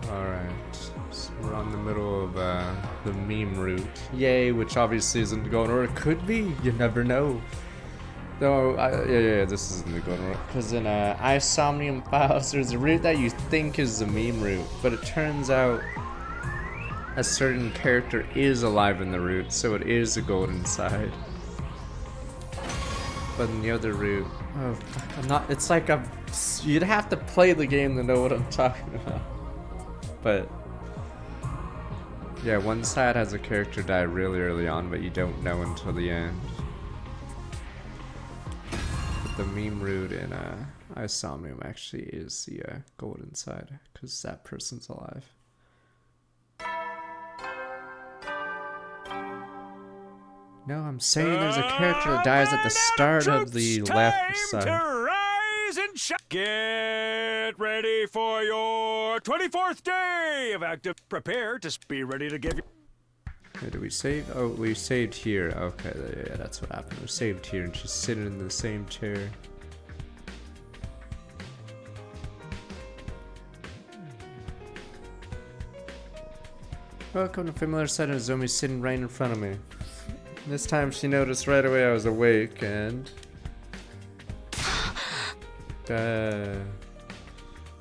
Alright, so we're on the middle of the meme route. Yay, which obviously isn't going or it could be, you never know. No, yeah, this isn't the going route. Because in Isomnium Files, there's a route that you think is the meme route, but it turns out a certain character is alive in the route, so it is a golden side. But in the other route, oh fuck, I'm not, it's like you'd have to play the game to know what I'm talking about. But yeah, one side has a character die really early on, but you don't know until the end. But the meme route in Isomnium actually is the golden side, because that person's alive. No, I'm saying there's a character that dies at the start of the left side. To rise and get ready for your 24th day of active. Prepare to be ready to give you. Wait, did we save? Oh, we saved here. Okay, yeah, that's what happened. We saved here, and she's sitting in the same chair. Welcome to familiar sight of Zombie sitting right in front of me. This time she noticed right away I was awake and...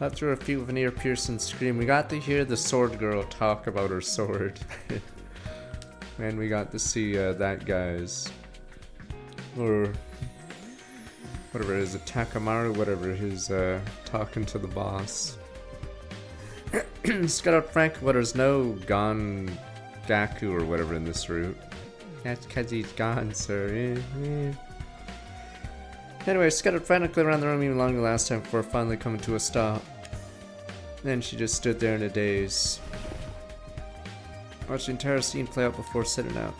Not through a few of an ear-piercing scream. We got to hear the sword girl talk about her sword. And we got to see that guy's... Or... whatever it is, a Takamaru, whatever, his talking to the boss. Scout out Frank, but there's no Gon Gaku or whatever in this route. That's because he's gone, sir. Anyway, scattered frantically around the room even longer last time before finally coming to a stop. Then she just stood there in a daze. Watched the entire scene play out before sitting up.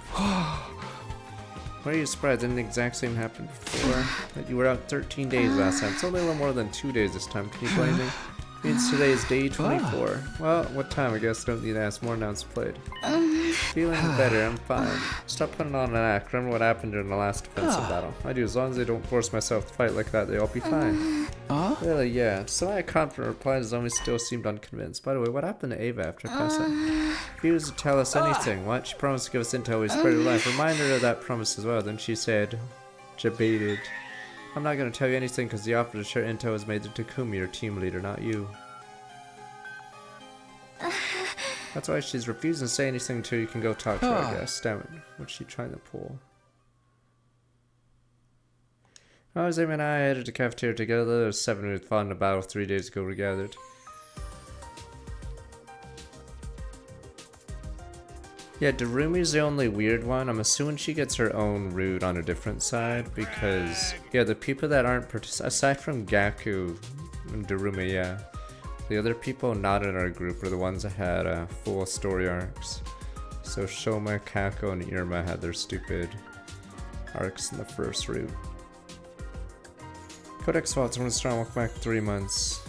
Why are you surprised? Didn't the exact same happen before? That you were out 13 days last time. It's only a little more than 2 days this time. Can you blame me? Means today is day 24. Well, what time? I guess don't need to ask more now it's played. Feeling better, I'm fine. Stop putting on an act. Remember what happened during the last defensive battle. I do, as long as I don't force myself to fight like that, they'll be fine. Really, yeah. So I confident replied as Zombie still seemed unconvinced. By the way, what happened to Ava after Kessa? Refused to tell us anything. What? She promised to give us intel we spread her life. Remind her of that promise as well. Then she said, debated. I'm not going to tell you anything because the offer to share intel was made to Takumi, your team leader, not you. That's why she's refusing to say anything until you can go talk to her, I guess. Damn it. What's she trying to pull? Zayman and I headed to cafeteria together. There was 7 who had fought in a battle 3 days ago we gathered. Yeah, Darumi's the only weird one. I'm assuming she gets her own route on a different side because, yeah, the people that aren't aside from Gaku and Darumi, yeah, the other people not in our group are the ones that had full story arcs. So Shoma, Kako, and Irma had their stupid arcs in the first route. Codex Watson was strong, welcome back 3 months.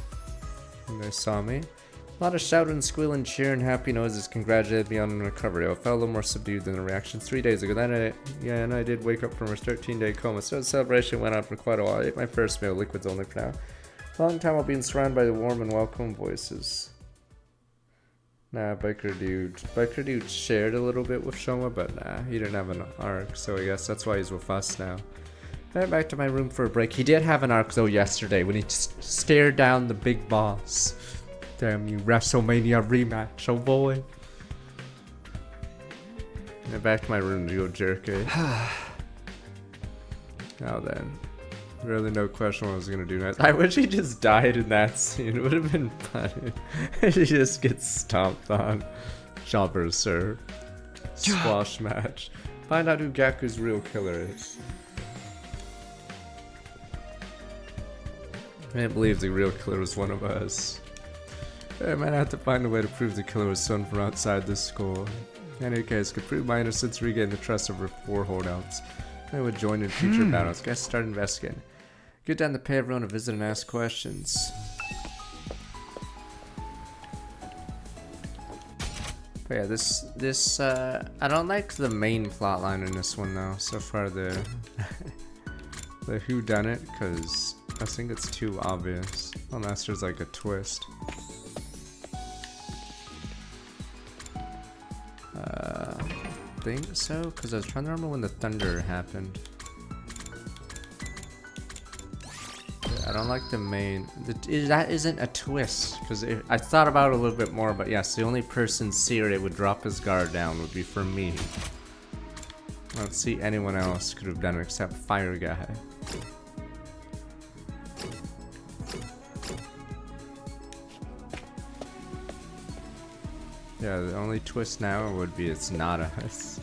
And they saw me. A lot of shouting, squealing, cheering, happy noises congratulated me on recovery. I felt a little more subdued than the reaction 3 days ago. Then I did wake up from a 13-day coma. So the celebration went on for quite a while. I ate my first meal, liquids only for now. Long time I'll be surrounded by the warm and welcome voices. Nah, Biker Dude shared a little bit with Shoma, but nah, he didn't have an arc, so I guess that's why he's with us now. I went back to my room for a break. He did have an arc though yesterday when he stared down the big boss. Damn you, WrestleMania rematch, oh boy. And back to my room to go jerk it. Now then. Really no question what I was gonna do next. I wish he just died in that scene. It would have been funny. He just gets stomped on. Jobber, sir. Squash match. Find out who Gaku's real killer is. I can't believe the real killer was one of us. I might have to find a way to prove the killer was someone from outside this school. In any case, could prove my innocence, regain the trust of our 4 holdouts. I would join in future battles. Guys, start investigating. Get down to pay everyone a visit and ask questions. But yeah, this I don't like the main plotline in this one though. So far the whodunit, because I think it's too obvious. Unless there's like a twist. think so, because I was trying to remember when the thunder happened. I don't like the main. That isn't a twist, because I thought about it a little bit more, but yes, the only person Seirei would drop his guard down would be for me. I don't see anyone else could have done it except Fire Guy. Yeah, the only twist now would be it's not us.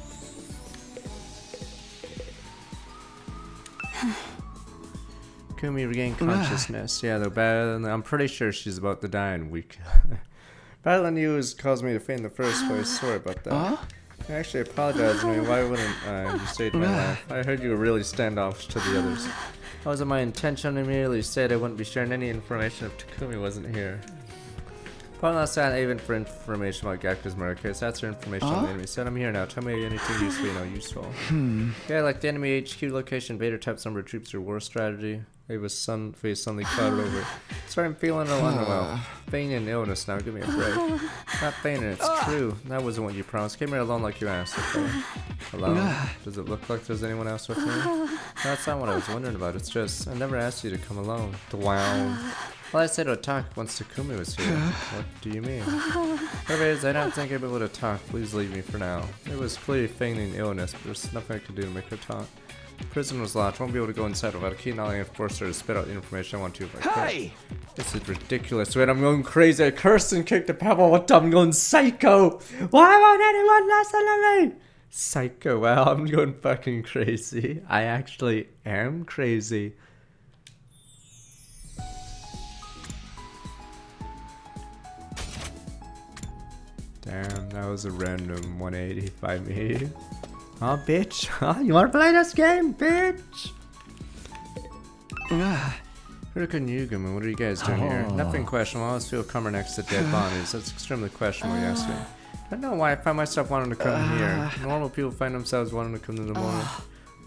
Kumi regained consciousness. Yeah, though I'm pretty sure she's about to die in a week. Battling you has caused me to faint in the first place. Sorry about that. I actually apologize. I mean, why wouldn't you saved my life? I heard you were really standoffish to the others. That wasn't my intention. I merely said I wouldn't be sharing any information if Takumi wasn't here. Probably not saying even for information about Gaku's murder case. That's her information on the enemy. Said I'm here now. Tell me anything useful, useful. Yeah, like the enemy HQ location, Vader types number of troops or war strategy. It was face suddenly clouded over. Sorry, I'm feeling unwell. Fainting and illness now. Give me a break. Not fainting, it's true. That wasn't what you promised. Came here alone like you asked. Okay. Alone? Does it look like there's anyone else with me? No, that's not what I was wondering about. It's just, I never asked you to come alone. Wow. Well, I said to talk once Takumi was here. What do you mean? Anyways, I don't think I'll be able to talk. Please leave me for now. It was clearly feigning illness, but there's nothing I could do to make her talk. Prison was locked. Won't be able to go inside without a key. Not only force her to spit out the information I want to if I can. This is ridiculous. Wait, I'm going crazy. I cursed and kicked a pebble. What? I'm going psycho. Why won't anyone listen to me? Psycho. Well, I'm going fucking crazy. I actually am crazy. Damn, that was a random 180 by me. Oh, bitch. Huh? You wanna play this game, bitch? Ruka and Yugami, what are you guys doing here? Nothing questionable. I always feel calmer next to dead bodies. That's extremely questionable, you ask me. I don't know why I find myself wanting to come here. Normal people find themselves wanting to come to the morning.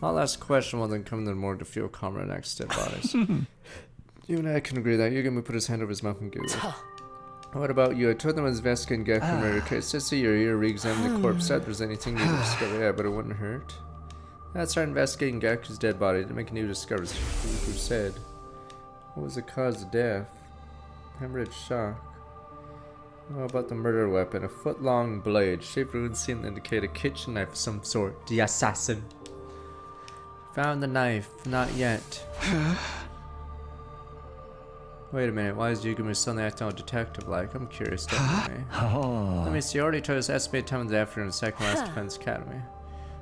A lot less questionable than coming to the morning to feel calmer next to dead bodies. You and I can agree that Yugami put his hand over his mouth and giggled. What about you? I told them it was Veska and Gaku murder case. Just see your ear, re-examine the corpse, said there's anything new to discover. Yeah, but it wouldn't hurt. Let's start investigating Gaku's dead body to make new discoveries. Who said? What was the cause of death? Hemorrhage shock. What about the murder weapon? A foot-long blade. Shaped runes seem to indicate a kitchen knife of some sort. The assassin. Found the knife. Not yet. Wait a minute, why is Yugami suddenly acting all detective-like? I'm curious, definitely. Let me see, I already told us estimated time of the afternoon in the second last Defense Academy.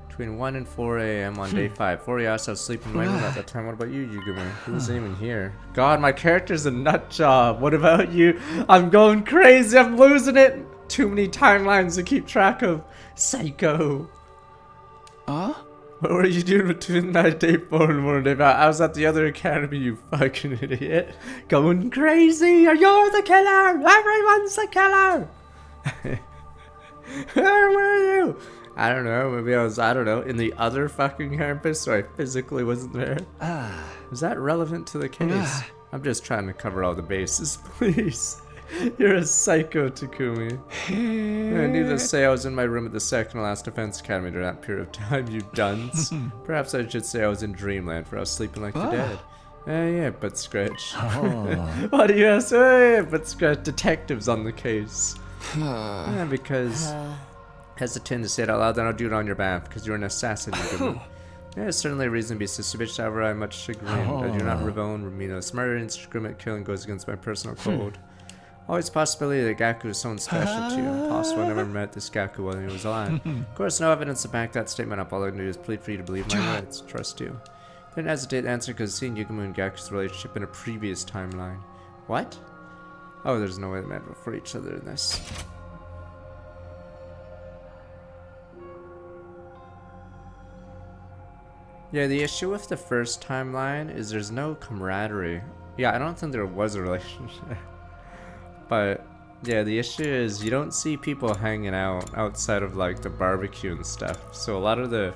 Between 1 and 4 a.m. on day 5. 4 hours I was sleeping in my room at that time. What about you, Yugami? Who wasn't even here? God, my character's a nut job. What about you? I'm going crazy, I'm losing it! Too many timelines to keep track of. Psycho. What were you doing between that day 4 and morning day 5? I was at the other academy, you fucking idiot. Going crazy. You're the killer. Everyone's the killer. Where were you? I don't know. Maybe I was, I don't know, in the other fucking campus, so I physically wasn't there. Is that relevant to the case? I'm just trying to cover all the bases, please. You're a psycho, Takumi. Needless to say, I was in my room at the second last Defense Academy during that period of time, you dunce. Perhaps I should say I was in dreamland, for I was sleeping like the dead. Yeah, but Scratch. What do you ask? Yeah, but Scratch. Detectives on the case. Because... hesitant to say it out loud, then I'll do it on your behalf, because you're an assassin, Yugami. Yeah, certainly a reason to be suspicious, however, I'm much chagrined that you're not Ravone Ramino's murder and indiscriminate killing goes against my personal code. Always possibility that Gaku is someone special to you. Impossible I never met this Gaku while he was alive. Of course, no evidence to back that statement up. All I can do is plead for you to believe my words. Trust you. Didn't hesitate to answer because seeing Yugami and Gaku's relationship in a previous timeline. What? Oh, there's no way they met for each other in this. Yeah, the issue with the first timeline is there's no camaraderie. Yeah, I don't think there was a relationship. But, yeah, the issue is you don't see people hanging out outside of, like, the barbecue and stuff. So a lot of the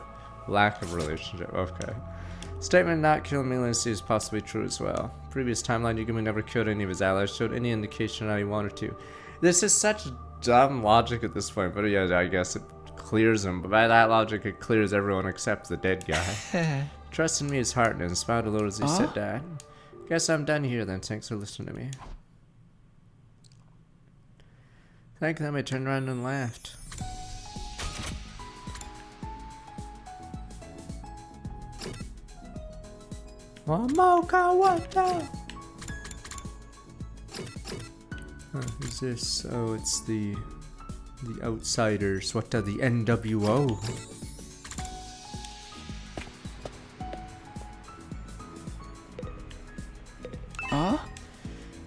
lack of relationship, okay. Statement not killing Milancy is possibly true as well. Previous timeline, Yugami never killed any of his allies, showed any indication how he wanted to. This is such dumb logic at this point, but yeah, I guess it clears him, but by that logic, it clears everyone except the dead guy. Trust in me is heartening, and smiled a little as he said that. Guess I'm done here then. Thanks for listening to me. Thank them. I turned around and laughed. Who's this? Oh, it's the Outsiders. What are the NWO?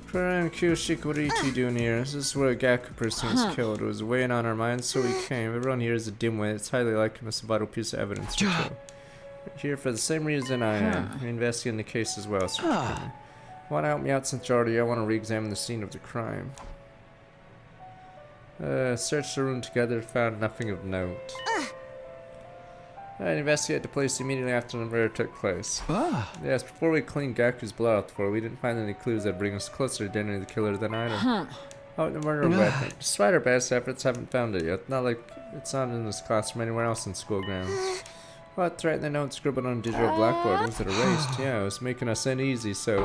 Kurara and Kyoshika, what are you two doing here? This is where a Gaku person was killed. It was weighing on our minds, so we came. Everyone here is a dimwit. It's highly likely it's a vital piece of evidence to kill. We're here for the same reason I am. We're investigating the case as well. So want to help me out since you're already here? I want to re-examine the scene of the crime. Searched the room together, found nothing of note. I investigated the place immediately after the murder took place. Yes, before we cleaned Gaku's blood off the floor, we didn't find any clues that bring us closer to the identity of the killer than either. Oh, the murder weapon. Despite our best efforts, haven't found it yet. Not like it's not in this classroom anywhere else in school grounds. What threat the note scribbled on a digital blackboard? Was it erased? Yeah, it was making us uneasy, so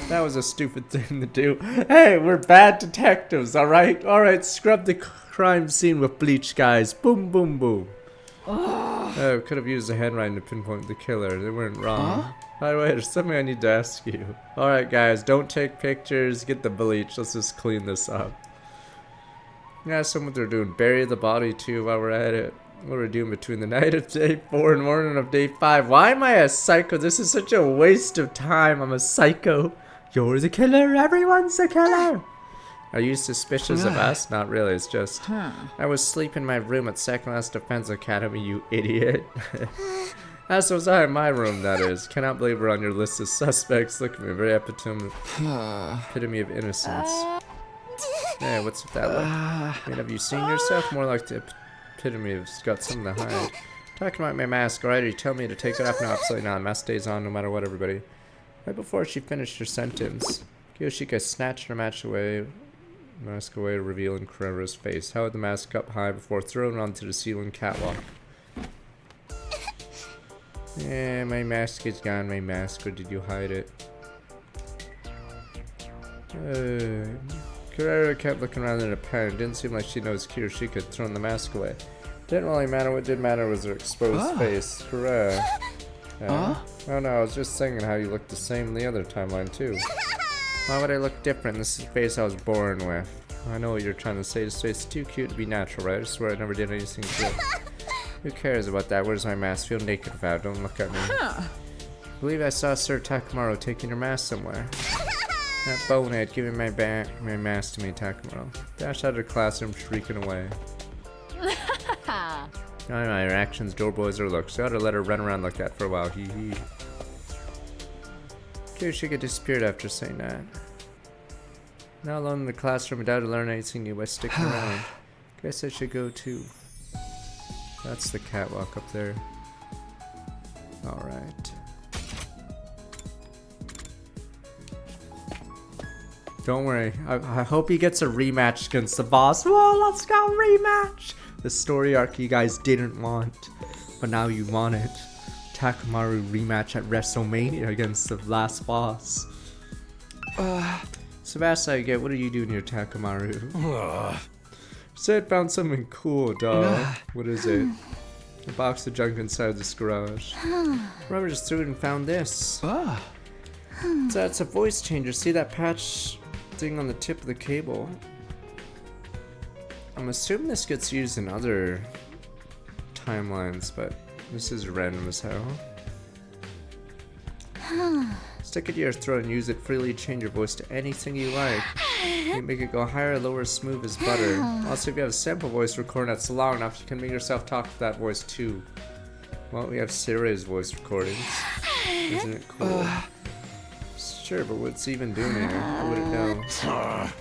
that was a stupid thing to do. Hey, we're bad detectives, alright? Alright, scrub the crime scene with bleach, guys. Boom, boom, boom. Oh, could have used the handwriting to pinpoint the killer. They weren't wrong. By the way, there's something I need to ask you. Alright, guys, don't take pictures. Get the bleach. Let's just clean this up. Yeah, that's what they're doing. Bury the body, too, while we're at it. What are we doing between the night of day 4 and morning of day 5? Why am I a psycho? This is such a waste of time. I'm a psycho. You're the killer. Everyone's the killer. Are you suspicious of us? Not really. It's just I was sleeping in my room at Second Last Defense Academy, you idiot. As was I in my room, that is. Cannot believe we're on your list of suspects. Look at me. Very epitome of innocence. Hey, what's with that look? I mean, have you seen yourself? More like the epitome of got something to hide. Talking about my mask, alright? You tell me to take it off? No, absolutely not. Mask stays on no matter what, everybody. Right before she finished her sentence, Kyoshika snatched her mask away, revealing Kurara's face. Held the mask up high before throwing it onto the ceiling catwalk. Yeah, my mask is gone. My mask. Or did you hide it? Kurara kept looking around in a panic. It didn't seem like she knows Kyoshika had thrown the mask away. Didn't really matter. What did matter was her exposed face. Kurara. Oh no, I was just thinking how you looked the same in the other timeline too. Why would I look different? This is the face I was born with. I know what you're trying to say. This face is too cute to be natural, right? I swear I never did anything good. Who cares about that? Where's my mask? Feel naked without. Don't look at me. I believe I saw Sir Takamaru taking your mask somewhere. That bonehead giving my mask to me, Takamaru. Dash out of the classroom, shrieking away. I don't know, your actions, doorboys, or looks. You ought to let her run around like that for a while. Hee hee. Kyoshika disappeared after saying that. Now alone in the classroom, I doubt to learn anything new by sticking around. Guess I should go too. That's the catwalk up there. Alright. Don't worry. I hope he gets a rematch against the boss. Whoa, let's go rematch! The story arc you guys didn't want, but now you want it. Takamaru rematch at WrestleMania against the last boss. Sebastian, I get. What are you doing here, Takamaru? Said found something cool, dog. What is it? A box of junk inside this garage. Remember, just threw it and found this. So that's a voice changer. See that patch thing on the tip of the cable? I'm assuming this gets used in other timelines, but this is random as hell. Stick it to your throat and use it freely. Change your voice to anything you like. You can make it go higher, lower, smooth as butter. Also, if you have a sample voice recording that's long enough, you can make yourself talk to that voice too. Well, we have Siri's voice recordings. Isn't it cool? Sure, but what's even doing here? I wouldn't know.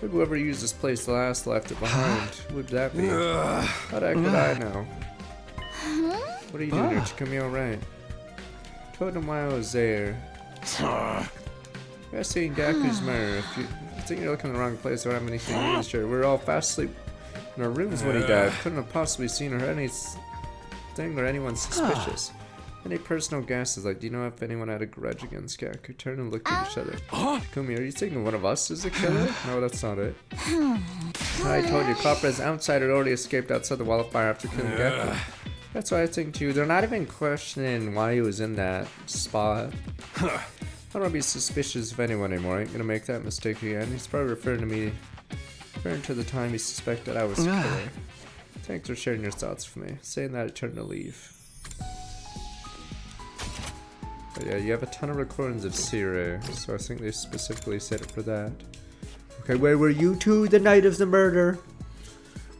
Maybe whoever used this place last left it behind. Who would that be? How the heck would I know? What are you doing here? Did you come here alright? Told him why I was there. Investigating Gaku's murder. If you think you're looking in the wrong place, I don't have anything to do. Sure, we're all fast asleep In our rooms when he died. Couldn't have possibly seen or heard anything or anyone suspicious. Any personal guesses? Like, do you know if anyone had a grudge against Gaku? Turned and looked at each other. Kumi, are you thinking one of us is the killer? No, that's not it. I told you, Copra's outsider already escaped outside the wall of fire after killing Gaku. That's why I think too. They're not even questioning why he was in that spot. I don't want to be suspicious of anyone anymore. I ain't gonna make that mistake again. He's probably referring to the time he suspected I was the killer. Thanks for sharing your thoughts with me. Saying that, I turned to leave. But yeah, you have a ton of recordings of Sire, so I think they specifically set it for that. Okay, where were you two the night of the murder?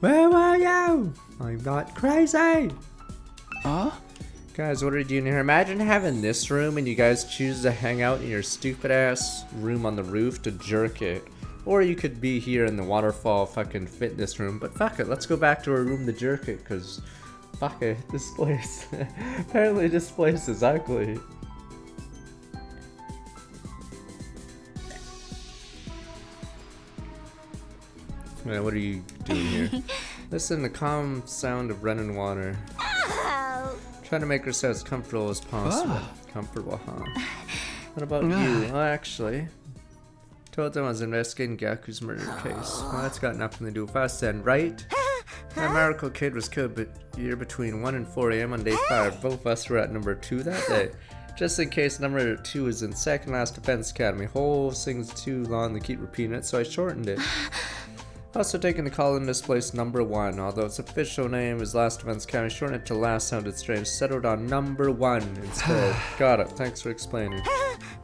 Where were you? I'm not crazy! Huh? Guys, what are you doing here? Imagine having this room and you guys choose to hang out in your stupid ass room on the roof to jerk it. Or you could be here in the waterfall fucking fitness room, but fuck it, let's go back to our room to jerk it, cause fuck it, this place, apparently this place is ugly. Man, what are you doing here? Listen to the calm sound of running water. Trying to make yourself as comfortable as possible. Comfortable, huh? What about you? Well, actually, told them I was investigating Gaku's murder case. Well, that's got nothing to do with us then, right? That Miracle Kid was killed year between 1 and 4 a.m. on day 5. Both of us were at number 2 that day. Just in case number 2 is in second last defense academy. Whole thing's too long to keep repeating it, so I shortened it. Also taking the call in this place number 1, although its official name is Last Defense Academy, shortened it to last sounded strange, settled on number 1 instead. Got it, thanks for explaining.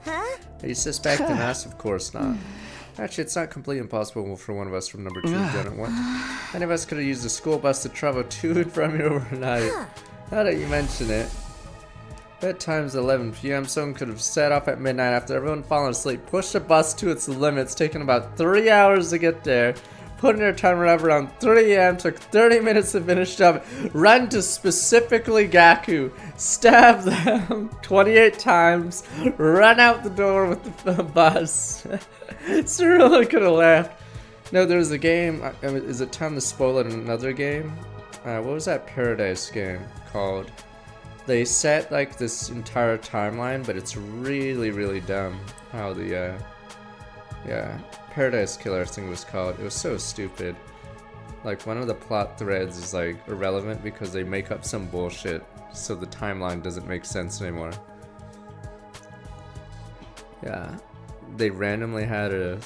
Are you suspecting us? Of course not. Actually, it's not completely impossible for one of us from number 2 to done it once. Any of us could have used the school bus to travel to and from here overnight. Now that you mention it. Bedtime's 11 p.m. Someone could have set off at midnight after everyone fallen asleep, pushed the bus to its limits, taking about 3 hours to get there. Putting their timer up around 3 a.m. Took 30 minutes to finish up. Run to specifically Gaku. Stab them 28 times. Run out the door with the bus. Cirilla could have laughed. No, there was a game. Is it time to spoil it in another game? What was that Paradise game called? They set like this entire timeline, but it's really, really dumb how the Paradise Killer, I think it was called. It was so stupid. Like, one of the plot threads is like irrelevant because they make up some bullshit, so the timeline doesn't make sense anymore. Yeah, they randomly had a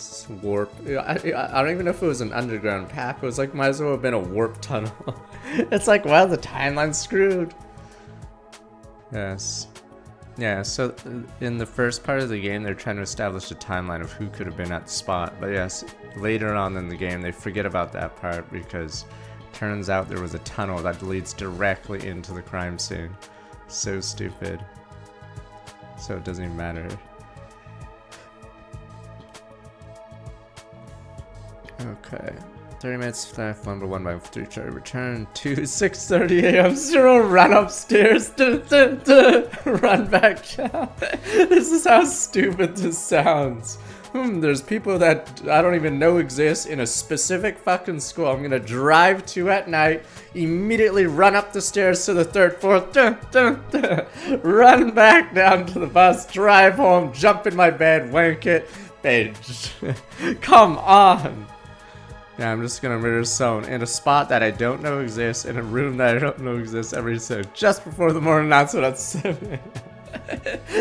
warp. I don't even know if it was an underground path. It was like, might as well have been a warp tunnel. It's like, wow, the timeline's screwed. Yes. Yeah, so in the first part of the game, they're trying to establish a timeline of who could have been at the spot. But yes, later on in the game, they forget about that part because turns out there was a tunnel that leads directly into the crime scene. So stupid. So it doesn't even matter. Okay. 30 minutes left, number 1 by 3 try to return to 6:30 a.m. Zero, run upstairs, run back down. This is how stupid this sounds. There's people that I don't even know exist in a specific fucking school I'm gonna drive to at night, immediately run up the stairs to the 3rd, 4th, run back down to the bus, drive home, jump in my bed, wank it, binge. Come on. Yeah, I'm just gonna murder someone in a spot that I don't know exists, in a room that I don't know exists every so just before the morning announcement at 7.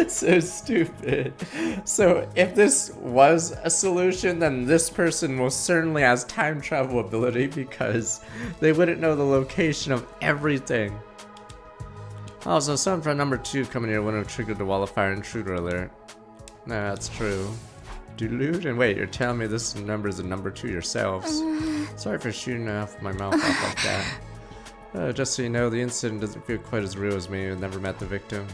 So stupid. So if this was a solution, then this person most certainly has time travel ability because they wouldn't know the location of everything. Also, someone from number 2 coming here wouldn't have triggered the wall of fire intruder alert. No, that's true. Delude? And wait, you're telling me this number is a number 2 yourselves. Sorry for shooting off my mouth off like that. Just so you know, the incident doesn't feel quite as real as me. I've never met the victim.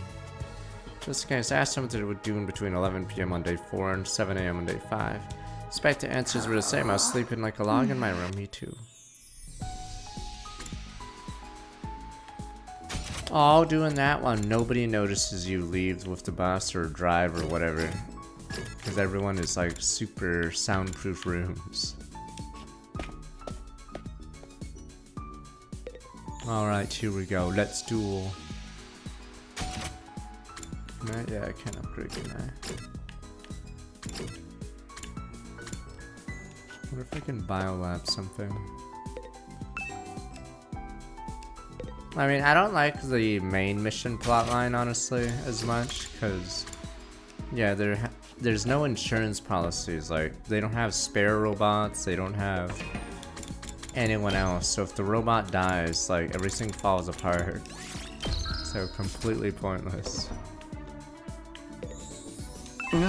Just in case, ask someone what they would do between 11 p.m. on day 4 and 7 a.m. on day 5. Expect the answers were the same. I was sleeping like a log in my room. Me too. Oh, doing that one. Nobody notices you leave with the bus or drive or whatever. Because everyone is like super soundproof rooms. Alright, here we go. Let's duel. Yeah, I can't upgrade you now. What if I can biolab something? I mean, I don't like the main mission plotline, honestly, as much, because, yeah, there's no insurance policies. Like, they don't have spare robots, they don't have anyone else, so if the robot dies, like, everything falls apart. So, completely pointless. What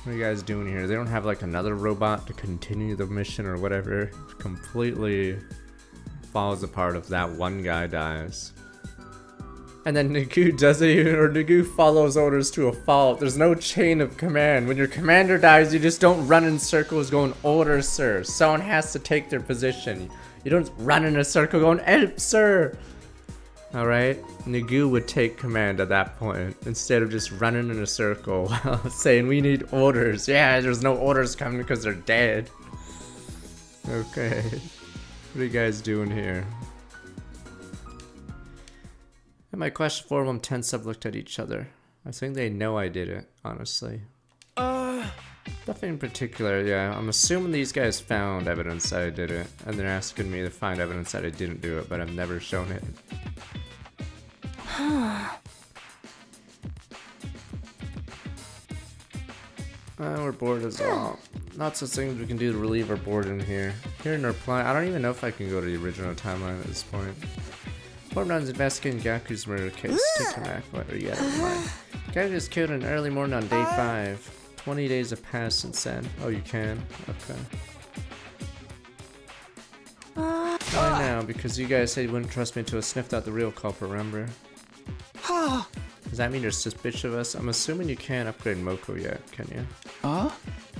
are you guys doing here? They don't have, like, another robot to continue the mission or whatever. Completely falls apart if that one guy dies. And then Nagu doesn't even, or Nagu follows orders to a fault. There's no chain of command. When your commander dies, you just don't run in circles going, order, sir. Someone has to take their position. You don't run in a circle going, sir. Alright? Nagu would take command at that point, instead of just running in a circle saying, we need orders. Yeah, there's no orders coming because they're dead. Okay. What are you guys doing here? In my question for them, tense have looked at each other. I think they know I did it, honestly. Nothing in particular, yeah. I'm assuming these guys found evidence that I did it, and they're asking me to find evidence that I didn't do it, but I've never shown it. We're bored as well. Lots of things we can do to relieve our boredom here. Here in our plan, I don't even know if I can go to the original timeline at this point. Hormon's investigating Gaku's murder case. Take him back. What are you out of mind? Gaku was killed in early morning on day 5. 20 days have passed since then. Oh, you can? Okay. Why now? Because you guys said you wouldn't trust me until I sniffed out the real culprit, remember? Does that mean you're suspicious of us? I'm assuming you can't upgrade Moko yet, can you?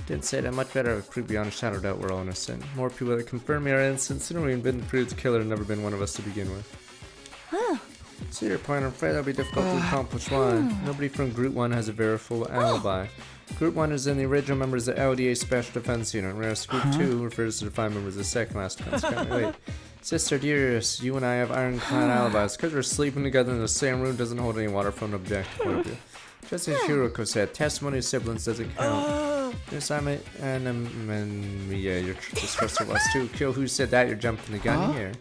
Didn't say that. Much better to prove beyond a shadow of doubt we're all innocent. More people that confirm we are innocent sooner we've been proved the killer and never been one of us to begin with. See your point, I'm afraid that'll be difficult to accomplish. Why? Nobody from Group 1 has a verifiable alibi. Group 1 is in the original members of the LDA Special Defense Unit, whereas Group 2 refers to the 5 members of the second last defense company. Wait. Sister dearest, you and I have ironclad alibis. Because we're sleeping together in the same room doesn't hold any water from an objective point of view. Just as Hiroko said, testimony of siblings doesn't count. Yes, I'm it, and yeah, you're distrustful of us too. Kill, who said that? You're jumping the gun here.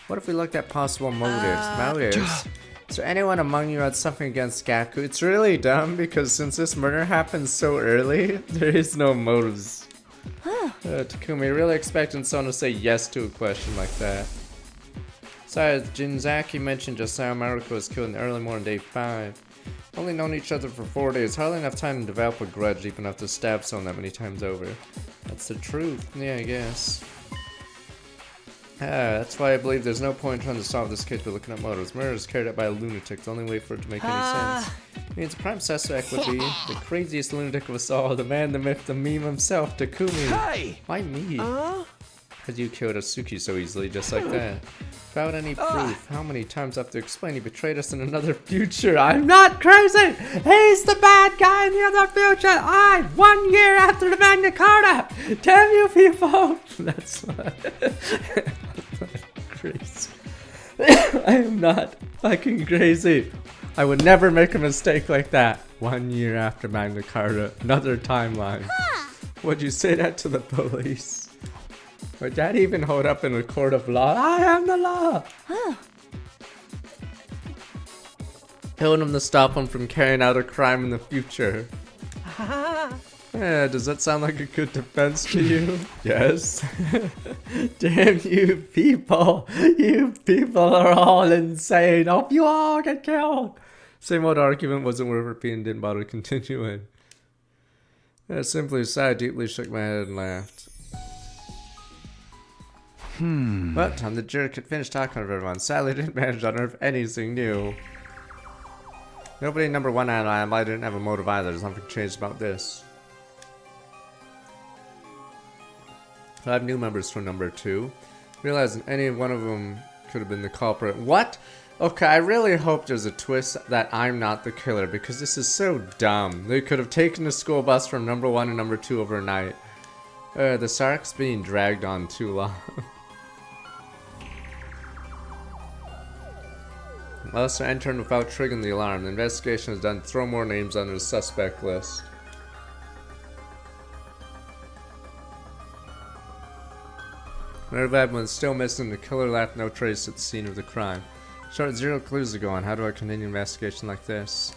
What if we looked at possible motives? Motives? Is there anyone among you who had something against Gaku? It's really dumb because since this murder happened so early, there is no motives. Takumi, really expecting someone to say yes to a question like that. Besides, Jinzaki mentioned just how Maruko was killed in the early morning day 5. Only known each other for 4 days, hardly enough time to develop a grudge deep enough to stab someone that many times over. That's the truth, yeah, I guess. That's why I believe there's no point in trying to solve this case by looking at motives. Murder is carried out by a lunatic, the only way for it to make any sense. It means the prime suspect would be the craziest lunatic of us all, the man, the myth, the meme himself, Takumi. Hey! Why me? Because you killed Asuki so easily, just like that. Without any proof, how many times I have to explain he betrayed us in another future? I'm not crazy! He's the bad guy in the other future! 1 year after the Magna Carta! Damn you people! That's crazy. I am not fucking crazy. I would never make a mistake like that. 1 year after Magna Carta, another timeline. Would you say that to the police? Would that even hold up in a court of law? I am the law! Killing him to stop him from carrying out a crime in the future. Does that sound like a good defense to you? Yes. Damn you people! You people are all insane! Hope you all get killed! Same old argument wasn't worth repeating, didn't bother continuing. I simply sighed, deeply shook my head and laughed. But time the jerk had finished talking with everyone. Sadly, didn't manage to unearth anything new. Nobody in number 1 alibi didn't have a motive either. There's nothing changed about this. 5 new members from number 2. Realizing any one of them could have been the culprit. What? Okay, I really hope there's a twist that I'm not the killer because this is so dumb. They could have taken the school bus from number 1 and number 2 overnight. The Sark's being dragged on too long. Unless I enter without triggering the alarm, the investigation is done. Throw more names under the suspect list. Nerve was still missing. The killer left no trace at the scene of the crime. Short 0 clues to go on. How do I continue an investigation like this?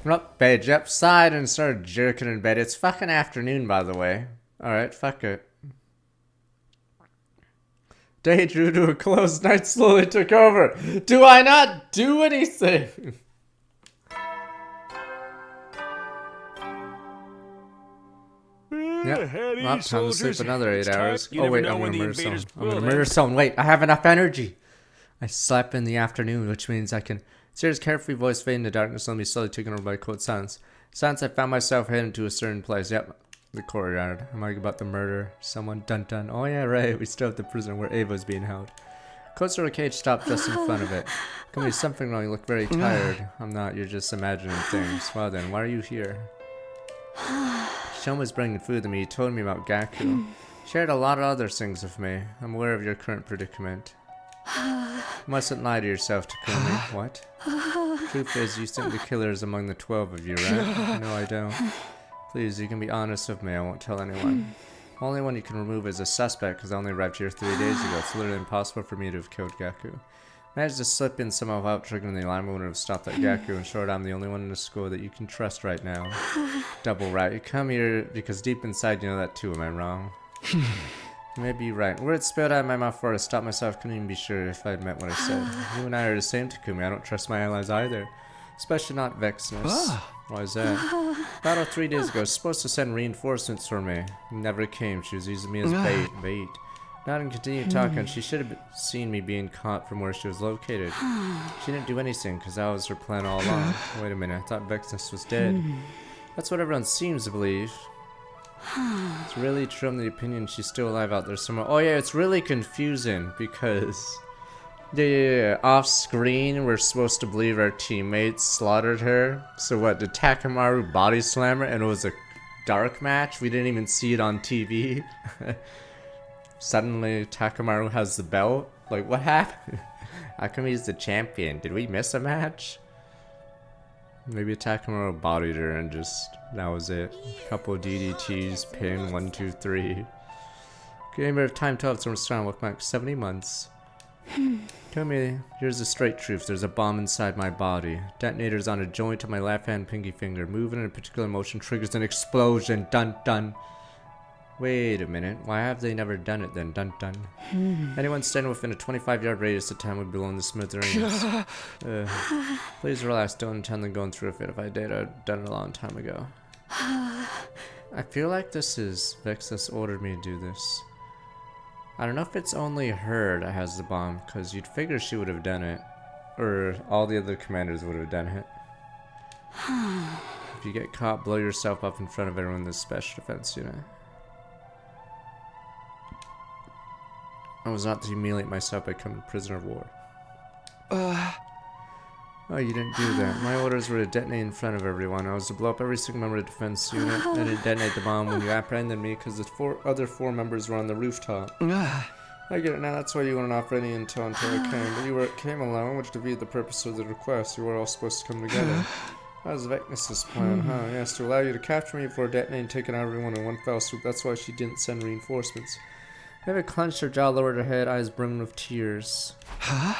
Up, page upside and started jerking in bed. It's fucking afternoon, by the way. Alright, fuck it. Day drew to a close. Night slowly took over. Do I not do anything? Yep. Well, time to sleep another 8 hours. Oh wait, I'm gonna murder someone. I'm gonna murder someone. Wait, I have enough energy. I slept in the afternoon, which means I can. Sarah's carefree voice fading in the darkness, let me slowly taken over by cold silence. Silence, I found myself heading to a certain place. Yep, the courtyard. Am I about to murder someone? Dun dun. Oh yeah, right. We still have the prison where Ava's being held. Closer to a cage stopped just in front of it. Can be something wrong. You look very tired. I'm not. You're just imagining things. Well then, why are you here? Shon was bringing food to me. He told me about Gaku. Shared a lot of other things with me. I'm aware of your current predicament. You mustn't lie to yourself, Takumi. What? Truth is, you think the killer is among the 12 of you, right? No, I don't. Please, you can be honest with me. I won't tell anyone. Only one you can remove is a suspect, because I only arrived here 3 days ago. It's literally impossible for me to have killed Gaku. Managed to slip in somehow without triggering the alarm. I wouldn't have stopped that Gaku. In short, I'm the only one in the school that you can trust right now. Double right. You come here because deep inside you know that too. Am I wrong? Maybe you're right. Words spilled out of my mouth before I stopped myself. Couldn't even be sure if I'd meant what I said. You and I are the same, Takumi. I don't trust my allies either. Especially not Vexness. Why is that? About 3 days ago, I was supposed to send reinforcements for me. Never came. She was using me as bait. Not and continued talking. She should have seen me being caught from where she was located. She didn't do anything because that was her plan all along. Wait a minute. I thought Vexness was dead. That's what everyone seems to believe. It's really true in the opinion she's still alive out there somewhere. Oh yeah, it's really confusing because off screen we're supposed to believe our teammates slaughtered her. So what, did Takamaru body slam her and it was a dark match? We didn't even see it on TV. Suddenly Takamaru has the belt? Like what happened? How come he's the champion? Did we miss a match? Maybe Takamaru bodied her and just, that was it. Couple DDTs, pin, 1, 2, 3. Game of time 12, so we're starting to look back 70 months. Tell me, here's the straight truth. There's a bomb inside my body. Detonator's on a joint on my left hand pinky finger. Moving in a particular motion triggers an explosion. Dun dun. Wait a minute. Why have they never done it then? Dun dun. Anyone standing within a 25-yard radius of time would be blown to smithereens. Please relax. Don't intend on going through a fit. If I did, I'd done it a long time ago. I feel like this is Vexness ordered me to do this. I don't know if it's only her that has the bomb, because you'd figure she would have done it. Or all the other commanders would have done it. If you get caught, blow yourself up in front of everyone in the special defense unit. I was not to humiliate myself by becoming a prisoner of war. Oh, you didn't do that. My orders were to detonate in front of everyone. I was to blow up every single member of the defense unit and to detonate the bomb when you apprehended me because the other four members were on the rooftop. I get it now. That's why you weren't offered any intel until I came. But you came alone, which defeated the purpose of the request. You were all supposed to come together. That was Vexness's plan, huh? Yes, to allow you to capture me before detonating and taking out everyone in one fell swoop. That's why she didn't send reinforcements. Eva clenched her jaw, lowered her head, eyes brimming with tears. Huh?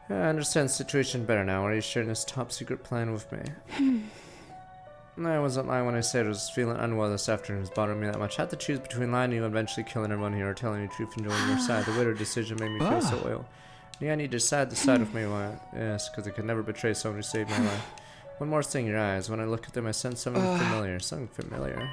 I understand the situation better now. Are you sharing this top secret plan with me? I wasn't lying when I said I was feeling unwell this afternoon. It was bothering me that much. I had to choose between lying to you and eventually killing everyone here or telling you the truth and joining your side. The weighted decision made me feel so ill. Yeah, I need to decide with me why. Yes, because I could never betray someone who saved my life. One more thing, your eyes. When I look at them, I sense something familiar. Something familiar.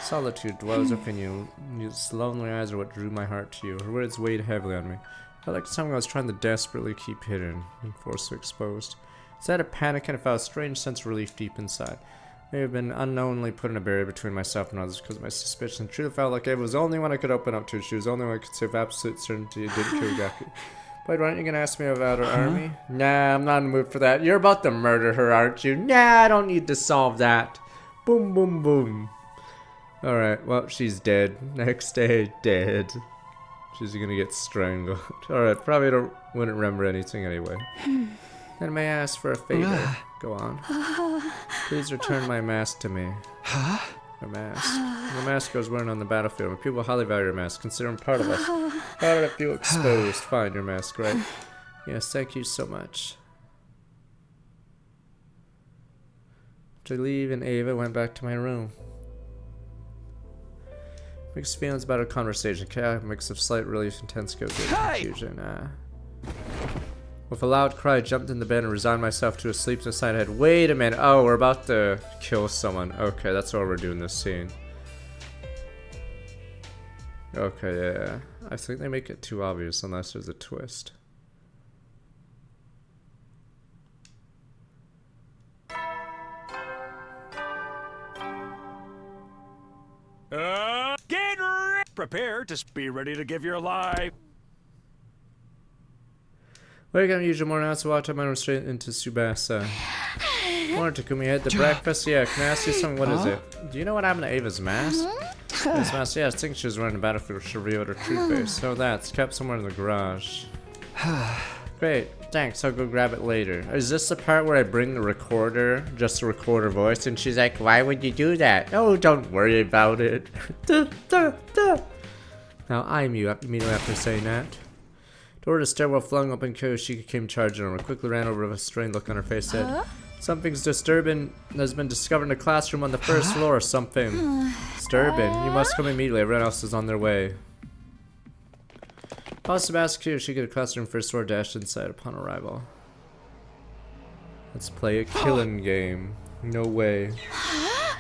Solitude dwells within you. These lonely eyes are what drew my heart to you. Her words weighed heavily on me. I felt like something I was trying to desperately keep hidden and forced exposed. Instead of panic, and I felt a strange sense of relief deep inside. I may have been unknowingly putting a barrier between myself and others because of my suspicion. Truly felt like Eva was the only one I could open up to. She was the only one I could say with absolute certainty it didn't kill Gaku. But aren't you gonna ask me about her army? Nah, I'm not in the mood for that. You're about to murder her, aren't you? Nah, I don't need to solve that. Boom, boom, boom. Alright, well, she's dead. Next day, dead. She's gonna get strangled. Alright, probably wouldn't remember anything anyway. Then may I ask for a favor? Go on. Please return my mask to me. A mask. The mask I was wearing on the battlefield. When people highly value your mask, consider them part of us. How did I feel exposed? Find your mask, right? Yes, thank you so much. To leave, and Ava went back to my room. Mixed feelings about our conversation. Chaotic mix of slight relief, intense confusion. With a loud cry, I jumped in the bed and resigned myself to a sleepless night ahead. Wait a minute. Oh, we're about to kill someone. Okay, that's why we're doing this scene. Okay, yeah. I think they make it too obvious unless there's a twist. Get ready. Prepare to be ready to give your life. Wake up, usual morning. I walked up my room straight into Tsubasa. Morning, Takumi. Head to breakfast. Yeah, can I ask you something? What is it? Do you know what happened to Ava's mask? Ava's mask? Yeah, I think she was wearing a battlefield. She revealed her true face. So that's kept somewhere in the garage. Great. Thanks. I'll go grab it later. Is this the part where I bring the recorder? Just to record her voice? And she's like, why would you do that? Oh, don't worry about it. Now I'm you immediately after saying that. Door to the stairwell flung open. Kiyoshika came charging on her. Quickly ran over with a strained look on her face. Said, something's disturbing has been discovered in the classroom on the first floor. Something disturbing. You must come immediately. Everyone else is on their way. Positive asked Kiyoshika to the classroom first floor, dashed inside upon arrival. Let's play a killing game. No way.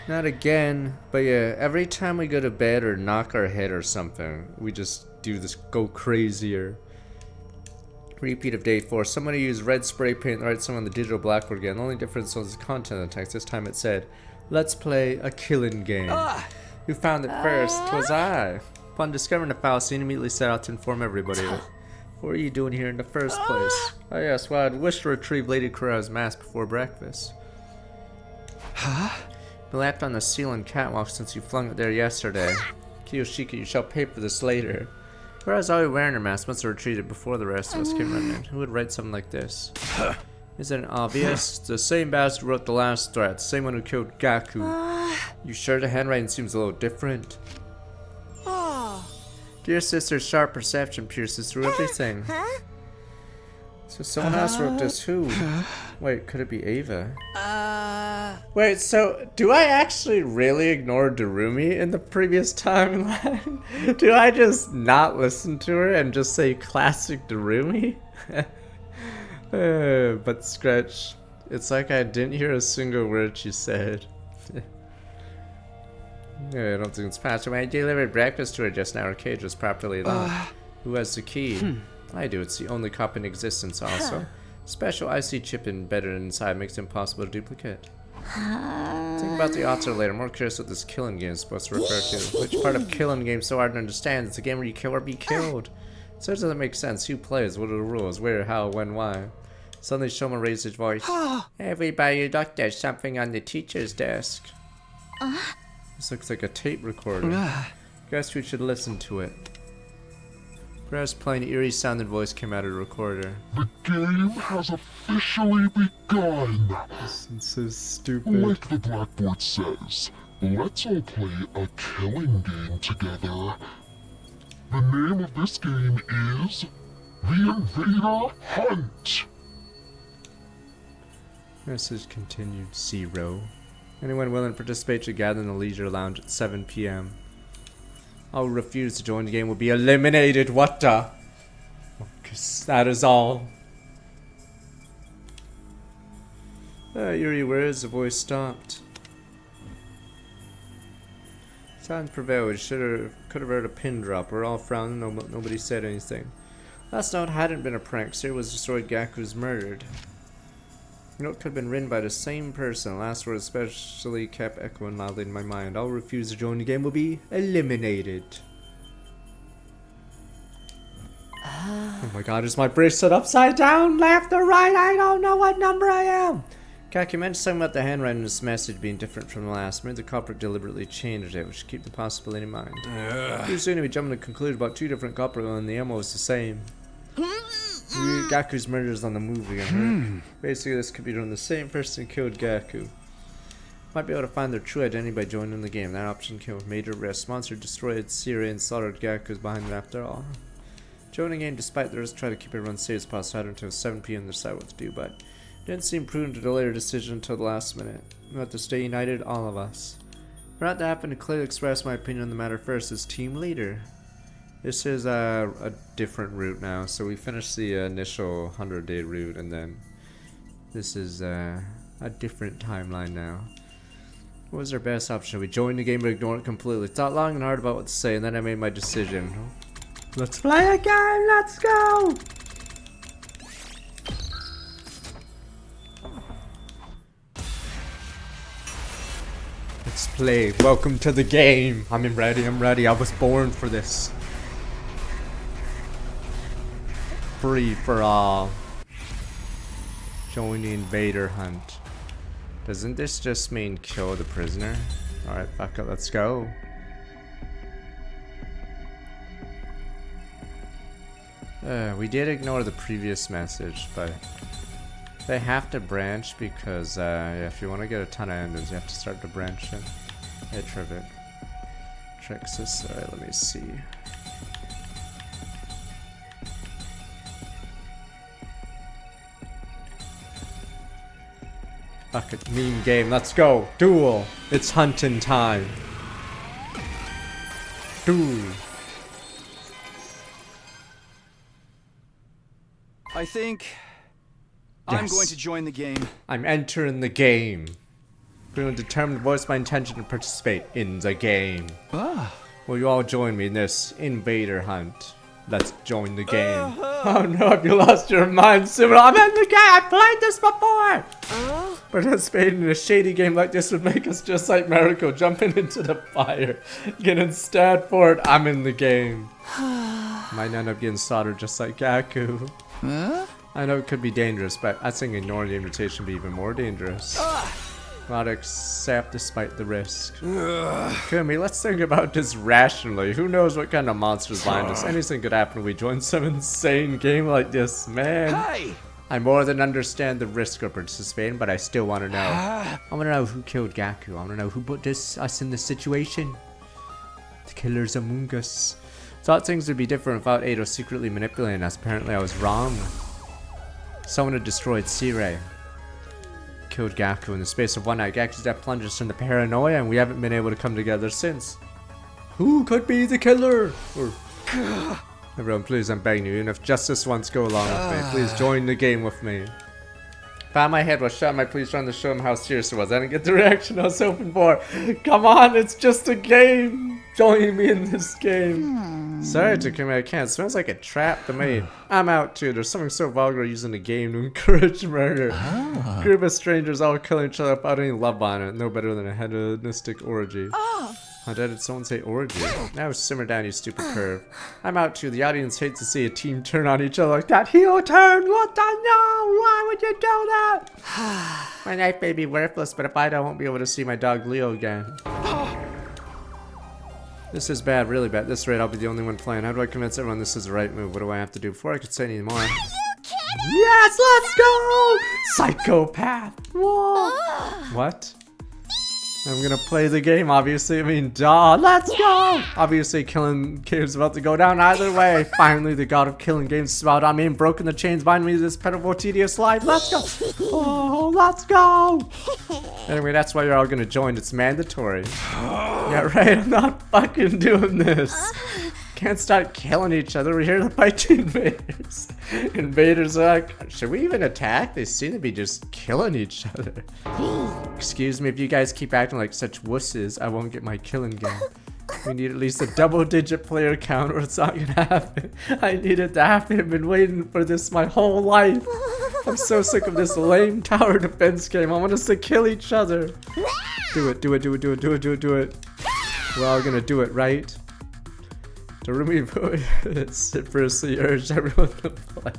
Not again. But yeah, every time we go to bed or knock our head or something, we just do this, go crazier. Repeat of day 4. Somebody used red spray paint to write something on the digital blackboard again. The only difference was the content of the text. This time it said, let's play a killing game. Who found it first? 'Twas I. Upon discovering the fallacy, I immediately set out to inform everybody of it. What are you doing here in the first place? Oh yes, well I'd wished to retrieve Lady Kurara's mask before breakfast. Been left on the ceiling catwalk since you flung it there yesterday. Kiyoshika, you shall pay for this later. Kurara's always wearing her mask, must have retreated before the rest of us came running in. Who would write something like this? Isn't it obvious? It's the same bastard who wrote the last threat, the same one who killed Gaku. You sure the handwriting seems a little different? Dear sister's sharp perception pierces through everything. So someone else wrote this. Who? Wait, could it be Ava? Wait, so do I actually really ignore Darumi in the previous timeline? Do I just not listen to her and just say classic Darumi? But Scratch, it's like I didn't hear a single word she said. I don't think it's possible. I delivered breakfast to her just now. Her cage was properly locked. Who has the key? I do. It's the only copy in existence also. Special IC chip embedded inside makes it impossible to duplicate. Think about the author later. More curious what this killing game is supposed to refer to. Which part of killing game is so hard to understand? It's a game where you kill or be killed. So it doesn't make sense. Who plays? What are the rules? Where, how, when, why? Suddenly Shoma raised his voice. Everybody look, there's something on the teacher's desk. This looks like a tape recorder. Guess we should listen to it. Perhaps plain eerie sounding voice came out of the recorder. The game has officially begun. This is so stupid. Like the blackboard says, let's all play a killing game together. The name of this game is The Invader Hunt. Message continued. 0. Anyone willing to participate should gather in the leisure lounge at 7 p.m. All who refuse to join the game will be eliminated. What the? Because that is all. Yuri, where is the voice stopped? Silence prevailed. Could have heard a pin drop. We're all frowning. Nobody said anything. Last note hadn't been a prank. Sir was destroyed. Gaku was murdered. The note could have been written by the same person. The last word especially kept echoing loudly in my mind. All who refuse to join the game will be eliminated. Oh my god, is my bracelet upside down? Left or right? I don't know what number I am. Kak, you mentioned something about the handwriting in this message being different from the last. Maybe the culprit deliberately changed it. We should keep the possibility in mind. Too soon to be jumping to conclusion about two different culprits when the ammo is the same. Gaku's murder is on the move again. Basically, this could be done. The same person killed Gaku. Might be able to find their true identity by joining the game. That option came with major risk. Monster destroyed Siri and slaughtered Gaku's behind it after all. Joining the game despite the risk, try to keep everyone safe as possible until 7 PM to decide what to do, but it didn't seem prudent to delay their decision until the last minute. We have to stay united, all of us. For that to happen, to clearly express my opinion on the matter first as team leader. This is a different route now, so we finished the initial 100-day route, and then this is a different timeline now. What was our best option? We joined the game but ignored it completely. Thought long and hard about what to say, and then I made my decision. Let's play a game, let's go! Let's play. Welcome to the game. I'm ready. I was born for this. Free for all. Join the invader hunt. Doesn't this just mean kill the prisoner? Alright, fuck it, let's go. We did ignore the previous message, but they have to branch because if you want to get a ton of endings, you have to start to branch it. Hey, Trivet. Trixus, alright, let me see. Fuck it, meme game, let's go. Duel. It's hunting time. Duel. I think I'm Yes. going to join the game. I'm entering the game. I'm determined to voice my intention to participate in the game. Will you all join me in this invader hunt? Let's join the game. Oh no, have you lost your mind, Simon? I'm in the game! I've played this before! Participating in a shady game like this would make us just like Mariko jumping into the fire. Getting stabbed for it, I'm in the game. Might end up getting slaughtered just like Gaku. I know it could be dangerous, but I think ignoring the invitation would be even more dangerous. Not accept despite the risk. Kumi, let's think about this rationally. Who knows what kind of monsters behind us? Anything could happen if we join some insane game like this, man. Hey! I more than understand the risk of participating, but I still want to know. I want to know who killed Gaku. I want to know who put us in this situation. The killer's among us. Thought things would be different without Ado secretly manipulating us. Apparently I was wrong. Someone had destroyed Sirei. Killed Gaku in the space of one night. Gaku's death plunged us into paranoia, and we haven't been able to come together since. Who could be the killer? Everyone, please, I'm begging you, even if just this once, go along with me. Please join the game with me. Found my head was shut. Am I please trying to show him how serious it was? I didn't get the reaction I was hoping for. Come on, it's just a game. Join me in this game. Sorry, Takumi, I can't. It smells like a trap to me. I'm out too. There's something so vulgar using the game to encourage murder. Group of strangers all killing each other without any love on it. No better than a hedonistic orgy. How did someone say orgy? Now simmer down, you stupid perv. I'm out too. The audience hates to see a team turn on each other like that. Heel turn! What the no? Why would you do that? My knife may be worthless, but if I don't, I won't be able to see my dog Leo again. This is bad, really bad. At this rate, I'll be the only one playing. How do I convince everyone this is the right move? What do I have to do before I could say any more? Are you kidding? Yes, let's go! Psychopath. Whoa. What? I'm gonna play the game, obviously. I mean, duh. Let's go! Obviously, killing games about to go down either way. Finally, the god of killing games smiled on me and broken the chains behind me this pitiful, tedious life. Let's go! Oh, let's go! Anyway, that's why you're all gonna join. It's mandatory. Yeah, right. I'm not fucking doing this. Can't start killing each other. We're here to fight the invaders. Invaders are like, should we even attack? They seem to be just killing each other. Excuse me, if you guys keep acting like such wusses, I won't get my killing game. We need at least a double-digit player count or it's not gonna happen. I need it to happen. I've been waiting for this my whole life. I'm so sick of this lame tower defense game. I want us to kill each other. Do it, do it, do it, do it, do it, do it, do it. We're all gonna do it, right? To remove it, firstly urge everyone to play.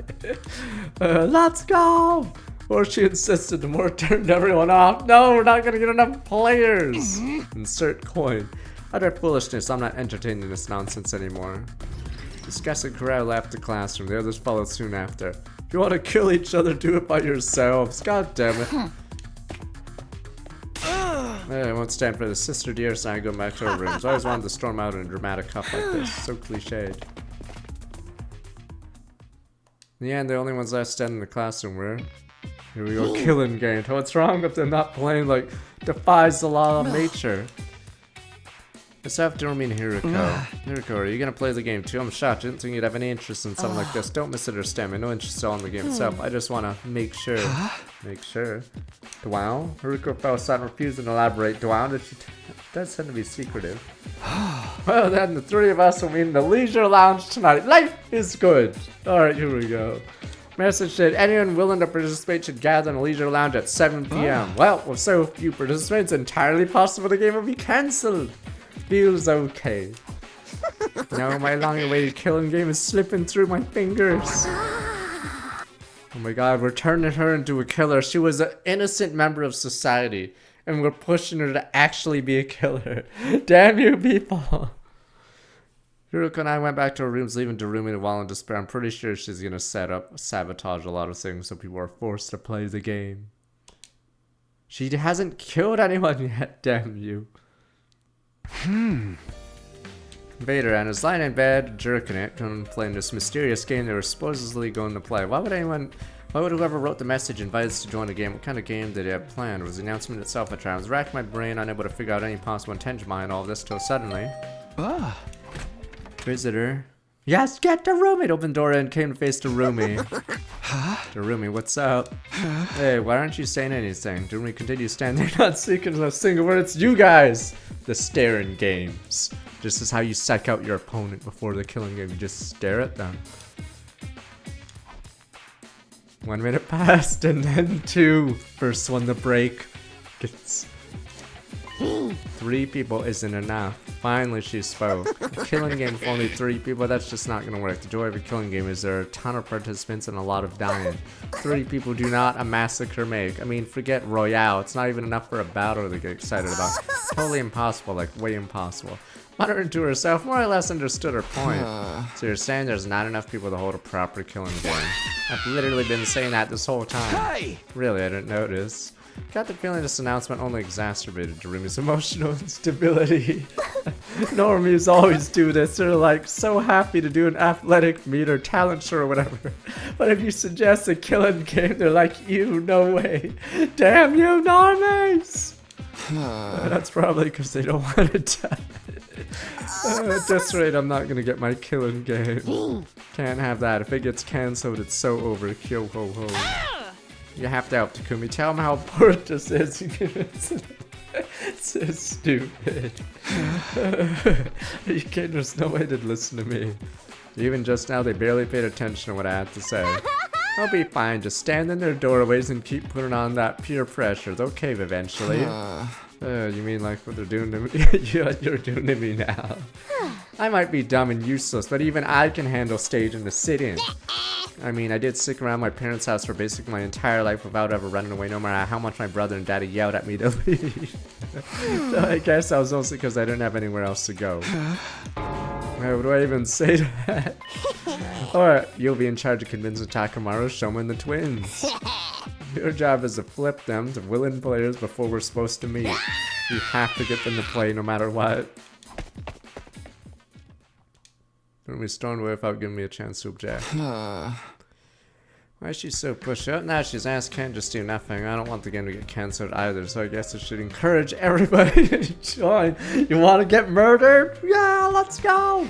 Let's go! The more she insisted, the more it turned everyone off. No, we're not gonna get enough players. Insert coin. Utter foolishness, I'm not entertaining this nonsense anymore. Disgusted Corral left the classroom. The others followed soon after. If you want to kill each other, do it by yourselves. God damn it. I won't stand for this. Sister dear, so I go back to our rooms. I always wanted to storm out in a dramatic cup like this. So cliched. In the end, the only ones left standing in the classroom were... Here we go, killing game. What's wrong with them not playing, like, defies the law of nature? Let's have Dormi and Hiroko. Hiroko, are you gonna play the game too? I'm shocked. I didn't think you'd have any interest in something like this. Don't misunderstand me. No interest at all in the game itself. I just wanna make sure. Make sure. Wow. Hiroko fell silent, refusing to elaborate. Wow, she does tend to be secretive. Well then, the three of us will meet in the leisure lounge tonight. Life is good. Alright, here we go. Message said, anyone willing to participate should gather in a leisure lounge at 7 p.m. Well, with so few participants, it's entirely possible the game will be cancelled. Feels okay. Now my long-awaited killing game is slipping through my fingers. Oh my god, we're turning her into a killer. She was an innocent member of society, and we're pushing her to actually be a killer. Damn you people. Hiroko and I went back to our rooms, leaving Dorumi while in despair. I'm pretty sure she's gonna sabotage a lot of things so people are forced to play the game. She hasn't killed anyone yet, damn you. Vader and his lying in bed, jerking it, playing this mysterious game they were supposedly going to play. Why would whoever wrote the message invite us to join the game? What kind of game did he have planned? Was the announcement itself a trap? I was racking my brain, unable to figure out any possible intention behind all of this till suddenly. Visitor. Yes, get Dorumi! Opened the door and came to face Dorumi. Dorumi, what's up? Hey, why aren't you saying anything? Dorumi continues standing there, not speaking a single word. It's you guys! The staring games. This is how you psych out your opponent before the killing game. You just stare at them. 1 minute passed and then 2. First one to break. Gets 3 people isn't enough. Finally she spoke. A killing game for only 3 people, that's just not gonna work. The joy of a killing game is there are a ton of participants and a lot of dying. 3 people do not a massacre make. I mean, forget Royale. It's not even enough for a battle to get excited about. Totally impossible, like way impossible. Muttering to herself, more or less understood her point. So you're saying there's not enough people to hold a proper killing game. I've literally been saying that this whole time. Hey! Really, I didn't notice. Got the feeling this announcement only exacerbated Dorumi's emotional instability. Normies always do this. They're like so happy to do an athletic meet or talent show or whatever. But if you suggest a killing game, they're like, you, no way. Damn you, normies! That's probably because they don't want to die. At this rate, I'm not gonna get my killing game. Can't have that. If it gets cancelled, it's so over. Yo ho ho. You have to help Takumi. Tell him how important this is. It's so stupid. You can't, there's no way to listen to me. Even just now, they barely paid attention to what I had to say. I'll be fine. Just stand in their doorways and keep putting on that peer pressure. They'll cave eventually. You mean like what they're doing to me? You're doing to me now. I might be dumb and useless, but even I can handle stage in the sit-in. I mean, I did stick around my parents' house for basically my entire life without ever running away, no matter how much my brother and daddy yelled at me to leave. So I guess that was mostly because I didn't have anywhere else to go. What do I even say to that? Alright, you'll be in charge of convincing Takamaru, Shoma, and the twins. Your job is to flip them to willing players before we're supposed to meet. You have to get them to play no matter what. Don't be stormed away without giving me a chance to object. Why is she so pushed up? Now she's asked, can't just do nothing. I don't want the game to get cancelled either, so I guess I should encourage everybody to join. You want to get murdered? Yeah, let's go!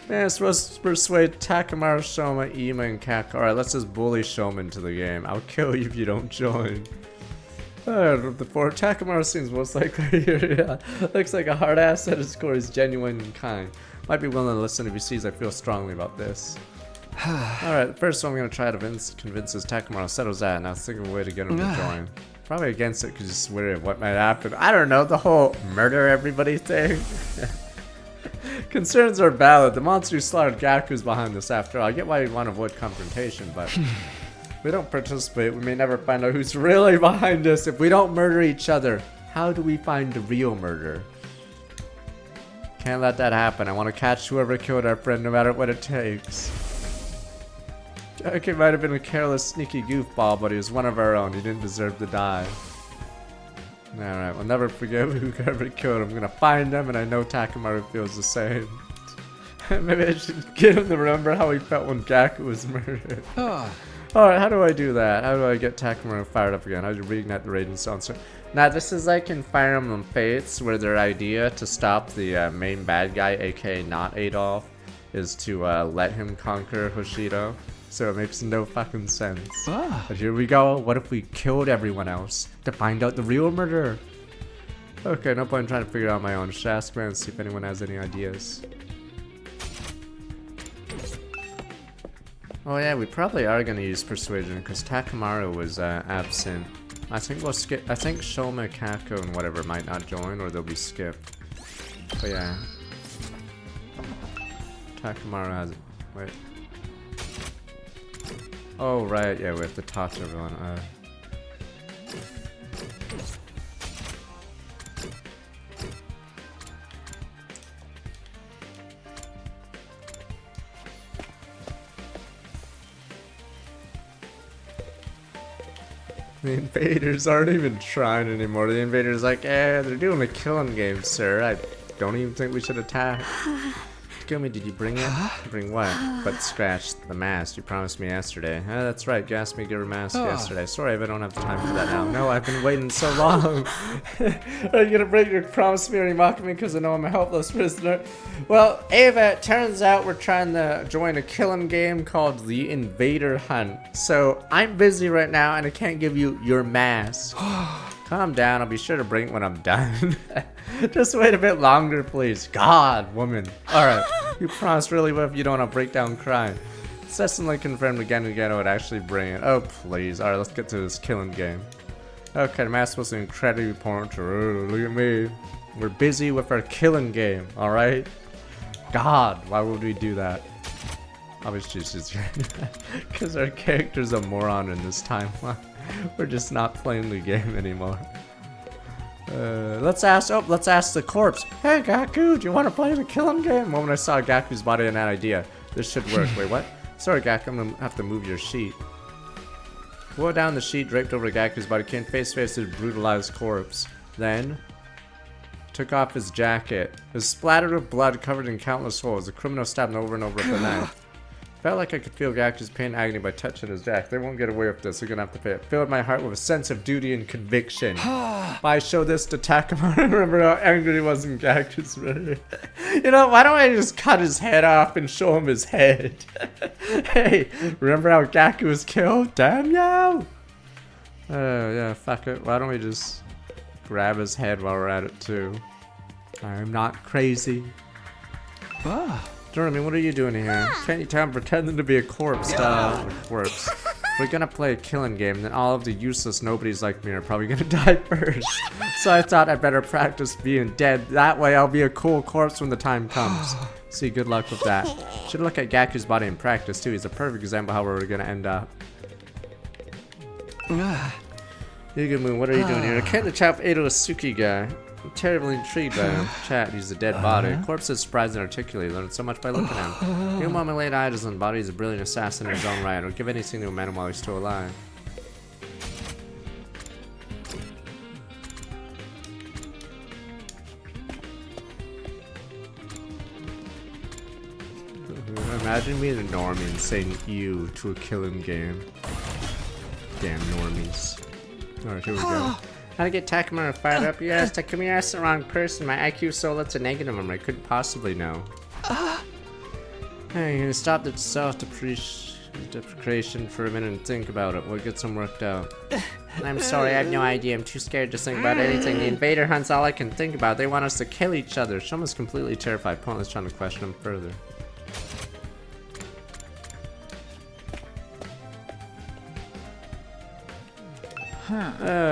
Yeah, it's supposed to persuade Takamaru, Shoma, Ima, and Kaka. Alright, let's just bully Shoma into the game. I'll kill you if you don't join. The poor Takamaru seems most likely here. Yeah. Looks like a hard ass at his core. He's genuine and kind. Might be willing to listen if he sees I feel strongly about this. Alright, first one I'm going to try to convince is Takamaru. Settles that. Now think of a way to get him to join. Probably against it because he's worried of what might happen. I don't know, the whole murder everybody thing. Concerns are valid. The monster who slaughtered Gaku's behind this after all. I get why you want to avoid confrontation, but we don't participate, we may never find out who's really behind us. If we don't murder each other, how do we find the real murder? Can't let that happen. I want to catch whoever killed our friend no matter what it takes. Okay, might have been a careless, sneaky goofball, but he was one of our own. He didn't deserve to die. Alright, we'll never forget whoever killed him. I'm gonna find him, and I know Takamaru feels the same. Maybe I should get him to remember how he felt when Gaku was murdered. Alright, how do I do that? How do I get Takamaru fired up again? How do you reignite the Raging Stone? So, now, this is like in Fire Emblem Fates, where their idea to stop the main bad guy, aka not Adolf, is to let him conquer Hoshido. So it makes no fucking sense. But here we go. What if we killed everyone else to find out the real murderer? Okay, no point in trying to figure it out on my own. Just ask around and see if anyone has any ideas. Oh yeah, we probably are gonna use persuasion because Takamaru was absent. I think we'll skip. I think Shoma, Kako, and whatever might not join, or they'll be skipped. But yeah, Takamaru has. Wait. Oh right, yeah, we have to toss everyone. The invaders aren't even trying anymore. The invaders like, they're doing a killing game, sir. I don't even think we should attack. Takumi, did you bring it? Bring what? But scratch the mask you promised me yesterday. That's right, you asked me to give her a mask yesterday. Sorry if I don't have the time for that now. No, I've been waiting so long. Are you gonna break your promise to me or are you mocking me because I know I'm a helpless prisoner? Well, Ava, it turns out we're trying to join a killing game called the Invader Hunt. So, I'm busy right now and I can't give you your mask. Calm down, I'll be sure to bring it when I'm done. Just wait a bit longer, please. God, woman. Alright, you promised really well if you don't want to break down crying. Incessantly confirmed again and again I would actually bring it. Oh, please. Alright, let's get to this killing game. Okay, the mask was incredibly important to look at me. We're busy with our killing game, alright? God, why would we do that? Obviously, it's just because our character's a moron in this timeline. We're just not playing the game anymore. Let's ask the corpse. Hey Gaku, do you want to play the killing game? The moment I saw Gaku's body and that idea, this should work. Wait, what? Sorry Gaku, I'm gonna have to move your sheet. Pull down the sheet draped over Gaku's body, came face to face with his brutalized corpse. Then, took off his jacket. It was splattered with blood covered in countless holes. The criminal stabbed him over and over with a knife. Felt like I could feel Gaku's pain and agony by touching his jacket. They won't get away with this. They're gonna have to pay it. Filled my heart with a sense of duty and conviction. If I show this to Takamaru, remember how angry he was in Gaku's murder. You know, why don't I just cut his head off and show him his head? Hey, remember how Gaku was killed? Damn yo! Yeah, fuck it. Why don't we just grab his head while we're at it too? I'm not crazy. Jeremy, what are you doing here? Can't you tell I'm pretending to be a corpse? Corpse. We're gonna play a killing game, then all of the useless nobodies like me are probably gonna die first. So I thought I'd better practice being dead. That way I'll be a cool corpse when the time comes. See, good luck with that. Should look at Gaku's body in practice too. He's a perfect example of how we're gonna end up. Yuga Moon, what are you doing here? I can't the chap Edo Suki guy. I'm terribly intrigued by him. Chat, he's a dead body. Corpse is surprised and articulate. Learned so much by looking at him. New moment laid eyes on the body. He's a brilliant assassin in his own right. Would give anything to a man while he's still alive. Imagine being a normie and saying "you" to a killing game. Damn normies. Alright, here we go. How to get Takamaru fired up? Yes, Takumi asked the wrong person. My IQ so that's a negative number. I couldn't possibly know. Hey, you're gonna stop the self-depreciation for a minute and think about it. We'll get some worked out. I'm sorry, I have no idea. I'm too scared to think about anything. The invader hunt's all I can think about. They want us to kill each other. Shoma's completely terrified. Pointless trying to question him further.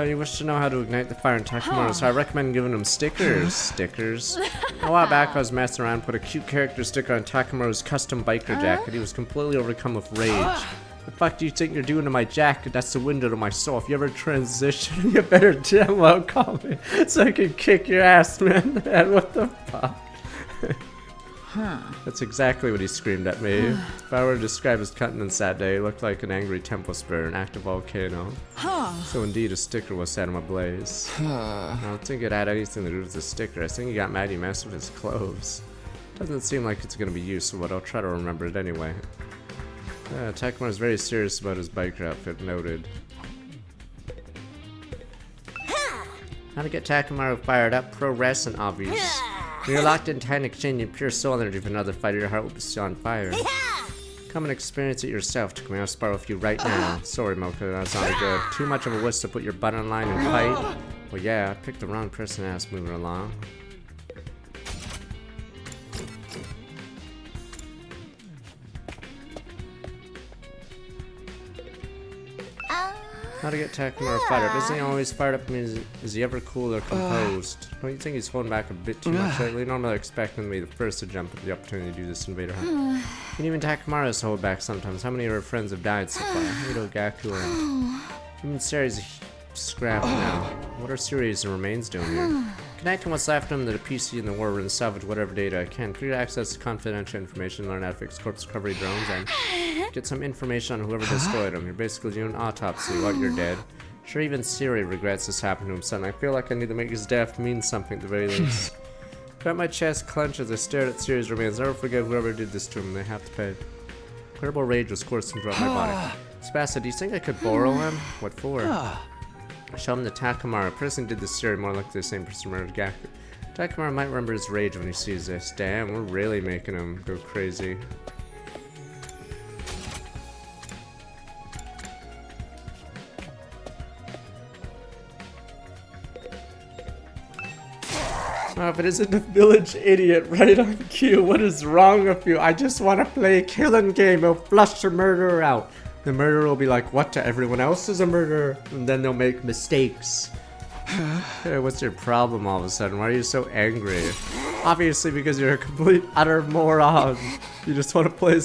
You wish to know how to ignite the fire in Takamaru, so I recommend giving him stickers. Stickers. A while back I was messing around, put a cute character sticker on Takamaru's custom biker jacket. He was completely overcome with rage. The fuck do you think you're doing to my jacket? That's the window to my soul. If you ever transition, you better damn well call me so I can kick your ass, man. And what the fuck? That's exactly what he screamed at me. If I were to describe his countenance that day, it looked like an angry temple spirit, an active volcano. So indeed, a sticker was set him ablaze. I don't think it had anything to do with the sticker. I think he got mad he messed with his clothes. Doesn't seem like it's gonna be useful, but I'll try to remember it anyway. Takemura is very serious about his biker outfit, noted. How to get Takemura fired up? Pro wrestling, obvious. When you're locked in tight exchanging pure soul energy with another fighter, your heart will be set on fire. Come and experience it yourself. Takemura, I'll spar with you right now. Sorry, Mocha, that's not good. Too much of a wuss to put your butt on line and fight? Well, yeah, I picked the wrong person to ask moving along. How to get Takemura fired up? Isn't he always fired up? I mean, is he ever cool or composed? Don't you think he's holding back a bit too much lately? Normally I expect him to be the first to jump at the opportunity to do this invader hunt. And even Takemura has to hold back sometimes. How many of our friends have died so far? Hito, Gaku, and... Even Sari's scrapped now. What are Sirius and Remains doing here? Connecting what's left of them to the PC in the war room and salvage whatever data I can. Clear access to confidential information, learn how to fix corpse recovery drones, and get some information on whoever destroyed them. You're basically doing an autopsy while you're dead. Sure, even Siri regrets this happened to him, son. I feel like I need to make his death mean something at the very least. Felt my chest clench as I stared at Siri's remains. Never forget whoever did this to him. They have to pay. Incredible rage was coursing throughout my body. Spasta, do you think I could borrow him? What for? Show him the Takemura. A person did this Siri more like the same person murdered Gaku. Takemura might remember his rage when he sees this. Damn, we're really making him go crazy. Oh, if it isn't the village idiot right on cue, what is wrong with you? I just want to play a killing game. It'll flush the murderer out. The murderer will be like, what to everyone else is a murderer? And then they'll make mistakes. Hey, what's your problem all of a sudden? Why are you so angry? Obviously because you're a complete utter moron. You just want to play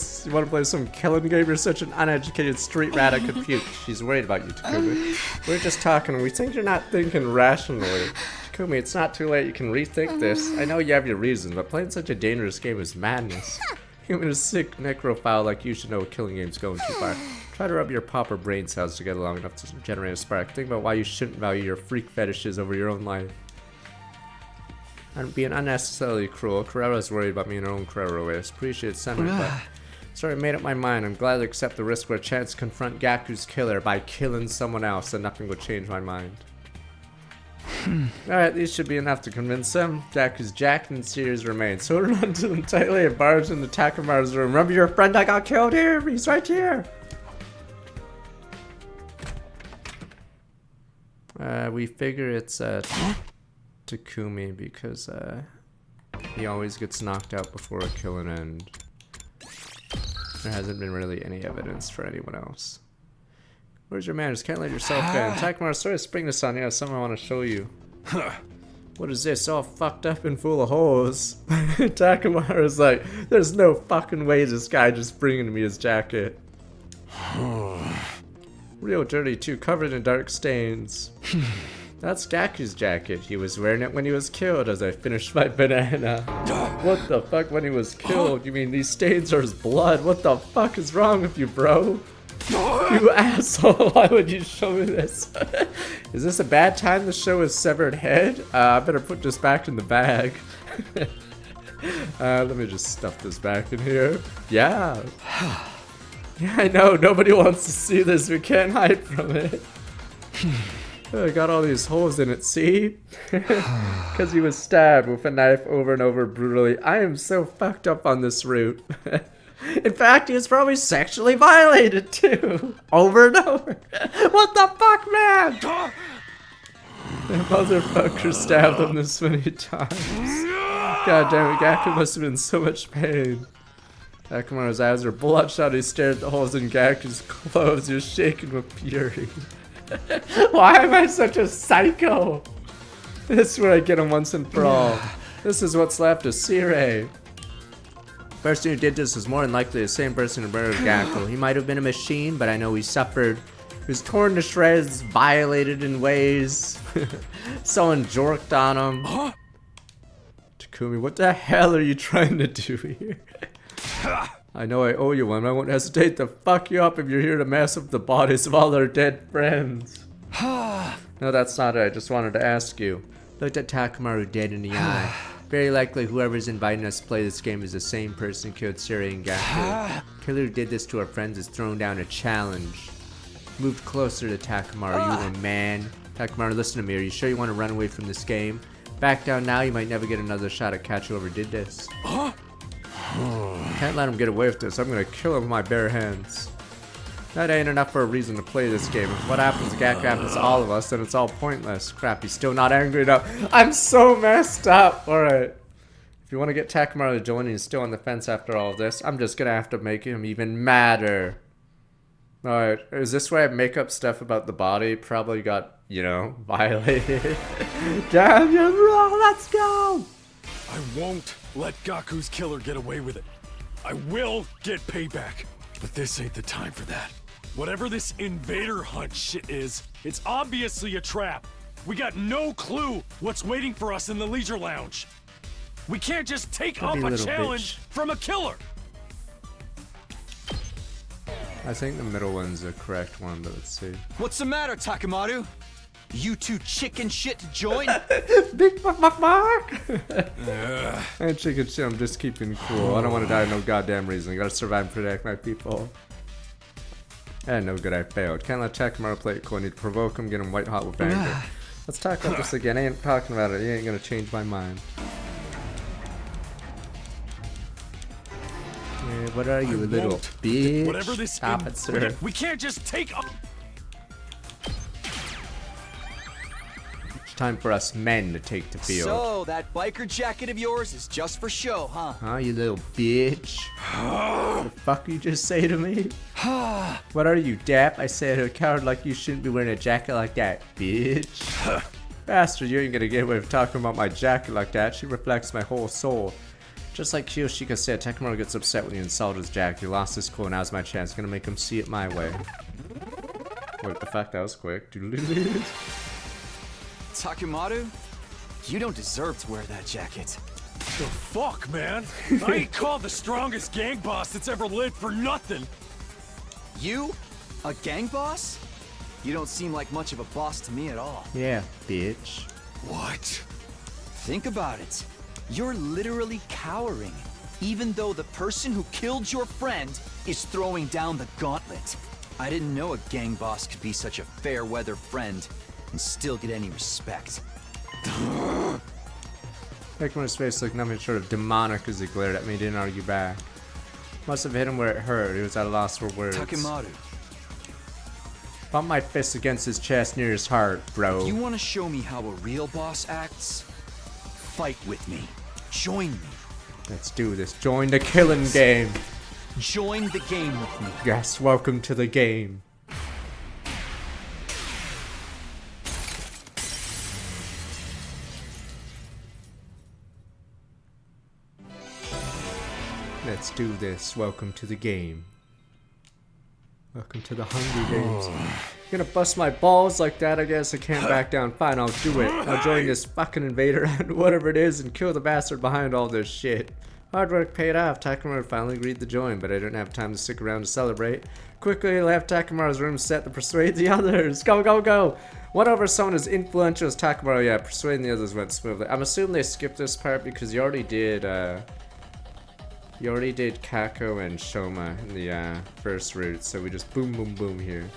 some killing game? You're such an uneducated street rat I could puke. She's worried about you, Takumi. We're just talking. We think you're not thinking rationally. Takumi, it's not too late. You can rethink this. I know you have your reasons, but playing such a dangerous game is madness. Even a sick necrophile like you should know a killing game's going too far. Try to rub your pauper brain cells together long enough to generate a spark. Think about why you shouldn't value your freak fetishes over your own life. I'm being unnecessarily cruel. Carrera's worried about me in her own Carrera ways. Appreciate sentiment, but... Sorry, I made up my mind. I'm glad to accept the risk for a chance to confront Gaku's killer by killing someone else, and nothing will change my mind. Alright, these should be enough to convince him. Gaku's jacked and Siri's remains. So run to them tightly and barge into Takemura's room. Remember your friend I got killed here? He's right here! We figure it's Takumi because he always gets knocked out before a killing end. There hasn't been really any evidence for anyone else. Where's your manners? Can't let yourself in. Takemura, sorry to spring this on you. I have something I want to show you. What is this? All fucked up and full of holes. Takemura is like, there's no fucking way this guy just bringing me his jacket. Real dirty too, covered in dark stains. That's Gaku's jacket. He was wearing it when he was killed as I finished my banana. What the fuck, when he was killed? You mean these stains are his blood? What the fuck is wrong with you, bro? You asshole, why would you show me this? Is this a bad time to show his severed head? I better put this back in the bag. Let me just stuff this back in here. Yeah. Yeah, I know, nobody wants to see this. We can't hide from it. I got all these holes in it, see? Because he was stabbed with a knife over and over brutally. I am so fucked up on this route. In fact, he was probably sexually violated too. Over and over. What the fuck, man? The motherfucker stabbed him this many times. God damn it, Gaku must have been in so much pain. Takemura's eyes are bloodshot. He stared at the holes in Gaku's clothes. He was shaking with fury. Why am I such a psycho? This is where I get him once and for all. This is what's left of Sirei. Person who did this was more than likely the same person who murdered Gakko. He might have been a machine, but I know he suffered. He was torn to shreds, violated in ways. Someone jorked on him. Huh? Takumi, what the hell are you trying to do here? I know I owe you one. I won't hesitate to fuck you up if you're here to mess up the bodies of all our dead friends. No, that's not it. I just wanted to ask you. Looked at Takamaru dead in the eye. Very likely whoever's inviting us to play this game is the same person who killed Siri and Gakko. Killer who did this to our friends is thrown down a challenge. Moved closer to Takamaru, you a man. Takamaru, listen to me. Are you sure you want to run away from this game? Back down now, you might never get another shot at catch whoever did this. Can't let him get away with this. I'm gonna kill him with my bare hands. That ain't enough for a reason to play this game. If what happens to Gakko happens to all of us, then it's all pointless. Crap, he's still not angry enough. I'm so messed up. Alright. If you want to get Takamaru to join and he's still on the fence after all of this, I'm just gonna have to make him even madder. Alright, is this where I make up stuff about the body? Probably got, you know, violated. Damn you, bro, let's go! I won't let Gaku's killer get away with it. I will get payback. But this ain't the time for that. Whatever this invader hunt shit is, it's obviously a trap. We got no clue what's waiting for us in the leisure lounge. We can't just take up a challenge from a killer. I think the middle one's the correct one, but let's see. What's the matter, Takamaru? You two chicken shit to join? Big fuck. And chicken shit, I'm just keeping cool. I don't want to die for no goddamn reason. I gotta survive and protect my people. And no good, I failed. Can't let Takamaru play it cool. I need to provoke him, get him white hot with anger. Let's talk about this again. I ain't talking about it. You ain't gonna change my mind. Yeah, what are you, little bitch? Whatever this Stop it, sir. we can't just take up. Time for us men to take the field. So, that biker jacket of yours is just for show, huh? Huh, you little bitch? What the fuck you just say to me? What are you, Dap? I said a coward like you shouldn't be wearing a jacket like that, bitch. Bastard, you ain't gonna get away with talking about my jacket like that. She reflects my whole soul. Just like Kiyoshika said, Takamaru gets upset when you insult his jacket. He lost his cool, now's my chance. Gonna make him see it my way. What the fuck, that was quick. Takamaru, you don't deserve to wear that jacket. The fuck, man? I ain't called the strongest gang boss that's ever lived for nothing. You? A gang boss? You don't seem like much of a boss to me at all. Yeah, bitch. What? Think about it. You're literally cowering, even though the person who killed your friend is throwing down the gauntlet. I didn't know a gang boss could be such a fair-weather friend and still get any respect. Takamaru's face looked nothing short of demonic as he glared at me. Didn't argue back. Must have hit him where it hurt. He was at a loss for words. Takamaru. Pump my fist against his chest near his heart, bro. You want to show me how a real boss acts? Fight with me. Join me. Let's do this. Join the killing game. Join the game with me. Yes, welcome to the game. Let's do this. Welcome to the game. Welcome to the Hunger Games. You're gonna bust my balls like that? I guess I can't back down. Fine, I'll do it. I'll join this fucking invader and whatever it is and kill the bastard behind all this shit. Hard work paid off. Takamaru finally agreed to join, but I didn't have time to stick around to celebrate. Quickly left Takamaru's room set to persuade the others. Go, go, go! Won over someone as influential as Takamaru. Yeah, persuading the others went smoothly. I'm assuming they skipped this part because you already did, Kako and Shoma in the first route, so we just boom, boom, boom here.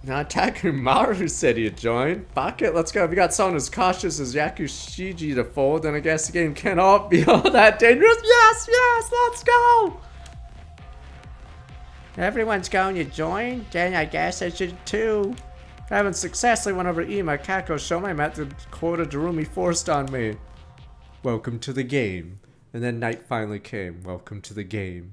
Now Takamaru said he'd join. Fuck it, let's go. If you got someone as cautious as Yakushiji to fold, then I guess the game cannot be all that dangerous. Yes, yes, let's go! Everyone's going to join? Then I guess I should too. Having successfully won over Ima, Kako, Shoma, met the quota Darumi forced on me. Welcome to the game. And then night finally came. Welcome to the game.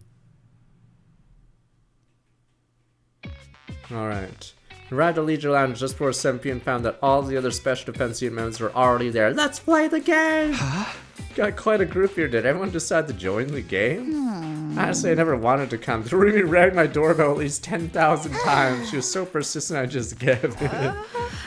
Alright. Arrived at Leisure Lounge just before 7 p.m. and found that all the other special defense unit members were already there. Let's play the game! Got quite a group here. Did everyone decide to join the game? Honestly, I never wanted to come. Rumi rang my doorbell at least 10,000 times. She was so persistent, I just gave it.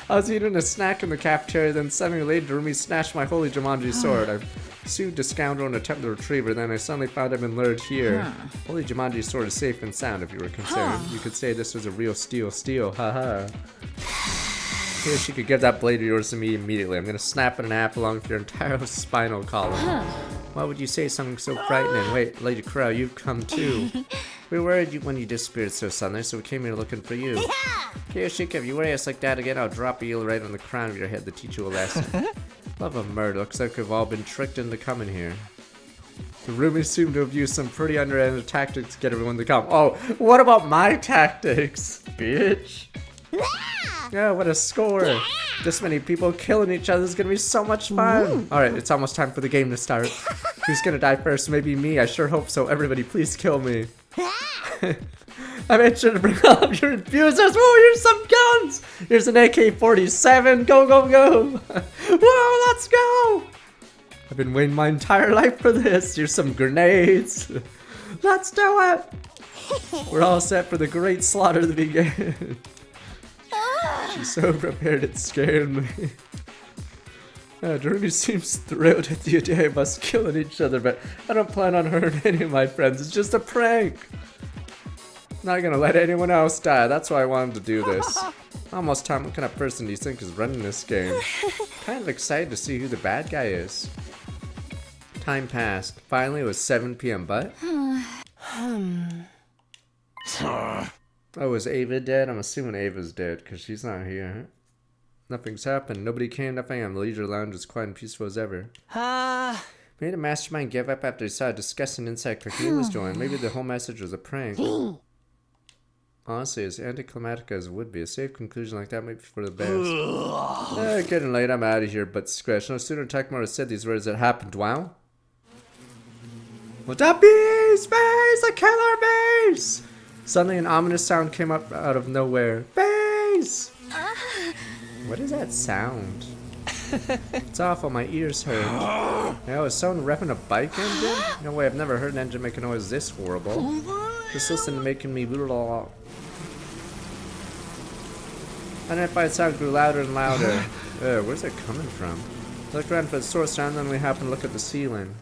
I was eating a snack in the cafeteria, then suddenly later, Rumi snatched my holy Jumanji sword. I sued the scoundrel and attempted to retrieve her, then I suddenly found I'd been lured here. Holy Jumanji sword is safe and sound if you were concerned. You could say this was a real steal, haha. Here, she could give that blade of yours to me immediately. I'm gonna snap it in half along with your entire spinal column. Why would you say something so frightening? Wait, Lady Crow, you've come too. We were worried when you disappeared so suddenly, so we came here looking for you. Kiyoshika, if you worry us like that again, I'll drop you right on the crown of your head to teach you a lesson. Love of murder, looks like we've all been tricked into coming here. The Rumies seem to have used some pretty underhanded tactics to get everyone to come. Oh, what about my tactics, bitch? Yeah, what a score. This many people killing each other is gonna be so much fun. Alright, it's almost time for the game to start. Who's gonna die first? Maybe me. I sure hope so. Everybody, please kill me. I made sure to bring all of your abusers. Whoa, here's some guns. Here's an AK-47. Go, go, go. Whoa, let's go. I've been waiting my entire life for this. Here's some grenades. Let's do it. We're all set for the great slaughter to begin. She's so prepared, it scared me. Jeremy seems thrilled at the idea of us killing each other, but I don't plan on hurting any of my friends. It's just a prank. Not gonna let anyone else die. That's why I wanted to do this. Almost time. What kind of person do you think is running this game? Kind of excited to see who the bad guy is. Time passed. Finally, it was 7 p.m. But oh, is Ava dead? I'm assuming Ava's dead because she's not here. Nothing's happened. Nobody came. Nothing. The leisure lounge is quiet and peaceful as ever. Made a mastermind give up after he saw a disgusting insect Cornelius join. Maybe the whole message was a prank. Honestly, as anticlimactic as it would be, a safe conclusion like that might be for the best. Getting late. I'm out of here. But scratch. No sooner Takemura said these words that happened. Wow. What's up, bees? Bees! A killer bees! Suddenly, an ominous sound came up out of nowhere. Bees! What is that sound? It's awful, my ears hurt. Now, is someone revving a bike engine? No way, I've never heard an engine make a noise this horrible. Just listen to making me blah. Unidentified sound grew louder and louder. Where's it coming from? I looked around for the source sound, then we happened to look at the ceiling.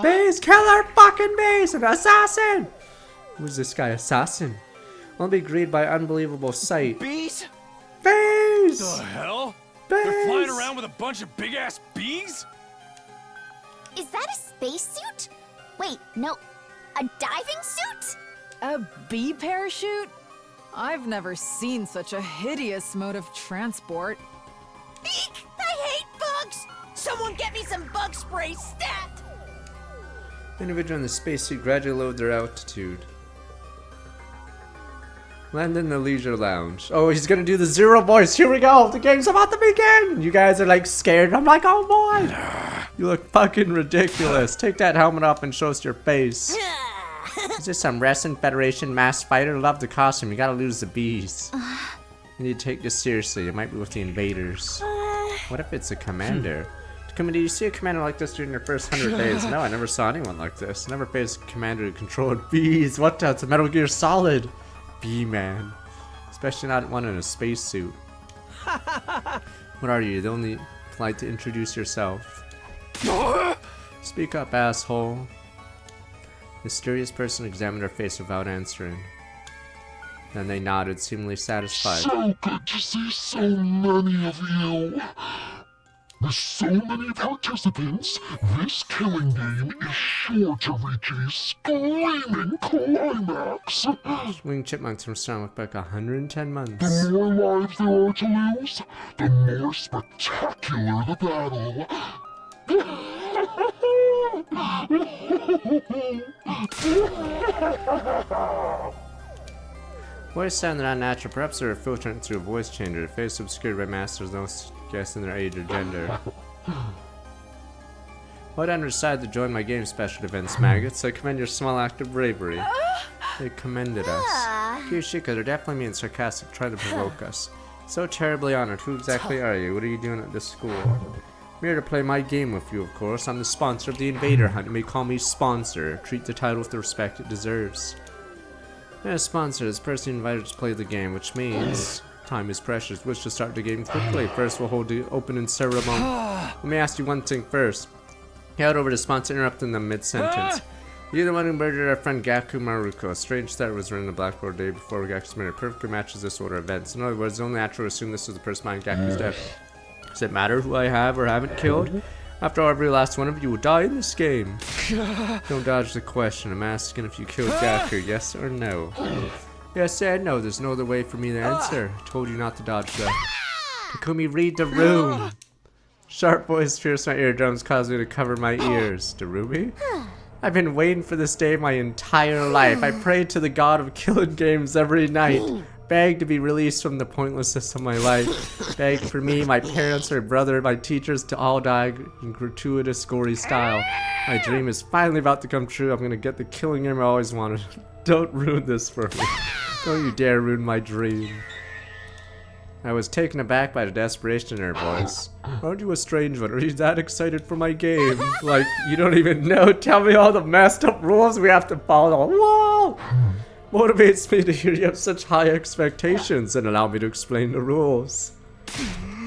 Bees! Killer fucking bees! An assassin! Who's this guy? Assassin? Won't be greeted by unbelievable sight. Bees? Bees! The hell? Bees! They're flying around with a bunch of big-ass bees? Is that a spacesuit? Wait, no, a diving suit? A bee parachute? I've never seen such a hideous mode of transport. Eek! I hate bugs! Someone get me some bug spray stat! The individual in the spacesuit gradually lowered their altitude. Land in the leisure lounge. Oh, he's gonna do the zero voice. Here we go. The game's about to begin. You guys are like scared. I'm like, oh boy. You look fucking ridiculous. Take that helmet off and show us your face. Is this some wrestling federation mass fighter? Love the costume. You gotta lose the bees. You need to take this seriously. It might be with the invaders. What if it's a commander? Did you see a commander like this during your first 100 days? No, I never saw anyone like this. Never faced a commander who controlled bees. What? That's a Metal Gear Solid. Bee-man. Especially not one in a spacesuit. What are you? The only polite to introduce yourself. Speak up, asshole. Mysterious person examined her face without answering. Then they nodded, seemingly satisfied. So good to see so many of you. With so many participants, this killing game is sure to reach a screaming climax. Winged chipmunks from Star look back 110 months. The more lives there are to lose, the more spectacular the battle. Voice sounded unnatural. Perhaps they were filtering through a voice changer. Their face obscured by masters, no guessing their age or gender. Well done, decided to join my game special events, maggots. I commend your small act of bravery. They commended us. Kiyoshika, they're definitely being sarcastic, trying to provoke us. So terribly honored. Who exactly are you? What are you doing at this school? here to play my game with you, of course. I'm the sponsor of the Invader Hunt. You may call me Sponsor. Treat the title with the respect it deserves. As sponsor, this person invited to play the game, which means time is precious. Wish to start the game quickly. First, we'll hold the opening ceremony. Let me ask you one thing first. Head over to sponsor, interrupting them mid-sentence. You're the one who murdered our friend Gaku Maruko. A strange start was written in the Blackboard day before Gaku's murder. Perfectly matches this order of events. In other words, it's only natural to assume this was the person behind Gaku's death. Does it matter who I have or haven't killed? After all, every last one of you will die in this game. Don't dodge the question. I'm asking if you killed Gaku, yes or no? Yes and no. There's no other way for me to answer. I told you not to dodge that. Takumi, read the room. Sharp voice pierced my eardrums, caused me to cover my ears. Darumi? I've been waiting for this day my entire life. I prayed to the god of killing games every night. Begged to be released from the pointlessness of my life. Begged for me, my parents, my brother, my teachers to all die in gratuitous, gory style. My dream is finally about to come true. I'm gonna get the killing game I always wanted. Don't ruin this for me. Don't you dare ruin my dream. I was taken aback by the desperation in her voice. Aren't you a strange one? Are you that excited for my game? Like, you don't even know? Tell me all the messed up rules we have to follow. Whoa! Motivates me to hear you have such high expectations and allow me to explain the rules.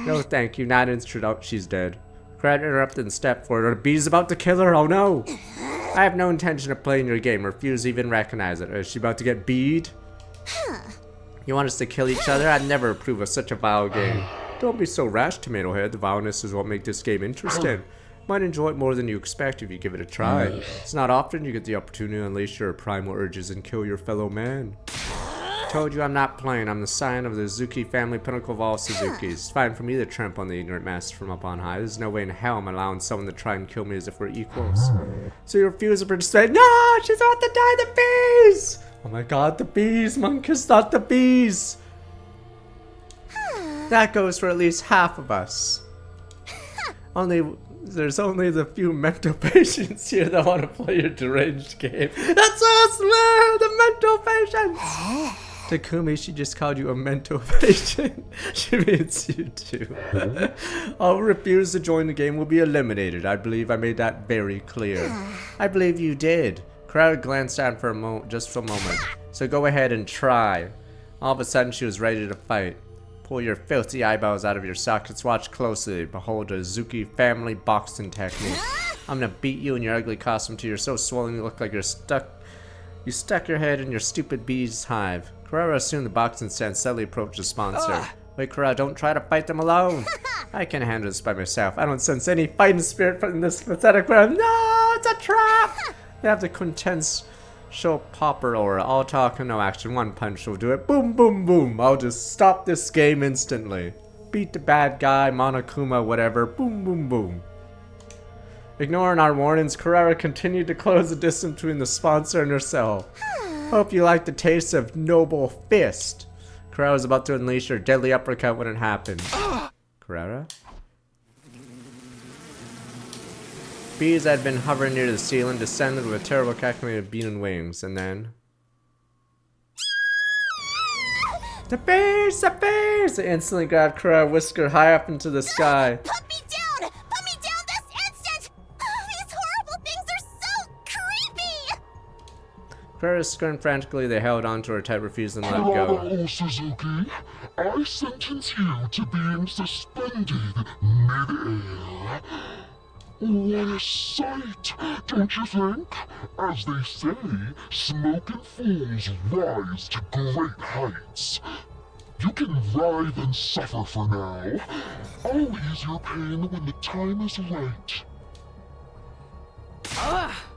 No, thank you. Not introduced. She's dead. Crowd interrupted and stepped forward. Are the bees about to kill her? Oh no! I have no intention of playing your game. Refuse to even recognize it. Is she about to get beed? You want us to kill each other? I'd never approve of such a vile game. Don't be so rash, Tomato Head. The vileness is what makes this game interesting. Might enjoy it more than you expect if you give it a try. It's not often you get the opportunity to unleash your primal urges and kill your fellow man. Told you I'm not playing. I'm the scion of the Suzuki family, pinnacle of all Suzukis. It's fine for me to trample on the ignorant master from up on high. There's no way in hell I'm allowing someone to try and kill me as if we're equals. So you refuse to participate? No! She's about to die! The bees! Oh my god, the bees! Monkus, not the bees! That goes for at least half of us. There's only the few mental patients here that want to play your deranged game. That's us, man! The mental patients! Takumi, she just called you a mental patient. She means you too. All who refuse to join the game will be eliminated. I believe I made that very clear. I believe you did. Crowd glanced down for a moment, just for a moment. So go ahead and try. All of a sudden, she was ready to fight. Pull your filthy eyeballs out of your sockets. Watch closely. Behold a Suzuki family boxing technique. I'm gonna beat you in your ugly costume till you're so swollen you look like you're stuck. You stuck your head in your stupid bee's hive. Carrera assumed the boxing stance, steadily approached the sponsor. Wait, Carrera, don't try to fight them alone. I can handle this by myself. I don't sense any fighting spirit from this pathetic round. No, it's a trap! You have the quintessential popper aura. All talk and no action. One punch will do it. Boom, boom, boom. I'll just stop this game instantly. Beat the bad guy, Monokuma, whatever. Boom, boom, boom. Ignoring our warnings, Carrera continued to close the distance between the sponsor and herself. Hope you like the taste of Noble Fist. Carrera was about to unleash her deadly uppercut when it happened. Carrera? Bees that had been hovering near the ceiling descended with a terrible cackling of beaten wings, and then... The bees! The bees! They instantly grabbed Carrera, whisked her high up into the sky. Put me down! Put me down this instant! These horrible things are so creepy! Carrera screamed frantically. They held onto her tight, refusing to let go. Hello, Suzuki. I sentence you to being suspended mid-air. What a sight, don't you think? As they say, smoking fools rise to great heights. You can writhe and suffer for now. I'll ease your pain when the time is right.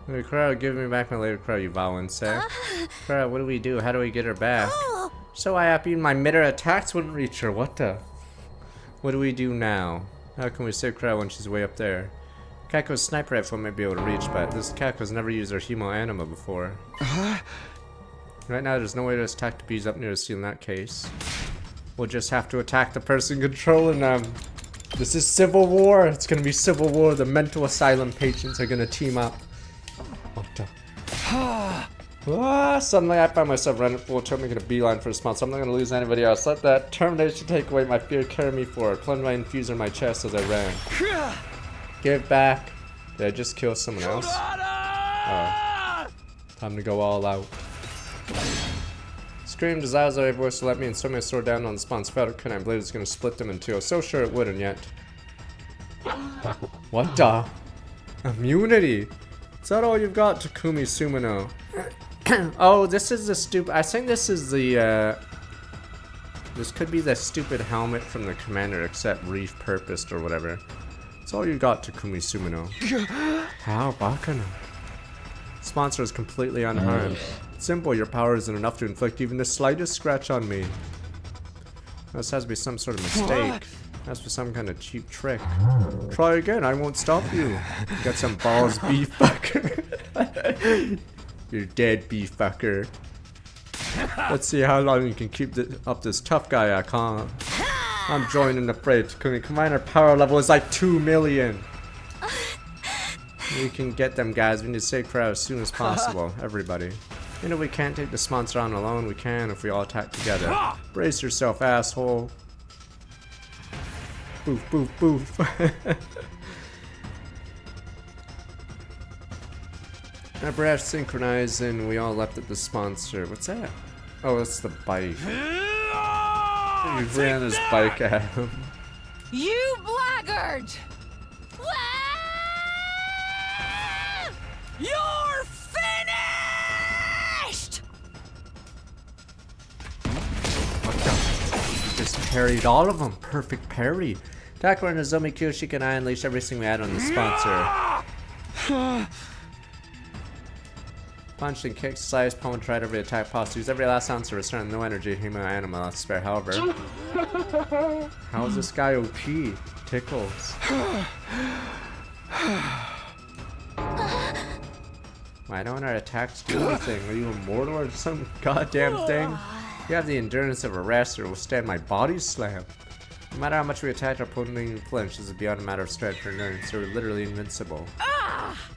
Hey, Carrera, give me back my later Carrera, you vile insect. Carrera, what do we do? How do we get her back? So happy my mid-air attacks wouldn't reach her. What the? What do we do now? How can we save Carrera when she's way up there? Kako's sniper rifle might be able to reach, but this Kako's never used her Hemo Anima before. Right now, there's no way to attack the bees up near the ceiling in that case. We'll just have to attack the person controlling them. This is Civil War. It's gonna be Civil War. The mental asylum patients are gonna team up. What the? Suddenly, I find myself running full tilt, making a beeline for a sponsor. I'm not gonna lose anybody else. Let that termination take away my fear, carry me forward. Plunge my infuser in my chest as I ran. Give back. Did I just kill someone else? Oh. Time to go all out. Screamed as loud as I voice to let me and swung my sword down on the spawn's feather cut and blade was gonna split them in two. I was so sure it wouldn't yet. What the? Immunity? Is that all you've got, Takumi Sumino? Oh, this is the stupid. I think this is the, this could be the stupid helmet from the commander, except repurposed or whatever. That's all you got, Takumi Sumino. How Bakano? Sponsor is completely unharmed. Simple, your power isn't enough to inflict even the slightest scratch on me. This has to be some sort of mistake. Has to be some kind of cheap trick. Try again, I won't stop you. Got some balls, beef fucker. You're dead, beef fucker. Let's see how long you can keep up this tough guy. I can't. I'm joining the fray. Commander power level is like 2 million. We can get them, guys. We need to save crowd as soon as possible. Everybody. You know we can't take the sponsor on alone. We can if we all attack together. Brace yourself, asshole. Boof, boof, boof. Our breath synchronized and we all leapt at the sponsor. What's that? Oh, that's the bike. He ran his bike at him. You blackguard! You're finished! What the? Just parried all of them. Perfect parry. Attack when Nozomi Kyoshika and I unleashed everything we had on the sponsor. Punched and kicked, sliced, pummeled, tried every attack possible. Used every last ounce to return. No energy, human animal left spare. However, how is this guy OP? Tickles. Why don't our attacks do anything? Are you immortal or some goddamn thing? You have the endurance of a wrestler to withstand my body slam. No matter how much we attack, our opponent even flinches is beyond a matter of strength or endurance. They're literally invincible.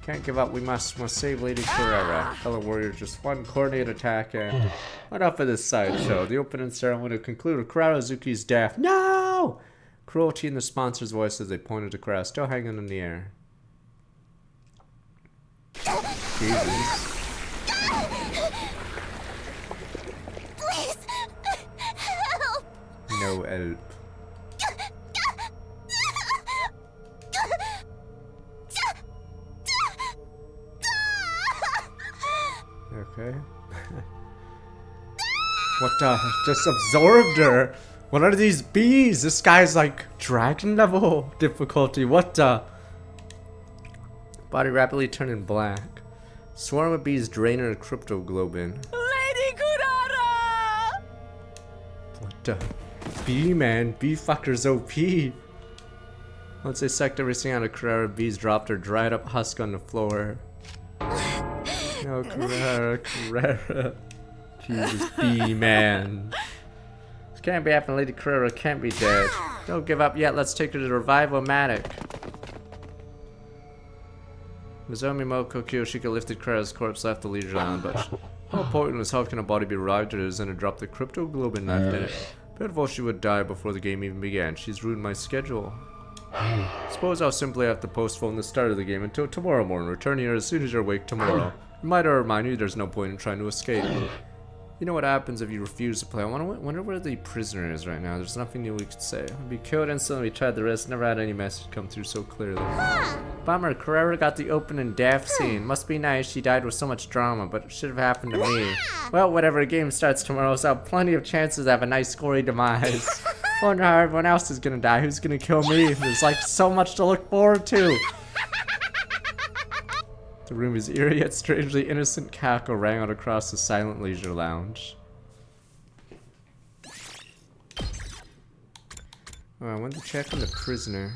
Can't give up. We must save Lady Carrera. Fellow warrior, just one coordinated attack and enough of this sideshow. The opening ceremony will conclude with Karazuki's death. No! Cruelty in the sponsor's voice as they pointed to Kara, still hanging in the air. Jesus. Please, help! No help. Okay. What the? Just absorbed her. What are these bees? This guy's like dragon level difficulty. What the? Body rapidly turning black. Swarm of bees drain her cryptoglobin. Lady Kurara! What the? Bee man, bee fucker's OP. Once they sucked everything out of Carrera, bees dropped her dried up husk on the floor. No, Carrera. Jesus, bee man. This can't be happening. Lady Carrera can't be dead. Don't give up yet. Let's take her to the Revival-matic. Nozomi Moko Kyoshika lifted Carrera's corpse, left the leisure island, but how important was how can a body be revived to and to drop the cryptoglobin left in it? Pitiful she would die before the game even began. She's ruined my schedule. Suppose I'll simply have to postpone the start of the game until tomorrow morning. Return here as soon as you're awake tomorrow. Might I remind you, there's no point in trying to escape. You know what happens if you refuse to play? I wonder where the prisoner is right now. There's nothing new we could say. Be killed instantly, we tried the risk. Never had any message come through so clearly. Bummer, Carrera got the opening death scene. Must be nice, she died with so much drama, but it should have happened to me. Well, whatever, the game starts tomorrow, so I'll have plenty of chances to have a nice gory demise. Wonder how everyone else is gonna die. Who's gonna kill me? There's like so much to look forward to. The room is eerie yet strangely innocent cackle rang out across the silent leisure lounge. Oh, I want to check on the prisoner.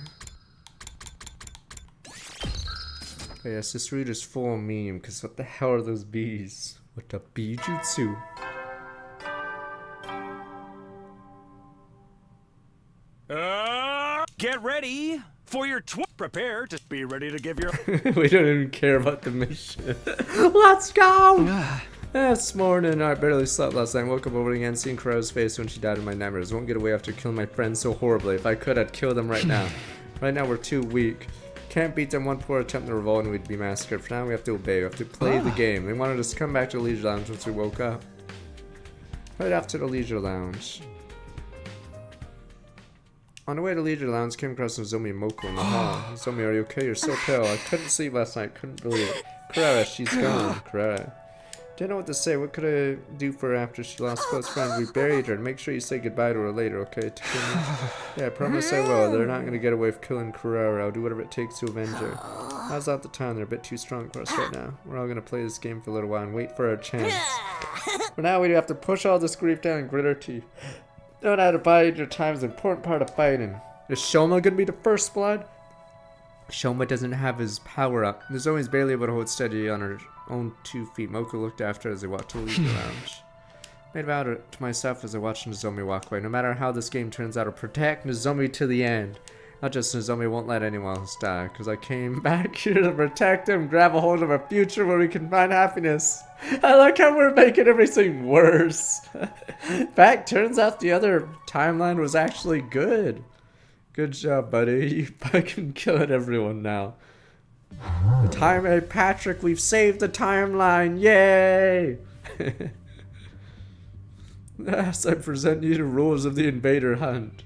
Oh yes, this route is full of meme, because what the hell are those bees? What the bijutsu? Get ready for your prepare to be ready to give your We don't even care about the mission. Let's go! This morning, I barely slept last night. Woke up over again, seeing Crow's face when she died in my nightmares. Won't get away after killing my friends so horribly. If I could, I'd kill them right now. Right now, we're too weak. can't beat them one poor attempt to revolt and we'd be massacred. For now, we have to obey. We have to play the game. They wanted us to come back to the Leisure Lounge once we woke up. Right after the Leisure Lounge. On the way to Leisure Lounge, came across Nozomi and Moko in the hall. Nozomi, are you okay? You're so pale. I couldn't sleep last night. Couldn't believe it. Carrera, she's gone. Carrera. Didn't know what to say. What could I do for her after she lost a close friend? We buried her. Make sure you say goodbye to her later, okay? Yeah, I promise I will. They're not gonna get away with killing Carrera. I'll do whatever it takes to avenge her. Now's not the time. They're a bit too strong for us right now. We're all gonna play this game for a little while and wait for our chance. For now, we have to push all this grief down and grit our teeth. Knowing how to bide your time is an important part of fighting. Is Shoma gonna be the first blood? Shoma doesn't have his power up. Nozomi's barely able to hold steady on her own 2 feet. Moko looked after her as they walked to the Leisure Lounge. Made a vow to myself as I watched Nozomi walk away. No matter how this game turns out, I'll protect Nozomi to the end. Not just Nozomi, won't let anyone else die. Because I came back here to protect him, grab a hold of a future where we can find happiness. I like how we're making everything worse. In fact, turns out the other timeline was actually good. Good job, buddy. You fucking killed everyone now. Hey, Patrick, we've saved the timeline. Yay! Yes, I present you the rules of the invader hunt.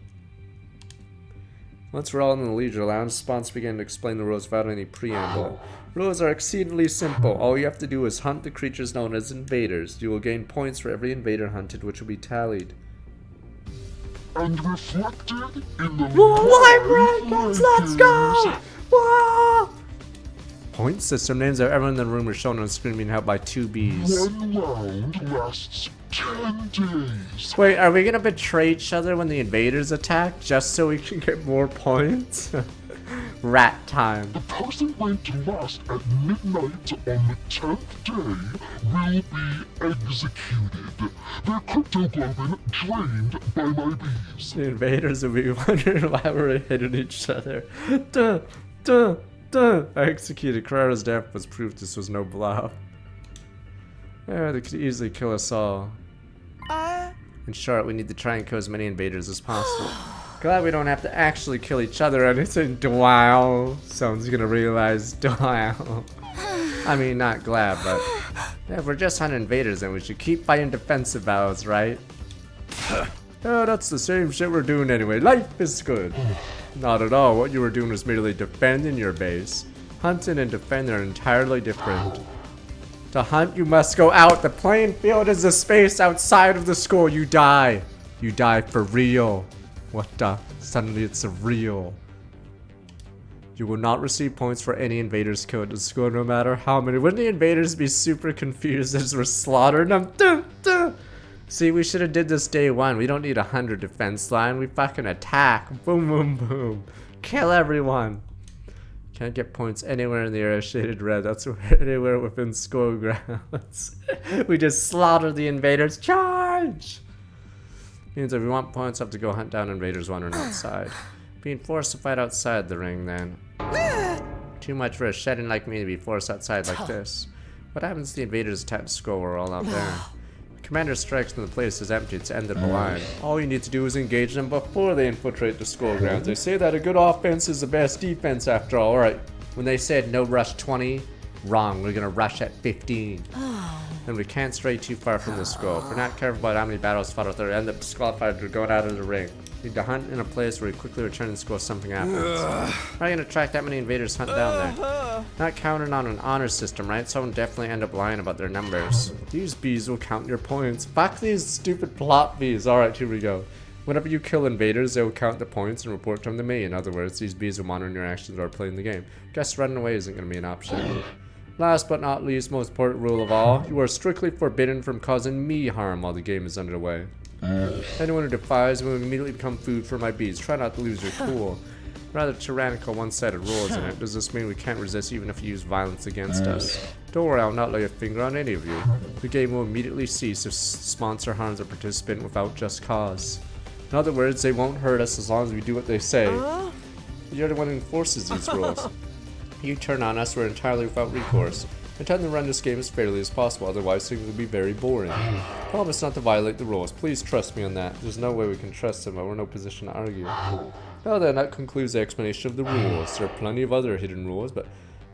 Once we're all in the Leisure Lounge, Spons began to explain the rules without any preamble. Rules are exceedingly simple. All you have to do is hunt the creatures known as invaders. You will gain points for every invader hunted, which will be tallied. And reflected in the Let's go! Whoa! Point system names of everyone in the room are shown on the screen being held by 2 bees. One round lasts 10 days. Wait, are we gonna betray each other when the invaders attack just so we can get more points? Rat time. The person ranked last at midnight on the 10th day will be executed. Their cryptoglobin drained by my bees. The invaders will be wondering why we're hitting each other. Duh, duh, duh. I executed. Carrera's death was proof this was no bluff. Yeah, they could easily kill us all. In short, we need to try and kill as many invaders as possible. Glad we don't have to actually kill each other or anything. Wow. Someone's gonna realize, wow. I mean, not glad, but yeah, if we're just hunting invaders, then we should keep fighting defensive battles, right? Oh, that's the same shit we're doing anyway. Life is good. Not at all. What you were doing was merely defending your base. Hunting and defending are entirely different. To hunt, you must go out. The playing field is the space outside of the school. You die. You die for real. What the? Suddenly it's real. You will not receive points for any invaders killed at the school, no matter how many. Wouldn't the invaders be super confused as we're slaughtering them? Duh, duh. See, we should have did this day 1. We don't need 100 defense line. We fucking attack. Boom, boom, boom. Kill everyone. Can't get points anywhere in the area shaded red. That's anywhere within school grounds. We just slaughter the invaders. Charge! Means if we want points, we have to go hunt down invaders wandering outside. Being forced to fight outside the ring, then. Too much for a shedding like me to be forced outside like this. What happens if the invaders attack the school? We're all out there. Commander strikes when the place is empty. It's ended the line. All you need to do is engage them before they infiltrate the school grounds. They say that a good offense is the best defense after all. Alright, when they said no rush 20, wrong. We're gonna rush at 15. And we can't stray too far from the school. If we're not careful about how many battles fought out there, we end up disqualified for going out of the ring. We need to hunt in a place where we quickly return to school if something happens. How are you gonna track that many invaders hunt down there? Not counting on an honor system, right? Someone definitely end up lying about their numbers. These bees will count your points. Fuck these stupid plot bees. Alright, here we go. Whenever you kill invaders, they will count the points and report them to me. In other words, these bees will monitor your actions while playing the game. Guess running away isn't gonna be an option. Last but not least, most important rule of all, you are strictly forbidden from causing me harm while the game is underway. Anyone who defies will immediately become food for my bees. Try not to lose your cool. Rather tyrannical one-sided rules in it. Does this mean we can't resist even if you use violence against us? Don't worry, I'll not lay a finger on any of you. The game will immediately cease if sponsor harms a participant without just cause. In other words, they won't hurt us as long as we do what they say. You're the one who enforces these rules. You turn on us, we're entirely without recourse. Attempt to run this game as fairly as possible, otherwise things will be very boring. Promise not to violate the rules. Please trust me on that. There's no way we can trust him, but we're in no position to argue. Now then, that concludes the explanation of the rules. There are plenty of other hidden rules, but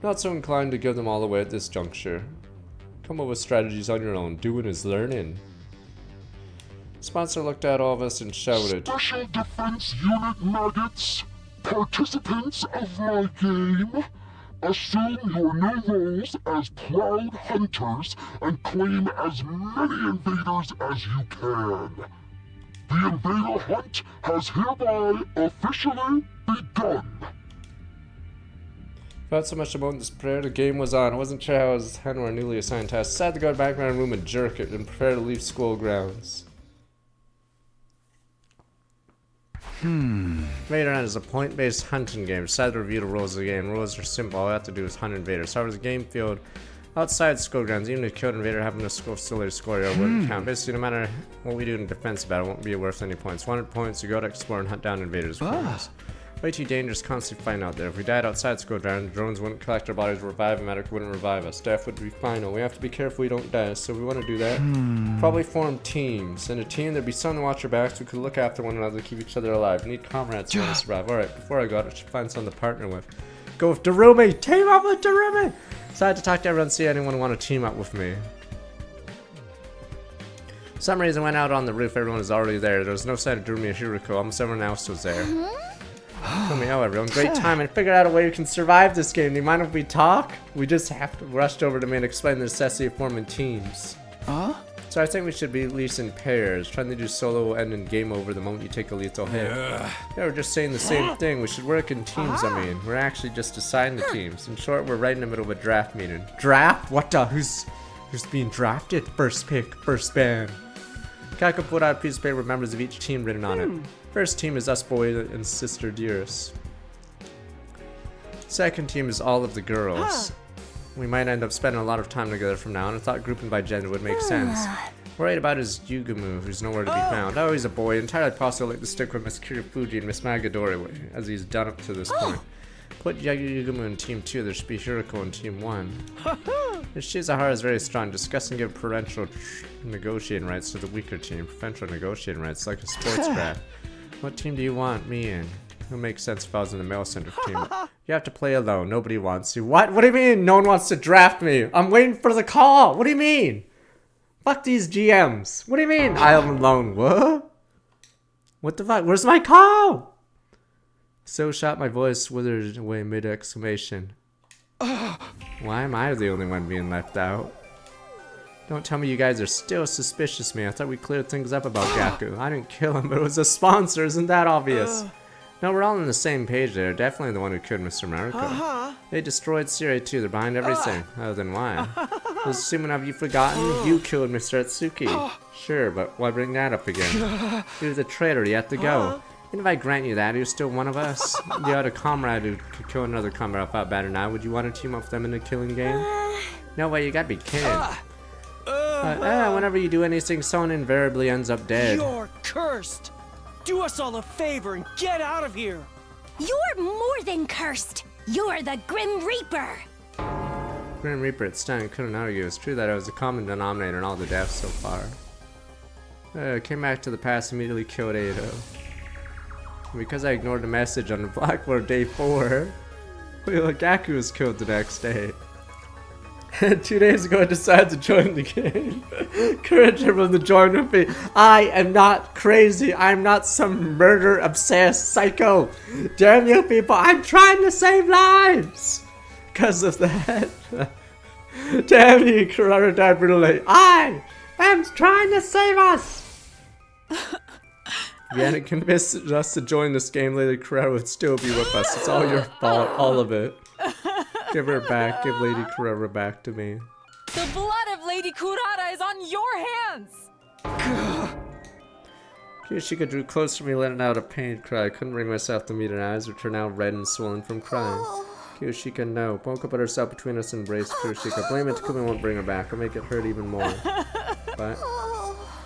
not so inclined to give them all away at this juncture. Come up with strategies on your own. Doing is learning. Sponsor looked at all of us and shouted, Special Defense Unit maggots, participants of my game, assume your new roles as proud hunters and claim as many invaders as you can. The invader hunt has hereby officially begun. Felt so much about this prayer, the game was on. I wasn't sure how I was handling our newly assigned task. Decided to go back to my room and jerk it and prepare to leave school grounds. Invader Hunt is a point-based hunting game. Decided to review the rules of the game. Rules are simple. All we have to do is hunt invaders. However, the game field outside school grounds, even if you killed an invader having to still score your wouldn't count. Basically, no matter what we do in defense battle, it won't be worth any points. 100 points, you go to explore and hunt down invaders. Way too dangerous, constantly fighting out there. If we died outside school ground, drones wouldn't collect our bodies, revive, and medic wouldn't revive us. Death would be final. We have to be careful we don't die, so we want to do that. Probably form teams. In a team, there'd be someone to watch our backs. We could look after one another to keep each other alive. We need comrades to survive. Alright, before I go out, I should find someone to partner with. Go with Darumi! Team up with Darumi! Decided to talk to everyone, see anyone want to team up with me. For some reason, went out on the roof. Everyone was already there. There was no sign of Darumi or Hiriko. Almost everyone else was there. Tell me how, everyone. Great time, and figured out a way we can survive this game. Do you mind if we talk? We just have to rushed over to me and explain the necessity of forming teams. So I think we should be at least in pairs. Trying to do solo will end in game over the moment you take a lethal hit. Yeah, we're just saying the same thing. We should work in teams, I mean. We're actually just assigned the teams. In short, we're right in the middle of a draft meeting. Draft? What the? Who's being drafted? First pick, first ban. Kako put out a piece of paper with members of each team written on it. First team is us boy and sister Dearest. Second team is all of the girls. We might end up spending a lot of time together from now on. I thought grouping by gender would make sense. Worried about is Yugumu, who's nowhere to be found. Oh, he's a boy, entirely possible like to stick with Miss Kirifuji and Miss Magadori, as he's done up to this point. Put Yugumu in team 2, there should be Hiriko in team 1. Shizahara is very strong, discussing give parental negotiating rights to the weaker team. Parental negotiating rights, like a sports graph. What team do you want me in? It'll make sense if I was in the male center team. You have to play alone. Nobody wants you. What? What do you mean? No one wants to draft me. I'm waiting for the call. What do you mean? Fuck these GMs. What do you mean? I'm alone. What? What the fuck? Where's my call? So shot, my voice withered away mid-exclamation. Why am I the only one being left out? Don't tell me you guys are still suspicious of me. I thought we cleared things up about Gaku. I didn't kill him, but it was a sponsor. Isn't that obvious? No, we're all on the same page there. Definitely the one who killed Mr. Mariko. They destroyed Siri too. They're behind everything. Oh, then why? Assuming have you forgotten? You killed Mr. Atsuki. Sure, but why bring that up again? He was a traitor. He had to go. And if I grant you that, he was still one of us. You had a comrade who could kill another comrade I fought better now. Would you want to team up with them in a killing game? No way, you gotta be kidding. Whenever you do anything, someone invariably ends up dead. You're cursed! Do us all a favor and get out of here! You're more than cursed. You're the Grim Reaper. Grim Reaper, it's stunning. Couldn't argue. It's true that I was the common denominator in all the deaths so far. Came back to the past, immediately killed Edo. Because I ignored the message on the blackboard day 4, Gaku was killed the next day. 2 days ago I decided to join the game. Encourage everyone to join with me. I am not crazy. I'm not some murder-obsessed psycho. Damn you people, I'm trying to save lives. Because of that. Damn you, Kurara died brutally. I am trying to save us. If you hadn't convinced us to join this game, Lady Kurara would still be with us. It's all your fault, all of it. Give her back. Give Lady Kurara back to me. The blood of Lady Kurara is on your hands! Kiyoshika drew close to me, letting out a pained cry. I couldn't bring myself to meet her eyes, which are now red and swollen from crying. Kiyoshika, no. Bonko put herself between us and embraced Kiyoshika. Blame it, Takumi won't bring her back. I'll make it hurt even more. But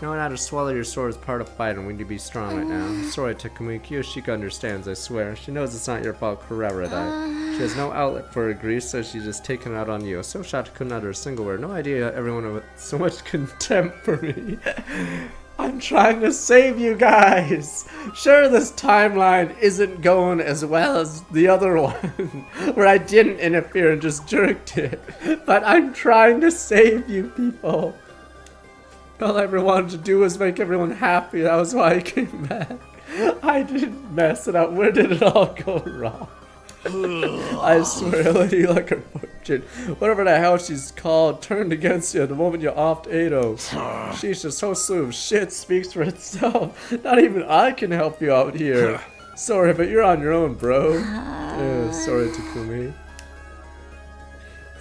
Knowing how to swallow your sword is part of fighting. We need to be strong right now. Sorry, Takumi. Kiyoshika understands, I swear. She knows it's not your fault, forever that. She has no outlet for her grief, so she's just taking it out on you. So shocked couldn't utter a single word. No idea everyone with so much contempt for me. I'm trying to save you guys! Sure, this timeline isn't going as well as the other one, where I didn't interfere and just jerked it. But I'm trying to save you people. All I ever wanted to do was make everyone happy. That was why I came back. I didn't mess it up. Where did it all go wrong? I swear, Lady Luck or Fortune, whatever the hell she's called, turned against you the moment you offed Ado. She's just so slew of shit speaks for itself. Not even I can help you out here. Sorry, but you're on your own, bro. Sorry, Takumi.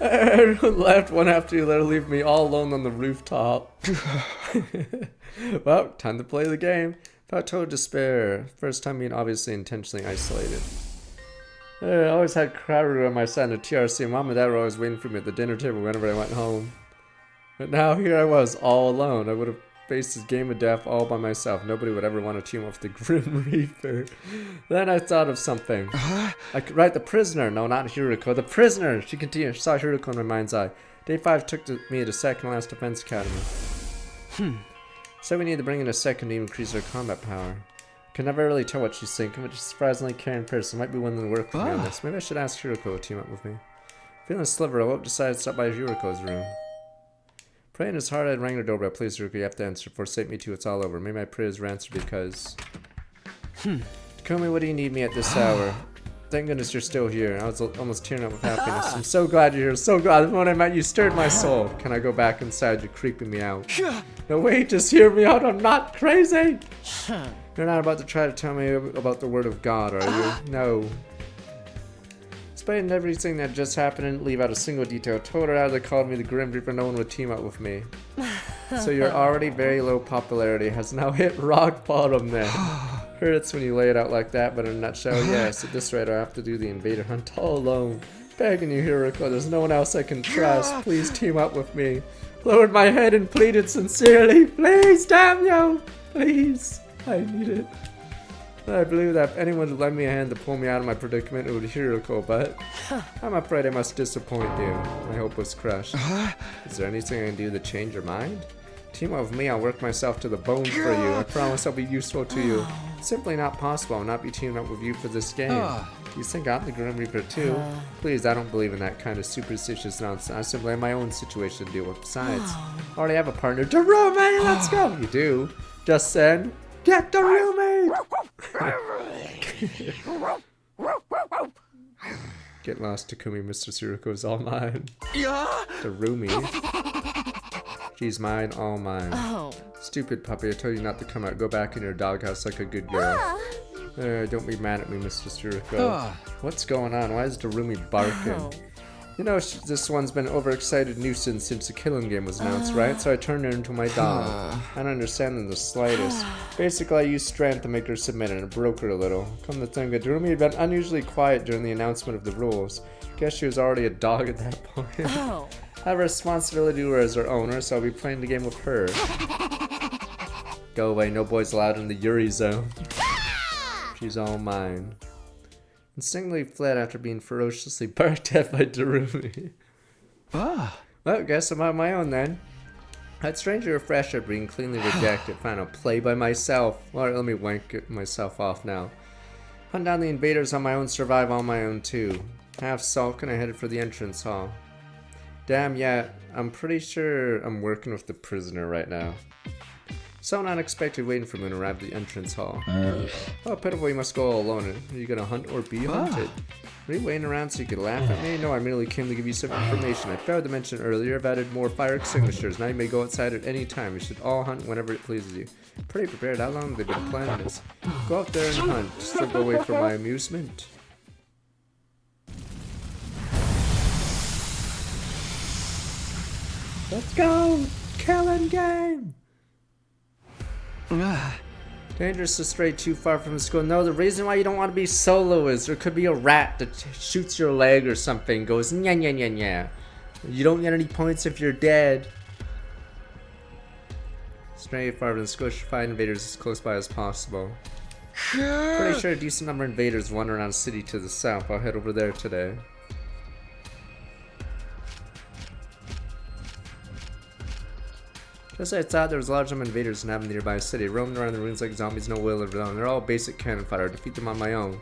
Everyone left one after you let her leave me all alone on the rooftop. Well, time to play the game. About total despair. First time being obviously intentionally isolated. I always had Kraru on my side in the TRC. Mom and Dad were always waiting for me at the dinner table whenever I went home. But now here I was, all alone. I would have faced this game of death all by myself. Nobody would ever want to team up with the Grim Reaper. Then I thought of something. I could write the prisoner. No, not Hiruko. The prisoner! She continued. She saw Hiruko in my mind's eye. Day 5 took me to second last defense academy. So we need to bring in a second to increase our combat power. Can never really tell what she's thinking, but she's a surprisingly caring person. Might be willing to work with me on this. Maybe I should ask Hiruko to team up with me. Feeling a sliver, I won't decide to stop by Hiruko's room. Praying as hard I'd rang the doorbell. Please, Hiruko, you have to answer. Forsake me too, it's all over. Maybe my prayers were answered because... Takumi, what do you need me at this hour? Thank goodness you're still here. I was almost tearing up with happiness. I'm so glad you're here. So glad. The moment I met you stirred my soul. Can I go back inside? You're creeping me out. No, wait, just hear me out. I'm not crazy. You're not about to try to tell me about the word of God, are you? No. Despite everything that just happened, I didn't leave out a single detail. Told her how they called me the Grim Reaper, no one would team up with me. So your already very low popularity has now hit rock bottom then. Hurts when you lay it out like that, but in a nutshell, yes. At this rate, I have to do the invader hunt all alone. Begging you, Hiruko, there's no one else I can trust. Please team up with me. Lowered my head and pleaded sincerely. Please, damn you! Please. I need it. I believe that if anyone would lend me a hand to pull me out of my predicament, it would be Hiruko, but I'm afraid I must disappoint you. My hope was crushed. Is there anything I can do to change your mind? Team up with me, I'll work myself to the bone for you. I promise I'll be useful to you. It's simply not possible. I'll not be teaming up with you for this game. You think I'm the Grim Reaper too? Please, I don't believe in that kind of superstitious nonsense. I simply have my own situation to deal with. Besides, I already have a partner. Darumi, let's go! You do? Just said, get the roommate! Get lost, Takumi. Mr. Hiruko is all mine. The roomie. She's mine, all mine. Stupid puppy, I told you not to come out. Go back in your doghouse like a good girl. Don't be mad at me, Mr. Hiruko. What's going on? Why is Darumi barking? You know, this one's been an overexcited nuisance since the Killing Game was announced, right? So I turned her into my dog. I don't understand in the slightest. Basically, I used strength to make her submit and it broke her a little. Come to think of it, Darumi had been unusually quiet during the announcement of the rules. Guess she was already a dog at that point. I have a responsibility to her as her owner, so I'll be playing the game with her. Go away, no boys allowed in the Yuri zone. She's all mine. Instinctively fled after being ferociously barked at by Darumi. Well, guess I'm on my own then. I'd strangely refreshed after being cleanly rejected. Fine, I'll play by myself. Alright, let me wank myself off now. Hunt down the invaders on my own, survive on my own too. Half sulk and I headed for the entrance hall. Damn, yeah, I'm pretty sure I'm working with the prisoner right now. So unexpected waiting for me to arrive at the entrance hall. Oh, pitiful, you must go all alone. Are you gonna hunt or be hunted? Are you waiting around so you could laugh at me? No, I merely came to give you some information. I failed to mention earlier, I've added more fire extinguishers. Now you may go outside at any time. You should all hunt whenever it pleases you. Pretty prepared. How long have they been planning this? Go out there and hunt. Just don't go away for my amusement. Let's go! Killing game! Dangerous to stray too far from the school. No, the reason why you don't want to be solo is there could be a rat that shoots your leg or something, goes nya nya nya nya. You don't get any points if you're dead. It's Stray farther than Squish, find invaders as close by as possible. Pretty sure a decent number of invaders wander around the city to the south. I'll head over there today. Just as I thought, there was a large number of invaders in a nearby city, roaming around the ruins like zombies, no will of their own. They're all basic cannon fodder. Defeat them on my own.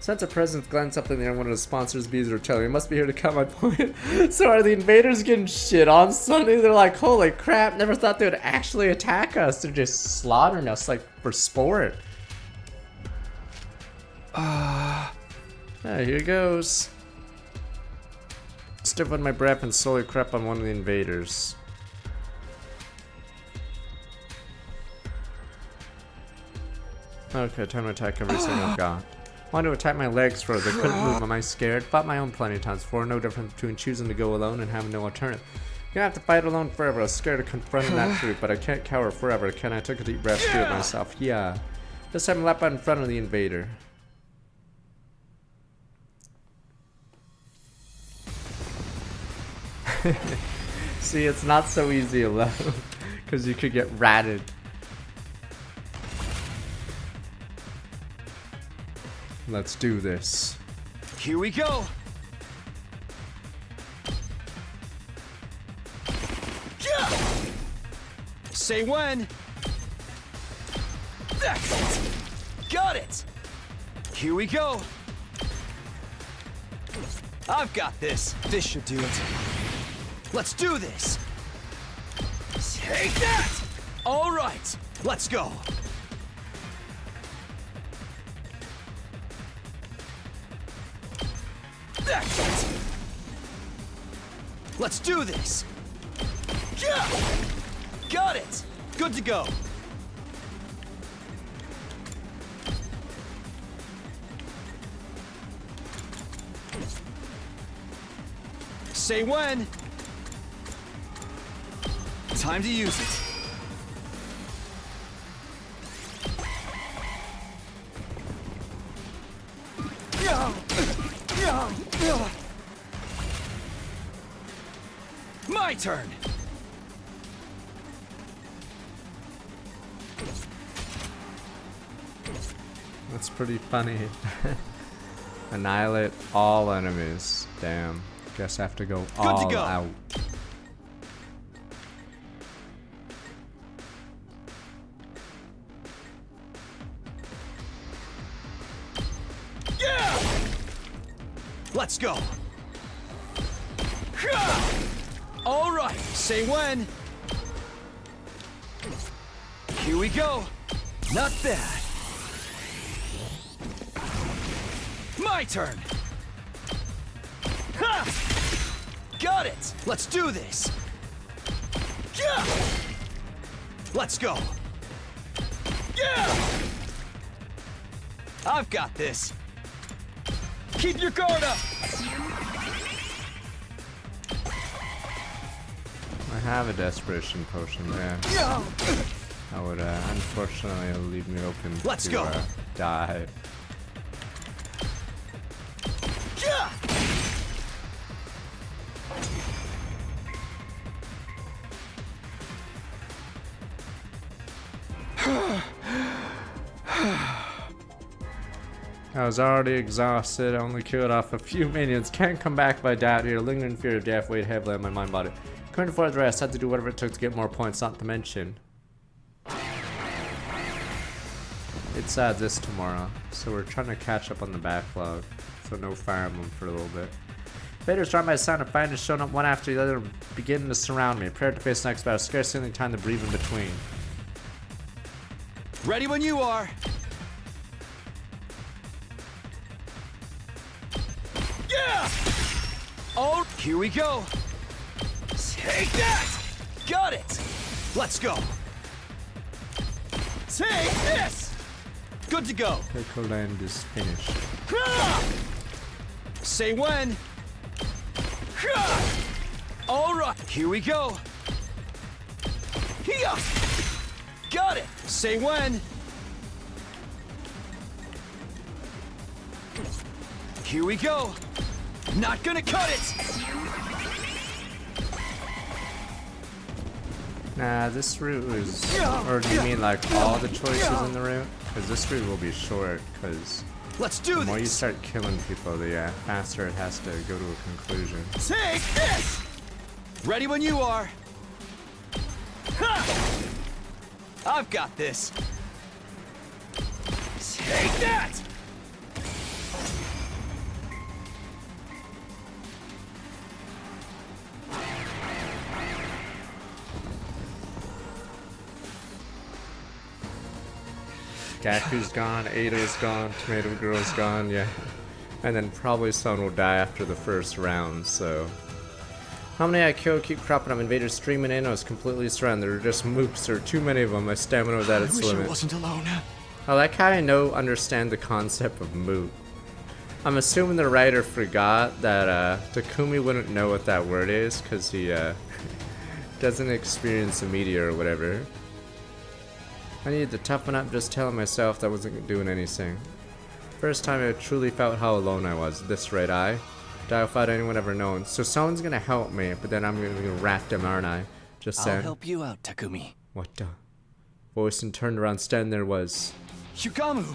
Sense of presence glanced up in the air. One of the sponsors bees were telling me, must be here to cut my point. So are the invaders getting shit on Sunday? They're like, holy crap, never thought they would actually attack us. They're just slaughtering us like for sport. Here goes. Stiff with my breath and slowly crept on one of the invaders. Okay, time to attack every single guy. Wanted to attack my legs further, couldn't move. Am I scared? Fought my own plenty of times before. No difference between choosing to go alone and having no alternative. You have to fight alone forever. I was scared of confronting that truth, but I can't cower forever, can I? Took a deep breath to do it myself. Yeah. This time I leapt out in front of the invader. See, it's not so easy alone, because you could get ratted. Let's do this. Here we go. Say when. That's it. Got it. Here we go. I've got this. This should do it. Let's do this. Take that. All right. Let's go. That's it. Let's do this. Got it. Good to go. Say when. Time to use it. My turn. That's pretty funny. Annihilate all enemies. Damn. Guess I have to go all out. Yeah! Let's go. All right, say when. Here we go. Not bad. My turn. Ha! Got it. Let's do this. Yeah! Let's go. Yeah! I've got this. Keep your guard up. I have a desperation potion there. I would, unfortunately, it'll leave me open Let's to go. Die. Yeah! I was already exhausted. I only killed off a few minions. Can't come back by doubt here. Lingering fear of death weighed heavily on my mind body. Couldn't afford the rest. Had to do whatever it took to get more points, not to mention. It's this tomorrow, so we're trying to catch up on the backlog. So no Fire Emblem for a little bit. Invaders drawn by the sound of fighters showing up one after the other, beginning to surround me. Prepared to face the next battle. Scarcely any time to breathe in between. Ready when you are. Yeah! Oh, here we go. Take that! Got it! Let's go. Take this! Good to go. Critical land is finished. Say when. All right, here we go. Here. Got it. Say when. Here we go. Not gonna cut it. Nah, this route is... Or do you mean like all the choices in the route? Because this route will be short, because Let's do the more you this! start killing people, the faster it has to go to a conclusion. Take this! Ready when you are. Ha! I've got this. Take that! Gaku's gone, Ada's gone, Tomato Girl's gone, yeah. And then probably someone will die after the first round, so... How many I kill keep cropping up, invaders streaming in, I was completely surrounded, there were just mooks, there were too many of them, my stamina was at its limit. I wasn't alone. I like how I understand the concept of mook. I'm assuming the writer forgot that Takumi wouldn't know what that word is, because he doesn't experience the media or whatever. I needed to toughen up just telling myself that wasn't doing anything. First time I truly felt how alone I was, this red eye. Die without anyone ever known. So someone's gonna help me, but then I'm gonna rat them, aren't I? Just saying. I'll help you out, Takumi. What the? Voice and turned around, standing there was... Yugamu!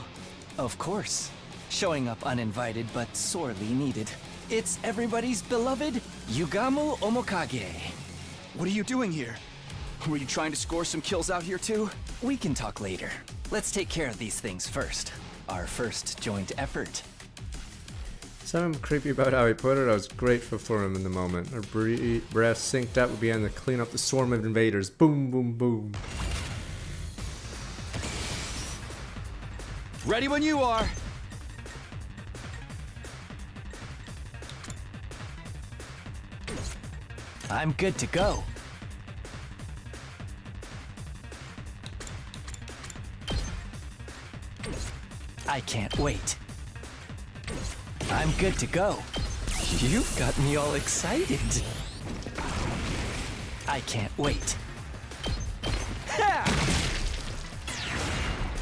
Of course. Showing up uninvited, but sorely needed. It's everybody's beloved Yugamu Omokage. What are you doing here? Were you trying to score some kills out here too? We can talk later. Let's take care of these things first. Our first joint effort. Something creepy about how he put it. I was grateful for him in the moment. Our breath synced up. We began to clean up the swarm of invaders. Boom, boom, boom. Ready when you are. I'm good to go. I can't wait. I'm good to go. You've got me all excited. I can't wait. Ha!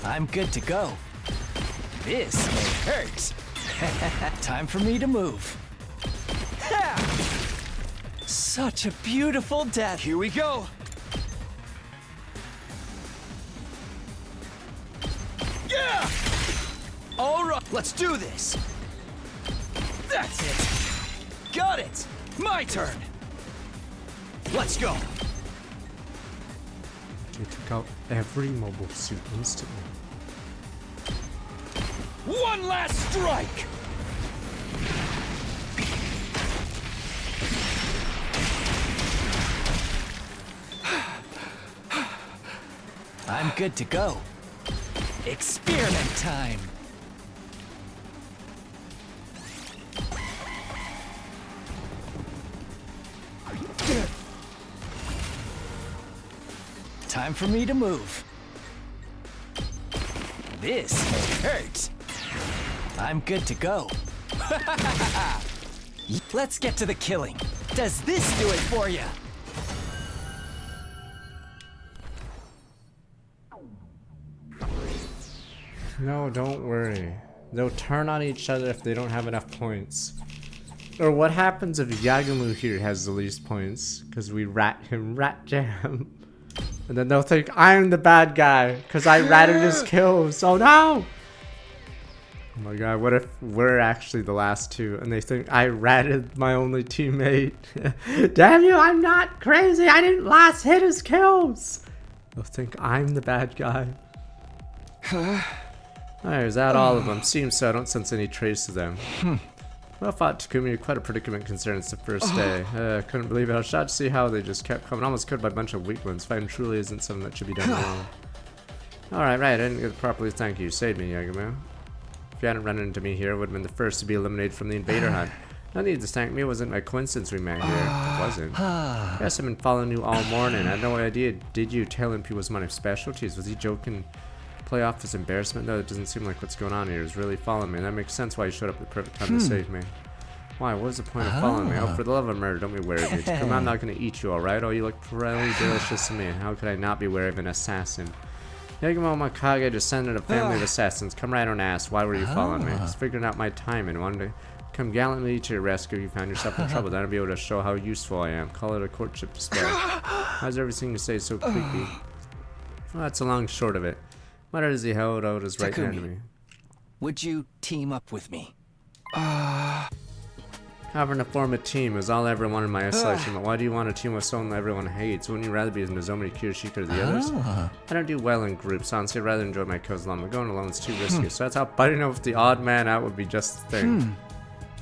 I'm good to go. This may hurt. Time for me to move. Ha! Such a beautiful death. Here we go. Yeah! All right, let's do this. That's it. Got it. My turn. Let's go. He took out every mobile suit instantly. One last strike! I'm good to go. Experiment time. Time for me to move. This may hurt. I'm good to go. Let's get to the killing. Does this do it for you? No, don't worry. They'll turn on each other if they don't have enough points. Or what happens if Yagamu here has the least points? Because we rat jam. And then they'll think I'm the bad guy because I ratted his kills. Oh no! Oh my god, what if we're actually the last two and they think I ratted my only teammate? Damn you, I'm not crazy. I didn't last hit his kills. They'll think I'm the bad guy. Alright, is that all of them? Seems so. I don't sense any trace of them. Well fought, Takumi. Quite a predicament considering it's the first day. Couldn't believe it. I was shocked to see how they just kept coming. Almost killed by a bunch of weak ones. Fighting truly isn't something that should be done alone. Alright, right. I didn't get properly thank you. Saved me, Yagamu. If you hadn't run into me here, I would have been the first to be eliminated from the invader hunt. No need to thank me. It wasn't by coincidence we met here. It wasn't. Yes, I've been following you all morning. I had no idea. Did you telling people was one of specialties? Was he joking? Play off his embarrassment? No, it doesn't seem like what's going on here is really following me. That makes sense why you showed up at the perfect time to save me. Why? What was the point of following me? Oh, for the love of murder, don't be wary of me. Come on, I'm not gonna eat you, alright? Oh, you look really delicious to me. How could I not be wary of an assassin? Yagamu Omokage descended a family of assassins. Come right on, ask. Why were you following me? Just figuring out my timing. Wanted to Come gallantly to your rescue if you find yourself in trouble. Then I'll be able to show how useful I am. Call it a courtship display. How's everything you say so creepy? Well, that's a long short of it. Muttered as he held out his right hand to me. Would you team up with me? Having to form a team is all I ever wanted in my isolation, but why do you want to team with someone everyone hates? Wouldn't you rather be in Nozomi, Kirishika, or the others? I don't do well in groups, honestly. I'd rather enjoy my kills alone, but going alone is too risky. So that's how biting out with the odd man out would be just the thing.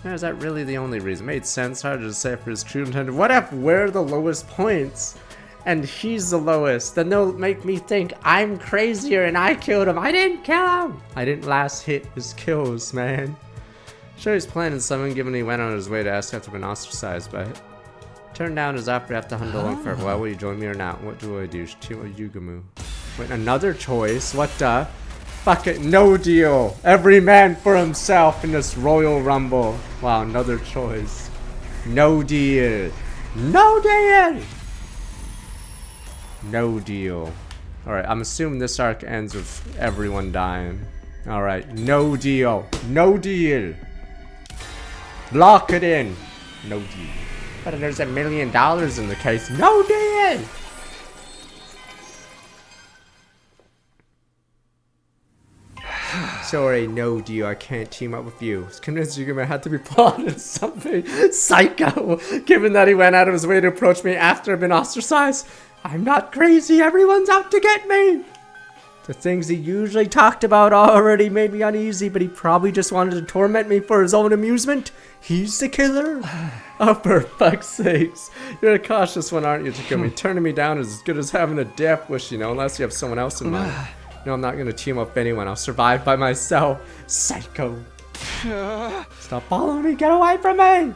Yeah, is that really the only reason? Made sense, hard to say for his true intent. What if we're the lowest points? And he's the lowest? Then they'll make me think I'm crazier and I killed him. I didn't kill him! I didn't last hit his kills, man. Sure, he's planning something, given he went on his way to ask after being ostracized, but turned down his offer after to hunt along for a while. Will you join me or not? What do I do? Team Yugumu. Wait, another choice? What the? Fuck it, no deal. Every man for himself in this Royal Rumble. Wow, another choice. No deal. No deal! No deal. Alright, I'm assuming this arc ends with everyone dying. Alright, no deal. No deal. Lock it in. No deal. But there's $1 million in the case. No deal! Sorry, no deal. I can't team up with you. I was convinced Yugame had to be plotted something psycho, given that he went out of his way to approach me after I've been ostracized. I'm not crazy. Everyone's out to get me. The things he usually talked about already made me uneasy, but he probably just wanted to torment me for his own amusement. He's the killer. Oh, for fuck's sakes. You're a cautious one, aren't you, Takumi? Turning me down is as good as having a death wish, you know, unless you have someone else in mind. No, I'm not going to team up with anyone. I'll survive by myself. Psycho. Stop following me. Get away from me.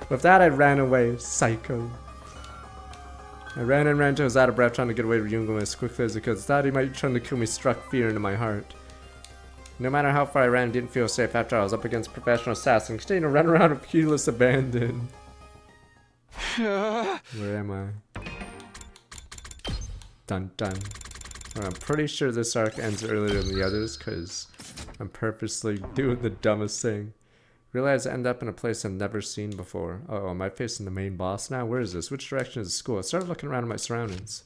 With that, I ran away. Psycho. I ran and ran till I was out of breath trying to get away from Yugame as quickly as I could. Thought he might be trying to kill me struck fear into my heart. No matter how far I ran, I didn't feel safe after I was up against a professional assassin. Continuing to run around with heedless abandon. Where am I? Dun dun. Well, I'm pretty sure this arc ends earlier than the others because I'm purposely doing the dumbest thing. Realize I end up in a place I've never seen before. Uh oh, am I facing the main boss now? Where is this? Which direction is the school? I started looking around at my surroundings.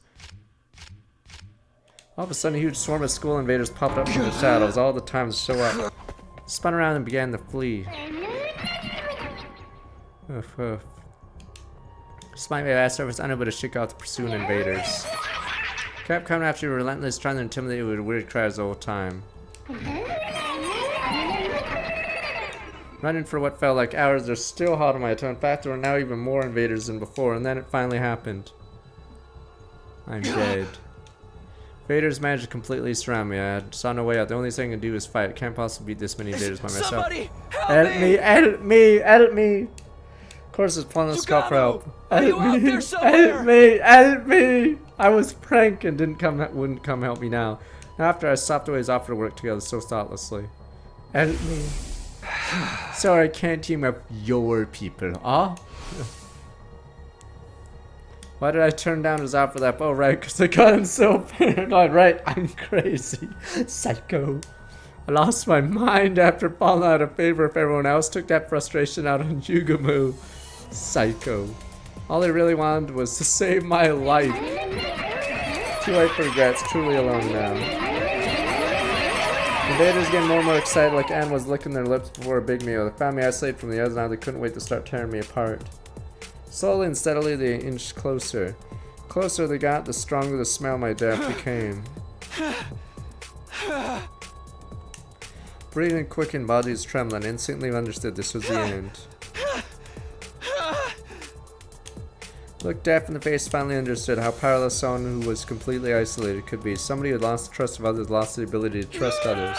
All of a sudden, a huge swarm of school invaders popped up from the shadows. All the time to show up. Spun around and began to flee. Oof, oof. Despite my last efforts, unable to shake out the pursuing invaders. Kept coming after you, relentless, trying to intimidate you with weird cries the whole time. Running for what felt like hours, they're still hot on my toe. In fact, there were now even more invaders than before, and then it finally happened. I'm dead. Invaders managed to completely surround me. I saw no way out. The only thing I can do is fight. I can't possibly beat this many invaders by myself. Somebody help me! Help me! Help me! Of course, it's pointless to call for help. Help me! Help me! Help me! I was pranked and wouldn't come help me now. After I stopped away his offer to work together so thoughtlessly. Help me! Sorry, I can't team up your people. Ah? Why did I turn down his offer that? Oh, right, because I got him so paranoid. Right, I'm crazy. Psycho. I lost my mind after falling out of favor with everyone else. Took that frustration out on Yugumu. Psycho. All I really wanted was to save my life. Too late for regrets. Truly alone now. Invaders getting more and more excited, like Anne was licking their lips before a big meal. They found me isolated from the others, now they couldn't wait to start tearing me apart. Slowly and steadily they inched closer. The closer they got, the stronger the smell of my death became. Breathing quickened, bodies trembling. Instantly understood this was the end. Looked death in the face, finally understood how powerless someone who was completely isolated could be. Somebody who lost the trust of others, lost the ability to trust others.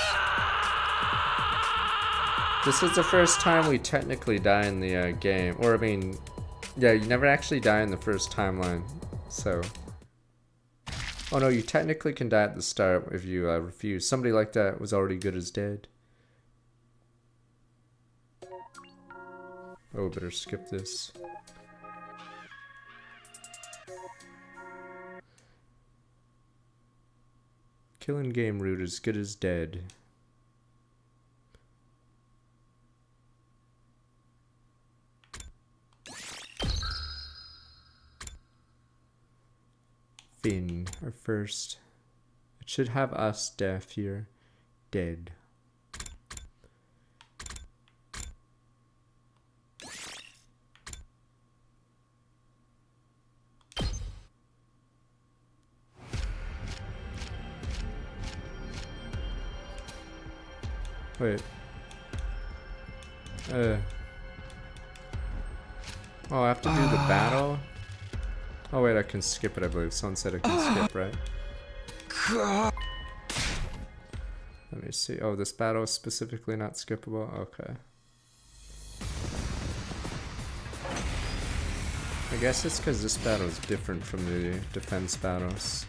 This is the first time we technically die in the game. Or, I mean, yeah, you never actually die in the first timeline. So. Oh no, you technically can die at the start if you refuse. Somebody like that was already good as dead. Oh, better skip this. Killing game route as good as dead. spin. Our first. It should have us deaf here. Dead. Wait. Oh, I have to do the battle? Oh wait, I can skip it, I believe. Someone said I can skip, right? Let me see. Oh, this battle is specifically not skippable? Okay. I guess it's because this battle is different from the defense battles.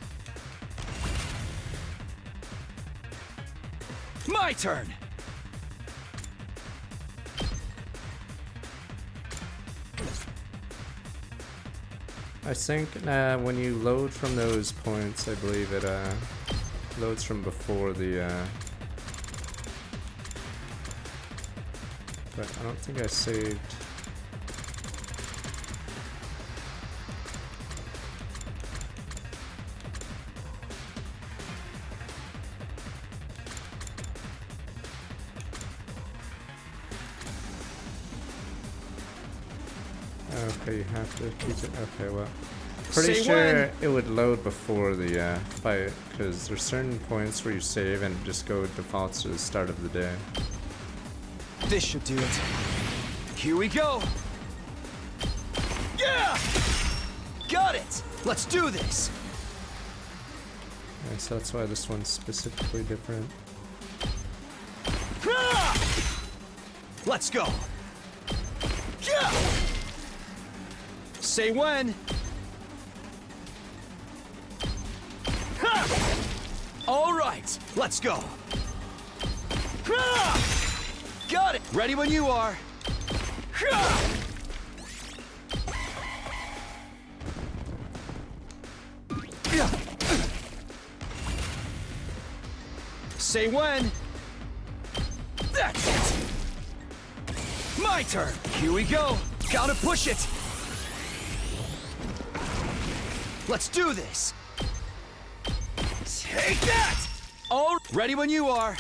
My turn! I think when you load from those points, I believe it loads from before the but I don't think I saved. Okay, you have to keep it. Okay, well, pretty Say sure when. it would load before the fight, because there's certain points where you save and just go defaults to the start of the day. This should do it. Here we go! Yeah! Got it! Let's do this! Yeah, so that's why this one's specifically different. Let's go! Yeah! Say when! All right, let's go! Got it! Ready when you are! Say when! That's it! My turn! Here we go! Gotta push it! Let's do this! Take that! All ready when you are!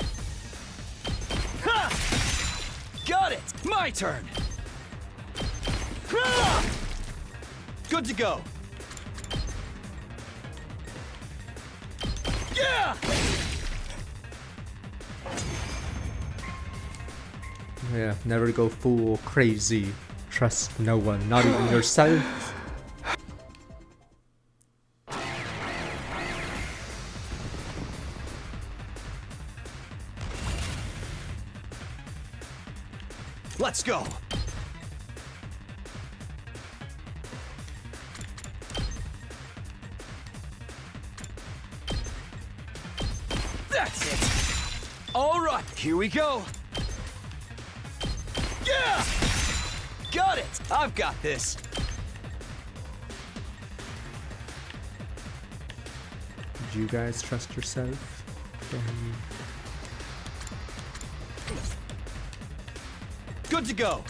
Ha! Got it! My turn! Ha! Good to go! Yeah! Yeah, never go fool crazy. Trust no one, not even yourself. Let's go! That's it! All right, here we go! Yeah! Got it! I've got this! Did you guys trust yourself? Good to go!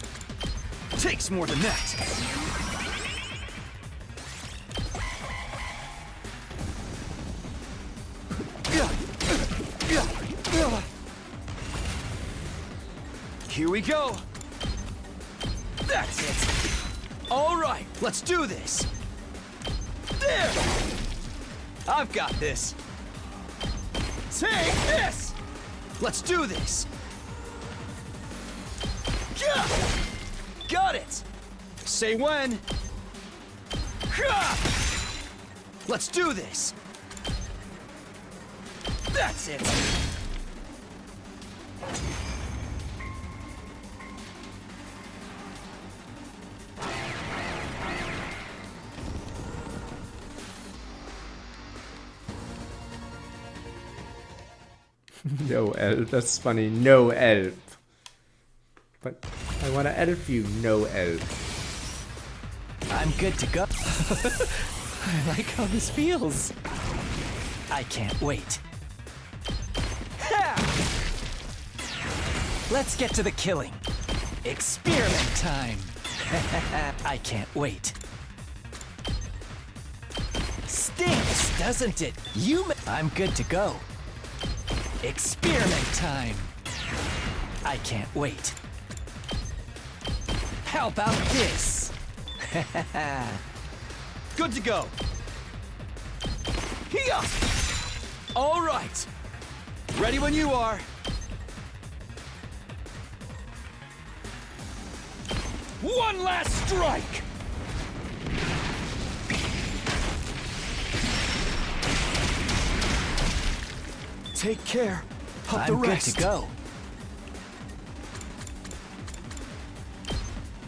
Takes more than that! Here we go! That's it! Alright, let's do this! There! I've got this! Take this! Let's do this! Yeah! Got it! Say when! Let's do this! That's it! No elf, that's funny. No elf. But I want to elf you, no elf. I'm good to go. I like how this feels. I can't wait. Let's get to the killing. Experiment time. I can't wait. Stinks! doesn't it? I'm good to go. Experiment time. I can't wait. How about this? Good to go. Here! All right. Ready when you are. One last strike! Take care of the I'm good rest. to go.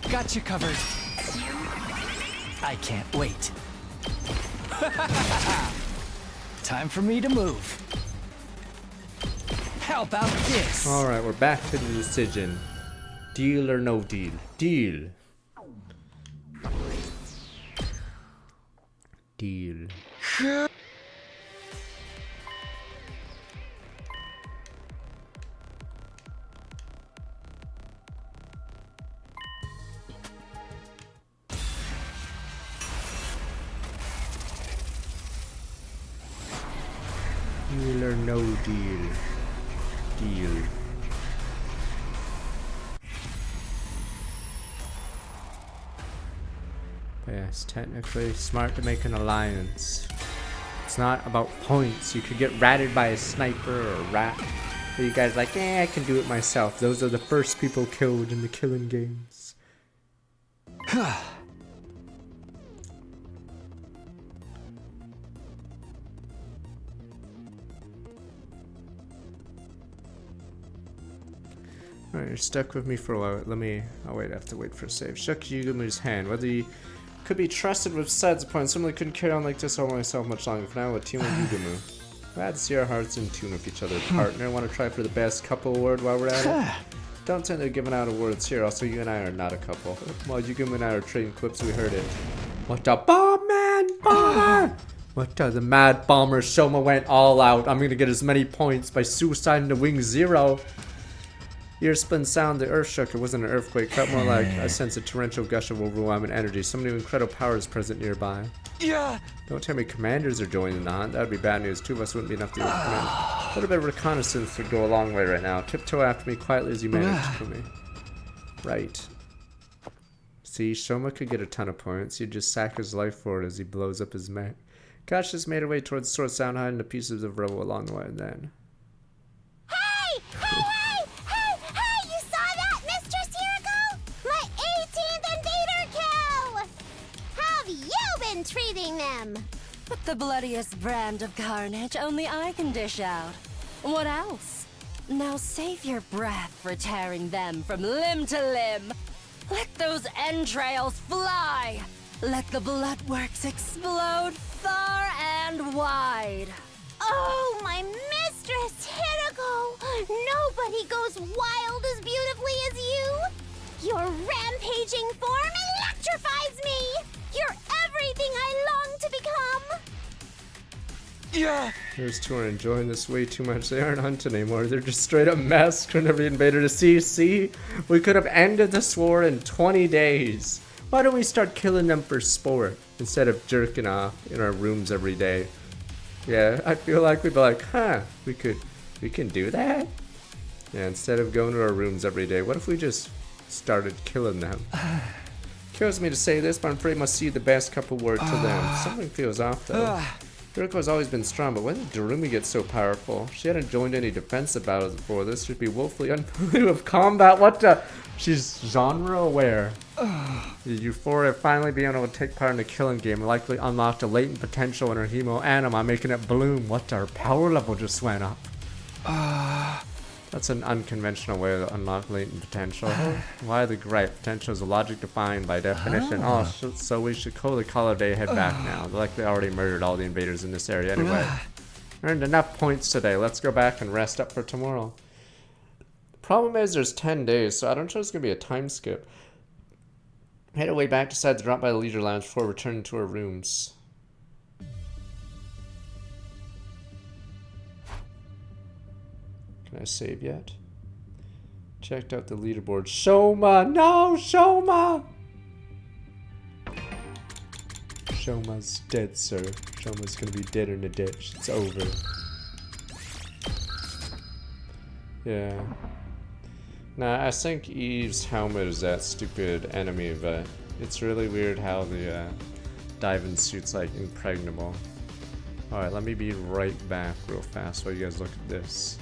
Got you covered. I can't wait. Time for me to move. How about this? Alright, we're back to the decision. Deal or no deal? Deal. Deal. Deal or no deal? Deal. Yes, technically smart to make an alliance. It's not about points. You could get ratted by a sniper or a rat. But you guys like, I can do it myself. Those are the first people killed in the killing games. Alright, you're stuck with me for a while. Oh wait, I have to wait for a save. Shook Yugamu's hand. Whether you could be trusted with sides points, simply couldn't carry on like this all myself much longer. For now, a team with Yugamu. Glad to see our hearts in tune with each other. Partner, want to try for the best couple award while we're at it? Don't think they're giving out awards here. Also, you and I are not a couple. While Yugamu and I are trading clips, we heard it. What the bomb man? Bomber! What the mad bomber Shoma went all out. I'm gonna get as many points by suiciding the wing 0. Ear spin sound, the earth shook. It wasn't an earthquake, felt more like I sense a torrential gush of overwhelming energy. Some new incredible power is present nearby. Yeah. Don't tell me commanders are joining the hunt. That would be bad news. Two of us wouldn't be enough to command. A little bit of reconnaissance would go a long way right now. Tiptoe after me quietly as you manage for me. Right. See, Shoma could get a ton of points. You'd just sack his life for it as he blows up his mech. Gosh just made her way towards Sword Sound, hiding the pieces of rubble along the way then. Hey! Hey, hey! Hey, hey! You saw that, Mistress Hirago? My 18th invader kill! How have you been treating them? But the bloodiest brand of carnage only I can dish out. What else? Now save your breath for tearing them from limb to limb. Let those entrails fly! Let the bloodworks explode far and wide. Oh, my Mistress Hirago! Nobody goes wild as beautifully as you! Your rampaging form electrifies me! You're everything I long to become! Yeah. Those two are enjoying this way too much. They aren't hunting anymore. They're just straight up massacring every invader to see. See? We could have ended this war in 20 days. Why don't we start killing them for sport instead of jerking off in our rooms every day? Yeah, I feel like we'd be like, huh, we can do that? Yeah, instead of going to our rooms every day, what if we just started killing them? Kills me to say this, but I'm afraid I must see the best couple word to them. Something feels off though. Yuriko's always been strong, but when did Darumi get so powerful? She hadn't joined any defensive battles before. This should be woefully unfamiliar with combat. What the? She's genre aware. The Euphoria of finally being able to take part in the killing game likely unlocked a latent potential in her hemo anima, making it bloom. What the? Her power level just went up. That's an unconventional way to unlock latent potential. Why the gripe? Potential is a logic defined by definition. So we should totally call it a day, head back now. Like they already murdered all the invaders in this area anyway. Earned enough points today. Let's go back and rest up for tomorrow. Problem is there's 10 days, so I don't know it's going to be a time skip. Head away back, decide to drop by the leisure lounge before returning to our rooms. Can I save yet? Checked out the leaderboard. Shoma! No! Shoma! Shoma's dead, sir. Shoma's gonna be dead in the ditch. It's over. Yeah. Nah, I think Eve's helmet is that stupid enemy, but it's really weird how the diving suit's like impregnable. Alright, let me be right back real fast while you guys look at this.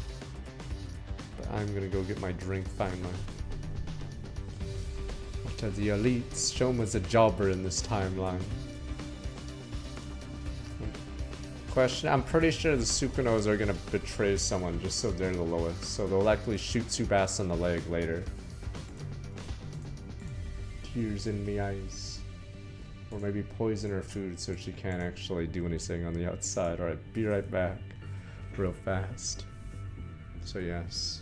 But I'm gonna go get my drink finally. To the elites, Shoma's a jobber in this timeline. Question, I'm pretty sure the Sukunos are gonna betray someone just so they're the lowest. So they'll likely shoot Tsubasa in the leg later. Tears in me eyes. Or maybe poison her food so she can't actually do anything on the outside. Alright, be right back. Real fast. So yes.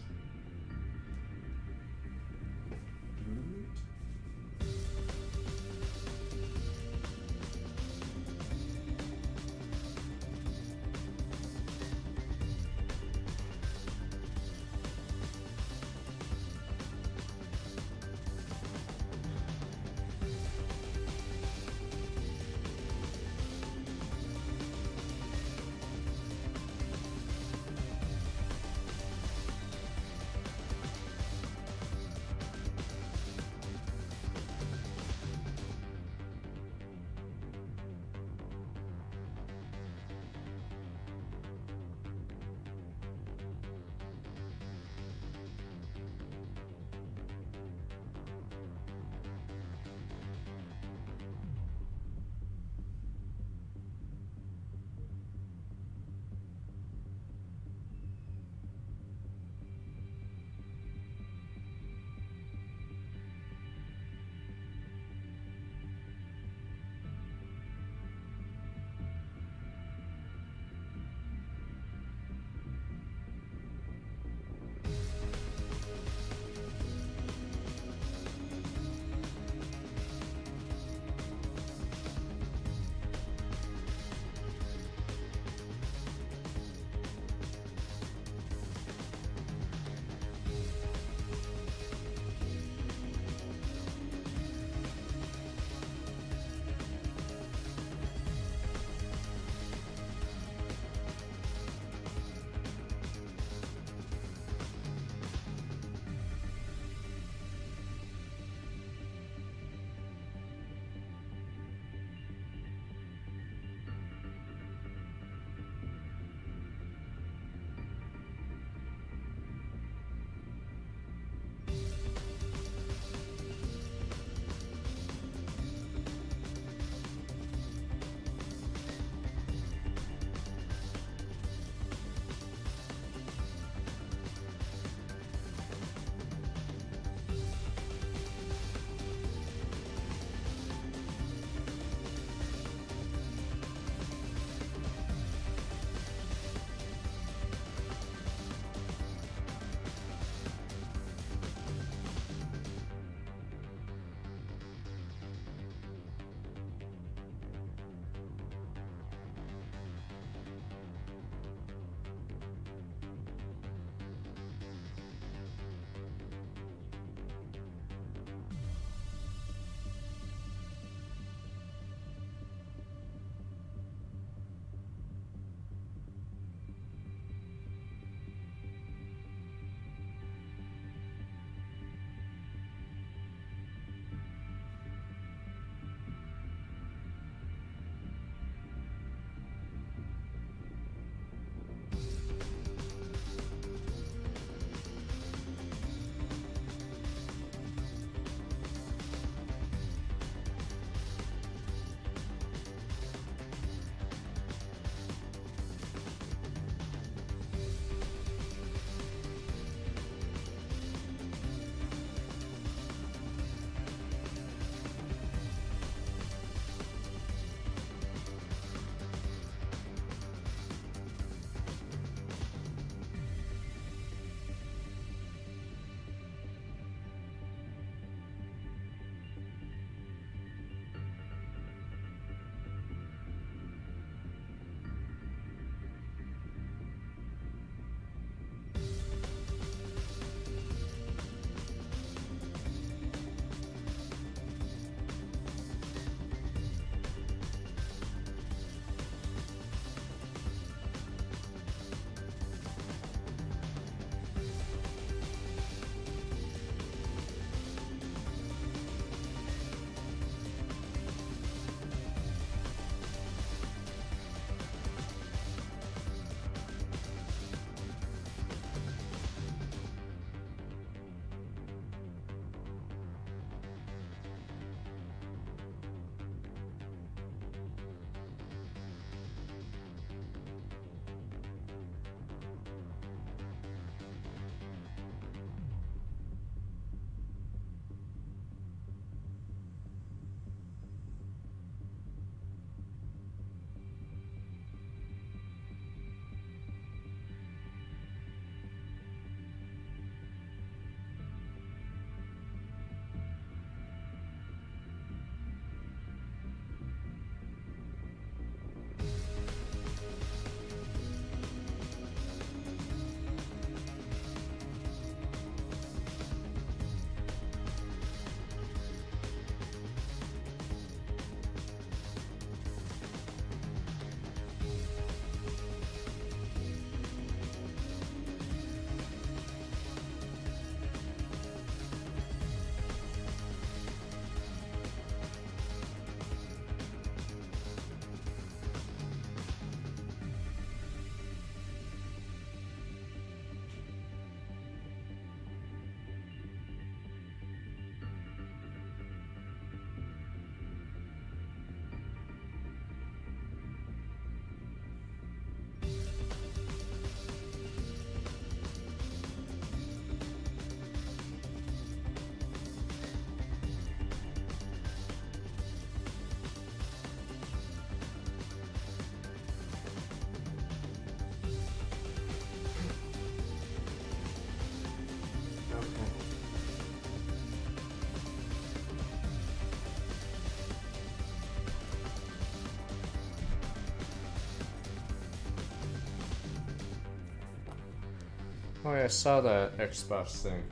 Oh yeah, I saw that Xbox thing.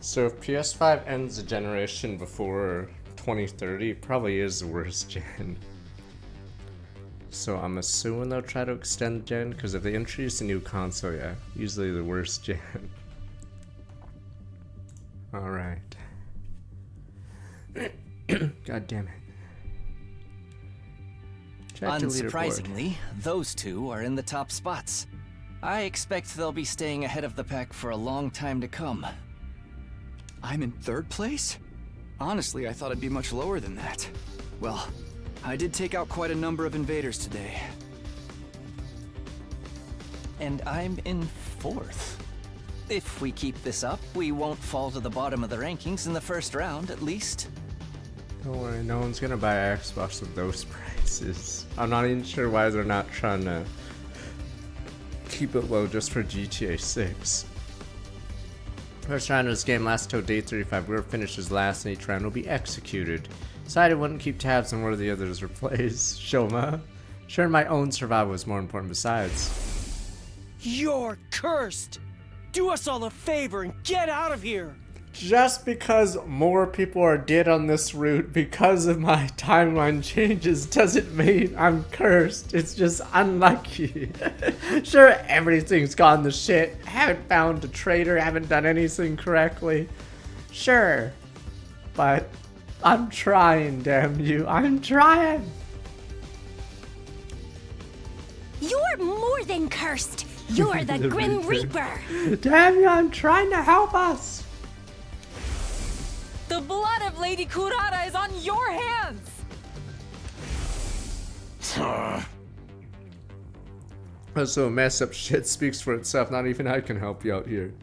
So if PS5 ends a generation before 2030, it probably is the worst gen. So I'm assuming they'll try to extend the gen, because if they introduce a new console, yeah, usually the worst gen. Alright. God damn it. Check the leaderboard. Unsurprisingly, those two are in the top spots. I expect they'll be staying ahead of the pack for a long time to come. I'm in 3rd place? Honestly, I thought I'd be much lower than that. Well, I did take out quite a number of invaders today. And I'm in 4th. If we keep this up, we won't fall to the bottom of the rankings in the first round, at least. Don't worry, no one's gonna buy an Xbox with those prices. I'm not even sure why they're not trying to keep it low just for GTA 6. First round of this game lasts till day 35. Whoever finishes last in each round will be executed. Decided wouldn't keep tabs on where the others were placed. Shoma. Sure, my own survival was more important besides. You're cursed! Do us all a favor and get out of here! Just because more people are dead on this route because of my timeline changes doesn't mean I'm cursed. It's just unlucky. Sure, everything's gone to shit. Haven't found a traitor, haven't done anything correctly. Sure. But I'm trying, damn you. I'm trying. You're more than cursed. You're the Grim Reaper. Damn you, I'm trying to help us. The blood of Lady Kurata is on your hands! So mess up shit speaks for itself. Not even I can help you out here.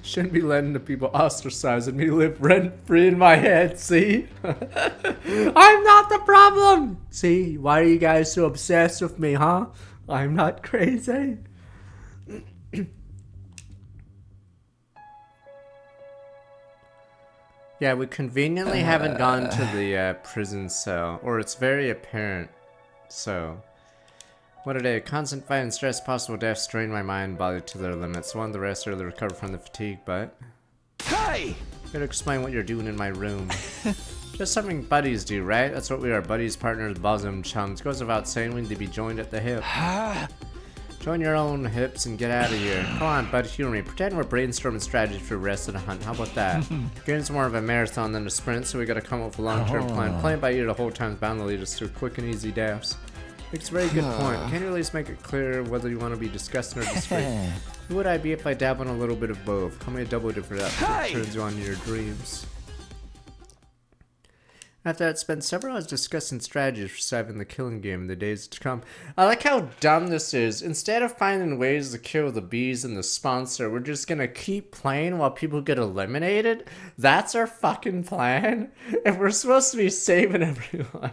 Shouldn't be letting the people ostracizing me live rent-free in my head, see? I'm not the problem! See, why are you guys so obsessed with me, huh? I'm not crazy. Yeah, we conveniently haven't gone to the prison cell, or it's very apparent. So, what a day. Constant fight and stress, possible death strain my mind and body to their limits. One of the rest early recover from the fatigue, but... Hey! Gotta explain what you're doing in my room. Just something buddies do, right? That's what we are, buddies, partners, bosom, chums. Goes without saying we need to be joined at the hip. Join your own hips and get out of here. Come on, bud, humor me. Pretend we're brainstorming strategies for the rest of the hunt. How about that? Game's more of a marathon than a sprint, so we gotta come up with a long-term plan. Playing by ear the whole time's bound to lead us to quick and easy deaths. Makes a very good point. Can you at least make it clear whether you want to be disgusting or discreet? Who would I be if I dabble in a little bit of both? Call me a double dipper that turns you on to your dreams. After that, spent several hours discussing strategies for surviving the killing game in the days to come. I like how dumb this is. Instead of finding ways to kill the bees and the sponsor, we're just gonna keep playing while people get eliminated? That's our fucking plan? If we're supposed to be saving everyone,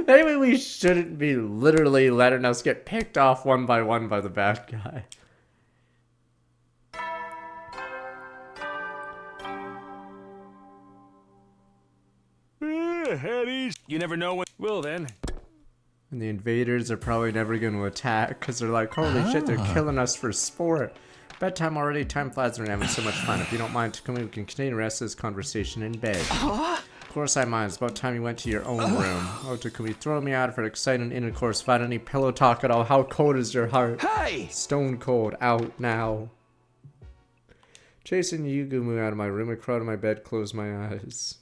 maybe we shouldn't be literally letting us get picked off one by the bad guy. You never know when. Well then. And the invaders are probably never going to attack because they're like, holy shit, they're killing us for sport. Bedtime already, time flies, we're having so much fun. If you don't mind, we can continue the rest of this conversation in bed. Of course I mind, it's about time you went to your own room. Oh, Takumi, throw me out for exciting intercourse without any pillow talk at all. How cold is your heart? Hey! Stone cold, out now. Chasing Yugumu out of my room, I crawled in my bed, closed my eyes.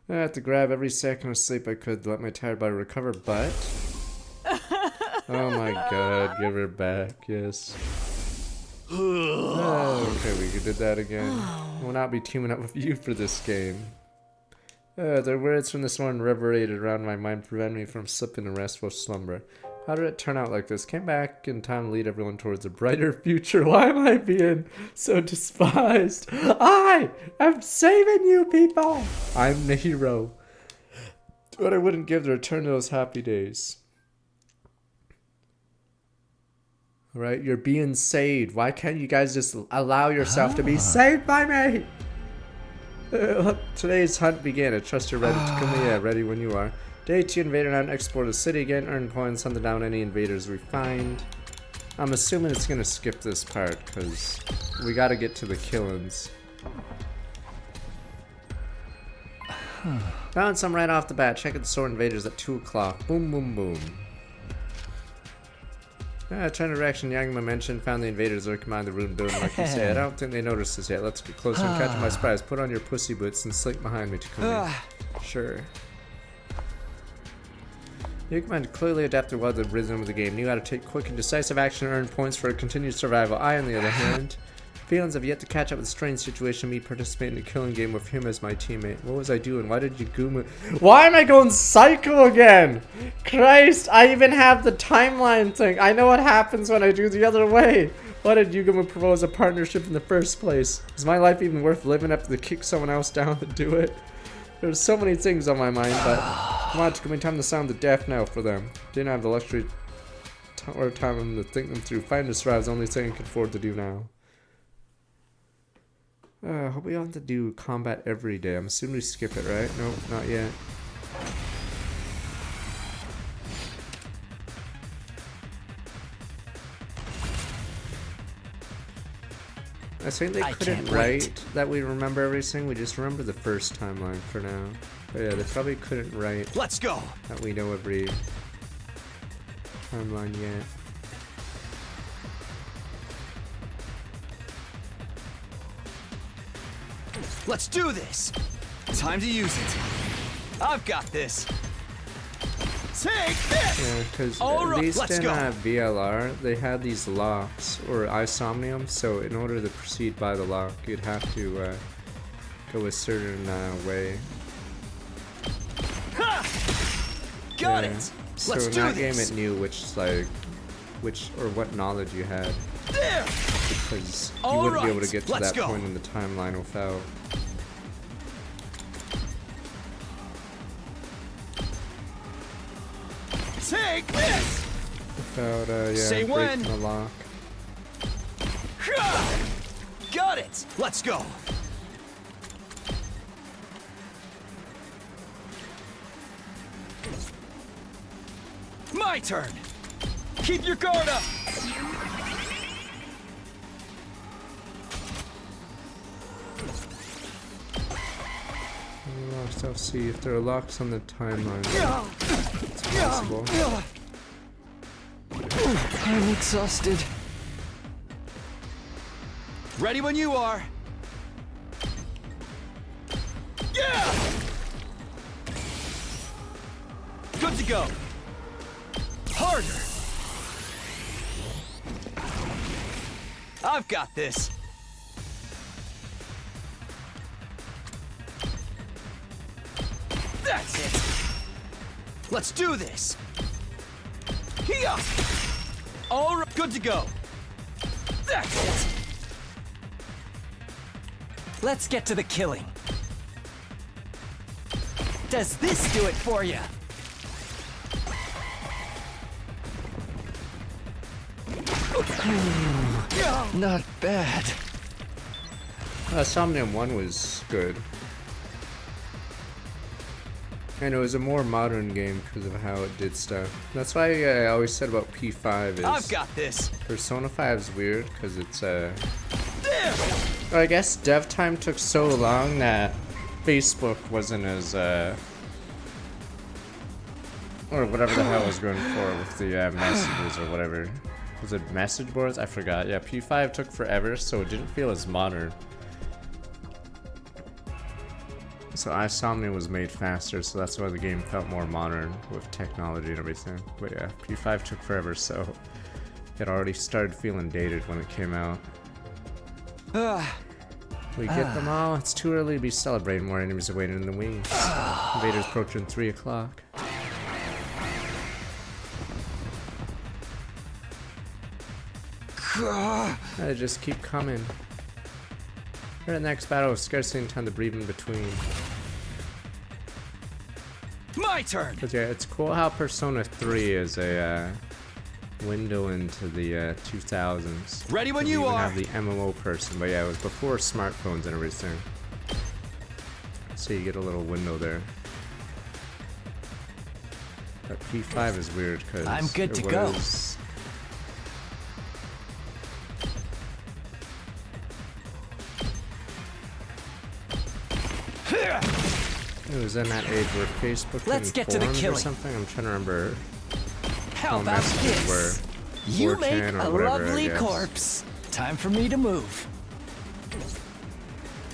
I had to grab every second of sleep I could to let my tired body recover, but... oh my god, give her back, yes. Oh, okay, we did that again. I will not be teaming up with you for this game. The words from this morning reverberated around my mind, preventing me from slipping in restful slumber. How did it turn out like this? Came back in time to lead everyone towards a brighter future. Why am I being so despised? I am saving you people! I'm the hero. But I wouldn't give the return to those happy days. Alright, you're being saved. Why can't you guys just allow yourself to be saved by me? Today's hunt began. I trust you're ready to come in. Yeah, ready when you are. Day 2, Invader Hunt, explore the city again, earn points, hunt down any invaders we find. I'm assuming it's gonna skip this part, because we gotta get to the killings. Found some right off the bat. Check out the store invaders at 2 o'clock. Boom, boom, boom. Trying to reaction Yaguma mentioned. Found the invaders lurking behind the ruined building like you said. I don't think they noticed us yet. Let's get closer and catch them by surprise. Put on your pussy boots and slink behind me to come in. Sure. Yaguma clearly adapted well to the rhythm of the game. Knew how to take quick and decisive action and earn points for continued survival. I, on the other hand, feelings have yet to catch up with the strange situation of me participating in a killing game with him as my teammate. What was I doing? Why did Yaguma... Why am I going psycho again? Christ, I even have the timeline thing. I know what happens when I do the other way. Why did Yaguma propose a partnership in the first place? Is my life even worth living after to kick someone else down to do it? There's so many things on my mind, but come on, it's gonna be time to sound the death now for them. Didn't have the luxury or time to think them through. Fighting to survive is the only thing I can afford to do now. I hope we don't have to do combat every day. I'm assuming we skip it, right? Nope, not yet. I think they couldn't write that we remember everything. We just remember the first timeline for now. But yeah, they probably couldn't write. Let's go. That we know every timeline yet. Let's do this! Time to use it. I've got this. Take this! Yeah, because at least in VLR, they had these locks, or Isomnium, so in order to proceed by the lock, you'd have to go a certain way. Ha! Got it! So Let's in do that this. game it knew what knowledge you had. There! Because you wouldn't be able to get to that point in the timeline without. Take this! Without, Say breaking when. the lock. Got it! Let's go! My turn! Keep your guard up! I'll see if there are locks on the timeline. It's possible. I'm exhausted. Ready when you are. Yeah! Good to go. Harder. I've got this. That's it. Let's do this. Here. All right. Good to go. That's it. Let's get to the killing. Does this do it for you? Not bad. Somnium 1 was good. And it was a more modern game because of how it did stuff. That's why I always said about P5 is... I've got this. Persona 5 is weird because it's I guess dev time took so long that Facebook wasn't as or whatever the hell I was going for with the messages or whatever. Was it message boards? I forgot. Yeah, P5 took forever, so it didn't feel as modern. So Isomnia was made faster, so that's why the game felt more modern with technology and everything. But yeah, P5 took forever, so it already started feeling dated when it came out. We get them all. It's too early to be celebrating. More enemies are waiting in the wings. Invaders approaching 3 o'clock. They just keep coming. For the next battle, with scarcely any time to breathe in between. My turn. But yeah, it's cool how Persona 3 is a window into the 2000s. Ready when you are. Have the MMO person, but yeah, it was before smartphones and everything. So you get a little window there. But P5 is weird because I'm good to go. It was in that age where Facebook Let's didn't get to the forums or killing. something. I'm trying to remember How about messages were this? You make 4chan or a whatever, I lovely guess. corpse. Time for me to move.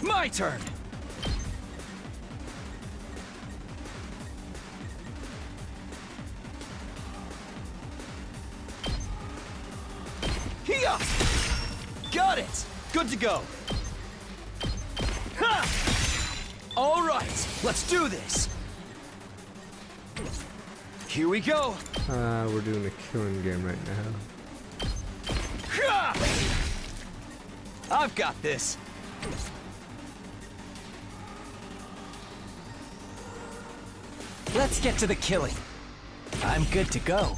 My turn. Here. Got it. Good to go. Ha! All right, let's do this. Here we go. We're doing a killing game right now. Ha! I've got this. Let's get to the killing. I'm good to go.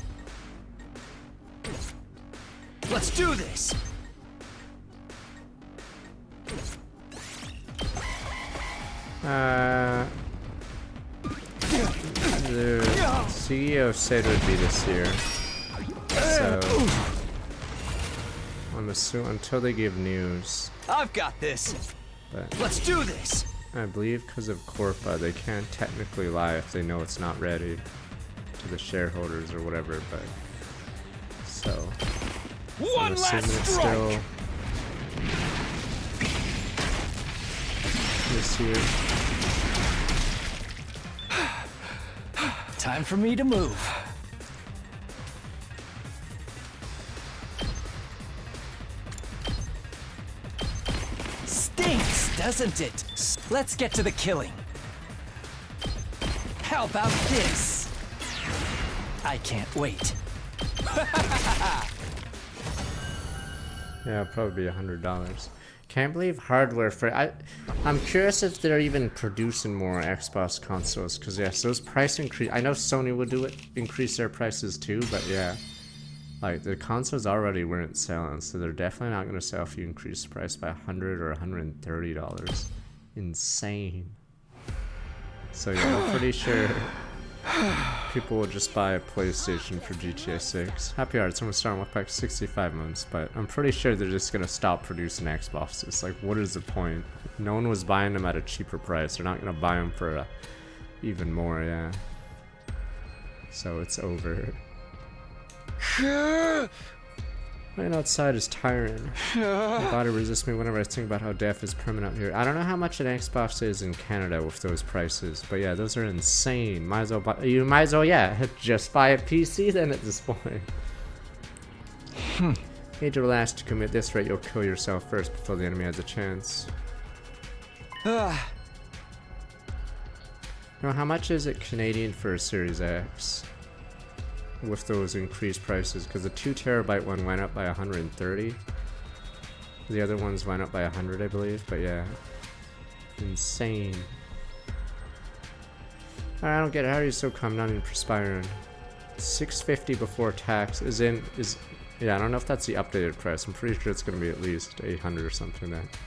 Let's do this. The CEO said it would be this year, so I'm assuming until they give news. I've got this. But Let's do this. I believe because of Corpa, they can't technically lie if they know it's not ready to the shareholders or whatever. But so I'm One assuming last it's strike. still this year. Time for me to move. Stinks, doesn't it? Let's get to the killing. How about this? I can't wait. Yeah, it'll probably be $100. Can't believe hardware for I'm curious if they're even producing more Xbox consoles, because yes, those price increase. I know Sony will do it, increase their prices too, but yeah, like the consoles already weren't selling, so they're definitely not going to sell if you increase the price by $100 or $130. Insane. So yeah, I'm pretty sure people will just buy a PlayStation for GTA 6. Happy Hearts, someone's starting with like 65 months, but I'm pretty sure they're just gonna stop producing Xboxes. Like, what is the point? No one was buying them at a cheaper price. They're not gonna buy them for even more, yeah. So it's over. Playing outside is tiring. My body resists me whenever I think about how death is permanent here. I don't know how much an Xbox is in Canada with those prices, but yeah, those are insane. Might as well buy, you might as well, yeah, just buy a PC then at this point. Need to relax to commit this rate, you'll kill yourself first before the enemy has a chance. Now, how much is it Canadian for a Series X? With those increased prices, because the 2 terabyte one went up by 130. The other ones went up by 100, I believe, but yeah. Insane. I don't get it. How are you so calm, not even perspiring? 650 before tax is yeah, I don't know if that's the updated price. I'm pretty sure it's gonna be at least 800 or something like that.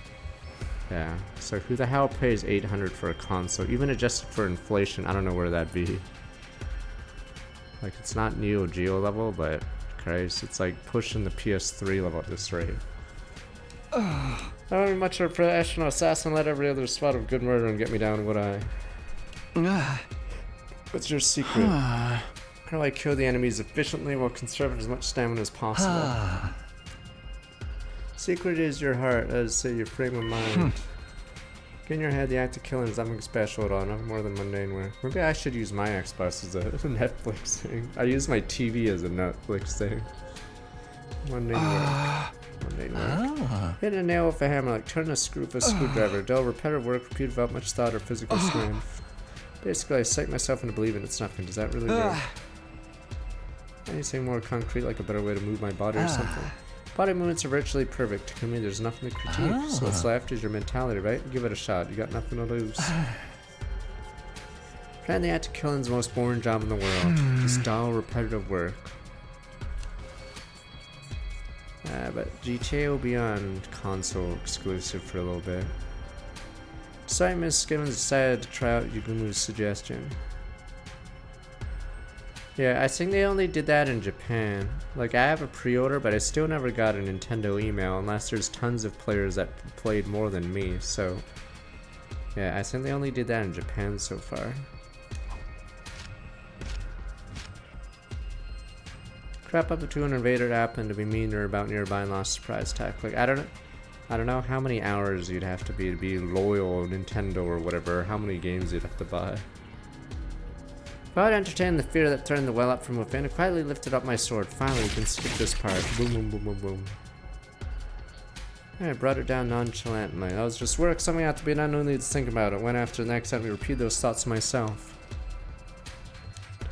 Yeah, so who the hell pays 800 for a console? Even adjusted for inflation, I don't know where that'd be. Like, it's not Neo Geo level, but Christ, it's like pushing the PS3 level at this rate. I don't need much of a professional assassin. Let every other spot of good murder and get me down, would I? What's your secret? How do I kill the enemies efficiently while conserving as much stamina as possible? Secret is your heart, as say your frame of mind. Get in your head, the act of killing is nothing special at all, nothing more than mundane work. Maybe I should use my Xbox as a Netflix thing. I use my TV as a Netflix thing. Mundane work. Mundane work. Hitting a nail with a hammer, like turning a screw with a screwdriver. Dull, repetitive work, repeated without much thought or physical strength. Basically, I psych myself into believing it's nothing. Does that really work? Anything more concrete, like a better way to move my body or something? Body movements are virtually perfect. To me, there's nothing to critique. So what's left is your mentality, right? Give it a shot. You got nothing to lose. Plan the act of killing's the most boring job in the world. Just dull, repetitive work. But GTA will be on console exclusive for a little bit. Besides, Miss Skimmons decided to try out Yugumo's suggestion. Yeah, I think they only did that in Japan. Like, I have a pre-order, but I still never got a Nintendo email unless there's tons of players that played more than me, so... Yeah, I think they only did that in Japan so far. Crap up to an invader happened to be meaner about nearby and lost surprise attack. Like, I don't know how many hours you'd have to be loyal Nintendo or whatever, how many games you'd have to buy. If I would entertain the fear that threatened to well up from within, I quietly lifted up my sword. Finally, we can skip this part. Boom, boom, boom, boom, boom. I brought it down nonchalantly. That was just work, something I had to be done, no need to think about it. Went after the next time to repeat those thoughts to myself.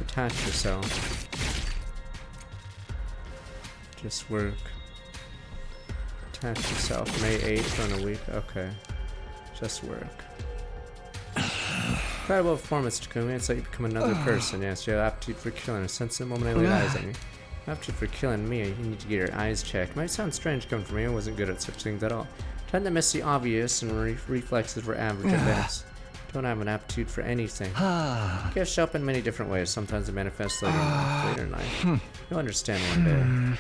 Detach yourself. Just work. Detach yourself. May 8th on a week. Okay. Just work. Incredible performance, Takumi. It's like you become another person. Yes, you have aptitude for killing. A sense of momentarily rising. Aptitude for killing me. You need to get your eyes checked. Might sound strange coming from me. I wasn't good at such things at all. Tend to miss the obvious, and reflexes were average at best. Don't have an aptitude for anything. Gifts show up in many different ways. Sometimes they manifest later in life. You'll understand one day.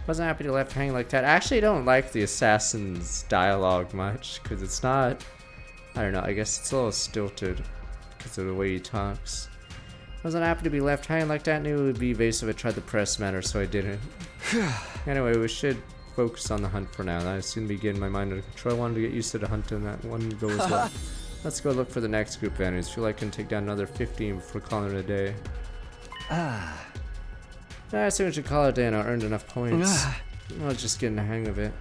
Wasn't happy to left hanging like that. I actually don't like the assassin's dialogue much, because it's not... I don't know, I guess it's a little stilted because of the way he talks. Wasn't happy to be left hanging like that. Knew it would be evasive. I tried to press matter, so I didn't. Anyway, we should focus on the hunt for now. I soon be getting my mind under control. I wanted to get used to the hunt and that one go as well. Let's go look for the next group of enemies. Feel like I can take down another 15 before calling it a day. I soon should call it a day and I earned enough points. I was just getting the hang of it.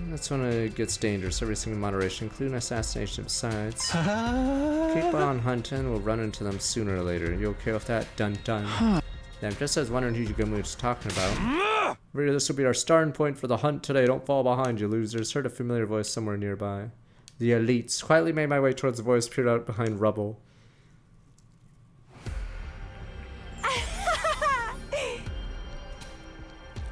That's when it gets dangerous. Everything in moderation, including assassination. Besides, keep on hunting. We'll run into them sooner or later. You okay with that? Dun dun. Damn, just as wondering who Yagami was talking about. Really, this will be our starting point for the hunt today. Don't fall behind, you losers. Heard a familiar voice somewhere nearby. The elites. Quietly made my way towards the voice, peered out behind rubble.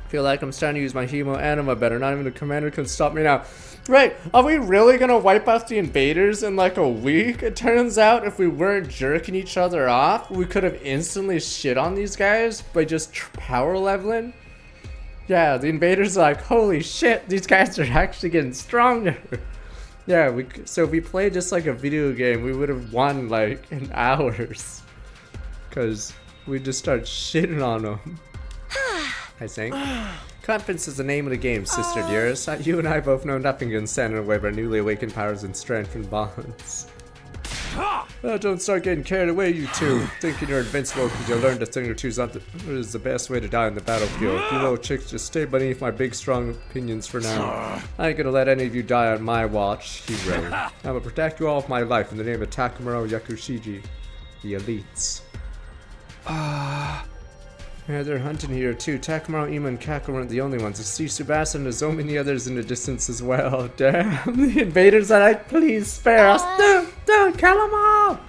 Feel like I'm starting to use my Hemo Anima better. Not even the commander can stop me now. Right, are we really gonna wipe out the invaders in like a week? It turns out if we weren't jerking each other off, we could have instantly shit on these guys by just power leveling. Yeah, the invaders are like, holy shit, these guys are actually getting stronger. Yeah, so if we played just like a video game, we would have won like in hours. Cause we just start shitting on them. I think. Confidence is the name of the game, sister dearest. You and I both know nothing can stand in the way of our newly awakened powers and strength and bonds. Don't start getting carried away, you two. Thinking you're invincible because you learned a thing or two is the best way to die in the battlefield. You little chicks, just stay beneath my big, strong opinions for now. I ain't gonna let any of you die on my watch, hero. I'm gonna protect you all with my life in the name of Takamura Yakushiji, the elites. Yeah, they're hunting here too. Takamura, Ima, and Kako weren't the only ones. I see Tsubasa and there's so many others in the distance as well. Damn, the invaders are like, please spare us. Don't kill them all!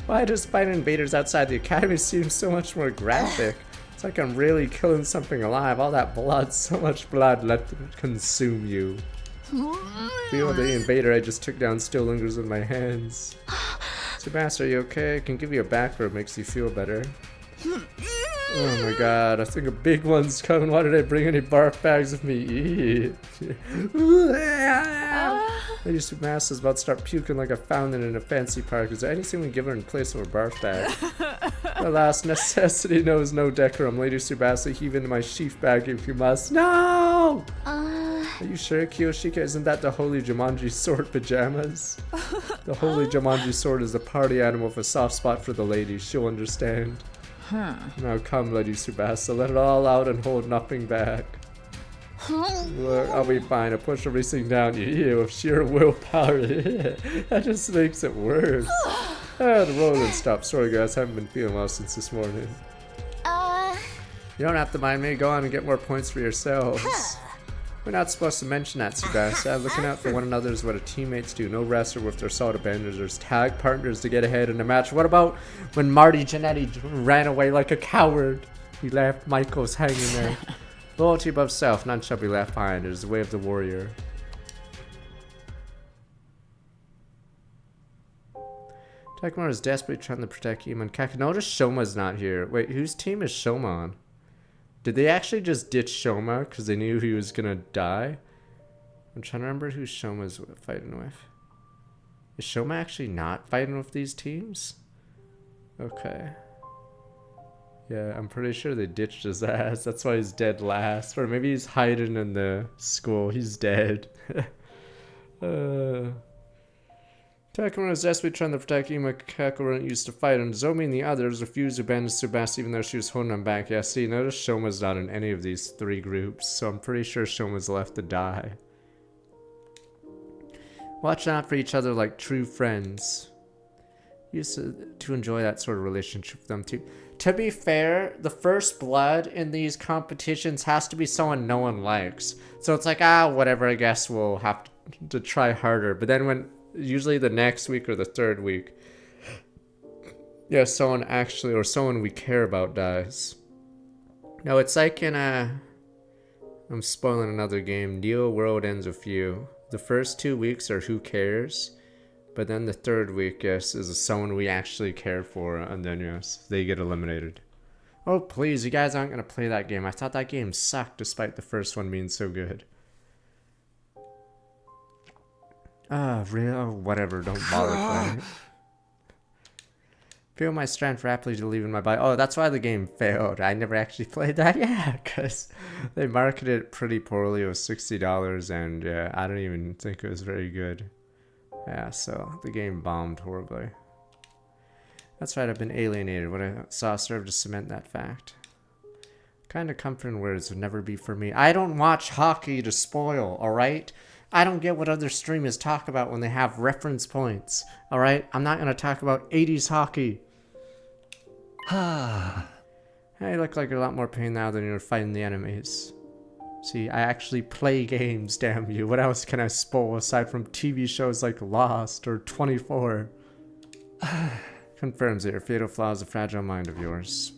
Why does fighting invaders outside the academy seem so much more graphic? It's like I'm really killing something alive. All that blood, so much blood, let them consume you. Feel the invader I just took down still lingers in my hands. Tsubasa, are you okay? I can give you a back rub, makes you feel better. Oh my god, I think a big one's coming. Why did I bring any barf bags with me? Lady Tsubasa is about to start puking like a fountain in a fancy park. Is there anything we give her in place of a barf bag? Alas, necessity knows no decorum. Lady Tsubasa, heave into my sheath bag if you must. No! Are you sure, Kiyoshika? Isn't that the Holy Jumanji Sword pajamas? The Holy Jumanji Sword is a party animal with a soft spot for the ladies. She'll understand. Now come, Lady Tsubasa, let it all out and hold nothing back. Look, I'll be fine. I push everything down you with sheer willpower. That just makes it worse. The rolling stopped. Sorry guys, haven't been feeling well since this morning. You don't have to mind me. Go on and get more points for yourselves. We're not supposed to mention that, Tsubasa. Looking out for one another is what a teammates do. No wrestler with their solid abandoners. There's tag partners to get ahead in the match. What about when Marty Jannetty ran away like a coward? He left Michaels hanging there. Loyalty above self, none shall be left behind. It is the way of the warrior. Takamaru is desperately trying to protect Ima and Kaku. Notice Shoma's not here. Wait, whose team is Shoma on? Did they actually just ditch Shoma because they knew he was gonna die? I'm trying to remember who Shoma's fighting with. Is Shoma actually not fighting with these teams? Okay. Yeah, I'm pretty sure they ditched his ass. That's why he's dead last. Or maybe he's hiding in the school. He's dead. Takamaru is desperately trying to protect Ima. Kaku weren't used to fight, and Zomi and the others refused to abandon Tsubasa even though she was holding them back. Yeah, see, notice Shoma's not in any of these 3 groups, so I'm pretty sure Shoma's left to die. Watch out for each other like true friends. Used to enjoy that sort of relationship with them too. To be fair, the first blood in these competitions has to be someone no one likes. So it's like, whatever, I guess we'll have to try harder. But then when, usually the next week or the 3rd week, yeah, someone actually, or someone we care about dies. No, it's like in I'm spoiling another game, Neo World Ends With You. The first 2 weeks are who cares. But then the 3rd week, yes, is someone we actually care for, and then, yes, they get eliminated. Oh, please, you guys aren't going to play that game. I thought that game sucked, despite the first one being so good. Really? Oh, whatever, don't bother playing. Feel my strength rapidly to leave in my body. Oh, that's why the game failed. I never actually played that. Yeah, because they marketed it pretty poorly. It was $60, and yeah, I don't even think it was very good. Yeah, so the game bombed horribly. That's right, I've been alienated. What I saw served to cement that fact. Kind of comforting words would never be for me. I don't watch hockey to spoil, alright? I don't get what other streamers talk about when they have reference points, alright? I'm not going to talk about 80s hockey. Hey, you look like you're a lot more pain now than you're fighting the enemies. See, I actually play games, damn you. What else can I spoil aside from TV shows like Lost or 24? Confirms that your fatal flaw is a fragile mind of yours.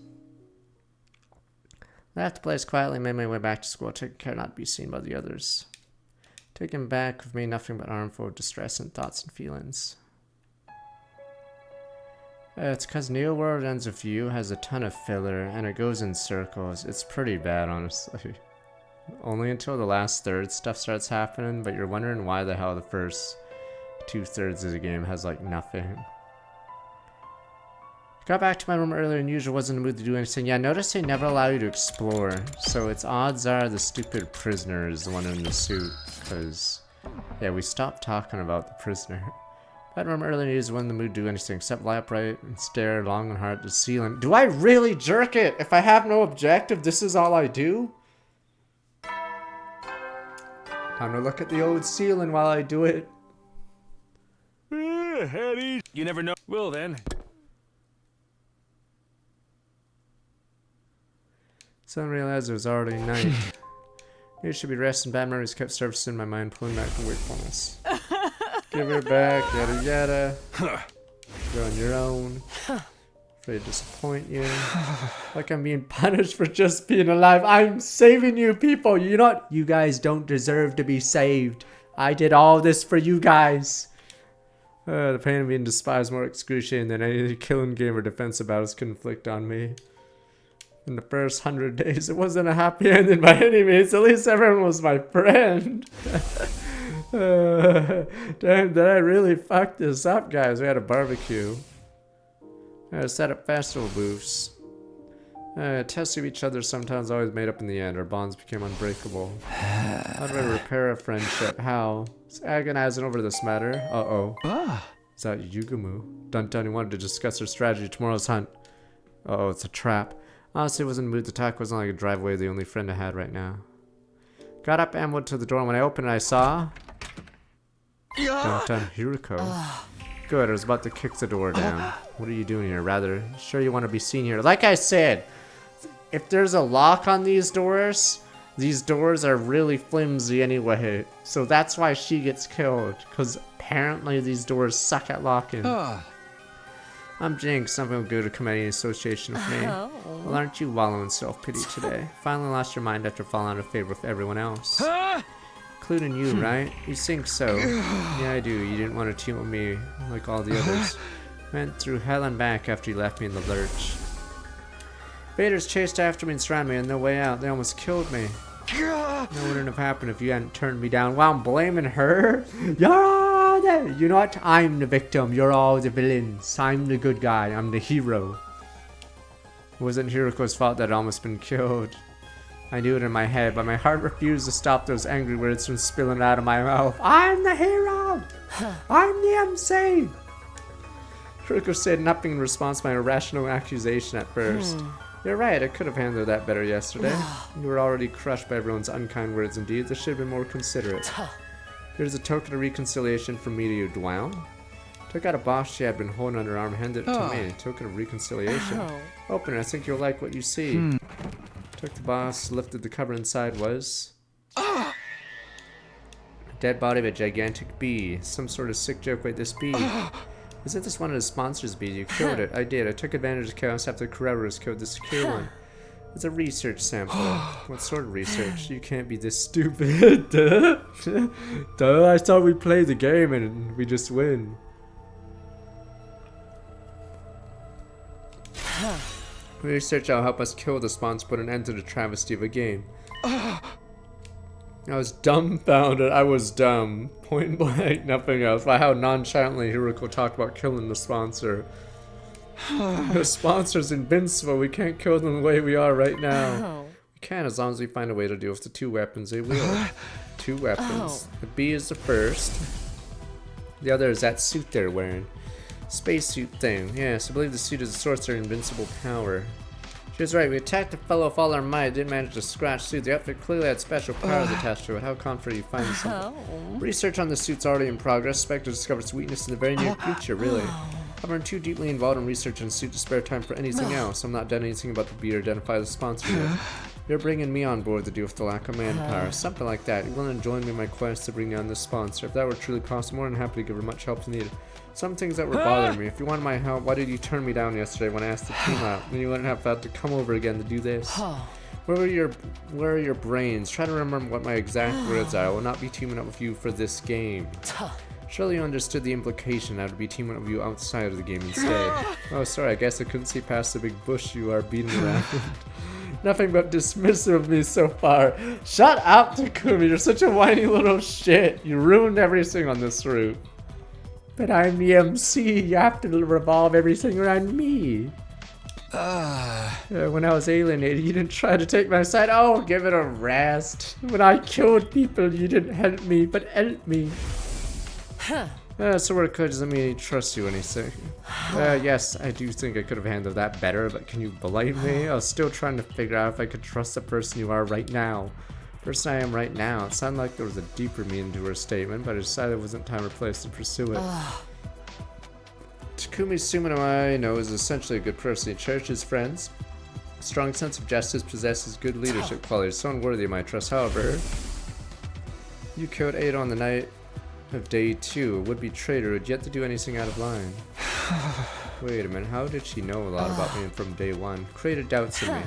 I left the place quietly and made my way back to school, taking care not to be seen by the others. Taken back with me nothing but armful of distress and thoughts and feelings. It's because Neo World Ends With You has a ton of filler and it goes in circles. It's pretty bad, honestly. Only until the last third stuff starts happening, but you're wondering why the hell the first 2/3 of the game has like nothing. Got back to my room earlier than usual, wasn't in the mood to do anything. Yeah, notice they never allow you to explore, so it's odds are the stupid prisoner is the one in the suit, because, yeah, we stopped talking about the prisoner. That room earlier than usual, wasn't in the mood to do anything except lie upright and stare long and hard at the ceiling. Do I really jerk it? If I have no objective, this is all I do? Time to look at the old ceiling while I do it. Eddie, you never know. Well then. Suddenly realized it was already night. You should be resting. Bad memories kept surfacing in my mind, pulling back the wakefulness. Give her back, yada yada. You're on your own. Afraid to disappoint you. Like I'm being punished for just being alive. I'm saving you people. You guys don't deserve to be saved. I did all this for you guys. The pain of being despised more excruciating than any killing game or defensive battles could inflict on me. In the first 100 days, it wasn't a happy ending by any means. At least everyone was my friend. Damn, did I really fuck this up, guys? We had a barbecue. I set up festival booths. Testing each other sometimes always made up in the end. Our bonds became unbreakable. How do I repair a friendship? How? It's agonizing over this matter. Uh-oh. Is that Yugumu? Dun-dun, he wanted to discuss her strategy tomorrow's hunt. Uh-oh, it's a trap. Honestly, wasn't in the mood to talk. Wasn't like a drive away the only friend I had right now. Got up and went to the door. And when I opened it, I saw... Dun-dun, Hiriko. Good, I was about to kick the door down. What are you doing here? Rather, sure you want to be seen here. Like I said, if there's a lock on these doors are really flimsy anyway. So that's why she gets killed. Because apparently these doors suck at locking. I'm Jinx, something will go to committee association with me. Well, aren't you wallowing in self-pity today? Finally lost your mind after falling out of favor with everyone else. Including you, right? You think so. Yeah, I do. You didn't want to team with me like all the others. Went through hell and back after you left me in the lurch. Invaders chased after me and surrounded me and no way out. They almost killed me. No, it wouldn't have happened if you hadn't turned me down. Wow, I'm blaming her? Yeah, you know what? I'm the victim. You're all the villains. I'm the good guy. I'm the hero. It wasn't Hiroko's fault that I'd almost been killed. I knew it in my head, but my heart refused to stop those angry words from spilling out of my mouth. I'm the hero! I'm the MC! Hiroko said nothing in response to my irrational accusation at first. You're right, I could have handled that better yesterday. You were already crushed by everyone's unkind words indeed. They should have been more considerate. Here's a token of reconciliation from me to you, Dwell. Took out a box she had been holding under her arm, handed it to me. Token of reconciliation. Open it, I think you'll like what you see. Took the box, lifted the cover inside was... a dead body of a gigantic bee. Some sort of sick joke. Wait, this bee. Isn't this one of the sponsors' bees? You killed it. I did. I took advantage of chaos after Kureru's killed the secure one. It's a research sample. What sort of research? You can't be this stupid. Duh. I thought we played the game and we just win. Research will help us kill the spawns, put an end to the travesty of a game. I was dumbfounded. I was dumb. Point blank, nothing else. By how nonchalantly Hiroko talked about killing the sponsor. The sponsor's invincible. We can't kill them the way we are right now. We can as long as we find a way to deal with the two weapons they wield. Two weapons. The bee is the first. The other is that suit they're wearing. Spacesuit thing. Yes, I believe the suit is a source of their invincible power. She was right. We attacked the fellow with all our might. Didn't manage to scratch the suit. The outfit clearly had special powers attached to it. How confident you find something? Research on the suit's already in progress. Expect to discover its weakness in the very near future, really. I've been too deeply involved in research on the suit to spare time for anything else. I'm not done anything about the bee or identify the sponsor yet. You're bringing me on board to deal with the lack of manpower. Something like that. You're willing to join me in my quest to bring down the sponsor. If that were truly possible, I'm more than happy to give her much help needed. Some things that were bothering me. If you wanted my help, why did you turn me down yesterday when I asked the team out? Then you wouldn't have had to come over again to do this. Where are your brains? Try to remember what my exact words are. I will not be teaming up with you for this game. Surely you understood the implication. I would be teaming up with you outside of the game instead. Oh, sorry. I guess I couldn't see past the big bush you are beating around. Nothing but dismissive of me so far. Shut up, Takumi. You're such a whiny little shit. You ruined everything on this route. But I'm the MC. You have to revolve everything around me. When I was alienated, you didn't try to take my side. Oh, give it a rest. When I killed people, you didn't help me, but help me. So what doesn't mean I trust you anything. Yes, I do think I could have handled that better, but can you blame me? I was still trying to figure out if I could trust the person you are right now. Person I am right now. It sounded like there was a deeper meaning to her statement, but I decided it wasn't time or place to pursue it. Takumi Sumino, I know, is essentially a good person. He cherishes friends. Strong sense of justice, possesses good leadership qualities. So unworthy of my trust. However, you killed Ada on the night of day 2. A would-be traitor who had yet to do anything out of line. Wait a minute, how did she know a lot about me from day 1? Created doubts in me.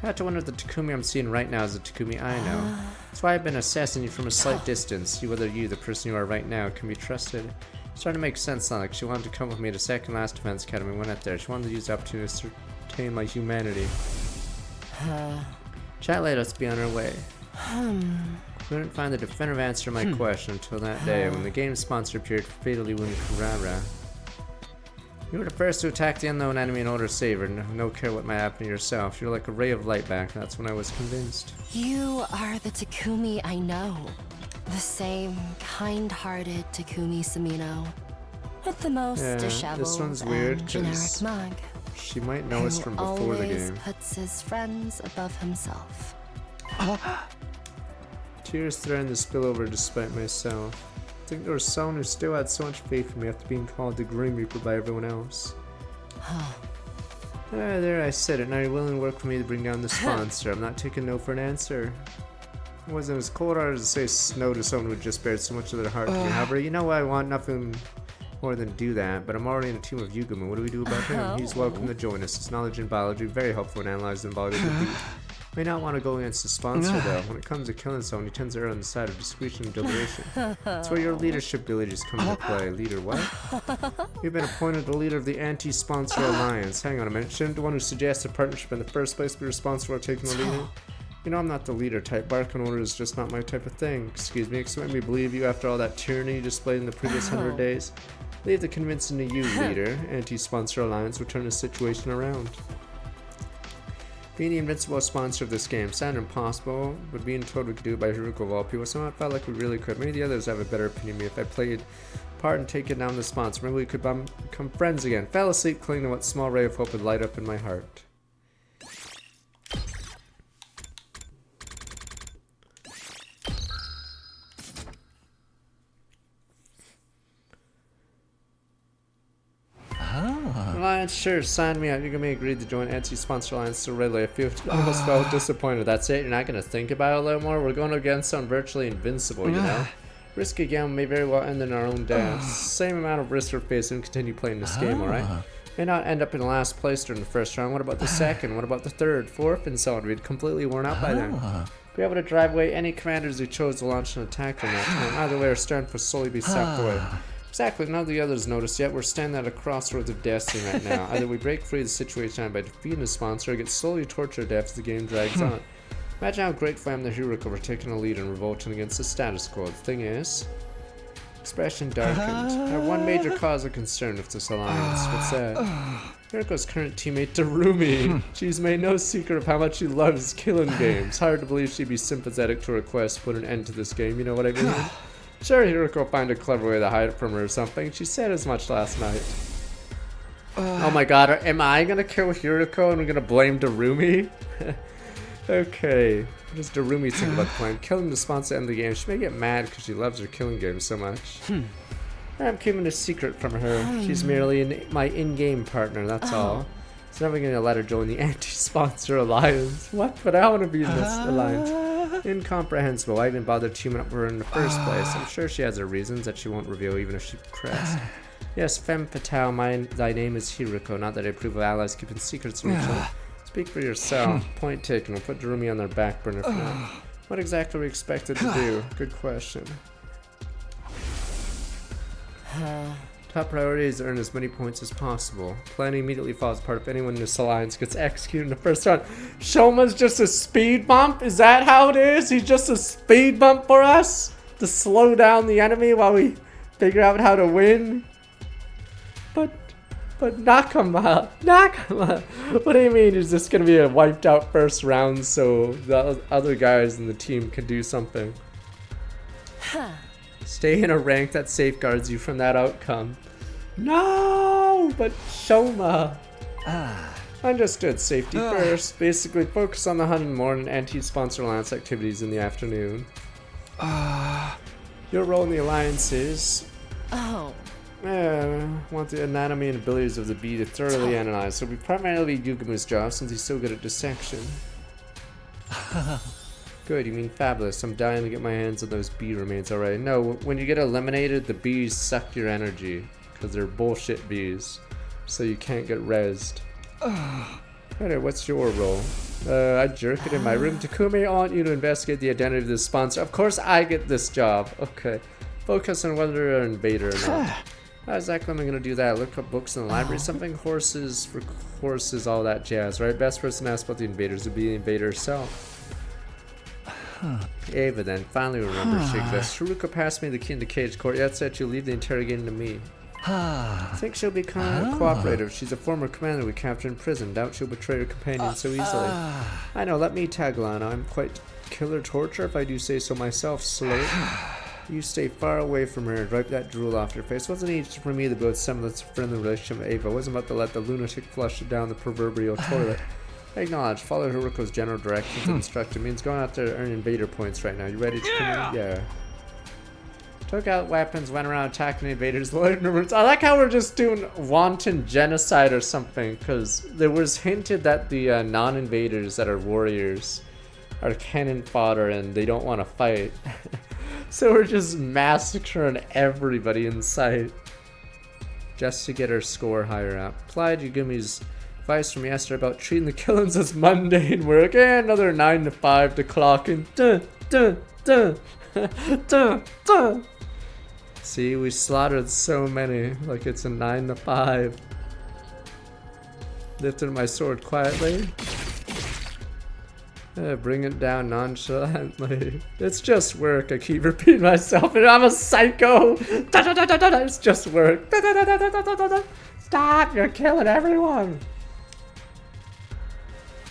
I have to wonder if the Takumi I'm seeing right now is the Takumi I know. That's why I've been assessing you from a slight distance. See whether you, the person you are right now, can be trusted. It's starting to make sense now. Like she wanted to come with me to second last defense academy when up there. She wanted to use the opportunity to ascertain my humanity. Chat later, let's be on our way. Couldn't find the definitive answer to my question until that day when the game sponsor appeared to fatally wound Kurara. You were the first to attack the unknown enemy in order to save her. No care what might happen to yourself. You're like a ray of light back. That's when I was convinced. You are the Takumi I know. The same kind-hearted Takumi Sumino. With the most disheveled this one's weird and generic mug. She might know us from before the game. Always puts his friends above himself. Tears threatened to spill over despite myself. I think there was someone who still had so much faith in me after being called the Grim Reaper by everyone else. There I said it. Now you're willing to work with me to bring down the sponsor. I'm not taking no for an answer. It wasn't as cold-hearted to say no to someone who just bared so much of their heart to me. However, you know I want nothing more than do that, but I'm already in a team with Yugamo. What do we do about him? He's welcome to join us. His knowledge in biology very helpful in analyzing biology. May not want to go against the sponsor though. When it comes to killing someone, he tends to err on the side of discretion and deliberation. That's where your leadership abilities come into play. Leader what? You've been appointed the leader of the Anti-Sponsor Alliance. Hang on a minute, shouldn't the one who suggested partnership in the first place be responsible for taking the lead? You know I'm not the leader type. Barking orders is just not my type of thing. Excuse me, expect me to believe you after all that tyranny you displayed in the previous 100 days? Leave the convincing to you, leader. Anti-Sponsor Alliance will turn the situation around. Being the invincible sponsor of this game sounded impossible, but being told we could do it by Hiroko of all people somehow felt like we really could. Maybe the others have a better opinion of me if I played part and taken down the sponsor. Maybe we could become friends again. Fell asleep clinging to what small ray of hope would light up in my heart. Alliance, sure, sign me up. You can be agreed to join Anti-Sponsor Alliance so readily. I feel almost felt disappointed. That's it? You're not going to think about it a little more? We're going against someone virtually invincible, you know? Risk again may very well end in our own deaths. Same amount of risk we're facing, continue playing this game, alright? May not end up in last place during the first round. What about the second? What about the third, fourth, and so on? We'd completely worn out by then. Be able to drive away any commanders who chose to launch an attack from that time. Either way, our strength will slowly be sapped away. Exactly, none of the others noticed yet. We're standing at a crossroads of destiny right now. Either we break free of the situation by defeating the sponsor or get slowly tortured to death as the game drags on. Imagine how grateful I am that Hiroko for taking a lead and revolting against the status quo. The thing is, expression darkened. I have one major cause of concern with this alliance. What's that? Hiroko's current teammate Darumi. She's made no secret of how much she loves killing games. Hard to believe she'd be sympathetic to a request to put an end to this game, you know what I mean? Sure, Hiroko will find a clever way to hide it from her or something. She said as much last night. Oh my god, am I gonna kill Hiroko and we're gonna blame Darumi? Okay, what does Darumi think about the plan? Killing the sponsor to end the game. She may get mad because she loves her killing games so much. I'm keeping a secret from her. She's merely my in-game partner, that's all. It's never gonna let her join the Anti-Sponsor Alliance. What? But I want to be in this alliance. Incomprehensible. Why even bother teaming up with her in the first place? I'm sure she has her reasons that she won't reveal even if she pressed. Yes, femme fatale, thy name is Hiroko. Not that I approve of allies keeping secrets from each other. Speak for yourself. Point taken. We'll put Darumi on their back burner for now. What exactly are we expected to do? Good question. Top priority is to earn as many points as possible. Planning immediately falls apart if anyone in this alliance gets executed in the first round. Shoma's just a speed bump? Is that how it is? He's just a speed bump for us? To slow down the enemy while we figure out how to win? But Nakama. What do you mean? Is this going to be a wiped out first round so the other guys in the team can do something? Stay in a rank that safeguards you from that outcome. No, but Shoma. Understood. Safety first. Basically, focus on the hunt in the morning, Anti-Sponsor Alliance activities in the afternoon. Your role in the alliance is... want the anatomy and abilities of the bee to thoroughly analyze. So we primarily Yugamu's job since he's so good at dissection. Good, you mean fabulous. I'm dying to get my hands on those bee remains already. No, when you get eliminated, the bees suck your energy. Because they're bullshit bees. So you can't get rezzed. Alright, what's your role? I jerk it in my room. Takumi, I want you to investigate the identity of this sponsor. Of course I get this job. Okay. Focus on whether you're an invader or not. How exactly am I going to do that? Look up books in the library, something? Horses for horses, all that jazz, right? Best person to ask about the invaders would be the invader herself. Ava then, finally remember she exists. Haruka passed me the key in the cage court, yet said she'll leave the interrogating to me. I think she'll be kind of cooperative. She's a former commander we captured in prison. Doubt she'll betray her companion so easily. I know, let me tag along. I'm quite killer torture if I do say so myself, Slurp. You stay far away from her and wipe that drool off your face. It wasn't easy for me to build semblance of friendly relationship with Ava. I wasn't about to let the lunatic flush it down the proverbial toilet. I acknowledge, follow Haruko's general directions and instruction means going out there to earn invader points right now. You ready to come in? Yeah. Took out weapons, went around attacking invaders. I like how we're just doing wanton genocide or something, because there was hinted that the non-invaders that are warriors are cannon fodder and they don't want to fight. So we're just massacring everybody in sight just to get our score higher up. Applied Yugumi's advice from yesterday about treating the killings as mundane work. Another 9 to 5 to clock in. Dun, dun, dun, dun, dun. See, we slaughtered so many, like it's a 9 to 5. Lifted my sword quietly. Bring it down nonchalantly. It's just work. I keep repeating myself, and I'm a psycho. It's just work. Stop! You're killing everyone.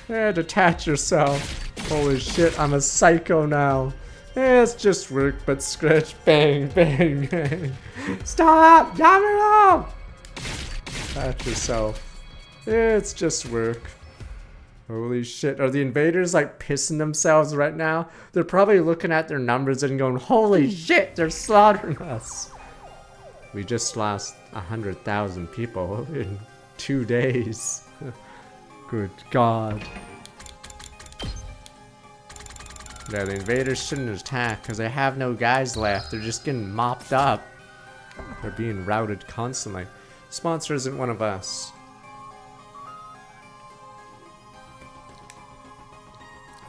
Detach yourself. Holy shit! I'm a psycho now. It's just work, but scratch, bang, bang, bang. Stop! Yamiro! Detach yourself. It's just work. Holy shit, are the invaders like pissing themselves right now? They're probably looking at their numbers and going, holy shit, they're slaughtering us. We just lost 100,000 people in 2 days. Good God. Yeah, the invaders shouldn't attack because they have no guys left. They're just getting mopped up. They're being routed constantly. Sponsor isn't one of us.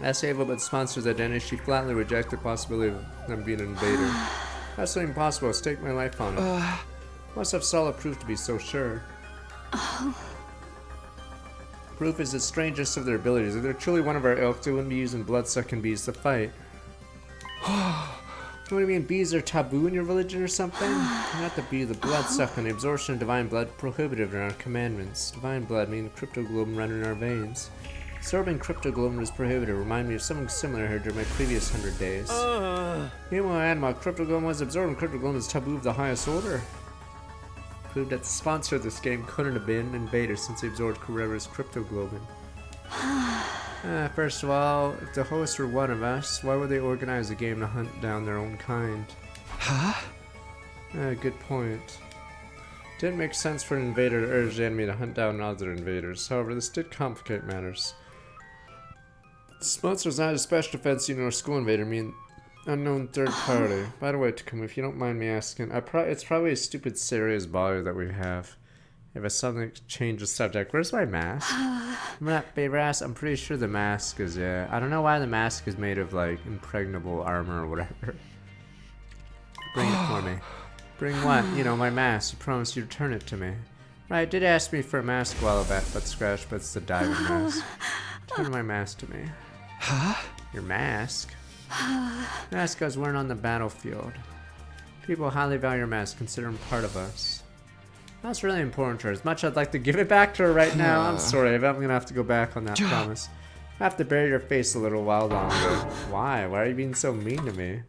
As able but sponsors identity, she flatly rejects the possibility of them being an invader. That's so impossible. Stake my life on it. Must have solid proof to be so sure. Proof is the strangest of their abilities. If they're truly one of our ilk, they wouldn't be using blood-sucking bees to fight. What do you mean, bees are taboo in your religion or something? Not the bee, the blood-sucking. The absorption of divine blood prohibited in our commandments. Divine blood means cryptoglobin running in our veins. Absorbing cryptoglobin is prohibited. Remind me of something similar here during my previous 100 days. Meanwhile, animal cryptoglobin was absorbed, and cryptoglobin is taboo of the highest order. Proved that the sponsor of this game couldn't have been an invader since they absorbed Carrera's cryptoglobin. First of all, if the hosts were one of us, why would they organize a game to hunt down their own kind? Good point. Didn't make sense for an invader to urge the enemy to hunt down other invaders. However, this did complicate matters. The sponsor is not a special defense unit or school invader, I mean unknown third party. By the way, Takuma, if you don't mind me asking, it's probably a stupid serious bother that we have. If I suddenly change the subject, where's my mask? Remember that favor ass? I'm pretty sure the mask is, I don't know why the mask is made of, like, impregnable armor or whatever. Bring it for me. Bring what? You know, my mask. You promised you'd return it to me. Right, did ask me for a mask a while back, but Scratch, but it's the diving mask. Turn my mask to me. Your mask? Mask I was wearing on the battlefield. People highly value your mask, consider them part of us. That's really important to her. As much as I'd like to give it back to her right now, I'm sorry, I'm gonna have to go back on that promise. I have to bury your face a little while longer. Why? Why are you being so mean to me?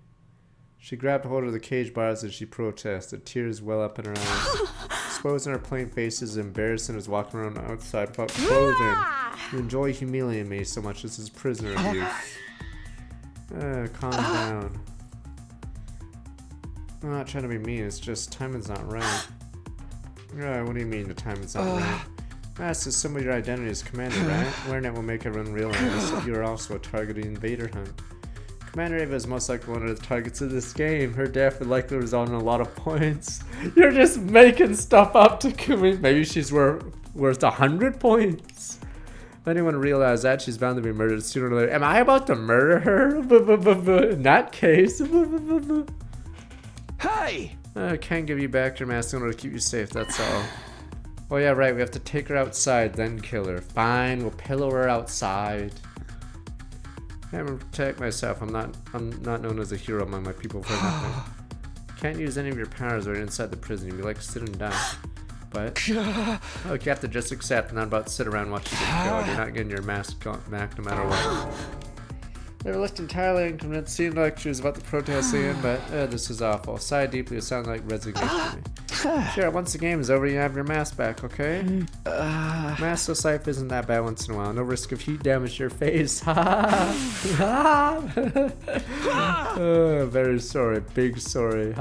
She grabbed hold of the cage bars as she protested, tears well up in her eyes. Exposing her plain face is embarrassing as walking around outside without clothing. You enjoy humiliating me so much. This is prisoner abuse. Calm down. I'm not trying to be mean, it's just timing's not right. What do you mean the timing's not right? That's just some of your identity as commander, right? Wearing it will make everyone realize that you're also a target of the invader hunt. Commander Ava is most likely one of the targets of this game. Her death would likely result in a lot of points. You're just making stuff up, Takumi. Maybe she's worth 100 points. If anyone realizes that, she's bound to be murdered sooner or later. Am I about to murder her? In that case. Hey! I can't give you back your mask in order to keep you safe, that's all. Oh yeah, right, we have to take her outside, then kill her. Fine, we'll pillow her outside. I'm gonna protect myself. I'm not known as a hero among my people for nothing. Can't use any of your powers when you're inside the prison. You'd be like sit and die. But look, you have to just accept, not about to sit around watching you get killed. You're not getting your mask back no matter what. They looked entirely unconvinced. Seemed like she was about to protest again, but this is awful. Sigh deeply. It sounded like resignation to me. Sure, once the game is over, you have your mask back, okay? Maskless life isn't that bad once in a while. No risk of heat damage to your face. Very sorry. Big sorry.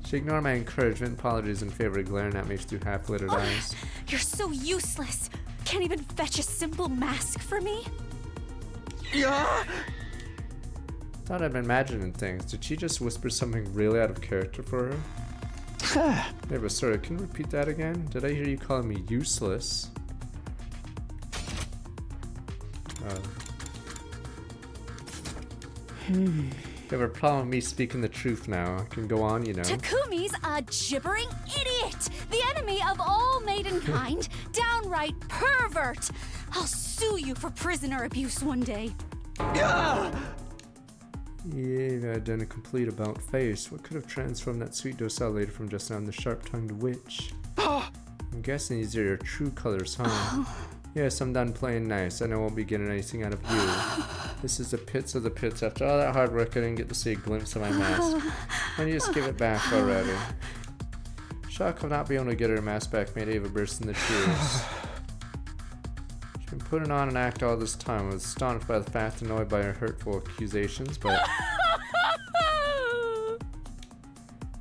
She ignored my encouragement, apologies in favor of glaring at me through half-littered eyes. You're so useless. Can't even fetch a simple mask for me? Thought I'd been imagining things. Did she just whisper something really out of character for her? Yeah, but sorry, can you repeat that again? Did I hear you calling me useless? You have a problem with me speaking the truth now. I can go on, you know. Takumi's a gibbering idiot, the enemy of all maidenkind, downright pervert. I'll sue you for prisoner abuse one day. Yeah, if I had done a complete about face, what could have transformed that sweet docile lady from just now into sharp-tongued witch? I'm guessing these are your true colors, huh? Yes, I'm done playing nice. I know I won't be getting anything out of you. This is the pits of the pits. After all that hard work, I didn't get to see a glimpse of my mask. Why don't you just give it back already? Shocked of not being able to get her mask back made Ava burst into tears. She's been putting on an act all this time. I was astonished by the fact, annoyed by her hurtful accusations, but...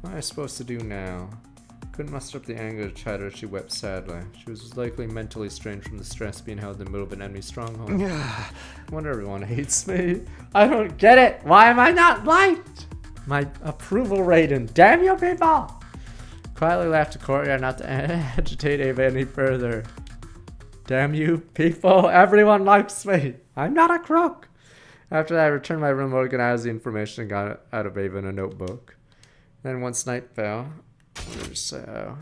What am I supposed to do now? Couldn't muster up the anger to chide her, she wept sadly. She was likely mentally strained from the stress being held in the middle of an enemy stronghold. I wonder everyone hates me. I don't get it. Why am I not liked? My approval rating. Damn you people! Quietly left the courtyard not to agitate Ava any further. Damn you people. Everyone likes me. I'm not a crook. After that, I returned to my room, organized the information, and got it out of Ava in a notebook. Then once night fell, so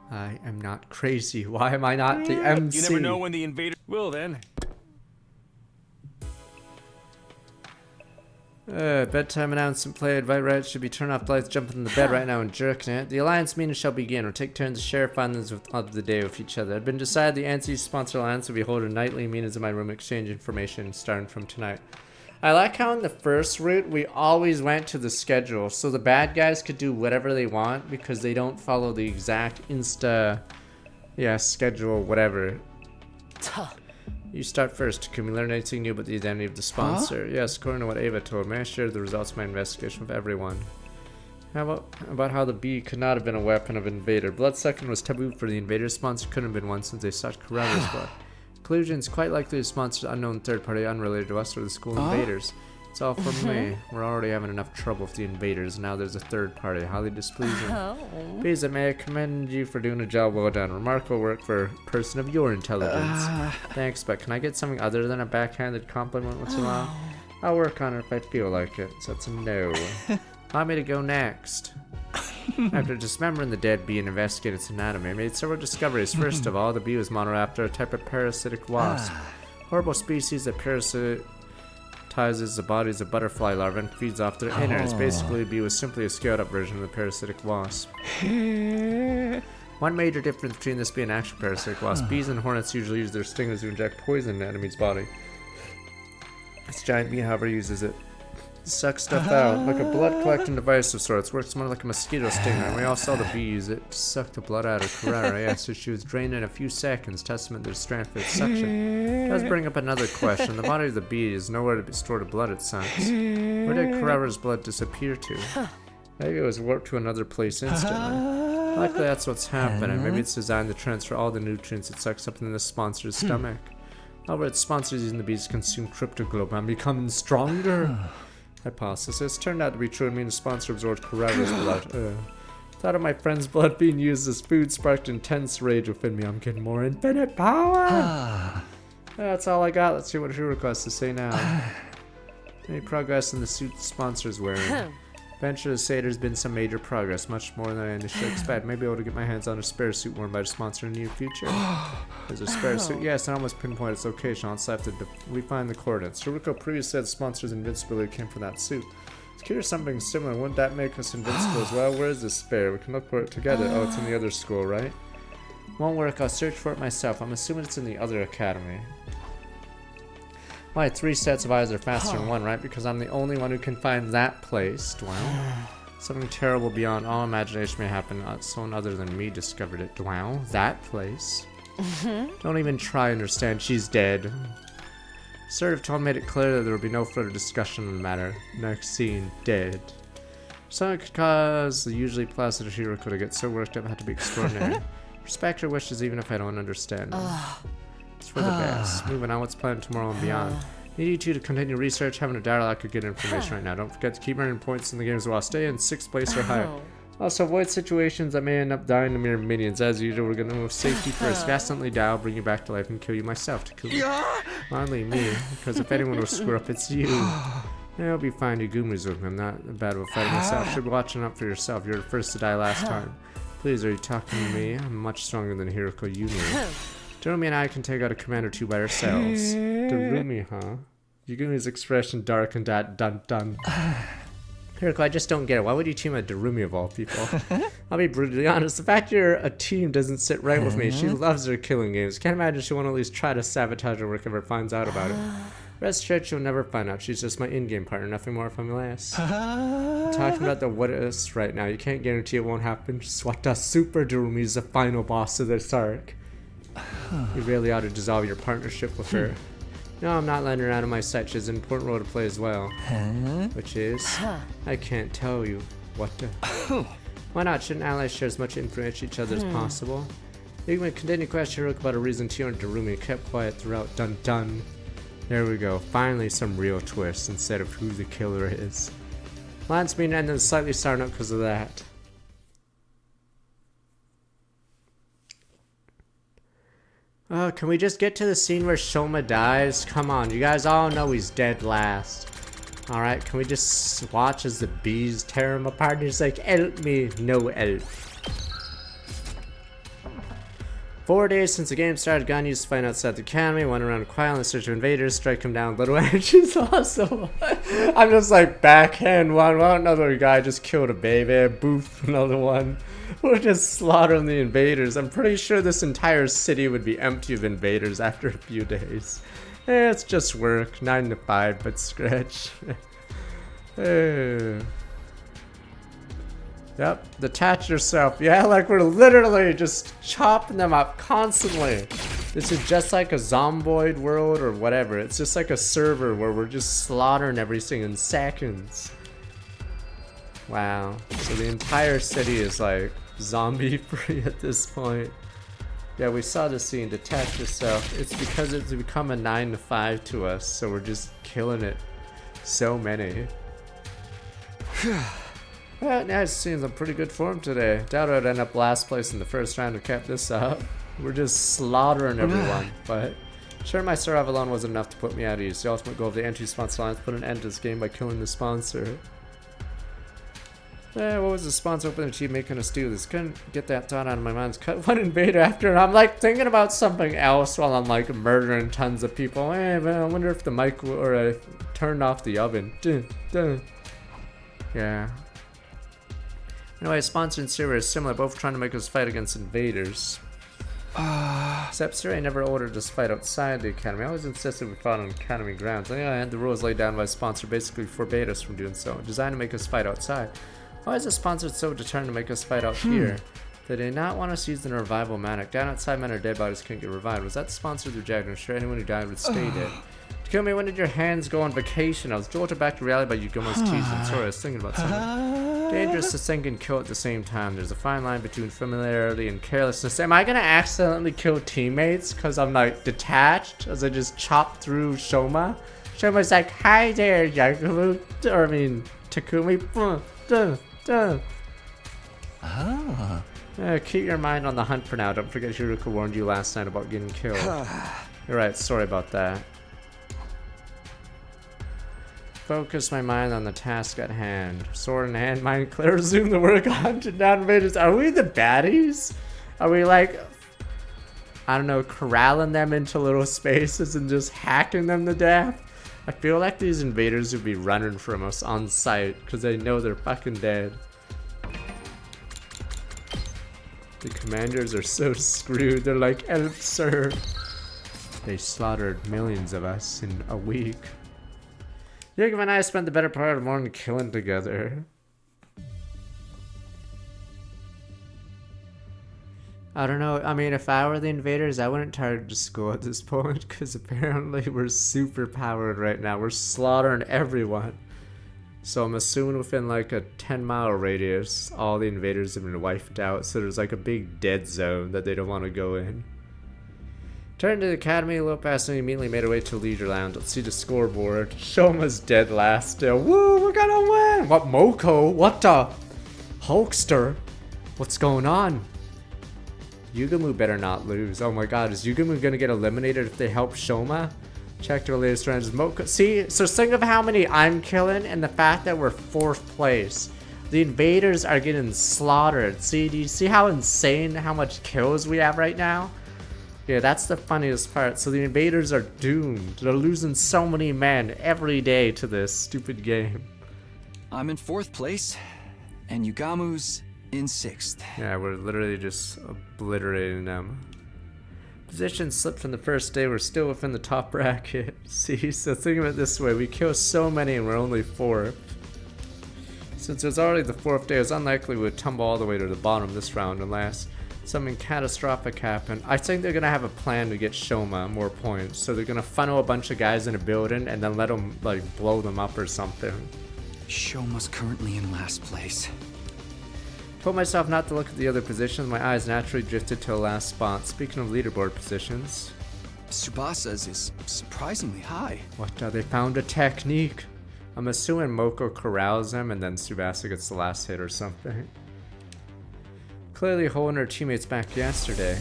I am not crazy. Why am I not the MC? You never know when the invader will then. Bedtime announcement played. Right, right. Should be turn off lights, jumping in the bed right now and jerking it. The alliance meeting shall begin. We'll take turns to share findings of the day with each other. It had been decided the ANSI sponsor alliance will be holding nightly meetings in my room, exchange information starting from tonight. I like how in the first route we always went to the schedule, so the bad guys could do whatever they want because they don't follow the exact schedule, whatever. You start first. Can we learn anything new about the identity of the sponsor? Yes, according to what Ava told me, I shared the results of my investigation with everyone. How about how the bee could not have been a weapon of invader? Bloodsucking was taboo for the invader. Sponsor couldn't have been one since they sucked Carruthers' blood. Conclusion is quite likely to sponsor the unknown third party unrelated to us or the school invaders. It's all from me. We're already having enough trouble with the invaders, and now there's a third party. Highly displeasing. Please, may I commend you for doing a job well done. Remarkable work for a person of your intelligence. Thanks, but can I get something other than a backhanded compliment once in a while? I'll work on it if I feel like it. So that's a no. Allow me to go next. After dismembering the dead bee and investigating its anatomy, I made several discoveries. First of all, the bee was Monoraptor, a type of parasitic wasp. Horrible species that parasitizes the bodies of butterfly larvae and feeds off their innards. Basically, the bee was simply a scaled-up version of the parasitic wasp. One major difference between this bee and actual parasitic wasp: bees and hornets usually use their stingers to inject poison into the enemy's body. This giant bee, however, uses it to suck stuff out, like a blood collecting device of sorts. Works more like a mosquito stinger, and we all saw the bee use it to suck the blood out of Carrera. Yeah, so she was drained in a few seconds, testament to the strength of its suction. It does bring up another question. The body of the bee is nowhere to store the blood it sucks. Where did Carrera's blood disappear to? Maybe it was warped to another place instantly. Likely that's what's happening. Maybe it's designed to transfer all the nutrients it sucks up into the sponsor's stomach. However, its sponsors using the bees consume cryptoglobin and becoming stronger. Hypothesis turned out to be true and mean the sponsor absorbed Carrera's blood. Thought of my friend's blood being used as food sparked intense rage within me. I'm getting more infinite power. That's all I got. Let's see what your request to say now. Any progress in the suit sponsor's wearing? Venture to say there's been some major progress, much more than I initially expected. Maybe able to get my hands on a spare suit worn by the sponsor in the near future. There's a spare suit. Yes, I almost pinpointed its location. I'll just have to refine the coordinates. Shuriko previously said the sponsor's invincibility came from that suit. It's curious something similar. Wouldn't that make us invincible as well? Where is this spare? We can look for it together. Oh, it's in the other school, right? Won't work. I'll search for it myself. I'm assuming it's in the other academy. Why, 3 sets of eyes are faster than 1, right? Because I'm the only one who can find that place. Wow. Something terrible beyond all imagination may happen. Someone other than me discovered it. Wow, that place. Don't even try to understand. She's dead. Assertive tone made it clear that there would be no further discussion on the matter. Next scene, dead. Something could cause the usually placid Shuriko to get so worked up it had to be extraordinary. Respect her wishes even if I don't understand them. It's for the best. Moving on, what's planned tomorrow and beyond. Need you two to continue research, having a dialogue could get information right now. Don't forget to keep earning points in the games while stay in 6th place or higher. Also, avoid situations that may end up dying to mere minions. As usual, we're gonna move safety first. Vastly die, bring you back to life, and kill you myself to kill you. Only me, because if anyone will screw up, it's you. It'll be fine, you Gumi's with me. I'm not bad with fighting myself. Should be watching out for yourself. You're the first to die last time. Please, are you talking to me? I'm much stronger than Hiroko Union. Darumi and I can take out a Commander 2 by ourselves. Darumi, huh? Yugumi's expression darkened at dun. Hiroko, I just don't get it. Why would you team with Darumi of all people? I'll be brutally honest. The fact you're a team doesn't sit right with me. She loves her killing games. Can't imagine she won't at least try to sabotage her work if ever finds out about it. Rest assured, she'll never find out. She's just my in-game partner, nothing more from less. Talking about the what ifs right now. You can't guarantee it won't happen. Swata Super Darumi's the final boss of this arc. You really ought to dissolve your partnership with her. No, I'm not letting her out of my sight. She has an important role to play as well. Which is, I can't tell you what to. Why not? Shouldn't allies share as much information with each other as possible? You can continue questioning Hiroko about a reason Tio and Darumi kept quiet throughout. Dun. There we go. Finally, some real twists instead of who the killer is. Lance being ended slightly sour note because of that. Oh, can we just get to the scene where Shoma dies? Come on, you guys all know he's dead last. Alright, can we just watch as the bees tear him apart? He's like, help me, no help. 4 days since the game started, Gon used to fight outside the academy, went around quietly in search of invaders, strike him down little, and she's awesome. I'm just like, backhand one, well, another guy just killed a baby, boof, another one. We're just slaughtering the invaders. I'm pretty sure this entire city would be empty of invaders after a few days. It's just work, 9 to 5, but scratch. Yep, detach yourself. Yeah, like we're literally just chopping them up constantly. This is just like a zomboid world or whatever. It's just like a server where we're just slaughtering everything in seconds. Wow. So the entire city is like zombie free at this point. Yeah, we saw the scene, detach yourself. It's because it's become a 9 to 5 to us, so we're just killing it. So many. Well, yeah, it seems I'm pretty good form today. Doubt I'd end up last place in the first round to cap this up. We're just slaughtering everyone, but sure my Sir Avalon wasn't enough to put me at ease. The ultimate goal of the anti-sponsor alliance put an end to this game by killing the sponsor. What was the sponsor open achieve making us do this? Couldn't get that thought out of my mind. Cut one invader after, and I'm like thinking about something else while I'm like murdering tons of people. Hey, man, I wonder if the mic or I turned off the oven. Yeah. Anyway, sponsor and server is similar, both trying to make us fight against invaders. Except Sir, I never ordered us fight outside the academy. I always insisted we fought on academy grounds. I had the rules laid down by sponsor basically forbade us from doing so. Designed to make us fight outside. Why is the sponsor so determined to make us fight out here? They did not want us using a revival manic. Down outside, men or dead bodies couldn't get revived. Was that sponsored through Jack? I'm sure anyone who died would stay dead. To kill me, when did your hands go on vacation? I was jolted back to reality by Yugumo's teasing. Sorry, I was thinking about something. Dangerous to sink and kill at the same time. There's a fine line between familiarity and carelessness. Am I gonna accidentally kill teammates because I'm like detached as I just chop through Shoma? Shoma's like, hi there, Yakumo. Or I mean, Takumi. Keep your mind on the hunt for now. Don't forget Hiroko warned you last night about getting killed. You're right, sorry about that. Focus my mind on the task at hand. Sword in hand, mind clear, resume the work on hunted down invaders. Are we the baddies? Are we like, I don't know, corralling them into little spaces and just hacking them to death? I feel like these invaders would be running from us on sight because they know they're fucking dead. The commanders are so screwed. They're like, help, sir. They slaughtered millions of us in a week. Jacob and I spent the better part of the morning killing together. I don't know. I mean, if I were the invaders, I wouldn't target the school at this point because apparently we're super powered right now. We're slaughtering everyone. So I'm assuming within like a 10-mile radius, all the invaders have been wiped out. So there's like a big dead zone that they don't want to go in. Returned to the academy a little past and immediately made her way to Leisure Lounge. Let's see the scoreboard. Shoma's dead last still. Woo, we're gonna win! What, Moko? What the? Hulkster? What's going on? Yugamu better not lose. Oh my god, is Yugamu gonna get eliminated if they help Shoma? Check their latest rounds. Moko. See, so think of how many I'm killing and the fact that we're 4th place. The invaders are getting slaughtered. See, do you see how insane how much kills we have right now? Yeah, that's the funniest part. So the invaders are doomed. They're losing so many men every day to this stupid game. I'm in 4th place, and Yugamu's in 6th. Yeah, we're literally just obliterating them. Position slipped from the first day. We're still within the top bracket. See, so think of it this way. We kill so many and we're only 4th. Since it was already the 4th day, it was unlikely we would tumble all the way to the bottom this round unless something catastrophic happened. I think they're going to have a plan to get Shoma more points. So they're going to funnel a bunch of guys in a building and then let them like blow them up or something. Shoma's currently in last place. Told myself not to look at the other positions. My eyes naturally drifted to the last spot. Speaking of leaderboard positions. Tsubasa's is surprisingly high. What, they found a technique. I'm assuming Moko corrals him and then Tsubasa gets the last hit or something. Clearly holding her teammates back yesterday.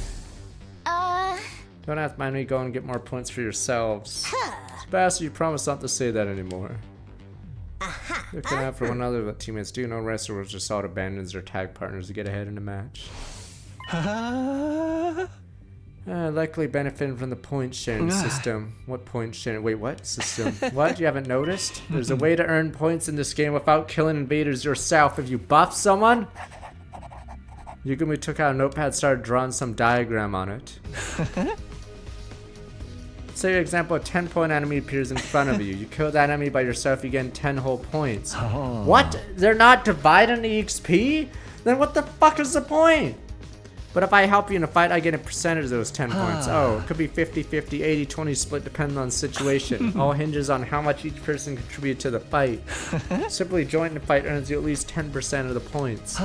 Don't have to mind me, go and get more points for yourselves. Tsubasa, you promised not to say that anymore. Looking out for one another, but teammates do. No wrestler just out abandons their tag partners to get ahead in a match. Likely benefiting from the point sharing system. What point sharing? Wait, what system? What? You haven't noticed? There's a way to earn points in this game without killing invaders yourself. If you buff someone, Yugami took out a notepad, started drawing some diagram on it. Say, for example, a 10-point enemy appears in front of you. You kill that enemy by yourself, you get 10 whole points. Oh. What? They're not dividing the XP? Then what the fuck is the point? But if I help you in a fight, I get a percentage of those 10 points. Oh, it could be 50-50, 80-20 split depending on the situation. All hinges on how much each person contributed to the fight. Simply joining the fight earns you at least 10% of the points.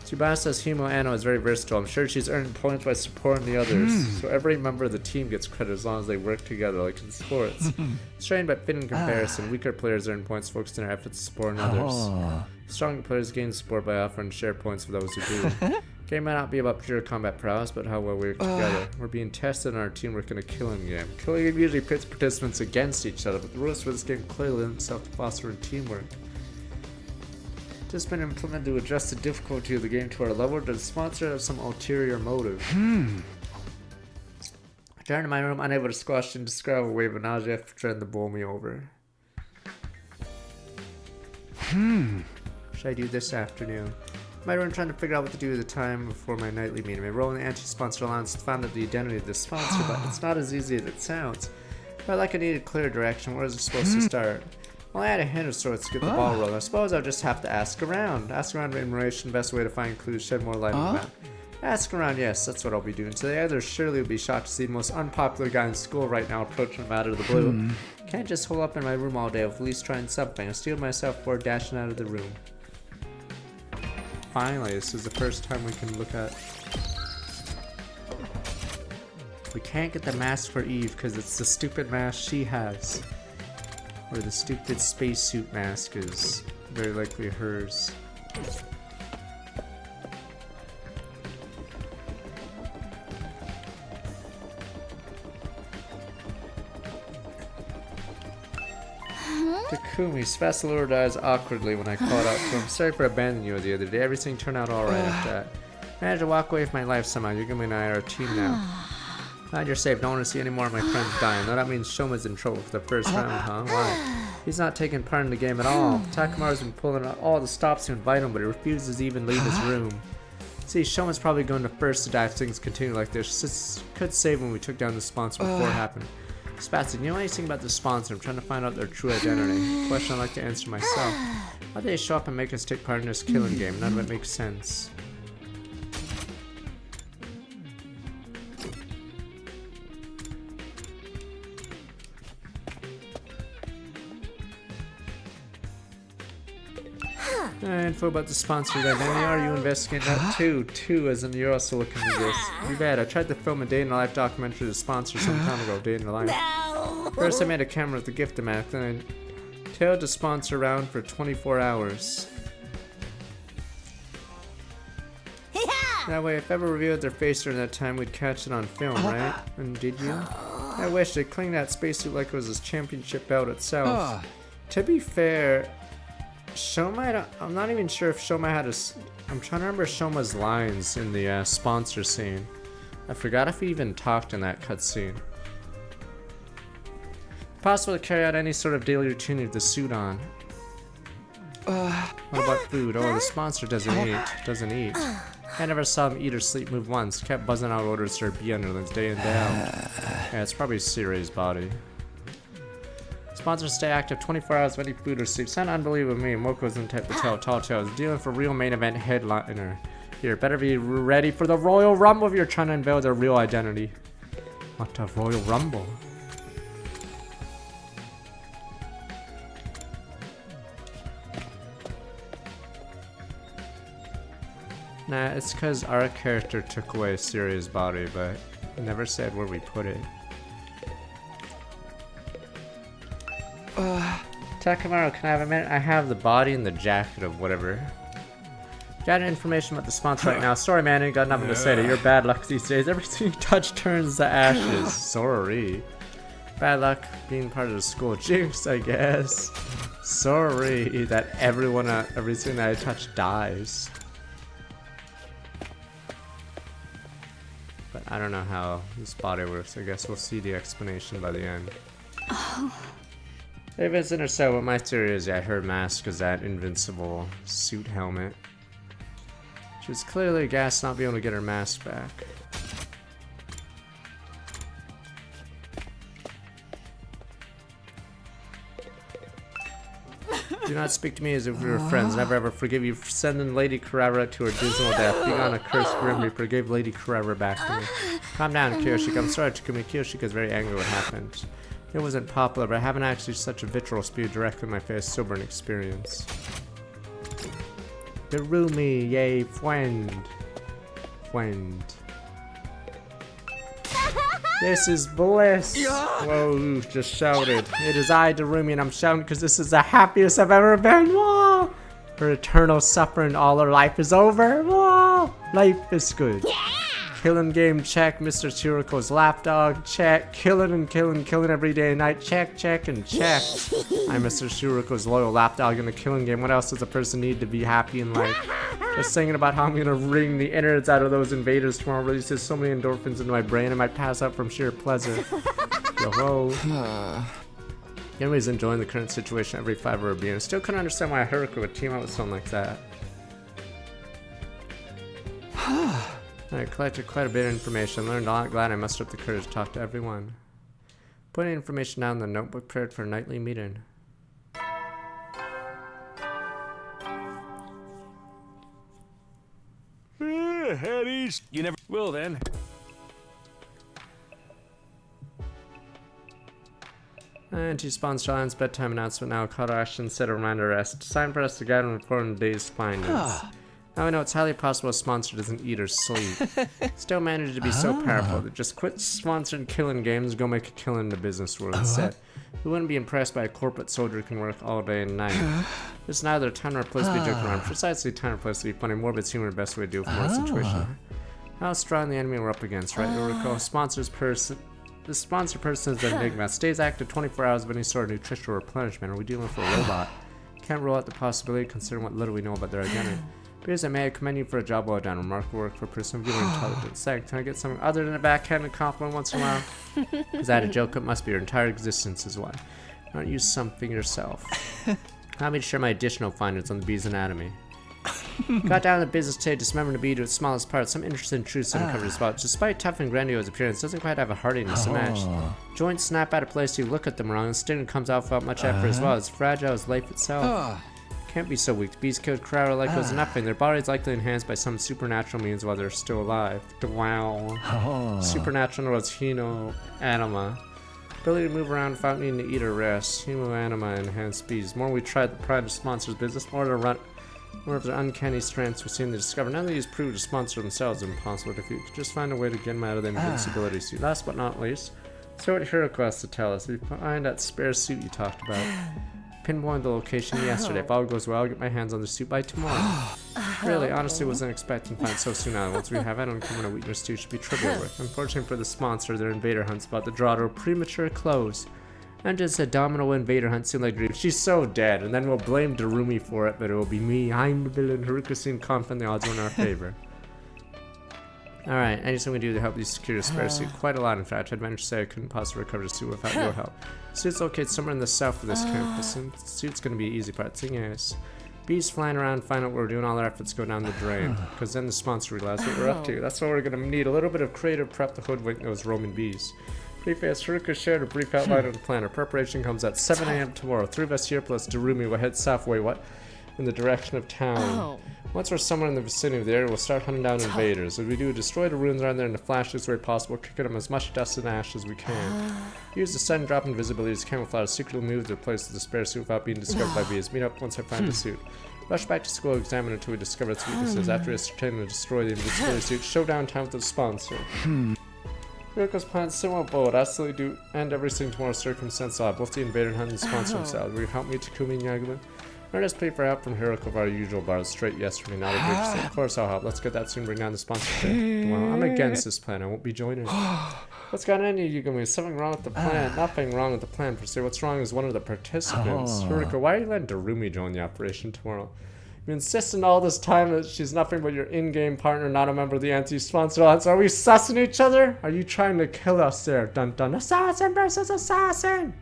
Tsubasa's Himo Anno is very versatile. I'm sure she's earned points by supporting the others. So every member of the team gets credit as long as they work together, like in sports. Strange but fit in comparison. Weaker players earn points focused on their efforts supporting others. Stronger players gain support by offering share points for those who do. Game might not be about pure combat prowess, but how well we work together. We're being tested in our teamwork in a killing game. Killing game usually pits participants against each other, but the rules for this game clearly lend themselves to fostering teamwork. Just been implemented to adjust the difficulty of the game to our level. Does the sponsor have some ulterior motive? I returned to my room, unable to squash and describe a wave of nausea after trying to bowl me over. Should I do this afternoon? My room trying to figure out what to do at the time before my nightly meeting. I rolled in the anti-sponsor allowance and found out the identity of the sponsor, but it's not as easy as it sounds. Felt like I needed clear direction. Where is it supposed to start? Well, I had a hint of sorts to get the ball rolling. I suppose I'll just have to ask around. Ask around in relation, best way to find clues, shed more light on the map. Ask around, yes, that's what I'll be doing today. Others surely would be shocked to see the most unpopular guy in school right now approaching him out of the blue. Can't just hole up in my room all day with at least trying something. I steeled myself before dashing out of the room. Finally, this is the first time we can look at... We can't get the mask for Eve because it's the stupid mask she has. Or the stupid spacesuit mask is very likely hers. Takumi, Tsubasa lowered her eyes awkwardly when I called out to him. Sorry for abandoning you the other day. Everything turned out alright after that. Managed to walk away with my life somehow. Yugami and I are a team now. Glad you're safe. Don't want to see any more of my friends dying. No, that means Shoma's in trouble for the first round, huh? Why? He's not taking part in the game at all. Takamaru's been pulling out all the stops to invite him, but he refuses to even leave his room. See, Shoma's probably going to first to die if things continue like this. This could save when we took down the sponsor before it happened. Spatzy, you know anything about the sponsor? I'm trying to find out their true identity. Question I'd like to answer myself. Why do they show up and make us take part in this killing game? None of it makes sense. Info about the sponsor then. Are you investigating that too? Too, as in you're also looking into this. Too bad. I tried to film a day in the life documentary to sponsor some time ago. Day in the life. First I made a camera with the Gift-O-Matic, then I tailed the sponsor around for 24 hours. That way, if ever revealed their face during that time, we'd catch it on film, right? And did you? I wish they'd cling that spacesuit like it was his championship belt itself. To be fair, Shoma, I'm not even sure if Shoma had I'm trying to remember Shoma's lines in the sponsor scene. I forgot if he even talked in that cutscene. Possible to carry out any sort of daily routine with the suit on. What about food? Oh, the sponsor doesn't eat. I never saw him eat or sleep move once. Kept buzzing out orders for bee underlings day in, day out. Yeah, it's probably Siray's body. Sponsors stay active 24 hours with any food or sleep. Sound unbelievable to me. Moko's in type to tell tall tales. Dealing for real main event headliner. Here, better be ready for the Royal Rumble if you're trying to unveil their real identity. What a Royal Rumble. Nah, it's because our character took away Siray's body, but never said where we put it. Takamaru, can I have a minute? I have the body and the jacket of whatever. Got information about the sponsor right now. Sorry, man, I ain't got nothing to say to your bad luck these days. Everything you touch turns to ashes. Sorry. Bad luck being part of the school jinx, I guess. Sorry that everything that I touch dies. But I don't know how this body works. I guess we'll see the explanation by the end. If it's in or so, what my theory is, yeah, her mask is that invincible suit helmet. She's clearly gassed not being able to get her mask back. Do not speak to me as if we were friends. Never ever forgive you for sending Lady Carrera to her dismal death. Being on a cursed Grim Reaper gave Lady Carrera back to me. Calm down, Kiyoshika. I'm sorry, Takumi. Kiyoshika's very angry what happened. It wasn't popular, but having actually such a vitriol spewed directly in my face, sobering experience. Darumi, yay, friend. This is bliss. Whoa, just shouted. It is I, Darumi, and I'm shouting because this is the happiest I've ever been. Whoa! Her eternal suffering, all her life is over. Whoa! Life is good. Killing game, check. Mr. Chiriko's lapdog, check. Killing every day and night, check, and check. I'm Mr. Chiriko's loyal lapdog in the killing game. What else does a person need to be happy in life? Just thinking about how I'm gonna wring the innards out of those invaders tomorrow releases so many endorphins into my brain I might pass out from sheer pleasure. Yo-ho. Anyways, enjoying the current situation every fiber of being. Still couldn't understand why Haruka would team up with someone like that. I collected quite a bit of information, learned a lot, glad I mustered up the courage to talk to everyone. Putting information down in the notebook prepared for a nightly meeting. Head east. You never will then. And she spawns John's bedtime announcement now. Call to action, set a reminder rest. Sign for us to guide and report on the day's findings. Now I know it's highly possible a sponsor doesn't eat or sleep. Still managed to be so powerful that just quit sponsoring killing games and go make a killing in the business world instead. Who wouldn't be impressed by a corporate soldier who can work all day and night? There's neither time nor place to be joking around. Precisely time or place to be funny. Morbid humor the best way to do it from our situation. How strong the enemy we're up against, right? You'll recall the sponsor person is the Enigma. Stays active 24 hours of any sort of nutritional replenishment. Are we dealing with a robot? Can't rule out the possibility considering what little we know about their identity. Appears I may commend you for a job well done. Remarkable work for a person of your intelligence. Second, can I get something other than a backhanded compliment once in a while? Is that a joke? It must be your entire existence is why. Why don't you something yourself? Allow me to share my additional findings on the bee's anatomy. Got down to the business today, dismembering the bee to its smallest parts. Some interesting truths uncovered as well. Despite tough and grandiose appearance, doesn't quite have a hardiness to match. Joints snap out of place you look at them wrong, and skin comes out without much effort as well. It's fragile as life itself. Can't be so weak. The bees killed Crowder like it was nothing. Their bodies likely enhanced by some supernatural means while they're still alive. Wow. Supernatural was Hino Anima. Ability to move around without needing to eat or rest. Hino Anima enhanced bees. The more we try to pry the sponsor's business, more to run. Or of their uncanny strengths we seem to discover. None of these prove to sponsor themselves impossible to defeat. Just find a way to get them out of the invincibility suit. Last but not least, so what Hiroko has to tell us. We find that spare suit you talked about. Pinpoint the location yesterday. If all goes well, I'll get my hands on the suit by tomorrow. Really, honestly, wasn't expecting to find it so soon out. Once we have it, uncommon a weakness too should be trivial with. Unfortunately for the sponsor, their invader hunt's about to draw to a premature close. And just a domino invader hunt seemed like dreams. She's so dead, and then we'll blame Darumi for it, but it will be me. I'm the villain. Haruka seemed confident the odds were in our favor. Alright, anything we do to help you secure the spare suit? Quite a lot, in fact. I'd venture to say I couldn't possibly recover the suit without your help. The suit's located somewhere in the south of this campus, and the suit's gonna be an easy part. Thing is, bees flying around, find out what we're doing, all our efforts go down the drain. Because then the sponsor realizes what we're up to. That's why we're gonna need a little bit of creative prep to hoodwink those roaming bees. Briefly, as Haruka shared a brief outline of the plan, our preparation comes at 7 a.m. tomorrow. 3 of us here plus Darumi will head south in the direction of town. Once we're somewhere in the vicinity of the area, we'll start hunting down invaders. As we do, destroy the ruins around there in the flashiest way possible, kicking them as much dust and ash as we can. Use the sudden drop in invisibility to camouflage, secretly move to place the spare suit without being discovered by bees. Meet up once I find the suit. Rush back to school, examine until we discover its weaknesses. After we ascertain and destroy the invisibility suit, showdown time with the sponsor. Hiroko's plan is somewhat bold. Absolutely do end everything tomorrow's circumstance. I'll have both the invader and hunt and sponsor themselves. Will you help me, Takumi and Yagami? Earnest plea for help from Hiroko of our usual bars straight yesterday. Not a big thing. Of course I'll help. Let's get that soon. Bring down the sponsor. Well, I'm against this plan. I won't be joining. What's got into you, Yagami? Is something wrong with the plan? Nothing wrong with the plan per se. What's wrong is one of the participants. Hiroko, why are you letting Darumi join the operation tomorrow? You insisting all this time that she's nothing but your in-game partner, not a member of the anti-sponsor alliance. Are we sussing each other? Are you trying to kill us there? Dun dun. Assassin versus assassin!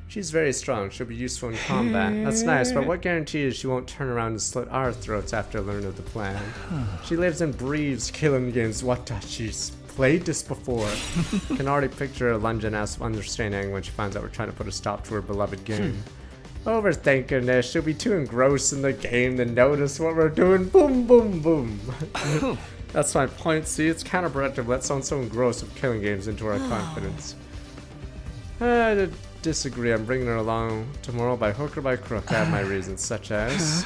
She's very strong. She'll be useful in combat. That's nice, but what guarantee is she won't turn around and slit our throats after learning of the plan? She lives and breathes killing games. What does she's played this before? Can already picture her lunging out of understanding when she finds out we're trying to put a stop to her beloved game. Overthinking this, she'll be too engrossed in the game to notice what we're doing. Boom, boom, boom. That's my point. See, it's counterproductive. Let someone so engrossed with killing games into our confidence. I disagree. I'm bringing her along tomorrow by hook or by crook. I have my reasons, such as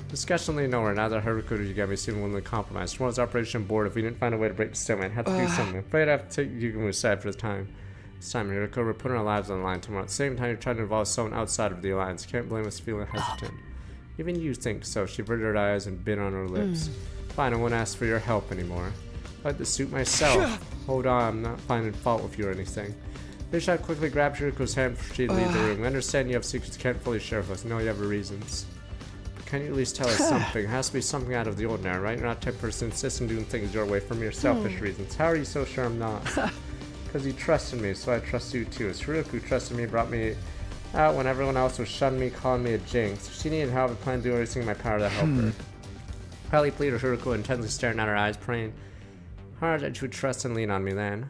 discussion leading nowhere. Now that Haruka or Yagami seem willing to compromise. Tomorrow's operation board. If we didn't find a way to break the stalemate, have to do something. Afraid I have to take Yagami aside for the time. Simon, Hiroko, we're putting our lives on the line tomorrow. At the same time, you're trying to involve someone outside of the alliance. Can't blame us feeling hesitant. Even you think so. She averted her eyes and bit on her lips. Fine, I won't ask for your help anymore. I'd like to suit myself. Hold on, I'm not finding fault with you or anything. Rishad quickly grabbed Hiroko's hand for she to leave the room. I understand you have secrets you can't fully share with us. No, you have your reasons. Can you at least tell us something? It has to be something out of the ordinary, right? You're not the type of person to insist on doing things your way for mere selfish reasons. How are you so sure I'm not? Because you trusted me, so I trust you too. As Haruka who trusted me brought me out when everyone else was shunning me, calling me a jinx. She needed help and planned to do everything in my power to help her. Probably pleaded Haruka, intensely staring at her eyes, praying hard that you would trust and lean on me then.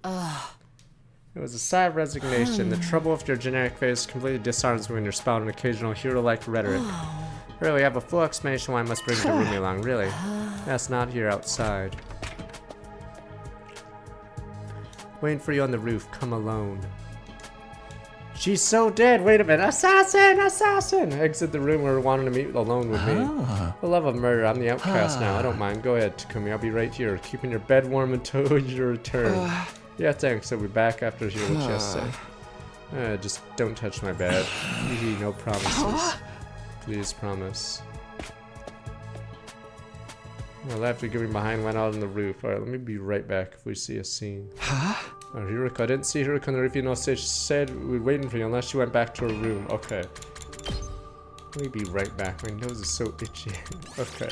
It was a sigh of resignation. The trouble with your generic face completely disarms me when you're spouting occasional hero-like rhetoric. Really, I have a full explanation why I must bring Darumi along, really. That's not here outside. Waiting for you on the roof. Come alone. She's so dead. Wait a minute. Assassin! Assassin! Exit the room where wanting to meet alone with me. For love of murder, I'm the outcast now. I don't mind. Go ahead, Takumi. I'll be right here, keeping your bed warm until your return. Yeah, thanks. I'll be back after you hear what you have to say. Just don't touch my bed. No promises. Please promise. I left you giving behind, went out on the roof. Alright, let me be right back if we see a scene. Hiroko, I didn't see Hiroko on the roof. You know, she said we were waiting for you unless she went back to her room. Okay. Let me be right back. My nose is so itchy. Okay.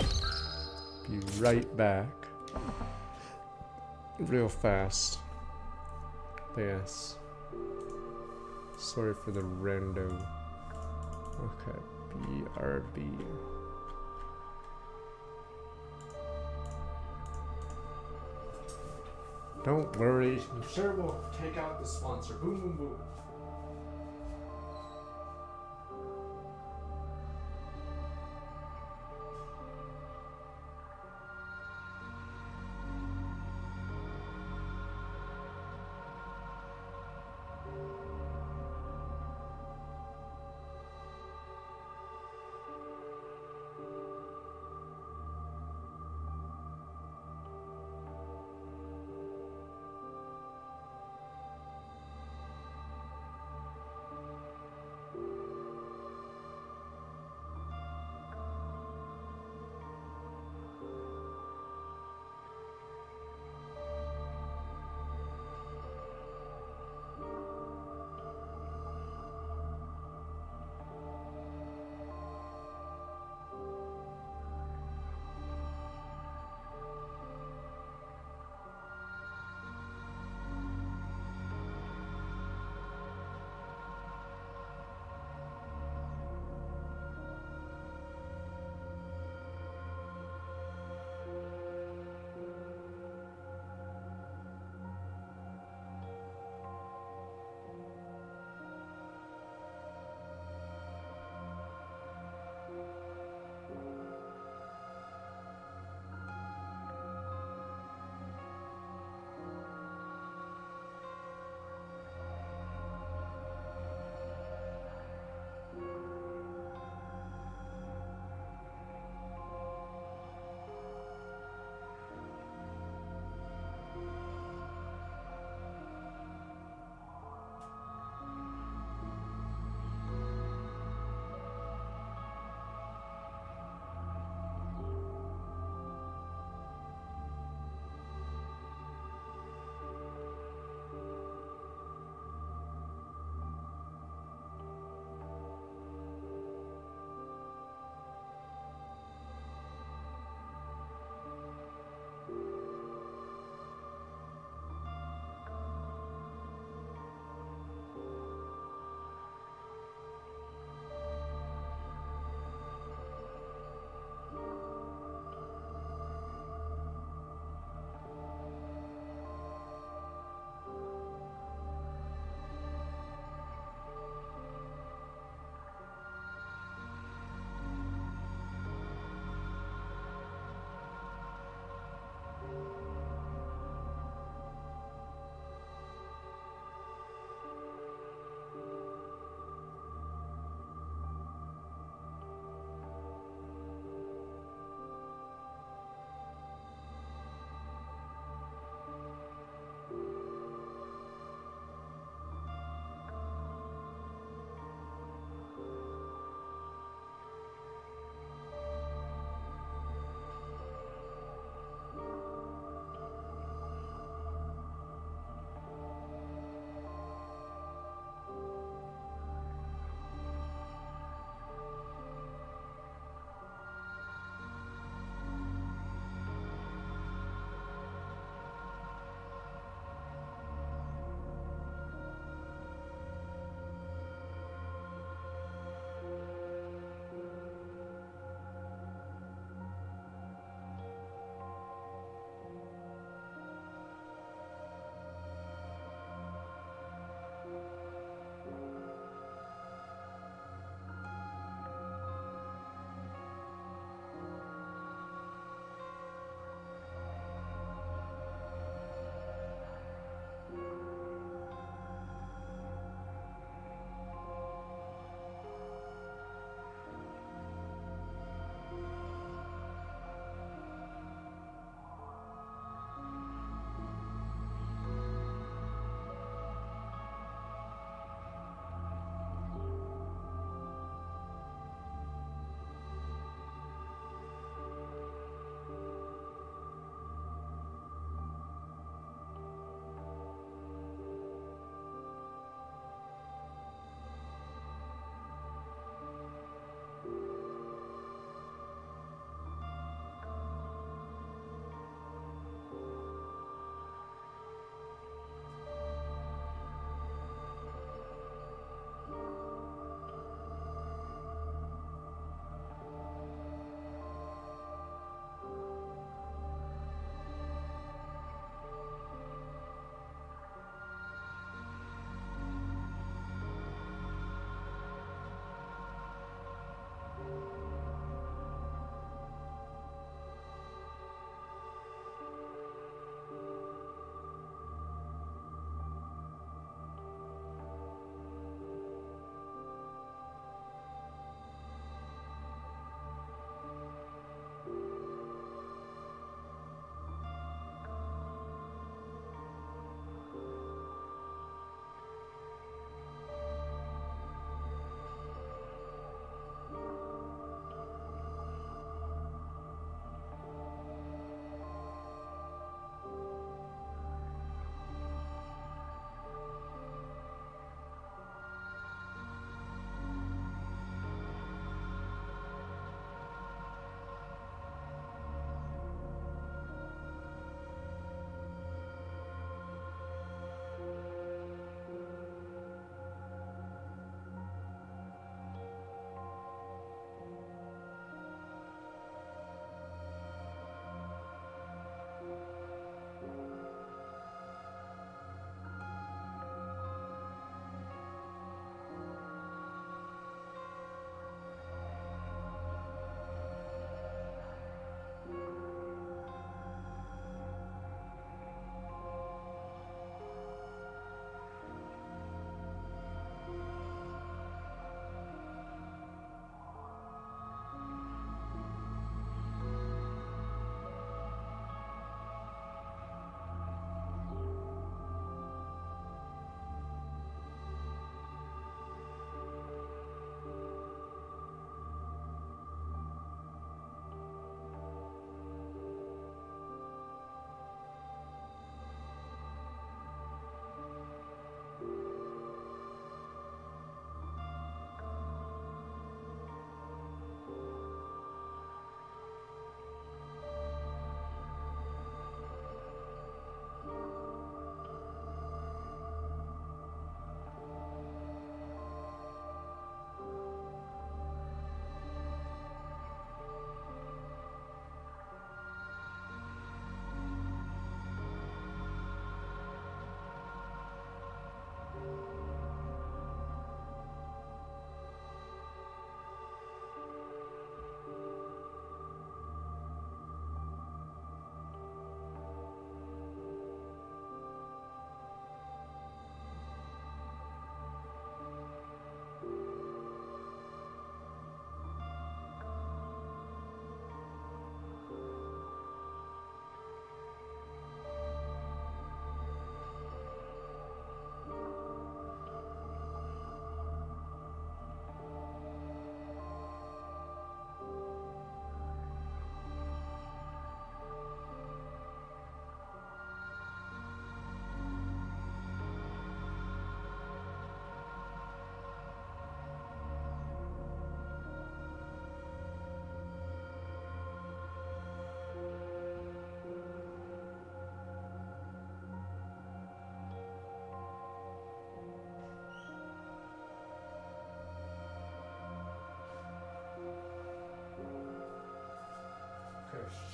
Be right back. Real fast. Yes. Sorry for the rando. Okay. BRB. Don't worry. I'm sure we'll take out the sponsor. Boom, boom, boom.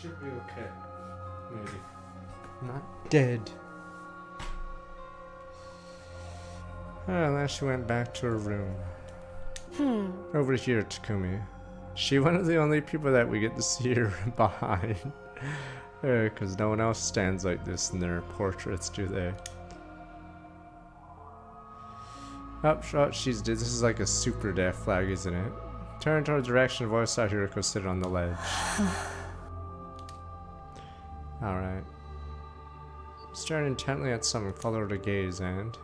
Should be okay. Maybe. Not dead. Well, now she went back to her room. Over here, Takumi. She one of the only people that we get to see her behind. Because no one else stands like this in their portraits, do they? Oh, she's dead. This is like a super death flag, isn't it? Turn towards the direction of voice saw Hiroko sit on the ledge. Alright. Staring intently at someone, followed her gaze and...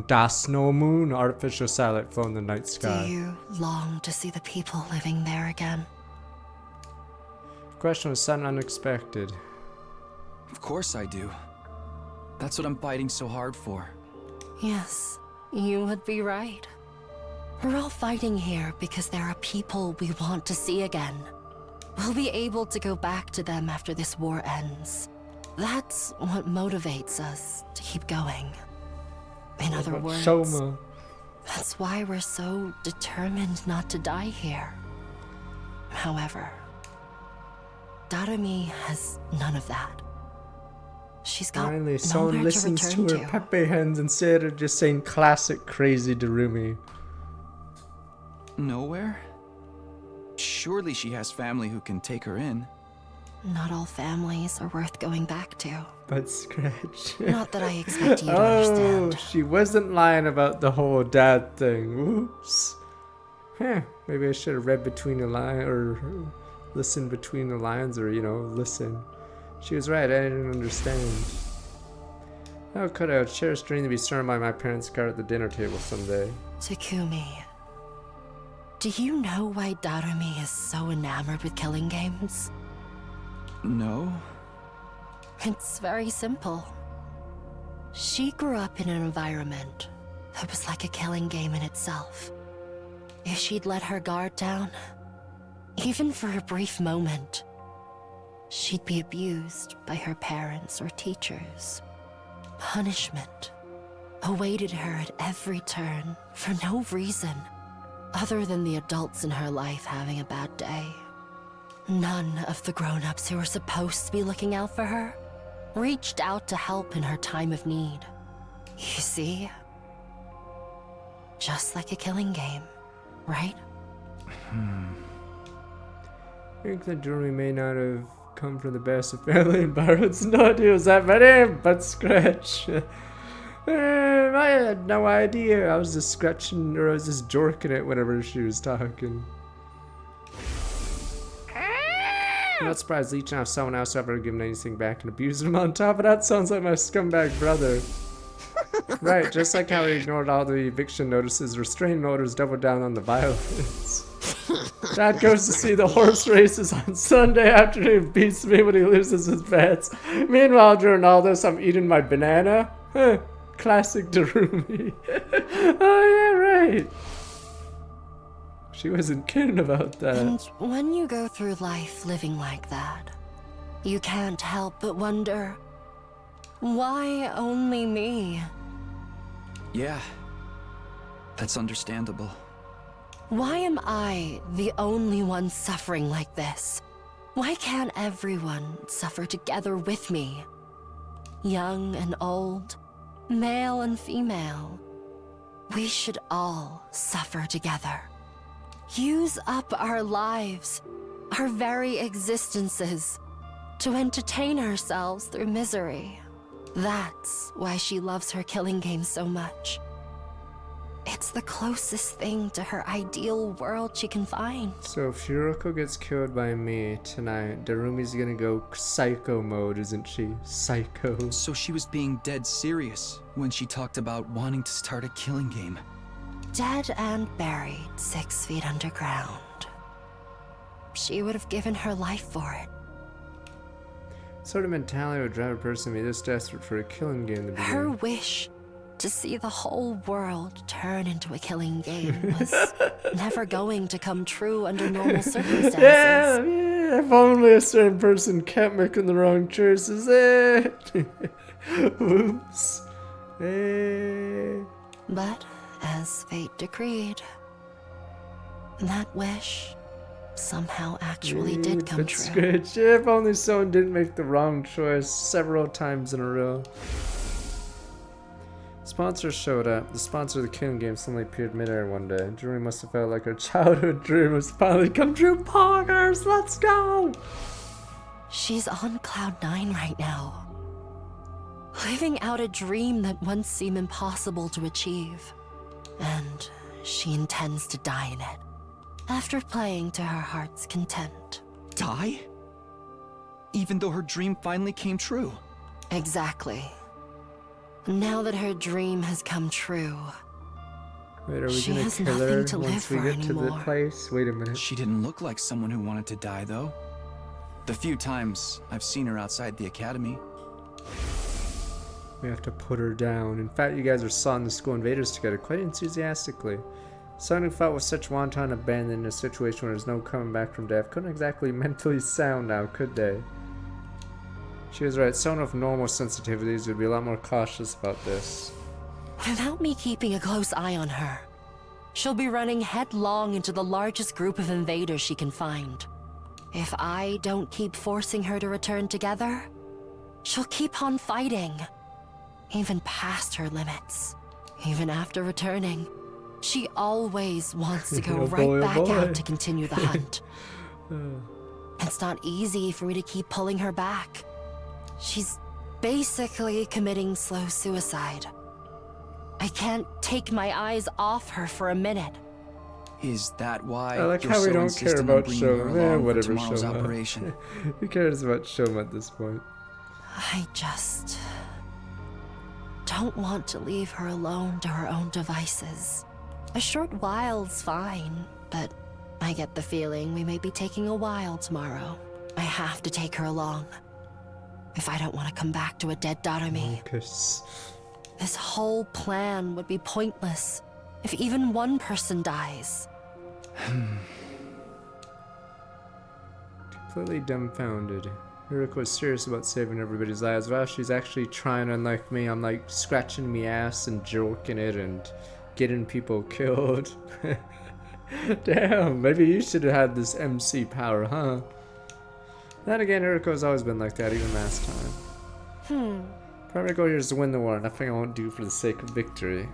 Das no moon, artificial satellite flow in the night sky. Do you long to see the people living there again? The question was sudden and unexpected. Of course I do. That's what I'm fighting so hard for. Yes, you would be right. We're all fighting here because there are people we want to see again. We'll be able to go back to them after this war ends. That's what motivates us to keep going. In other words, Soma. that's why we're so determined not to die here. However, Darumi has none of that. She's got Finally, nowhere someone to listens return to her Pepe hands instead of just saying classic crazy Darumi. Nowhere? Surely she has family who can take her in. Not all families are worth going back to. But Scratch. Not that I expect you to Oh, understand. she wasn't lying about the whole dad thing. Oops. Huh, maybe I should have read between the lines, or listened between the lines, or, listen. She was right, I didn't understand. How could I have cherished dream to be served by my parents' car at the dinner table someday? Takumi, do you know why Darumi is so enamored with killing games? No? It's very simple. She grew up in an environment that was like a killing game in itself. If she'd let her guard down, even for a brief moment, she'd be abused by her parents or teachers. Punishment awaited her at every turn for no reason other than the adults in her life having a bad day. None of the grown-ups who were supposed to be looking out for her reached out to help in her time of need. You see? Just like a killing game, right? I think that Darumi may not have come from the best of family environments. No, dude, was that my name? But Scratch. I had no idea. I was just scratching, or I was just jorking it whenever she was talking. I'm not surprised leeching off someone else who ever given anything back and abused him on top of that. Sounds like my scumbag brother. Right, just like how he ignored all the eviction notices, restraining orders, doubled down on the violence. Dad goes to see the horse races on Sunday afternoon, beats me when he loses his bets. Meanwhile, during all this, I'm eating my banana. Huh, classic Darumi. Oh yeah, right. She wasn't kidding about that. And when you go through life living like that, you can't help but wonder, why only me? Yeah. That's understandable. Why am I the only one suffering like this? Why can't everyone suffer together with me? Young and old, male and female. We should all suffer together. Use up our lives, our very existences, to entertain ourselves through misery. That's why she loves her killing game so much. It's the closest thing to her ideal world she can find. So if Hiroko gets killed by me tonight, Darumi's gonna go psycho mode, isn't she? Psycho. So she was being dead serious when she talked about wanting to start a killing game. Dead and buried 6 feet underground. She would have given her life for it. What sort of mentality would drive a person to be this desperate for a killing game to begin? Her wish to see the whole world turn into a killing game was never going to come true under normal circumstances. Yeah, if only a certain person kept making the wrong choices. Oops. But as fate decreed, that wish somehow actually did come But true. Scritch, if only someone didn't make the wrong choice several times in a row. Sponsors showed up. The sponsor of the Killing Game suddenly appeared midair one day. Juri must have felt like her childhood dream was finally come true. Poggers, let's go! She's on Cloud 9 right now, living out a dream that once seemed impossible to achieve. And she intends to die in it, after playing to her heart's content. Die? Even though her dream finally came true. Exactly. Now that her dream has come true, Wait, are we she gonna has kill nothing her to live once we for get to the anymore. place? Wait a minute. She didn't look like someone who wanted to die, though. The few times I've seen her outside the academy. We have to put her down. In fact, you guys are sawing the school invaders together quite enthusiastically. Someone who fought with such wanton abandon in a situation where there's no coming back from death couldn't exactly mentally sound now, could they? She was right. Someone with normal sensitivities would be a lot more cautious about this. without me keeping a close eye on her, she'll be running headlong into the largest group of invaders she can find. If I don't keep forcing her to return together, she'll keep on fighting, even past her limits. Even after returning, she always wants to go Oh boy, right oh back boy. out to continue the hunt. It's not easy for me to keep pulling her back. She's basically committing slow suicide. I can't take my eyes off her for a minute. Is that why I like you're how we so don't care insistent on about bringing her Shoma. along for Whatever, tomorrow's Shoma. operation? Who cares about Shoma at this point? I just don't want to leave her alone to her own devices. A short while's fine, but I get the feeling we may be taking a while tomorrow. I have to take her along, if I don't want to come back to a dead Darumi. Because This whole plan would be pointless if even one person dies. completely dumbfounded. Hiroko is serious about saving everybody's lives. Well, she's actually trying, unlike me. I'm like scratching me ass and jerking it and getting people killed. Damn, maybe you should have had this MC power, huh? Then again, Hiriko's always been like that, even last time. Primary goal here is to win the war. Nothing I won't do for the sake of victory.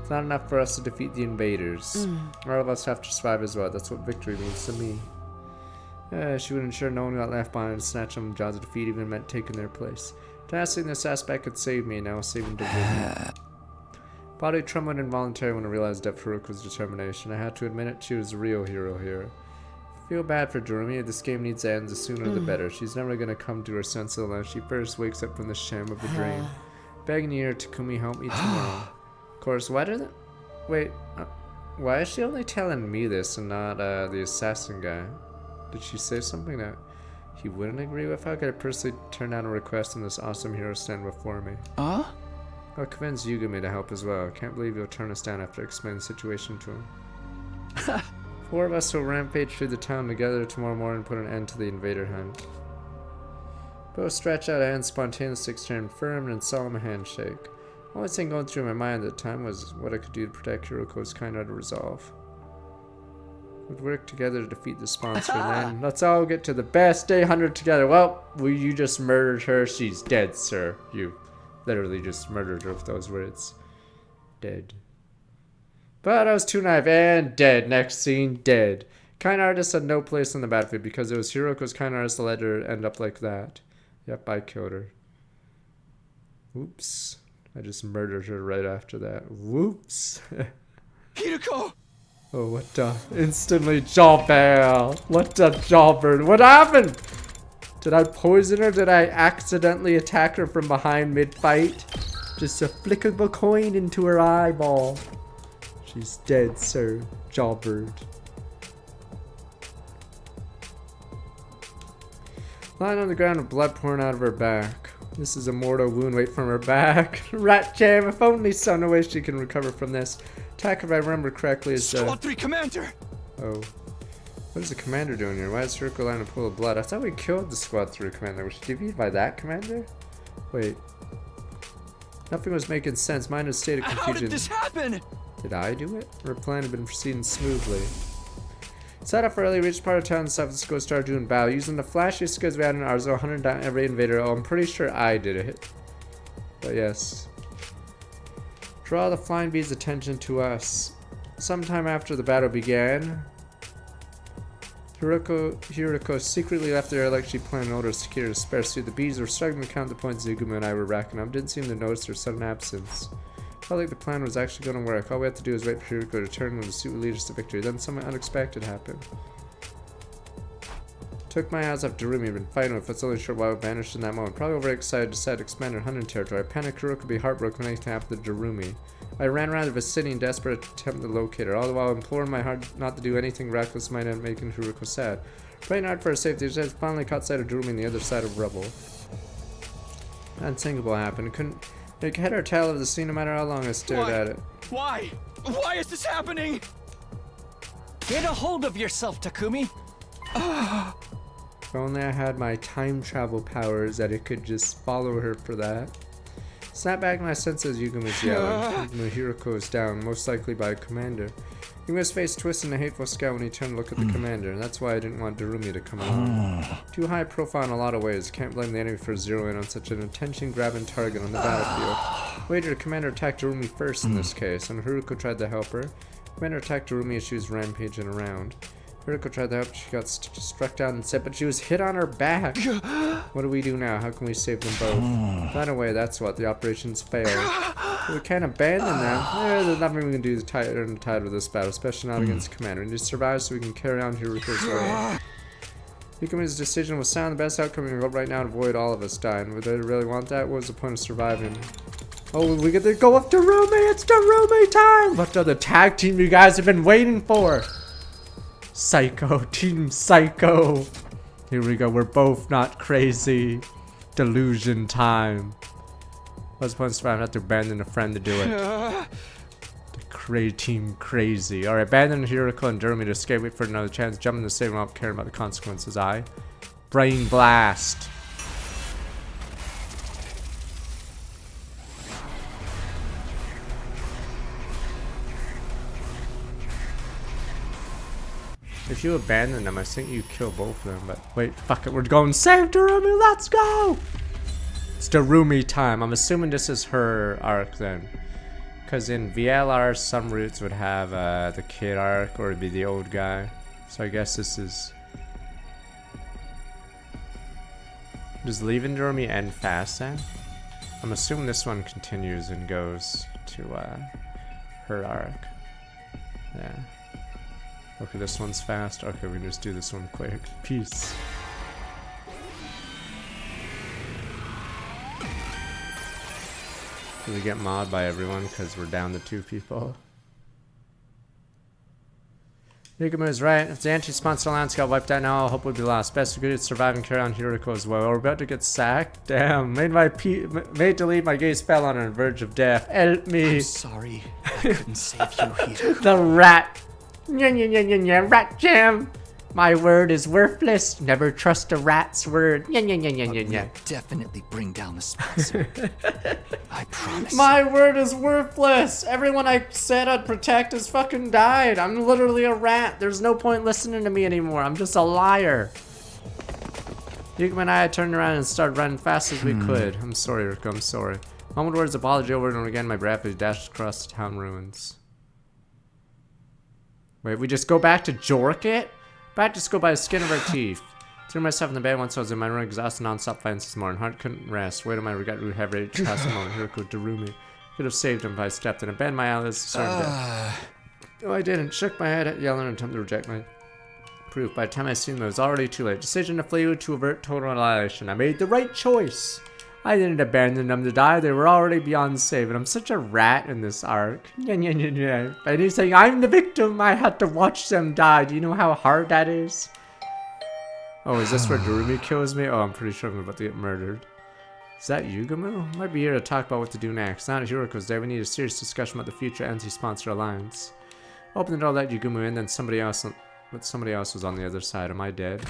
It's not enough for us to defeat the invaders. All of us have to survive as well. That's what victory means to me. She would ensure no one got left behind and snatch them jaws of defeat even meant taking their place. Tasking this aspect could save me, and now saving division. Body trembled involuntarily when I realized Depth Hiroko's determination. I had to admit it, she was a real hero here. I feel bad for Darumi. This game needs to end, the sooner the better. She's never gonna come to her senses unless she first wakes up from the sham of a dream. Begging you, Takumi, help me tomorrow. Of course, why did it? Wait, why is she only telling me this and not the assassin guy? Did she say something that he wouldn't agree with? How could I personally turn down a request and this awesome hero stand before me? I'll convince Yugami to help as well. Can't believe he'll turn us down after explaining the situation to him. 4 of us will rampage through the town together tomorrow morning and put an end to the invader hunt. Both stretched out hands, spontaneously exchanged firm and solemn handshake. The only thing going through my mind at the time was what I could do to protect Hiroko's kind-hearted resolve. We'd work together to defeat the sponsor, and then let's all get to the best day 100 together. Well, you just murdered her. She's dead, sir. You literally just murdered her with those words. Dead. But I was too naive and dead. Next scene, dead. Kind artist had no place on the battlefield because it was Hiroko's kind artist that let her end up like that. Yep, I killed her. Oops. I just murdered her right after that. Whoops. Hiroko! Oh, what the? Instantly jawbell. What the jawbird? What happened? Did I poison her? Did I accidentally attack her from behind mid-fight? Just a flick of a coin into her eyeball. She's dead, sir. Jawbird. Lying on the ground with blood pouring out of her back. This is a mortal wound. Wait from her back. Rat jam. If only so. No way she can recover from this. Attack, if I remember correctly, is Squad 3 Commander! Oh. What is the commander doing here? Why is Hiroko lying in a pool of blood? I thought we killed the Squad 3 commander. Was she defeated by that commander? Wait. Nothing was making sense. Mine was a state of confusion. How did this happen? Did I do it? Her plan had been proceeding smoothly. Set up early, reached part of town and San Francisco, started doing battle. Using the flashiest skills we had in Arzo, 100 down every invader. Oh, I'm pretty sure I did it. But yes. Draw the flying bee's attention to us. Sometime after the battle began, Hiriko secretly left the air like she planned in order to secure a spare suit. The bees were struggling to count the points Zuguma and I were racking up. Didn't seem to notice her sudden absence. Felt like the plan was actually going to work. All we had to do was wait for Hiriko to return when the suit would lead us to victory. Then something unexpected happened. Took my eyes off Darumi, been fighting with us only a short while, vanished in that moment. Probably overexcited, decided to expand her hunting territory. I panicked Hiriko would be heartbroken when anything happened to Darumi. I ran around the vicinity in desperate attempt to locate her, all the while imploring my heart not to do anything reckless might end making Hiriko sad. Praying hard for her safety, I finally caught sight of Darumi on the other side of rubble. Unthinkable happened. Couldn't make head or tail of the scene no matter how long I stared at it. Why? Why is this happening? Get a hold of yourself, Takumi. If only I had my time travel powers that it could just follow her for that. Snap back my senses, Yuguma's yelling. Hiriko is down, most likely by a commander. Yuguma's face twisted in a hateful scowl when he turned to look at the commander, and that's why I didn't want Darumi to come along. Too high profile in a lot of ways. Can't blame the enemy for zeroing in on such an attention-grabbing target on the battlefield. Wager the commander attacked Darumi first in this case, and Hiriko tried to help her. Commander attacked Darumi as she was rampaging around. Hiriko tried to help, she got struck down and said, but she was hit on her back. What do we do now? How can we save them both? By the way, that's what, the operations failed. We can't abandon them. There's nothing we can do to turn the tide of this battle, especially not against the commander. We need to survive so we can carry on Hiriko's way. Yuguma's decision was sound, the best outcome we can hope right now to avoid all of us dying. Would they really want that? What was the point of surviving? Oh, we get to go up to Darumi! It's Darumi time! What other tag team you guys have been waiting for? Psycho, Team Psycho. Here we go, we're both not crazy. Delusion time. What's the point of surviving? I have to abandon a friend to do it. The Team Crazy. Alright, abandon Hiriko and Darumi to escape, wait for another chance, jump in the same without caring about the consequences. Brain Blast. If you abandon them, I think you kill both of them, but wait, fuck it, we're going save Darumi, let's go! It's Darumi time. I'm assuming this is her arc then. Because in VLR, some routes would have the kid arc, or it'd be the old guy. So I guess this is... Does leaving Darumi end fast then? I'm assuming this one continues and goes to her arc. Yeah. Okay, this one's fast. Okay, we can just do this one quick. Peace. We get mobbed by everyone because we're down to 2 people. Yuguma is right. If the anti-sponsor alliance got wiped out now, I'll hope we'll be lost. Best of good at surviving, carry on Hiriko as well. We're about to get sacked. Damn. Made to leave my gaze fell on her on the verge of death. Help me. I'm sorry. I couldn't save you, Hiriko. The rat. Rat jam. My word is worthless. Never trust a rat's word. We'll definitely bring down the sponsor. I promise. My word is worthless. Everyone I said I'd protect has fucking died. I'm literally a rat. There's no point listening to me anymore. I'm just a liar. Yuguma and I turned around and started running fast as we could. I'm sorry, Hiriko. I'm sorry. Mumbled words of apology over and over again. My rapidly dashed across the town ruins. Wait, we just go back to Jorkit? Back to school by the skin of our teeth. Threw myself in the bed once I was in my room, exhausted, non-stop fights this morning. Heart couldn't rest. Weight of my regret would have rage past the moment. Hiriko Darumi. Could have saved him if I stepped in. I bent my eyelids to start death. No, I didn't. Shook my head at yelling and attempted to reject my proof. By the time I seen them, it was already too late. Decision to flee to avert total annihilation. I made the right choice. I didn't abandon them to die. They were already beyond saving. I'm such a rat in this arc. By me saying I'm the victim, I had to watch them die. Do you know how hard that is? Oh, is this where Darumi kills me? Oh, I'm pretty sure I'm about to get murdered. Is that Yuguma? Might be here to talk about what to do next. Now that Hiriko's there, we need a serious discussion about the future anti-sponsor alliance. Open the door, let Yuguma in, then somebody else was on the other side. Am I dead?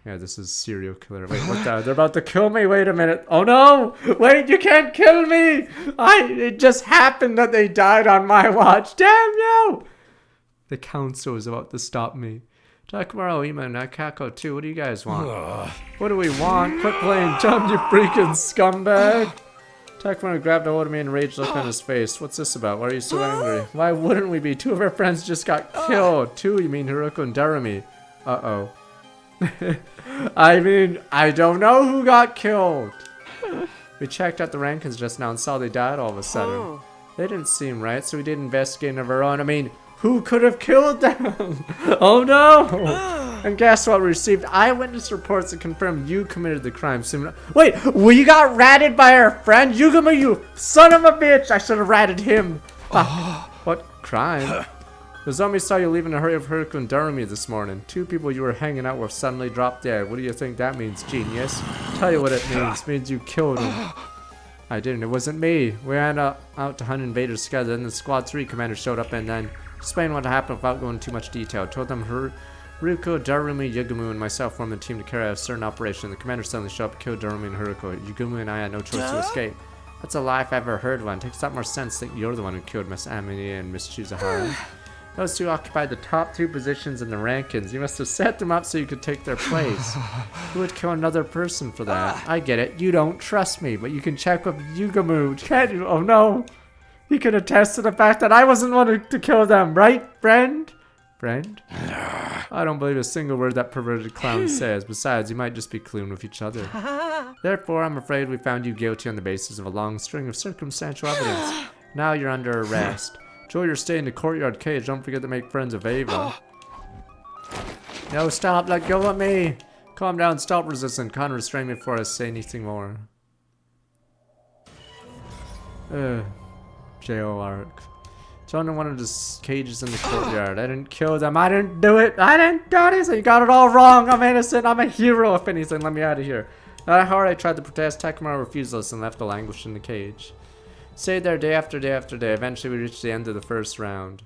Yeah, this is serial killer. Wait, what the? They're about to kill me. Wait a minute. Oh no! Wait, you can't kill me! It just happened that they died on my watch. Damn no! The council is about to stop me. Takamaru, Ima, and Akako too. What do you guys want? What do we want? Quit playing dumb, you freaking scumbag! Takamaru grabbed a hold of me and rage look on his face. What's this about? Why are you so angry? Why wouldn't we be? Two of our friends just got killed. Two, you mean Haruko and Darumi. Uh-oh. I mean, I don't know who got killed. We checked out the rankings just now and saw they died all of a sudden. They didn't seem right, so we did investigate of our own. I mean, who could have killed them? Oh no! And guess what? We received eyewitness reports that confirm you committed the crime. Wait, we got ratted by our friend Yugamo, you son of a bitch! I should have ratted him. What crime? Nozomi saw you leave in a hurry of Haruko and Darumi this morning. Two people you were hanging out with suddenly dropped dead. What do you think that means, genius? Tell you what it means. It means you killed him. I didn't. It wasn't me. We ran out to hunt invaders together. Then the Squad 3 commander showed up and then explained what happened without going into too much detail. Told them Haruko, Darumi, Yugamo, and myself formed a team to carry out a certain operation. The commander suddenly showed up and killed Darumi and Haruko. Yugamo and I had no choice to escape. That's a lie if I've ever heard one. It takes a lot more sense that you're the one who killed Miss Amini and Miss Chizahara. Those two occupied the top 2 positions in the rankings. You must have set them up so you could take their place. Who would kill another person for that? I get it. You don't trust me, but you can check with Yugamo, can't you? Oh no. He can attest to the fact that I wasn't the one to kill them, right, friend? Friend? I don't believe a single word that perverted clown says. Besides, you might just be colluding with each other. Therefore, I'm afraid we found you guilty on the basis of a long string of circumstantial evidence. Now you're under arrest. Enjoy your stay in the courtyard cage. Don't forget to make friends with Ava. No, stop. Let go of me. Calm down. Stop resisting. Can't restrain me before I say anything more. Jail arc. Join in one of the cages in the courtyard. I didn't kill them. I didn't do it. I didn't do anything. You got it all wrong. I'm innocent. I'm a hero, if anything. Let me out of here. Not hard. I tried to protest. Takamaru refused us and left to languish in the cage. Stayed there day after day after day. Eventually we reached the end of the first round.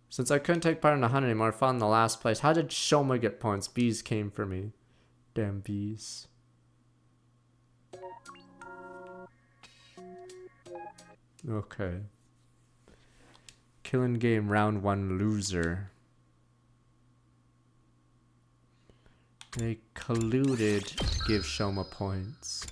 Since I couldn't take part in the hunt anymore, I fought in the last place. How did Shoma get points? Bees came for me. Damn bees. Okay. Killing game round 1 loser. They colluded to give Shoma points.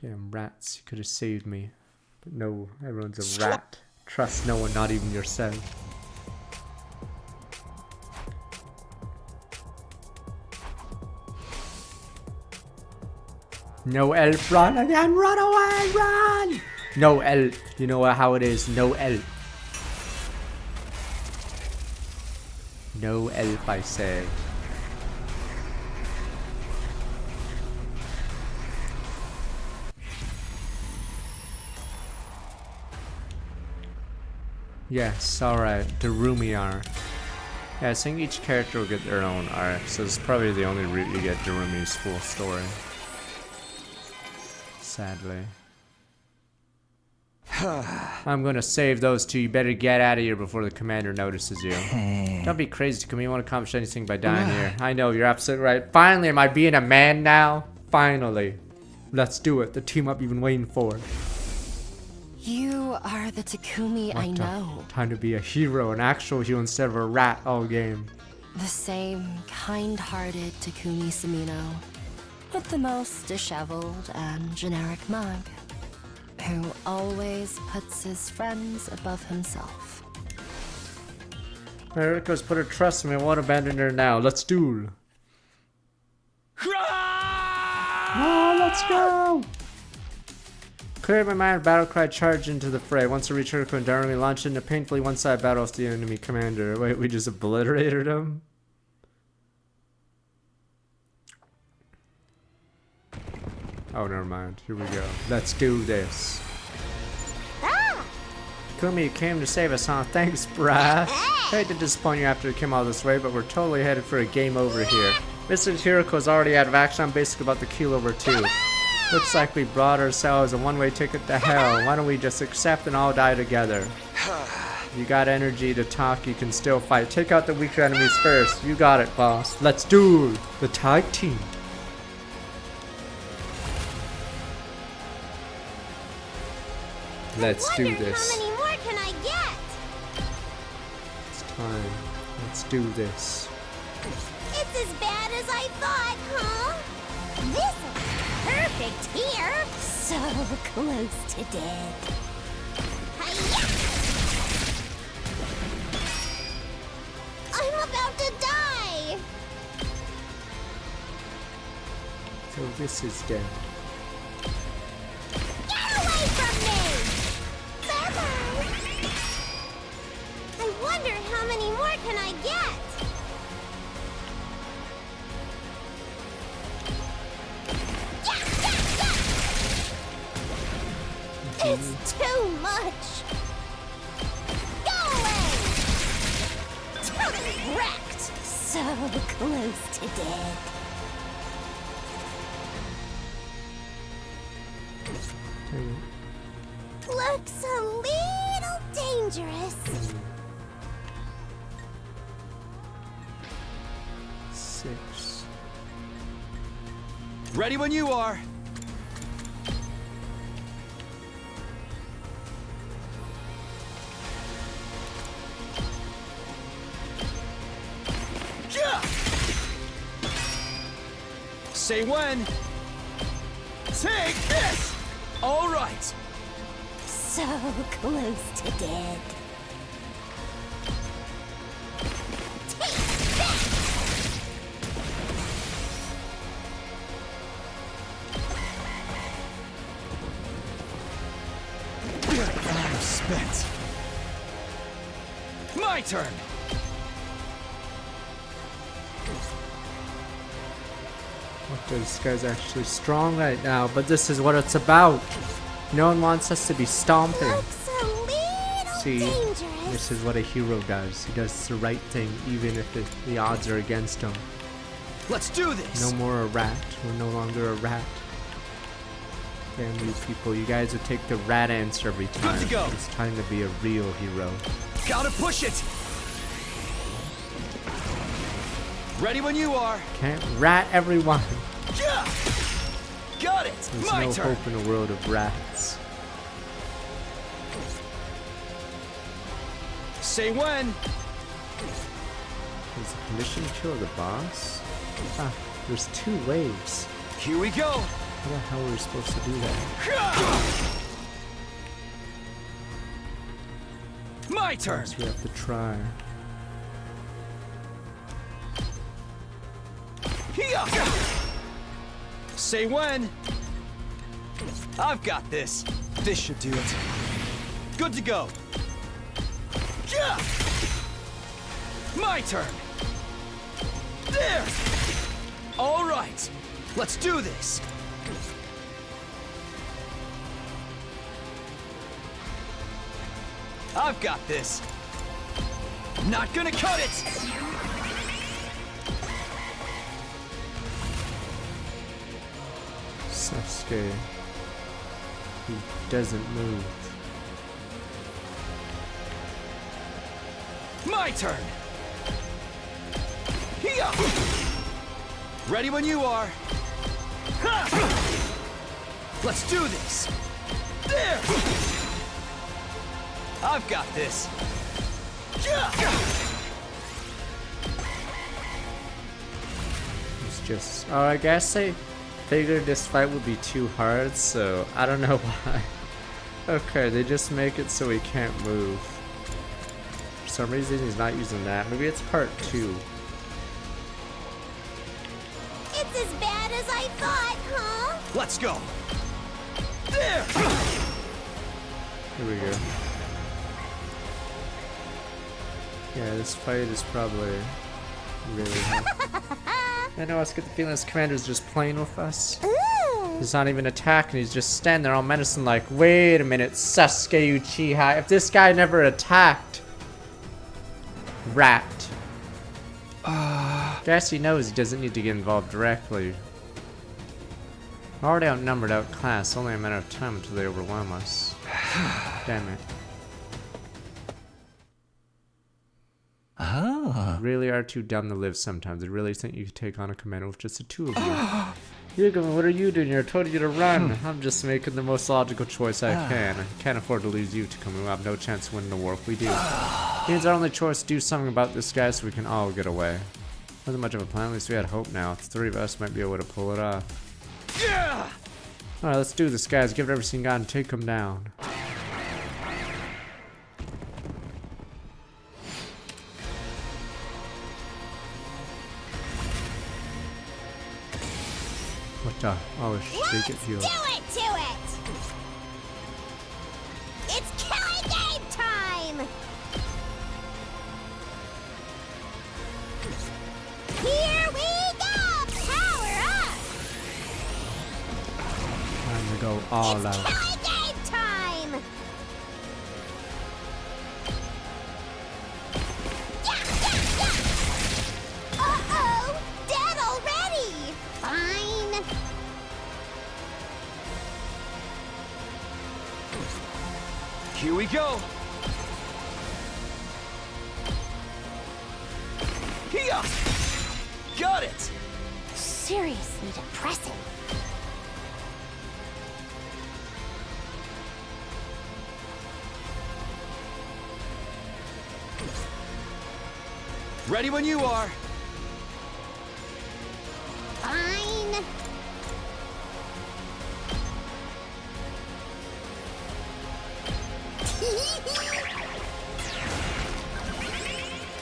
Damn rats, you could have saved me. But no, everyone's a rat. Trust no one, not even yourself. No elf, run again, run away, run! No elf, you know how it is, no elf. No elf, I say. Yes, alright, Darumi arc. Yeah, I think each character will get their own arc, so it's probably the only route you get Darumi's full story. Sadly. I'm gonna save those two. You better get out of here before the commander notices you. Don't be crazy, Takumi. You won't accomplish anything by dying here. I know, you're absolutely right. Finally, am I being a man now? Finally. Let's do it. The team up you've been waiting for. You are the Takumi I know. Time to be a hero, an actual hero instead of a rat all game. The same kind-hearted Takumi Sumino, with the most disheveled and generic mug, who always puts his friends above himself. Eriko's put her trust in me. I won't abandon her now. Let's duel. Oh, let's go! Clear my mind, battle cry, charge into the fray. Once we reach Haruko and Darumi, launch into a painfully one-sided battle with the enemy commander. Wait, we just obliterated him? Oh, never mind. Here we go. Let's do this. Takumi, you came to save us, huh? Thanks, brah. Hate to disappoint you after we came all this way, but we're totally headed for a game over here. Mr. Hiroko's already out of action. I'm basically about to keel over too. Looks like we brought ourselves a one-way ticket to hell. Why don't we just accept and all die together? You got energy to talk, you can still fight. Take out the weaker enemies first. You got it, boss. Let's duel the tag team. Let's do Wonder this. how many more can I get? It's time. Let's do this. It's as bad as I thought, huh? This is perfect here. So close to death. Hi-ya! I'm about to die. So this is dead. Get away from me! Bye-bye. I wonder how many more can I get? It's too much! Go away! Totally wrecked! So close to death. Looks a little dangerous. 6. Ready when you are. Yeah! Say when. Take this! All right. So close to dead. Take that! I'm spent. My turn. This guy's actually strong right now, but this is what it's about. No one wants us to be stomping. Looks a little See, dangerous. this is what a hero does. He does the right thing, even if the odds are against him. Let's do this. No more a rat. We're no longer a rat. Damn you people, you guys would take the rat answer every time. Good to go. It's time to be a real hero. Gotta push it. Ready when you are. Can't rat everyone. Yeah! Got it. There's My no turn. hope in a world of rats. Say when. Is the condition kill the boss? Ah, there's 2 waves. Here we go. How the hell are we supposed to do that? My turn. So we have to try. Here. Say when. I've got this. This should do it. Good to go. Yeah. My turn. There. All right. Let's do this. I've got this. Not gonna cut it. Sasuke. He doesn't move. My turn. Here. Ready when you are. Ha! Let's do this. There. I've got this. Yeah. It's just... Oh, I guess I figured this fight would be too hard, so I don't know why. Okay, they just make it so he can't move. For some reason he's not using that. Maybe it's part 2. It's as bad as I thought, huh? Let's go. There. Here we go. Yeah, this fight is probably really hard. I know, I get the feeling this commander's just playing with us. Ooh. He's not even attacking, he's just standing there all menacing like, wait a minute, Sasuke Uchiha, if this guy never attacked. Rat. Guess he knows he doesn't need to get involved directly. Already outnumbered, outclassed, only a matter of time until they overwhelm us. Damn it. Ah. You really are too dumb to live sometimes. I really think you could take on a commander with just the 2 of you. Hugo, what are you doing here? I told you to run. I'm just making the most logical choice I can. I can't afford to lose you, Takumi. We'll have no chance of winning the war if we do. It means our only choice to do something about this guy so we can all get away. Wasn't much of a plan, at least we had hope now. The three of us might be able to pull it off. Yeah! Alright, let's do this, guys. Give it everything you got and take him down. What the? Oh, shake it, fuel. Do it to it! It's killing game time! Here we go! Power up! Time to go all It's out. killing game time! Uh-oh! Dead already! Fine. Here we go. Here. Got it. Seriously depressing. Ready when you are. Fine.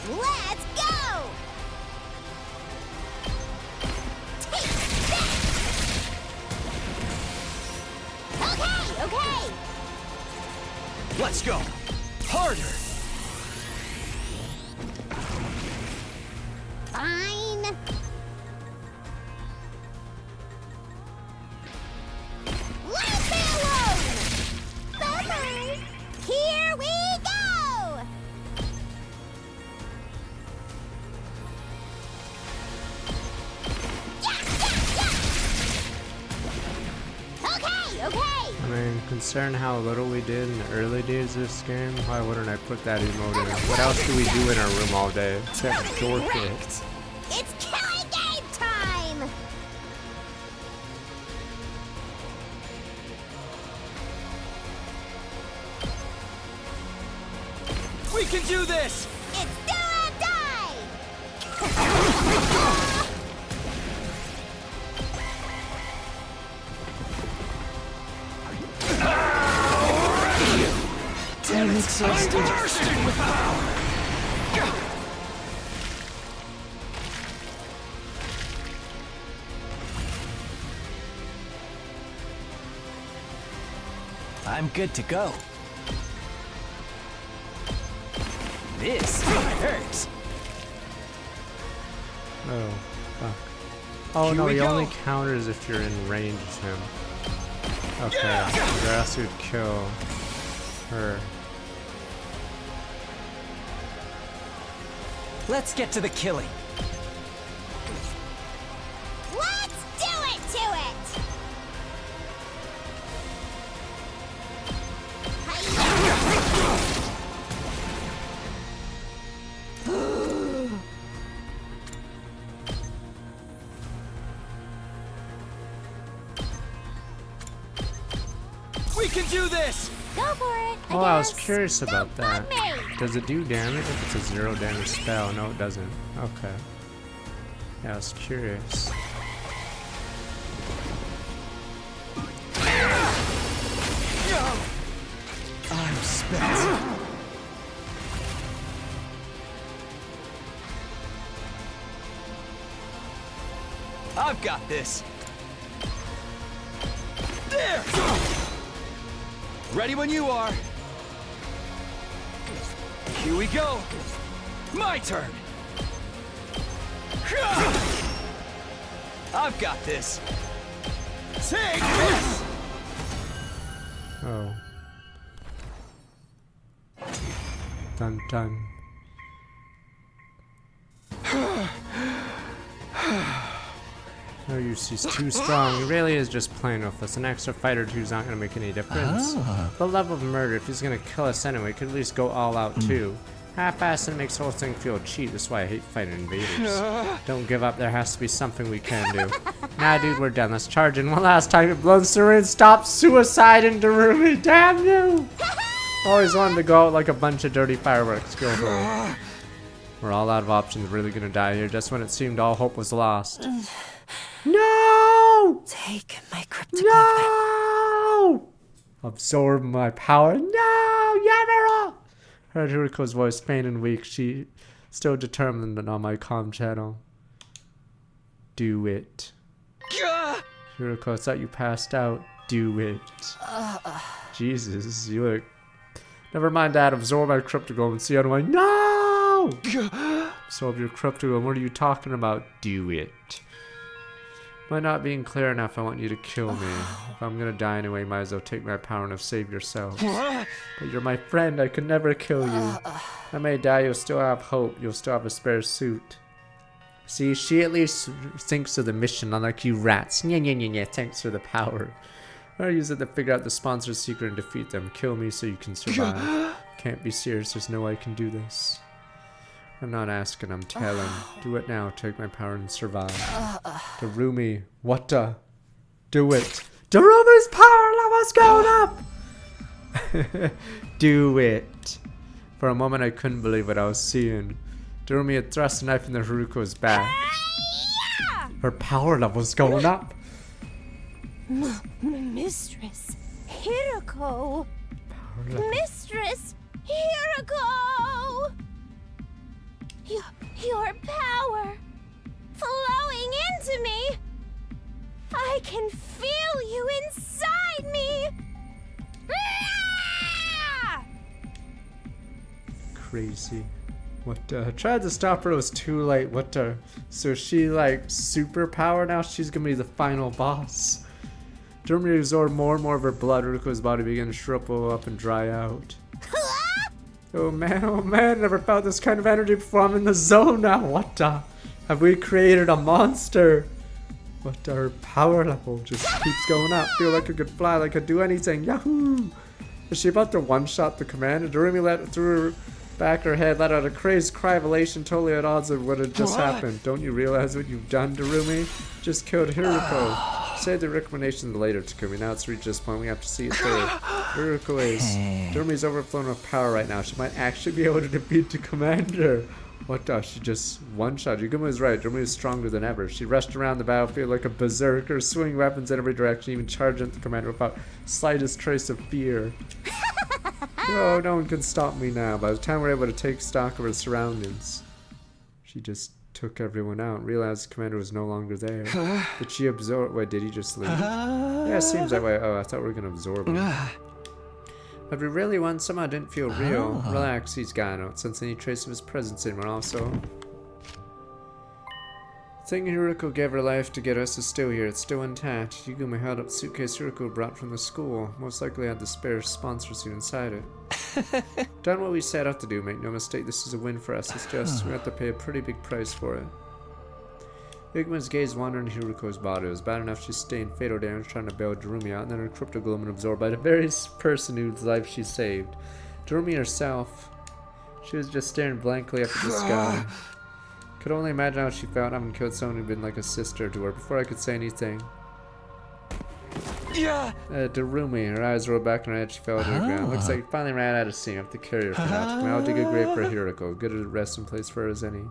Let's go! Take this! Okay, okay! Let's go. Harder. Fine. Leave me alone! Bye-bye. Here we go! Okay, okay! I mean, considering how little we did in the early days of this game, why wouldn't I put that emote in? What else do we do in our room all day except dork it? Correct. It's killing game time! We can do this. It's do or die! Damn, it's exhausted. Bursting with power. I'm good to go. This hurts. Oh, fuck. Oh Here no, we he go. only counters if you're in range of him. Okay, the rest would kill her. Let's get to the killing. Let's do it to it! We can do this. Go for it! Oh, I was guess. curious about Don't that. bug me. Does it do damage if it's a 0 damage spell? No, it doesn't. Okay. Yeah, I was curious. I'm spent. I've got this. There! Ready when you are. Here we go. My turn. I've got this. Take this! Oh. Dun dun. No use, he's too strong. He really is just playing with us. An extra fight or two is not going to make any difference. The love of murder, if he's going to kill us anyway, could at least go all out too. Half-assed makes the whole thing feel cheap. That's why I hate fighting invaders. Don't give up. There has to be something we can do. Nah, dude, we're done. Let's charge in one last time. It blows through and stop suicide in Darumi. Damn you! Always wanted to go out like a bunch of dirty fireworks. Go home. We're all out of options. Really gonna die here just when it seemed all hope was lost. No! Take my cryptic No! Absorb my power. No! Yamera! Heard Hiruko's voice faint and weak. She still determined on my comm channel. Do it. Hiruko, I thought you passed out. Do it. Jesus, you look... Never mind that. Absorb my cryptogame and see how do I... No! Absorb your cryptogame. What are you talking about? Do it. By not being clear enough, I want you to kill me. If I'm gonna die anyway, might as well take my power and save yourselves. But you're my friend, I could never kill you. I may die, you'll still have hope. You'll still have a spare suit. See, she at least thinks of the mission, unlike you rats. Thanks for the power. I'll use it to figure out the sponsor's secret and defeat them. Kill me so you can survive. Can't be serious, there's no way I can do this. I'm not asking, I'm telling. Do it now, take my power and survive. Darumi, what the? Do it. Darumi's power level's going up! Do it. For a moment I couldn't believe what I was seeing. Darumi had thrust a knife into Haruko's back. Her power level's going up. Mistress Hiruko. Mistress Hiruko. Your power flowing into me. I can feel you inside me. Crazy. What tried to stop her, it was too late. What the? So she like superpower now? She's gonna be the final boss. Darumi absorbed more and more of her blood. Haruko's body began to shrivel up and dry out. Oh man, never felt this kind of energy before. I'm in the zone now. What the? Have we created a monster? What the? Her power level just keeps going up. Feel like I could fly, like I could do anything. Yahoo! Is she about to one-shot the commander? Darumi threw her back her head, let out a crazed cry of elation, totally at odds of what had just happened. Don't you realize what you've done, Darumi? Just killed Hiruko. Save the recommendation later, Takumi. Now it's reached this point, we have to see it through. Hiruko is... Darumi's overflowing with power right now. She might actually be able to defeat the commander. What the? She just one-shot. Yuguma was right. Darumi is stronger than ever. She rushed around the battlefield like a berserker, swinging weapons in every direction, even charging at the commander without slightest trace of fear. Oh, no one can stop me now. By the time we're able to take stock of her surroundings, she just took everyone out. Realized the commander was no longer there. Did she absorb? Wait, did he just leave? Yeah, it seems that way. Oh, I thought we were gonna absorb him. But we really won. Somehow didn't feel real. Relax, he's gone. I don't sense any trace of his presence anymore. Also, the thing Hiruko gave her life to get us is still here. It's still intact. Yuguma held up the suitcase Hiruko brought from the school. Most likely had the spare sponsor suit inside it. Done what we set out to do, make no mistake, this is a win for us. It's just we have to pay a pretty big price for it. Yuguma's gaze wandered in Hiruko's body. It was bad enough she sustained fatal damage trying to bail Darumi out, and then her cryptogloom absorbed by the very person whose life she saved. Darumi herself, she was just staring blankly up at the sky. Could only imagine how she felt having killed someone who'd been like a sister to her. Before I could say anything, Darumi, her eyes rolled back in her head, she fell to the ground. Looks like you finally ran out of steam. I have to carry her for now. I'll dig a grave for Hiruko. Good a resting place for her as any.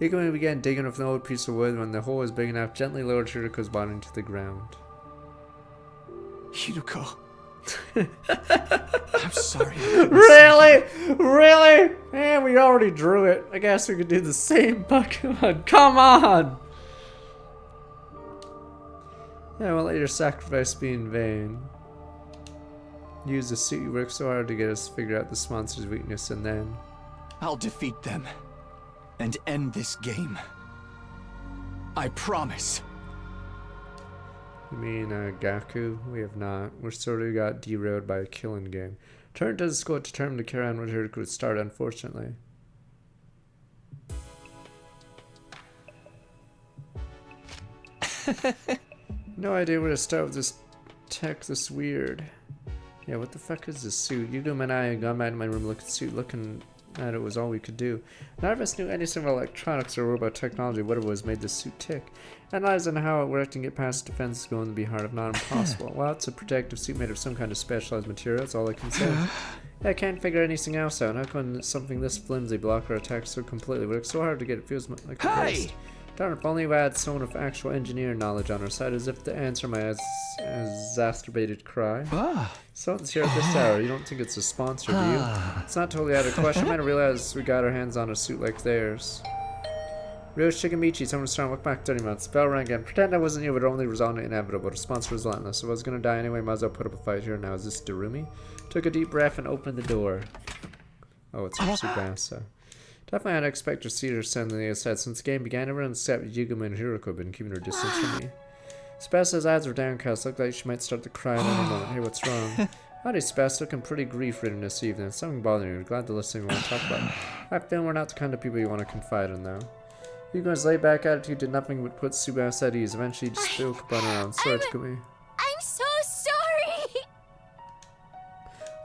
Yuguma began digging with an old piece of wood. When the hole was big enough, gently lowered Hiruko's body into the ground. Hiruko. I'm sorry. Really? Really? Man, we already drew it. I guess we could do the same Pokemon. Come on! I won't let your sacrifice be in vain. Use the suit you worked so hard to get us to figure out the monster's weakness, and then... I'll defeat them and end this game. I promise. You mean Gaku? We have not. We're sort of got derailed by a killing game. Turned to the school determined to carry on what Hiruko would start, unfortunately. No idea where to start with this tech this weird. Yeah, what the fuck is this suit? Yuguma and I got back to my room looking at the suit. Looking at it was all we could do. None of us knew anything about electronics or about technology, whatever was made this suit tick. Analyzing how it worked and get past defense is going to be hard, if not impossible. Well, it's a protective suit made of some kind of specialized material, that's all I can say. Yeah, I can't figure anything else out. How can something this flimsy block our attacks so completely? Works so hard to get it feels like a waste. Darn, if only we had someone with actual engineering knowledge on our side, as if to answer my exacerbated cry. Someone's here at this hour. You don't think it's a sponsor, do you? It's not totally out of question. I might have realized we got our hands on a suit like theirs. Ryo Shigemichi, someone's trying to look back 30 months. Bell rang again. Pretend I wasn't you, would only result in inevitable. The sponsor was relentless. If I was gonna die anyway, might as well put up a fight here now. Is this Darumi? Took a deep breath and opened the door. Oh, it's Tsubasa. Definitely had to expect to see her send on the other side. Since the game began, everyone except Yuguma and Hiroko have been keeping her distance from me. Tsubasa's eyes were downcast. Looked like she might start to cry at any moment. Hey, what's wrong? Howdy, Tsubasa. Looking pretty grief-ridden this evening. Something bothering you. Glad to listen to want to talk about it. I feel we're not the kind of people you want to confide in, though. Yuguma's laid-back attitude did nothing but put Tsubasa at ease. Eventually, he just spoke up on her own. Sorry, Takumi. I'm so sorry!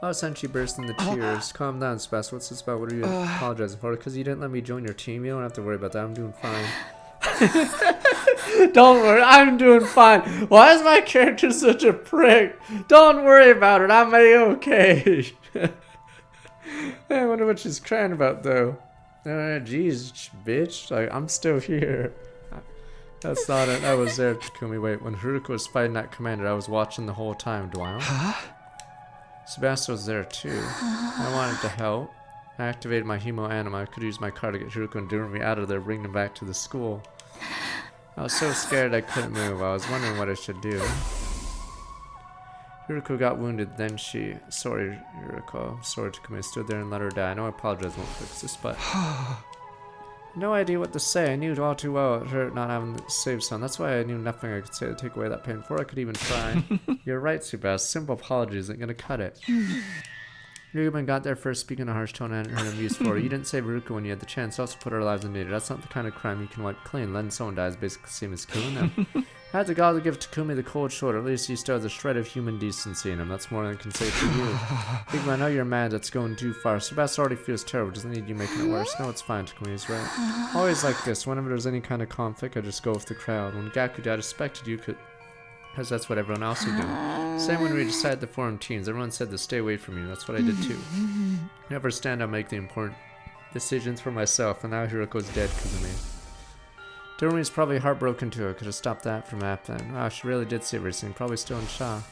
All of a sudden, she burst into tears. Calm down, Tsubasa. What's this about? What are you apologizing for? Because you didn't let me join your team? You don't have to worry about that. I'm doing fine. Don't worry, I'm doing fine. Why is my character such a prick? Don't worry about it. I'm a-okay. I wonder what she's crying about, though. Jeez, bitch. Like, I'm still here. That's not it. I was there, Takumi. Wait, when Haruka was fighting that commander, I was watching the whole time. Do I? Tsubasa was there, too. I wanted to help. I activated my Hemo Anima. I could use my card to get Haruka and Darumi out of there, bring them back to the school. I was so scared I couldn't move. I was wondering what I should do. Haruka got wounded, then she... Sorry, Haruka. Sorry, Takumi. Stood there and let her die. I know I apologize won't fix this, but... No idea what to say. I knew all too well it hurt not having to save son. That's why I knew nothing I could say to take away that pain before I could even try. You're right, Tsubasa. Simple apology isn't gonna cut it. Yuguma got there first, speaking in a harsh tone. I hadn't heard him use for. You didn't save Haruka when you had the chance. You also put our lives in danger. That's not the kind of crime you can wipe clean. Letting someone die is basically the same as killing them. I had the gall to give Takumi the cold shoulder. At least he still has a shred of human decency in him. That's more than I can say for you. Yuguma, I know you're mad. That's going too far. Tsubasa already feels terrible. Doesn't need you making it worse. No, it's fine. Takumi's right. Always like this. Whenever there's any kind of conflict, I just go with the crowd. When Gaku died, I suspected you could... Because that's what everyone else would do. Same when we decided to form teams. Everyone said to stay away from you. That's what I did too. Never stand up, make the important decisions for myself. And now Hiroko's dead because of me. Darumi's probably heartbroken too. I could have stopped that from happening. Wow, she really did save everything. Probably still in shock.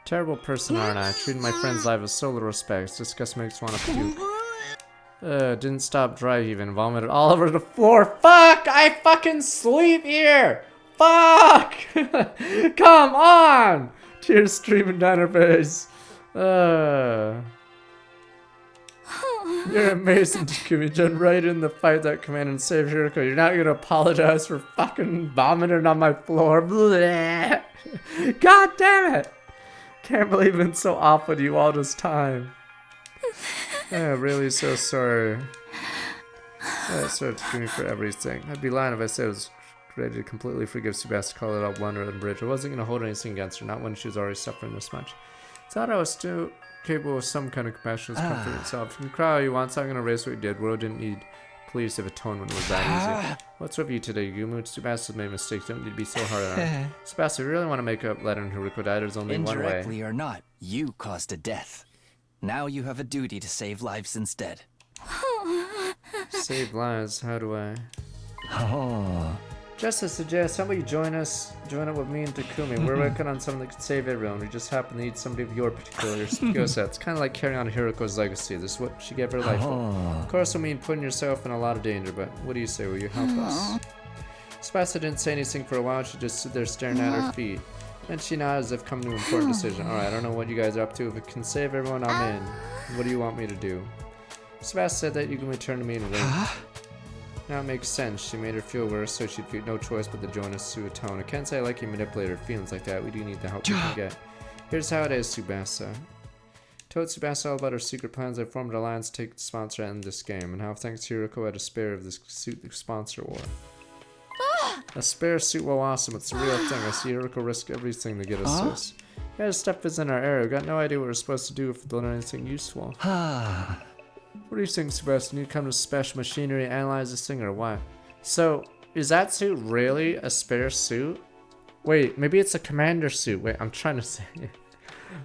Terrible person, aren't I? Treating my friend's life with so little respect. This disgust makes me want to puke. Didn't stop dry even. Vomited all over the floor. Fuck! I fucking sleep here! Fuck! Come on! Tears streaming down her face. You're amazing, Takumi. Jumped right in the fight that command and saved Hiroko. You're not gonna apologize for fucking vomiting on my floor. Blech. God damn it! Can't believe I've been so awful to you all this time. Really so sorry. Sorry, Takumi, for everything. I'd be lying if I said I was ready to completely forgive Tsubasa, call it all blunder and bridge. I wasn't going to hold anything against her, not when she was already suffering this much. Thought I was still capable of some kind of compassion as comfort itself. You can cry all you want, so I'm going to erase what you did. World didn't need police if atonement was that easy. What's with you today, Yumu? Tsubasa's made mistakes. Don't need to be so hard on her. Tsubasa, you really want to make up letting Haruko die? There's only one way. Indirectly or not, you caused a death. Now you have a duty to save lives instead. Save lives? How do I? Oh. Just to suggest, somebody join up with me and Takumi. We're working on something that could save everyone. We just happen to need somebody of your particular skill set. It's kind of like carrying on Hiroko's legacy. This is what she gave her life for. Of course, I mean putting yourself in a lot of danger, but what do you say? Will you help us? Tsubasa didn't say anything for a while. She just stood there staring at her feet. Then she nodded as if come to an important decision. Alright, I don't know what you guys are up to. If it can save everyone, I'm in. What do you want me to do? Tsubasa said that you can return to me and wait. Now it makes sense. She made her feel worse, so she'd feel no choice but to join us to atone. I can't say I like you manipulate her feelings like that. We do need the help we can get. Here's how it is, Tsubasa. Told Tsubasa all about her secret plans. I formed an alliance to take the sponsor and end this game, and how thanks to Hiroko I had a spare of this suit the sponsor wore. A spare suit, well, awesome. It's the real thing. I see Hiroko risk everything to get us this. Yeah, this stuff is in our area. We got no idea what we're supposed to do if we learn anything useful. What do you think, Sebastian? You come to special machinery, analyze this thing, or what? So, is that suit really a spare suit? Wait, maybe it's a commander suit. Wait, I'm trying to say.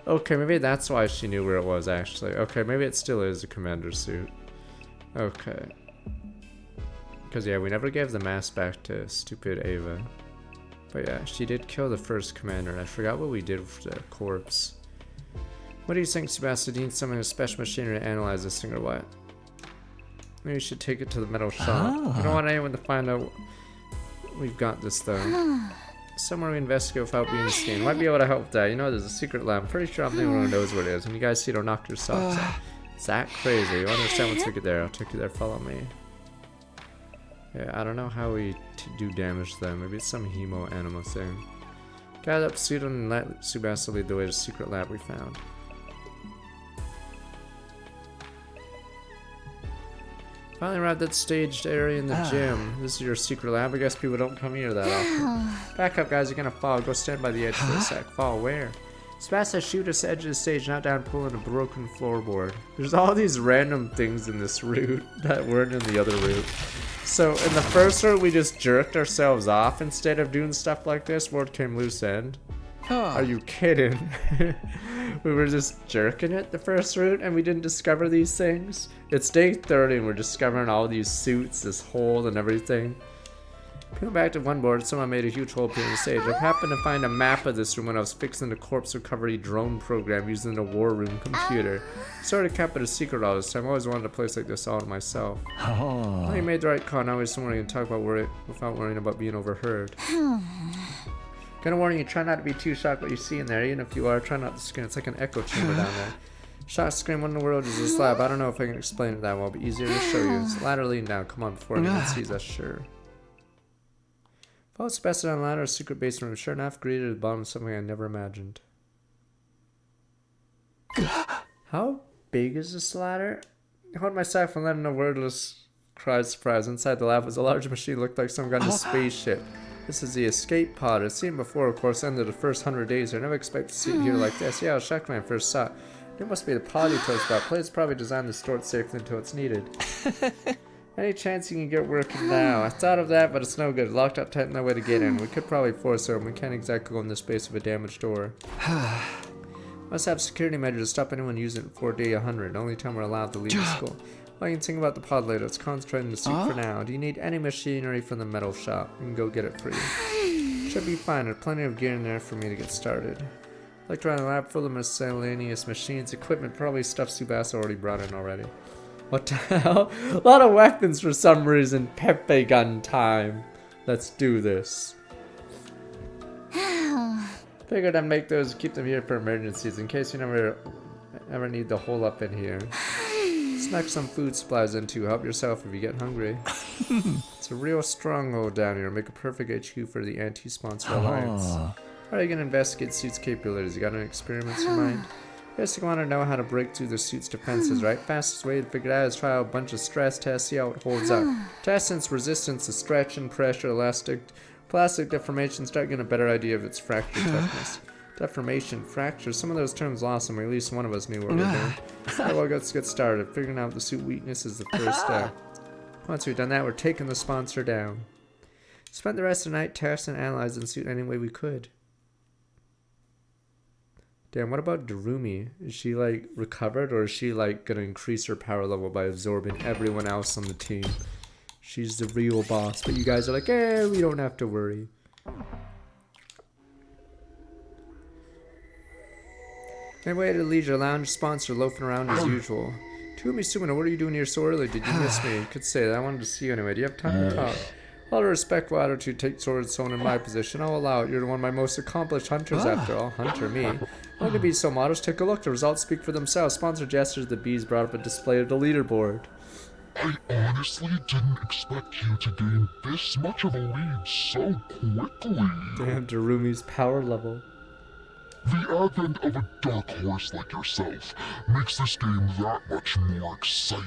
Okay, maybe that's why she knew where it was, actually. Okay, maybe it still is a commander suit. Okay. Because, yeah, we never gave the mask back to stupid Ava. But, yeah, she did kill the first commander. I forgot what we did with the corpse. What do you think, Sebastian? Do you need something with special machinery to analyze this thing, or what? Maybe we should take it to the metal shop. I don't want anyone to find out we've got this, though. Somewhere we investigate without being seen. Might be able to help that. You know, there's a secret lab. I'm pretty sure I'm the only one who knows what it is. When you guys see it, it'll knock your socks off. It's that crazy. You understand once we get there. I'll take you there. Follow me. Yeah, I don't know how we do damage to them. Maybe it's some hemo anima thing. Gather up Pseudo and let Tsubasa lead the way to the secret lab we found. Finally arrived at the staged area in the gym. This is your secret lab. I guess people don't come here that often. Back up, guys. You're gonna fall. Go stand by the edge for a sec. Fall where? Tsubasa shoot us edge of the stage, not down, pulling a broken floorboard. There's all these random things in this route that weren't in the other route. So in the first route, we just jerked ourselves off instead of doing stuff like this. Word came loose end. Are you kidding? We were just jerking it the first route and we didn't discover these things. It's day 30 and we're discovering all these suits, this hole and everything. Peeling back to one board, someone made a huge hole in the stage. I happened to find a map of this room when I was fixing the corpse recovery drone program using the war room computer. Sort of kept it a secret all this time. I always wanted a place like this all to myself. Well, you made the right call. Now we someone can talk about without worrying about being overheard. Gonna warn you, try not to be too shocked what you see in there. Even if you are, try not to scream. It's like an echo chamber down there. Shock scream, what in the world is this lab? I don't know if I can explain it that well, but easier to show you. It's ladder leading down. Come on, before anyone sees us, sure. Follow Sebastian down the ladder, a secret basement room. Sure enough, greeted at the bottom of something I never imagined. How big is this ladder? I hold myself and let him know wordless cries surprise. Inside the lab was a large machine, looked like some kind of spaceship. This is the escape pod. I've seen it before, of course, end of the first 100 days. I never expected to see it here like this. Yeah, I was shocked when I first saw it. It must be the pod you told us about. Players probably designed to store it safely until it's needed. Any chance you can get working now? I thought of that, but it's no good. Locked up tight, no way to get in. We could probably force it, and we can't exactly go in the space of a damaged door. Must have security measures to stop anyone using it before day 100. Only time we're allowed to leave the school. Well, you can think about the pod later. Let's concentrate on the suit for now. Do you need any machinery from the metal shop? We can go get it for you. Should be fine. There's plenty of gear in there for me to get started. Looked around the lab full of miscellaneous machines, equipment, probably stuff Tsubasa already brought in already. What the hell? A lot of weapons for some reason. Pepe gun time. Let's do this. Figured I'd make those, keep them here for emergencies in case you ever need to hole up in here. Snuck some food supplies in too. Help yourself if you get hungry. It's a real stronghold down here. Make a perfect HQ for the anti-sponsor alliance. How are you gonna investigate suits' capabilities? You got any experiments in mind? Guess you want to know how to break through the suit's defenses, right? Fastest way to figure it out is try out a bunch of stress tests, see how it holds up. Test its resistance to stretch and pressure, plastic deformation, start getting a better idea of its fracture toughness. Deformation, fracture, some of those terms lost them, or at least one of us knew what we were doing. Alright, well, let's get started. Figuring out the suit weakness is the first step. Once we've done that, we're taking the sponsor down. Spent the rest of the night testing and analyzing the suit any way we could. Damn, what about Darumi? Is she, like, recovered, or is she, like, gonna increase her power level by absorbing everyone else on the team? She's the real boss, but you guys are like, eh, we don't have to worry. Anyway, at the Leisure Lounge, sponsor loafing around as usual. Tumi Sumino, what are you doing here so early? Did you miss me? You could say that. I wanted to see you anyway. Do you have time to talk? A lot of respectful attitude takes towards someone in my position. I'll allow it. You're one of my most accomplished hunters after all. Hunter, me. Not to be so modest. Take a look. The results speak for themselves. Sponsor gestures the bees brought up a display of the leaderboard. I honestly didn't expect you to gain this much of a lead so quickly. Damn, Darumi's power level. The advent of a dark horse like yourself makes this game that much more exciting.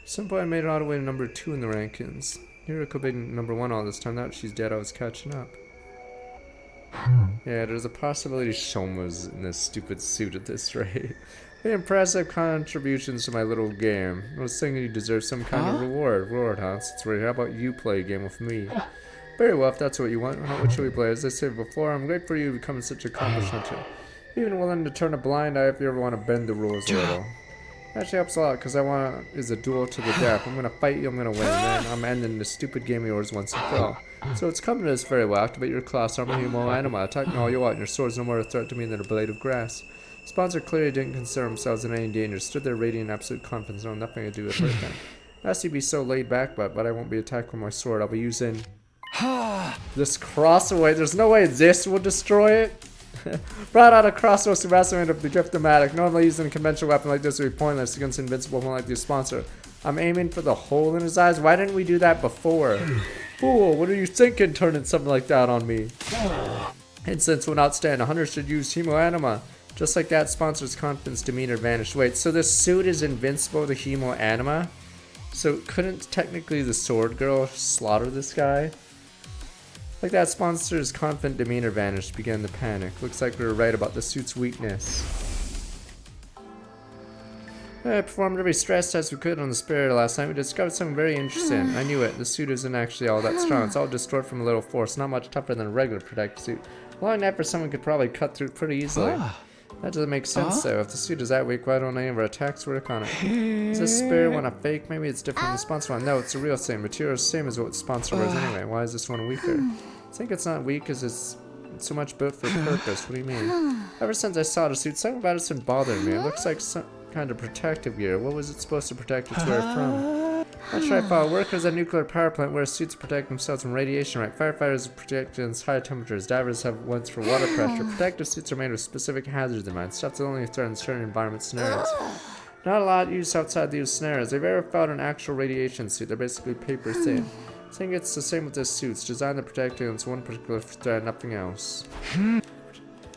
Some point I made it all the way to number 2 in the rankings. Hiriko being number 1 all this time. Now that she's dead, I was catching up. Yeah, there's a possibility Shoma's in this stupid suit at this rate. Hey, impressive contributions to my little game. I was thinking you deserve some kind of reward. Reward, huh? That's right. How about you play a game with me? Very well, if that's what you want. What should we play? As I said before, I'm grateful for you becoming such a accomplished hunter. Even willing to turn a blind eye if you ever want to bend the rules a little. Actually helps a lot, because I want is a duel to the death. I'm going to fight you, I'm going to win, then I'm ending this stupid game of yours once and for all. So it's coming to this very well. Activate your class armor, Himo Anima. Attack me all you want. Your sword's no more a threat to me than a blade of grass. Sponsor clearly didn't consider themselves in any danger. Stood there radiant absolute confidence, knowing nothing to do with hurt them. Asked you to be so laid back, but I won't be attacked with my sword. I'll be using this crossaway. There's no way this will destroy it. Brought out a crossbow Sebastian of the Drift-O-Matic. Normally using a conventional weapon like this would be pointless against invincible one like the sponsor. I'm aiming for the hole in his eyes. Why didn't we do that before? Fool, what are you thinking turning something like that on me? And since will not stand, a hunter should use Himo Anima. Just like that, sponsor's confidence demeanor vanished. Wait, so this suit is invincible to Himo Anima? So couldn't technically the sword girl slaughter this guy? Like that, sponsor's confident demeanor vanished, began to panic. Looks like we were right about the suit's weakness. I performed every stress test we could on the spirit last night. We discovered something very interesting. I knew it. The suit isn't actually all that strong. It's all distorted from a little force. Not much tougher than a regular protective suit. Long enough for someone could probably cut through it pretty easily. That doesn't make sense though. If the suit is that weak, why don't any of our attacks work on it? Is this spirit one a fake? Maybe it's different from the sponsor one. No, it's the real same. Material is the same as what the sponsor was anyway. Why is this one weaker? I think it's not weak because it's so much built for purpose. What do you mean? Ever since I saw the suit, something about it's been bothering me. It looks like some kind of protective gear. What was it supposed to protect its wearer from? Not sure I follow. Workers at a nuclear power plant wear suits to protect themselves from radiation, right? Firefighters protect against high temperatures. Divers have ones for water pressure. Protective suits are made with specific hazards in mind. Stuff that only threatens certain environment scenarios. Not a lot used outside these scenarios. Have you ever found an actual radiation suit? They're basically paper thin. I think it's the same with this suit. It's designed to protect against one particular threat, nothing else.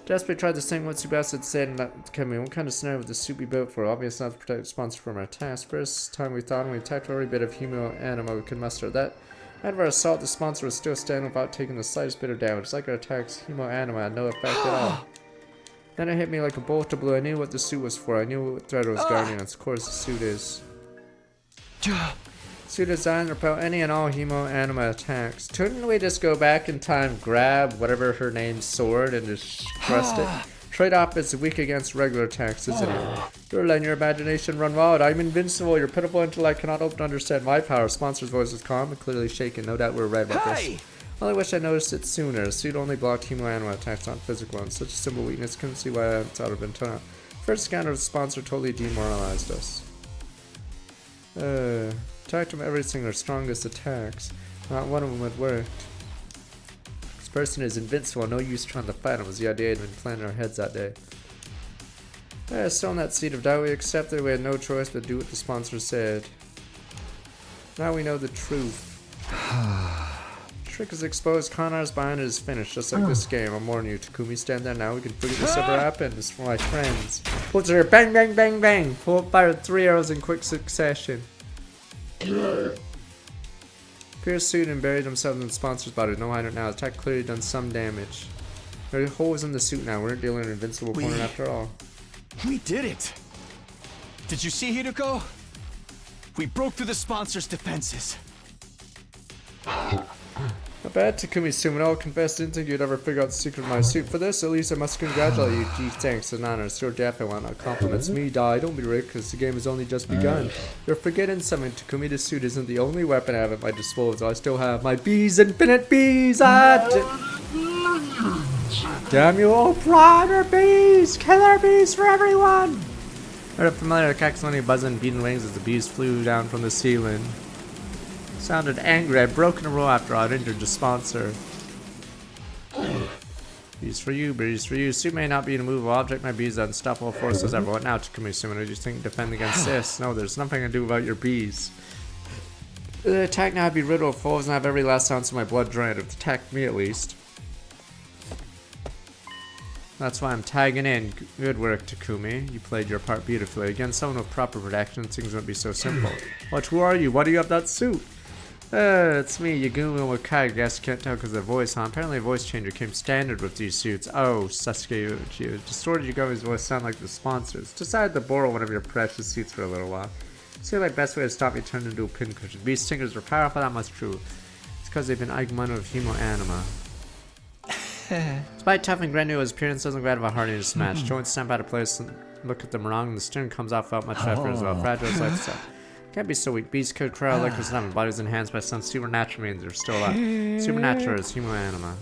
Desperately tried the same what Sebastian said and that came in. What kind of scenario would the suit be built for? Obviously not to protect the sponsor from our task. First time we thought we attacked every bit of Himo Anima we could muster. That out of our assault, the sponsor was still standing without taking the slightest bit of damage. Like our attacks, Himo Anima had no effect at all. Then it hit me like a bolt of blue. I knew what the suit was for. I knew what threat it was guarding against. Of course the suit is. Suit designed to repel any and all Himo Anima attacks. Couldn't we just go back in time, grab whatever her name's sword and just thrust it? Trade-off is weak against regular attacks, isn't it? You're letting your imagination run wild. I'm invincible. Your pitiful intellect cannot hope to understand my power. Sponsor's voice was calm and clearly shaken. No doubt we're right about this. Only wish I noticed it sooner. The suit only blocked Himo Anima attacks, not physical ones. Such a simple weakness. Couldn't see why I thought it had been turned out. First encounter of the sponsor totally demoralized us. Attacked him everything their strongest attacks. Not one of them had worked. This person is invincible, no use trying to fight him was the idea had been planted in our heads that day. Still in that seat of doubt, we accepted we had no choice but to do what the sponsor said. Now we know the truth. Trick is exposed, Connor's behind it is finished, just like this game. I'm warning you, Takumi, stand there now, we can forget this ever happened. It's for my friends. Pulled her, bang, bang, bang, bang! Pull up, fired 3 arrows in quick succession. Pierced suit and buried themselves in the sponsor's body. No hiding now. The attack clearly done some damage. There are holes in the suit now. We're dealing an invincible opponent after all. We did it! Did you see, Hideko? We broke through the sponsor's defenses. Not bad, Takumi Sumo. I'll confess, didn't think you'd ever figure out the secret of my suit. For this, at least I must congratulate you. Gee, thanks, an honor. It's your death I want, not compliments. Me, die. Don't be Rick, because the game has only just begun. You're forgetting something. Takumi, this suit isn't the only weapon I have at my disposal. I still have my bees, infinite bees. Damn you all, primer bees! Killer bees for everyone! Heard a familiar cacophony buzzing, beating wings as the bees flew down from the ceiling. Sounded angry. I'd broken a rule after I'd injured the sponsor. Bees for you, bees for you. Suit may not be an immovable object. My bees are unstoppable forces ever. What now, Takumi Sumo? Do you think defend against this? No, there's nothing I can do about your bees. The attack now I'd be riddled of holes and have every last ounce of my blood drained. It attacked me at least. That's why I'm tagging in. Good work, Takumi. You played your part beautifully. Again, someone with proper protection, things wouldn't be so simple. But who are you? Why do you have that suit? It's me, Yaguma Wakai. Guess you can't tell because of the voice, huh? Apparently a voice changer came standard with these suits. Oh, Sasuke Uchiha. Distorted Yagumi's voice sound like the sponsors. Decided to borrow one of your precious suits for a little while. Seems like best way to stop me turning into a pincushion. Beast stingers were powerful, that much true. It's because they've been augmented with Hemo Anima. Despite tough and Grennu, his appearance doesn't gratify Hardy to smash. Joints snap out of place and look at them wrong, and the stern comes off without much effort as well. Fragile as life stuff. Can't be so weak. Beasts could cry like there's nothing. Bodies enhanced by some supernatural means they're still alive. Supernatural is Hemo Anima.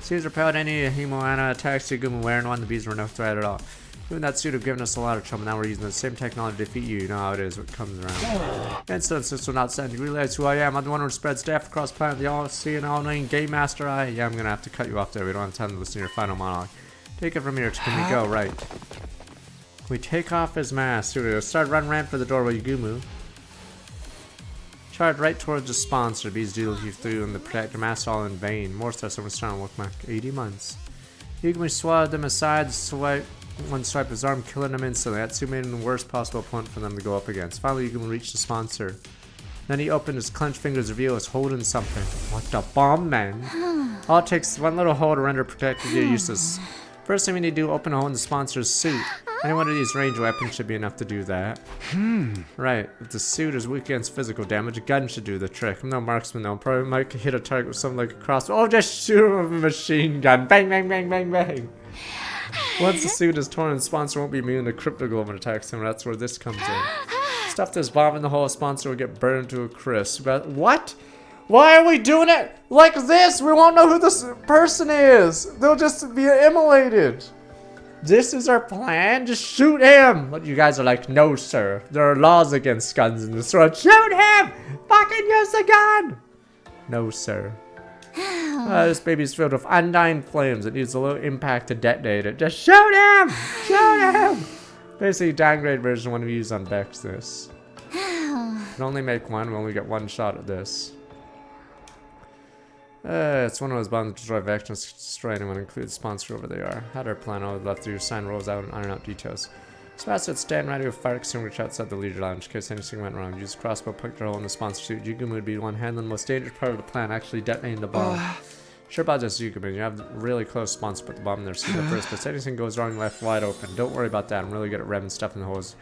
Seems repelled any Hemo Anima attacks Yaguma wearing one. The bees were no threat at all. Even that suit have given us a lot of trouble. Now we're using the same technology to defeat you. You know how it is what comes around. Instances will not send. You realize who I am. I'm the one who spreads death across the planet. The all-seeing, all-knowing Game Master I. Yeah, I'm gonna have to cut you off there. We don't have time to listen to your final monologue. Take it from here. Can we go? Right. We take off his mask. Here we go. Start run ramp for the door with Yugumu. Charge right towards the sponsor. Bees deal you through and the protector mask all in vain. More stuff someone's trying to look back 80 months. Yugumu swatted them aside, one swipe his arm, killing them instantly. That suit made him the worst possible opponent for them to go up against. Finally, Yugumu reached the sponsor. Then he opened his clenched fingers to reveal he was holding something. What the bomb, man? All it takes is one little hole to render protected gear useless. First thing we need to do, open a hole in the sponsor's suit. Any one of these ranged weapons should be enough to do that. Right, if the suit is weak against physical damage, a gun should do the trick. I'm no marksman though, probably might hit a target with something like a crossbow. Oh, just shoot him with a machine gun. Bang, bang, bang, bang, bang. Once the suit is torn, the sponsor won't be immune to cryptoglobin attacks, and that's where this comes in. Stuff this bomb in the hole, sponsor will get burned to a crisp. But what? Why are we doing it like this? We won't know who this person is. They'll just be immolated. This is our plan? Just shoot him! But you guys are like, no sir. There are laws against guns in this world. Shoot him! Fucking use the gun! No sir. This baby's filled with undying flames. It needs a little impact to detonate it. Just shoot him! Shoot him! Basically, downgrade version one we use on Vex this. Can only make one. We only get one shot at this. It's one of those bombs to destroy Vex and destroy anyone, include the sponsor wherever they are. Had our plan all left to sign rolls out and iron out details. Smash said stand ready with fire extinguisher outside the leader lounge in case anything went wrong. Use a crossbow, poke a hole in the sponsor suit. Yugumu would be the one handling the most dangerous part of the plan, actually detonating the bomb. Sure about this, Yugumu. You have the really close sponsor put the bomb in their suit at first, but if anything goes wrong, left wide open. Don't worry about that. I'm really good at revving stuff in the holes.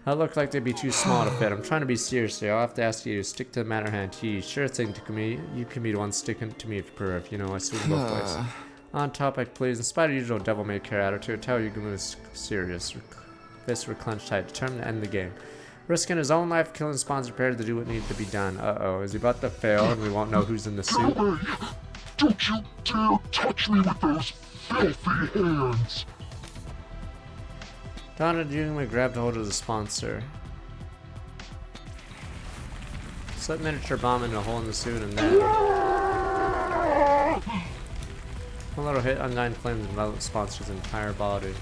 That look like they'd be too small to fit. I'm trying to be serious here. I'll have to ask you to stick to the matter hand. Gee, sure thing, Takumi. You can be the one sticking to me if you prefer. If you know I suit both ways. On topic, please. In spite of usual devil-may-care attitude, tell Yugumu is serious. Fists were clenched tight, determined to end the game. Risking his own life, killing the sponsor, prepared to do what needed to be done. Uh-oh, is he about to fail and we won't know who's in the suit? Don't you dare touch me with those filthy hands! Donna Yugumu grabbed hold of the sponsor. Slip miniature bomb into a hole in the suit and then... One little hit, undying flames envelop the sponsor's entire body.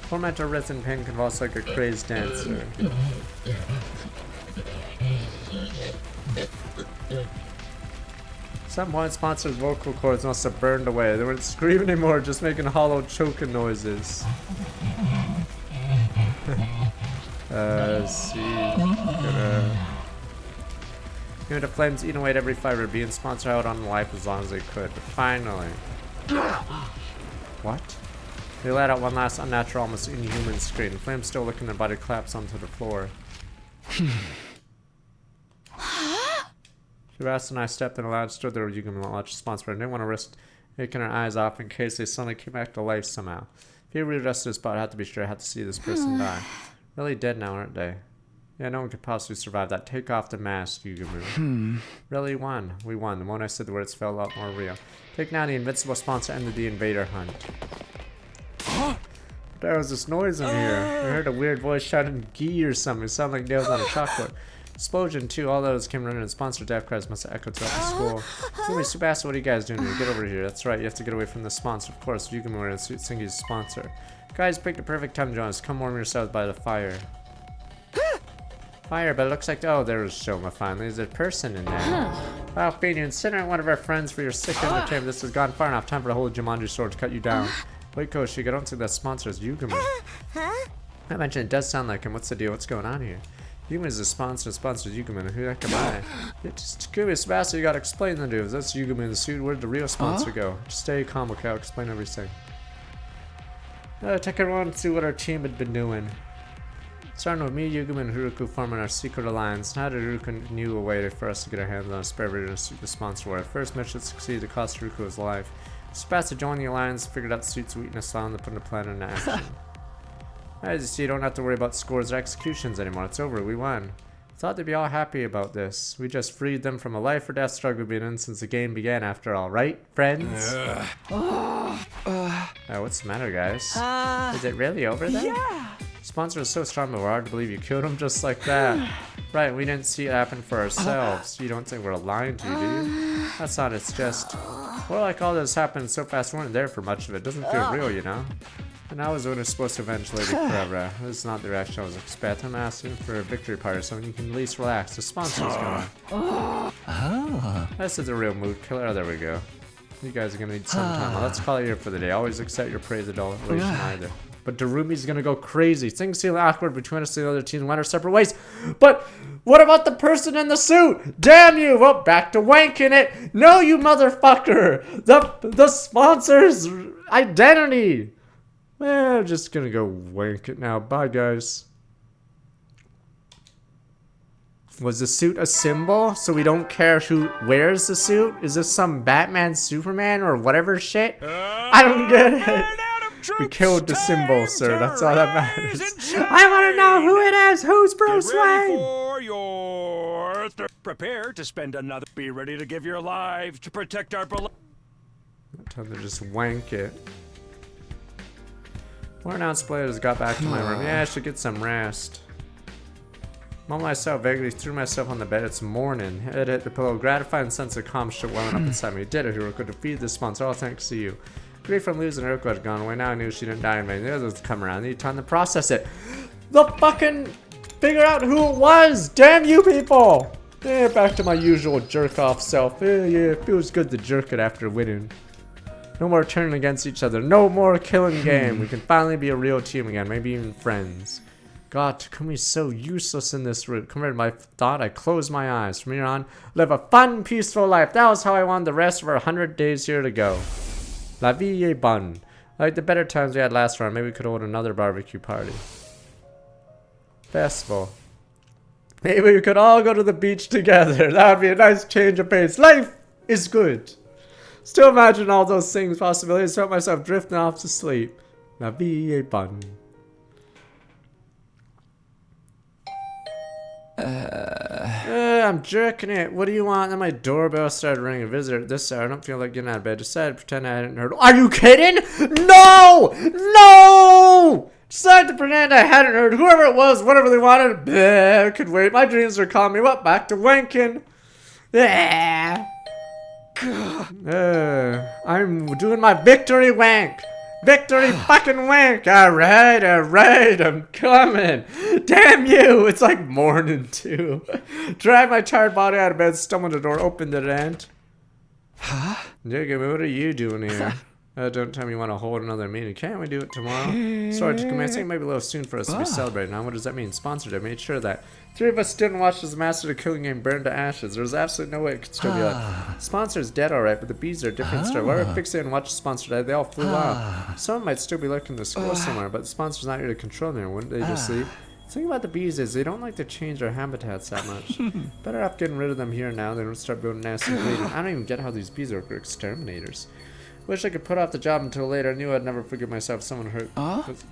Tormentor writhes in pain, convulsed like a crazed dancer. At some point, sponsor's vocal cords must have burned away. They weren't screaming anymore, just making hollow choking noises. Let's see. You know, the flames eating away at every fiber, being sponsor out on life as long as they could. But finally. What? They let out one last unnatural, almost inhuman scream. The flames still licking their body collapse onto the floor. Shabasta and I stepped in aloud, stood there with Yugumu and watched the sponsor, but I didn't want to risk taking our eyes off in case they suddenly came back to life somehow. If he rooted us to the spot, I had to be sure I had to see this person die. Really dead now, aren't they? Yeah, no one could possibly survive that. Take off the mask, Yugumu. Really won. We won. The moment I said the words felt a lot more real. Take now the invincible sponsor ended the invader hunt. There was this noise in here. I heard a weird voice shouting "Gee" or something. It sounded like nails on a chalkboard. Explosion too. All those came running and sponsor death cries must have echoed throughout the school. Anyway, Subasa, what are you guys doing here? Get over here. That's right, you have to get away from the sponsor. Of course, Yugumu and Tsungi's sponsor. Guys, pick the perfect time to join us. Come warm yourselves by the fire. Fire, but it looks like, oh, there was Shoma finally. There's a person in there. Wow, Feeney, considering one of our friends for your sick entertainment, this has gone far enough. Time for the whole Jumanji sword to cut you down. Wait, Koshik, I don't think that sponsors Yugumin. Huh? I mentioned it does sound like him. What's the deal? What's going on here? Yugumin is a sponsor, sponsors Yugumin. Who the heck am I? Just give me a Sebastian, you gotta explain the news. That's Yugumin in the suit. Where'd the real sponsor go? Just stay calm, okay? I'll explain everything. Take everyone to see what our team had been doing. Starting with me, Yugumin, and Haruko forming our secret alliance. Now that Haruko knew a way for us to get our hands on a spare version of Suit the sponsor war. Our first mission succeeded to cost Haruko his life. Sebastian joined the alliance, figured out the suit's weakness, allowing them to put the plan into action. As you see, you don't have to worry about scores or executions anymore. It's over. We won. Thought they'd be all happy about this. We just freed them from a life or death struggle we've been in since the game began, after all, right, friends? What's the matter, guys? Is it really over then? Yeah! Sponsor was so strong, but we're hard to believe you killed him just like that. Right, we didn't see it happen for ourselves. You don't think we're lying to you, do you? That's not, it's just... Well, like all this happened so fast, we weren't there for much of it. Doesn't feel real, you know? And I was the one who's supposed to avenge Lady Forever. This is not the reaction I was expecting. I'm asking for a victory party so you can at least relax. The sponsor's going. This is a real mood killer. Oh, there we go. You guys are gonna need some time. Well, let's call it here for the day. Always accept your praise, don't relation either. But Darumi's gonna go crazy. Things feel awkward between us and the other teams went our separate ways. But what about the person in the suit? Damn you! Well, back to wanking it. No, you motherfucker! The sponsor's identity. I'm just gonna go wank it now. Bye, guys. Was the suit a symbol? So we don't care who wears the suit? Is this some Batman, Superman, or whatever shit? I don't get it. We killed the symbol, sir. That's all that matters. I want to know who it is. Who's Bruce Wayne? For your prepare to spend another. Be ready to give your lives to protect our beloved. Time to just wank it. More announced players got back to my room. Yeah, I should get some rest. Mom myself vaguely threw myself on the bed. It's morning. Head hit the pillow. Gratifying sense of calm shit welling up inside me. Did it, Haruko. Defeated the sponsor. All thanks to you. Grief from losing Haruko had gone away. Now I knew she didn't die in vain. The others would come around. I need time to process it. The fucking figure out who it was. Damn you people. Yeah, back to my usual jerk off self. Yeah, it feels good to jerk it after winning. No more turning against each other. No more killing game. We can finally be a real team again. Maybe even friends. God, Takumi's so useless in this route. Compared to my thought, I closed my eyes. From here on, live a fun, peaceful life. That was how I wanted the rest of our 100 days here to go. La vie est bonne. Like the better times we had last round, maybe we could hold another barbecue party. Festival. Maybe we could all go to the beach together. That would be a nice change of pace. Life is good. Still imagine all those things, possibilities. Felt myself drifting off to sleep. La vie est bonne. I'm jerking it. What do you want? Then my doorbell started ringing. A visitor at this hour. I don't feel like getting out of bed. Decided to pretend I hadn't heard. Are you kidding? No! No! Decided to pretend I hadn't heard. Whoever it was, whatever they wanted. Bleh, could wait. My dreams are calling me up. Back to wanking. I'm doing my victory wank. Victory fucking wank. Alright, I'm coming. Damn you. It's like morning too. Drag my tired body out of bed, stumbled the door, opened it and... Huh? Yugumin, what are you doing here? Don't tell me you want to hold another meeting. Can't we do it tomorrow? Sorry, Takumi, I think it might be a little soon for us to be celebrating. Now, what does that mean? Sponsored. I made sure that 3 of us stood and watched as the master of the killing game burned to ashes. There was absolutely no way it could still be like, Sponsor's dead, alright, but the bees are a different story. Why were fixated and watched the sponsor die? They all flew off. Some might still be lurking in the school somewhere, but the sponsor's not here to control them. Wouldn't they just leave? The thing about the bees is they don't like to change their habitats that much. Better off getting rid of them here now. They don't start building nasty bleeding. I don't even get how these bees are exterminators. Wish I could put off the job until later. I knew I'd never forgive myself if someone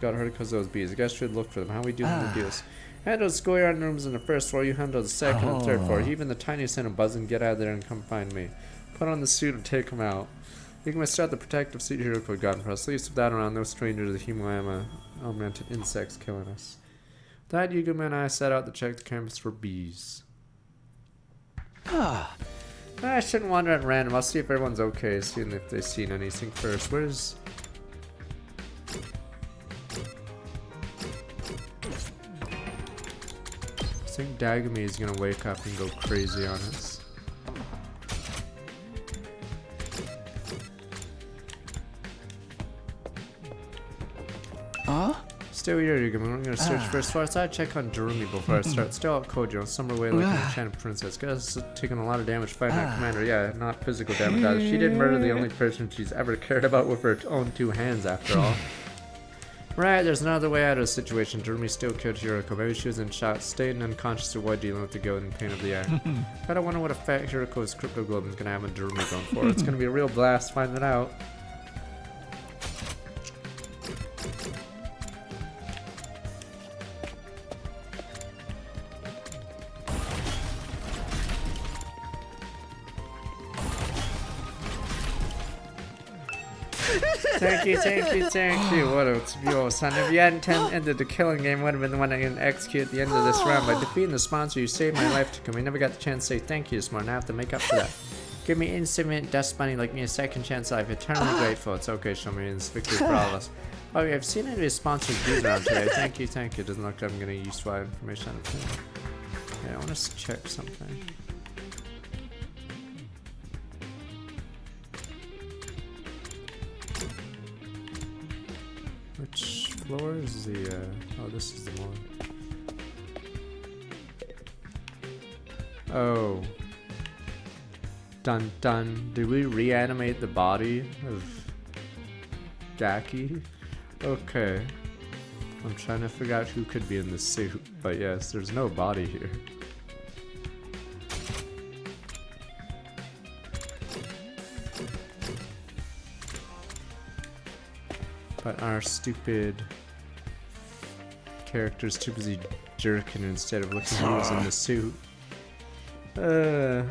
got hurt because of those bees. I guess should look for them. How we doing to do this? Handle the schoolyard rooms on the first floor. You handle the second and third floor. Even the tiniest hint of buzzing, get out of there and come find me. Put on the suit and take him out. You can start the protective suit Haruko got for us. Leave that around. No stranger to the human augmented insects killing us. That Yugumin and I set out to check the campus for bees. I shouldn't wander at random. I'll see if everyone's okay, seeing if they've seen anything first. Where's... I think Dagami is gonna wake up and go crazy on us. Still here, I'm gonna search first floor. I thought I'd check on Darumi before I start. Still out Kojo, somewhere away like an enchanted princess. Guess taking a lot of damage fighting that commander. Yeah, not physical damage. Either. She did murder the only person she's ever cared about with her own 2 hands, after all. Right, there's another way out of the situation. Darumi still killed Hiroko. Maybe she was in shock, stayed unconscious to avoid dealing with the golden pain of the act. But I wonder what effect Hiroko's crypto globe is gonna have on Darumi going forward. It's gonna be a real blast finding out. Thank you. What a view, son. If you hadn't ended the killing game, would have been the one I can execute at the end of this round. By defeating the sponsor, you saved my life, Takumi. We never got the chance to say thank you this morning. I have to make up for that. Give me instant dust bunny like me a second chance. I'm eternally grateful. It's okay, show me it's victory for all of us. Oh, I've seen any of his sponsors bees around today. Thank you. Doesn't look like I'm gonna use useful information on it. Yeah, I want to check something. Which floor is the, oh, this is the one. Oh. Dun dun. Did we reanimate the body of Gaki? Okay. I'm trying to figure out who could be in the suit, but yes, there's no body here. But our stupid character's too busy jerking instead of looking who's in the suit.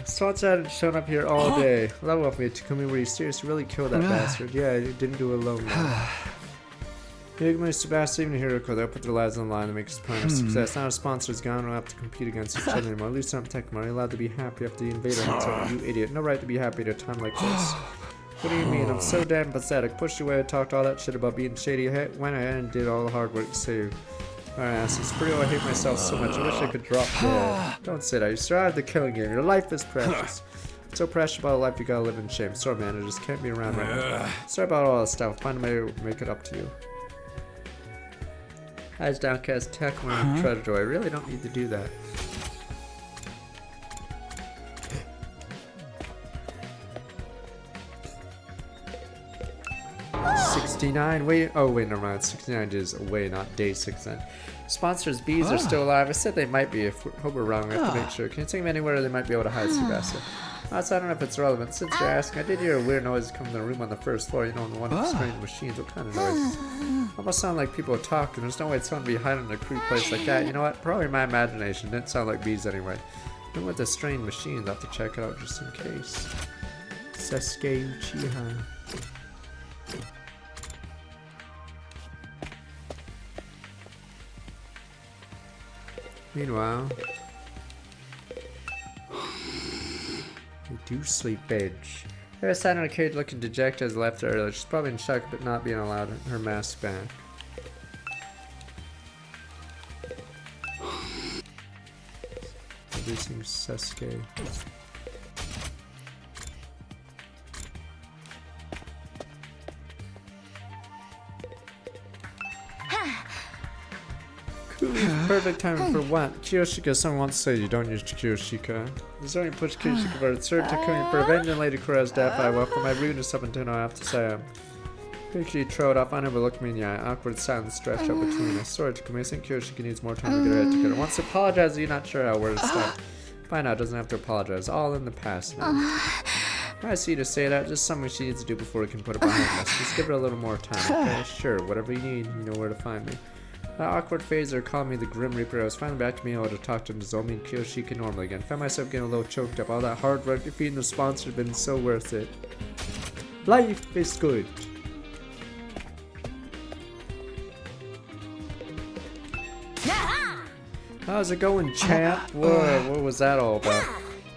Swords hadn't shown up here all day. Level up me, Takumi, were you serious? You really killed that bastard. Yeah, I didn't do it alone. Higumi, Sebastian, and Hiroko, they'll put their lives on the line to make this plan a success. Now our sponsor's gone, we'll have to compete against each other anymore. Loosen up, Tekuma. Are you allowed to be happy after the invader hunts over? You idiot. No right to be happy at a time like this. What do you mean? I'm so damn pathetic. Pushed away, talked all that shit about being shady. Went ahead and did all the hard work to save our asses. For real, I hate myself so much. I wish I could drop dead. Don't say that. You survived the killing game. Your life is precious. So precious about a life you gotta live in shame. Sorry, man. I just can't be around right now. Sorry about all that stuff. Find a way to make it up to you. Eyes downcast, Tekuma and Predator. I really don't need to do that. Wait, oh wait, never mind. 69 is away, not day 69. Sponsors bees are still alive. I said they might be. Hope we're wrong. I have to make sure. Can you take me anywhere they might be able to hide, Sebastian? I don't know if it's relevant. Since you're asking, I did hear a weird noise coming from the room on the first floor. You know, the one of the strange machines. What kind of noise? Almost sound like people are talking. There's no way someone would be hiding in a creepy place like that. You know what? Probably my imagination. Didn't sound like bees anyway. Then with the strange machines, I'll have to check it out just in case. Sasuke Uchiha. Meanwhile, we do sleep edge. There sat on a cage looking dejected as left her earlier. She's probably in shock but not being allowed her mask back. Reducing Sasuke. Perfect time for what? Kiyoshika, someone wants to say you don't use Kiyoshika. Is there any push Kiyoshika for it? Sir, Takumi, for avenging Lady Kureha's death, I welcome my rudeness up until now, I have to say I'm quickly trod off, unable to look me in the eye. Awkward silence stretched up between us. Sorry, Takumi, I think Kiyoshika needs more time to get her head together. Wants to apologize, you're not sure how where to start. Fine now, doesn't have to apologize. All in the past now. I see you to say that, just something she needs to do before we can put it behind us. Just give her a little more time, okay? Sure, whatever you need, you know where to find me. That awkward phaser called me the Grim Reaper. I was finally back to being able to talk to Nozomi and Kiyoshika normally again. Found myself getting a little choked up. All that hard work defeating the sponsor has been so worth it. Life is good. How's it going, champ? Whoa, what was that all about?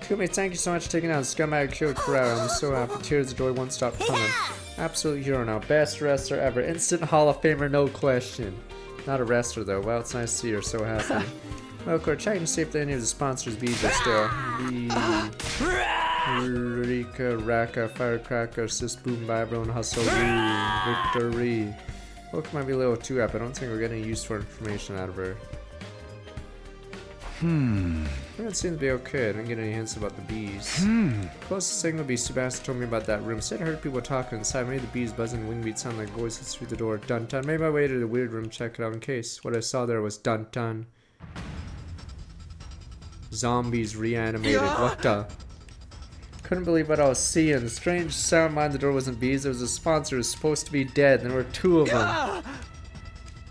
Takumi, thank you so much for taking out scumbag killed Kureha. I'm so happy. Tears of joy won't stop coming. Absolute hero now. Best wrestler ever. Instant Hall of Famer, no question. Not a wrestler though. Well, it's nice to see her so happy. Well, we're checking to see if any of the sponsors' bees are still. Rika, Raka, Firecracker, Sis Boom, Vibro, and Hustle. Victory. Book might be a little too up. I don't think we're getting useful information out of her. It seems to be okay. I didn't get any hints about the bees. Closest thing would be Sebastian told me about that room. Said I heard people talking inside. Made the bees buzzing, wing beats sound like voices through the door. Dun dun. Made my way to the weird room, check it out in case. What I saw there was dun dun. Zombies reanimated. What the? Couldn't believe what I was seeing. The strange sound behind the door wasn't bees. It was a sponsor who was supposed to be dead. And there were 2 of them.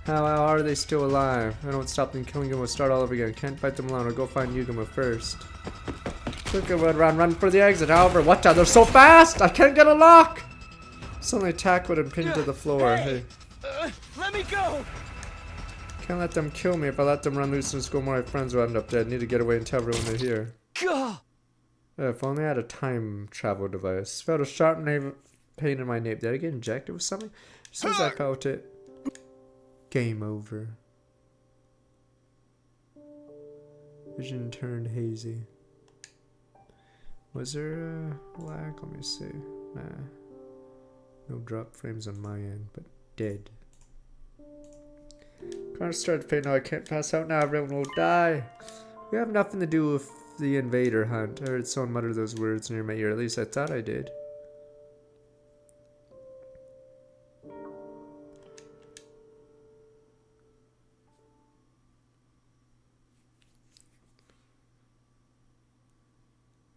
How are they still alive? I don't stop them killing them. We'll start all over again. Can't fight them alone. I'll go find Yugama first. Quick, run for the exit. However, what the? They're so fast! I can't get a lock! Suddenly tackled and pinned to the floor. Hey. Let me go! Can't let them kill me. If I let them run loose in school, more of my friends will end up dead. Need to get away and tell everyone they're here. Gah! If only I had a time travel device. Felt a sharp pain in my nape. Did I get injected with something? As soon as I felt it. Game over. Vision turned hazy. Was there a lag? Let me see. Nah. No drop frames on my end, but dead. Connor started fading. No, I can't pass out now. Everyone will die. We have nothing to do with the invader hunt. I heard someone mutter those words near my ear. At least I thought I did.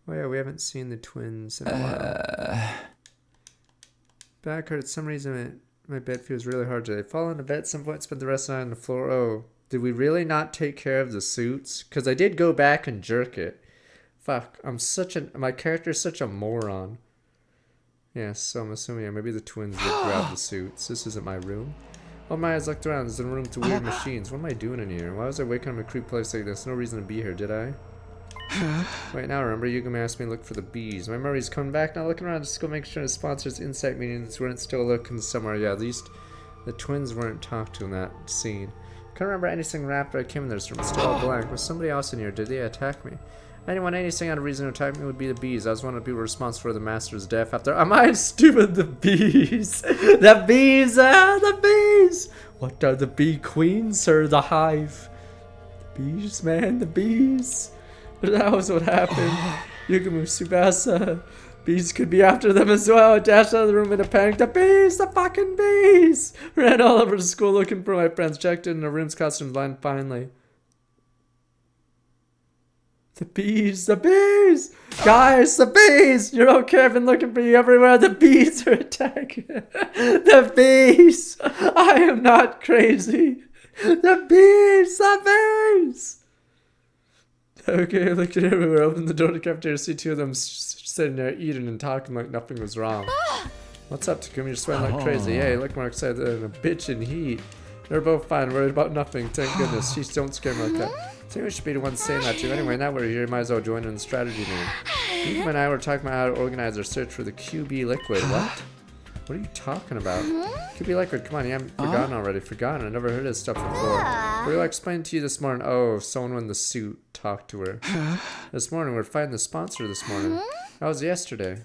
Oh yeah, we haven't seen the twins in a while. Back hurt. For some reason my bed feels really hard today. Fall into bed at some point, spent the rest of the night on the floor. Oh, did we really not take care of the suits? Because I did go back and jerk it. Fuck, my character's such a moron. Yes, so I'm assuming maybe the twins did grab the suits. This isn't my room. All my eyes looked around. There's a room to weird machines. What am I doing in here? Why was I waking up in a creep place like this? No reason to be here, did I? Wait, now remember, Yugama asked me to look for the bees. My memory's coming back now. Looking around just go make sure the sponsors' insight meetings weren't still looking somewhere. Yeah, at least the twins weren't talked to in that scene. Can't remember anything after I came in this room. It's still all blank. Was somebody else in here? Did they attack me? Anyone, anything had a reason to attack me would be the bees. I was one of the people responsible for the master's death. After am I stupid? The bees, the bees, the bees. What are the bee queens, sir? The hive. The bees, man, the bees. But that was what happened. Yugama, Tsubasa. Bees could be after them as well. I dashed out of the room in a panic. The bees! The fucking bees! Ran all over the school looking for my friends. Checked in the room's costume line finally. The bees! The bees! Guys, the bees! You're okay, I've been looking for you everywhere. The bees are attacking. The bees! I am not crazy. The bees! The bees! Okay, I looked at everywhere, opened the door to the cafeteria, see 2 of them sitting there eating and talking like nothing was wrong. What's up, Takumi? You're sweating like crazy. Hey, you look more excited than a bitch in heat. They're both fine, worried about nothing, thank goodness. She's don't scare me like that. I think we should be the ones saying that too. Anyway, now we're here, might as well join in the strategy meeting. Yugama and I were talking about how to organize our search for the QB liquid. What? What are you talking about? QB liquid, come on, you haven't forgotten already. Forgotten, I never heard of this stuff before. We were explaining to you this morning. Oh, someone in the suit talked to her. This morning, we're fighting the sponsor this morning. That was yesterday.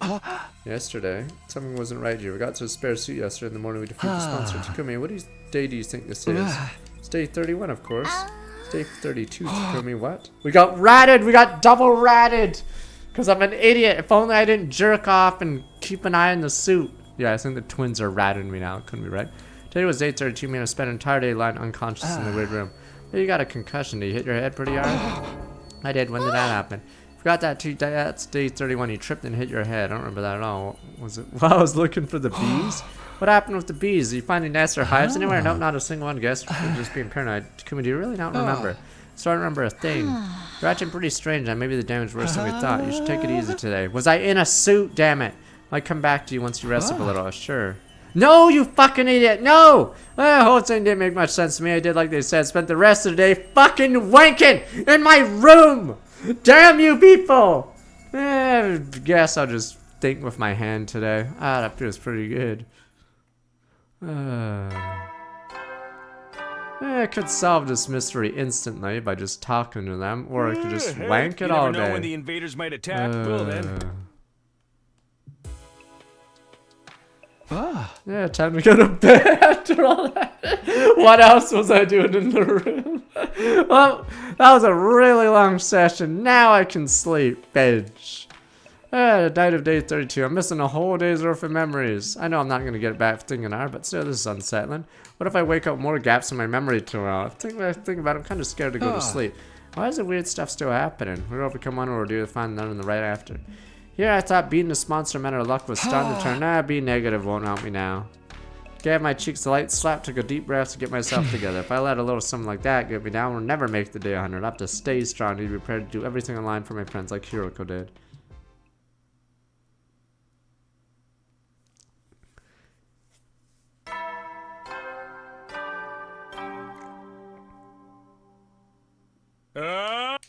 Yesterday. Something wasn't right here. We got to a spare suit yesterday in the morning. We defeated the sponsor. Takumi, what day do you think this is? It's day 31, of course. It's day 32, Takumi. What? We got ratted! We got double ratted! Because I'm an idiot. If only I didn't jerk off and keep an eye on the suit. Yeah, I think the twins are ratting me now. Couldn't be right. Today was 8:32. I spent an entire day lying unconscious in the weird room. Hey, you got a concussion. Did you hit your head pretty hard? I did. When did that happen? Forgot that too. That's day 31. You tripped and hit your head. I don't remember that at all. Was it? Well, I was looking for the bees. What happened with the bees? Did you find any nests or hives anywhere? Nope, not a single one. Guess just being paranoid. Takumi, do you really not remember? So I don't remember a thing. You're acting pretty strange. And maybe the damage worse than we thought. You should take it easy today. Was I in a suit? Damn it. Might come back to you once you rest up a little. Sure. No, you fucking idiot. No. The whole thing didn't make much sense to me. I did like they said. Spent the rest of the day fucking wanking in my room. Damn you people. Guess I'll just think with my hand today. Ah, that feels pretty good. I could solve this mystery instantly by just talking to them. Or I could just wank it all day. You never know when the invaders might attack. Will then. Yeah, time to go to bed after all that. What else was I doing in the room? Well, that was a really long session. Now I can sleep, bitch. The night of day 32. I'm missing a whole day's worth of memories. I know I'm not going to get it back for thinking an hour, but still, this is unsettling. What if I wake up with more gaps in my memory tomorrow? Think about it, I'm kind of scared to go to sleep. Why is the weird stuff still happening? We'll overcome one ordeal to find none in the right after. Here I thought beating this monster meant our luck was starting to turn. Nah, be negative won't help me now. Gave my cheeks a light slap, took a deep breath to get myself together. If I let a little something like that get me down, we'll never make the day 100. I'll have to stay strong, to be prepared to do everything in line for my friends like Hiroko did.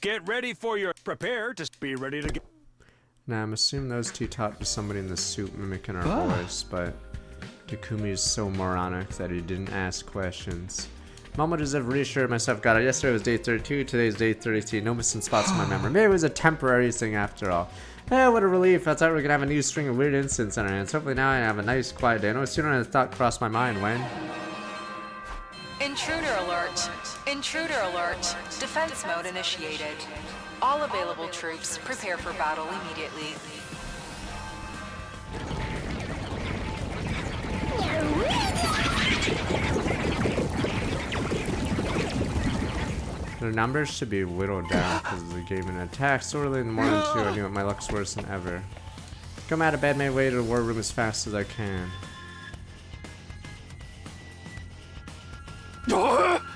Get ready for your prepare to be ready to get. Now, I'm assuming those two talked to somebody in the suit mimicking our voice, but Takumi is so moronic that he didn't ask questions. Moment as if reassured myself, got it. Yesterday was day 32, today's day 33. No missing spots in my memory. Maybe it was a temporary thing after all. Eh, what a relief. I thought we were gonna have a new string of weird incidents on our hands. Hopefully now I have a nice quiet day. No sooner than the thought crossed my mind when... Intruder alert. Intruder alert. Defense mode initiated. All available troops prepare for battle immediately. Their numbers should be whittled down because they gave an attack so early in the morning too. I knew my luck's worse than ever. Come out of bed, made way to the war room as fast as I can.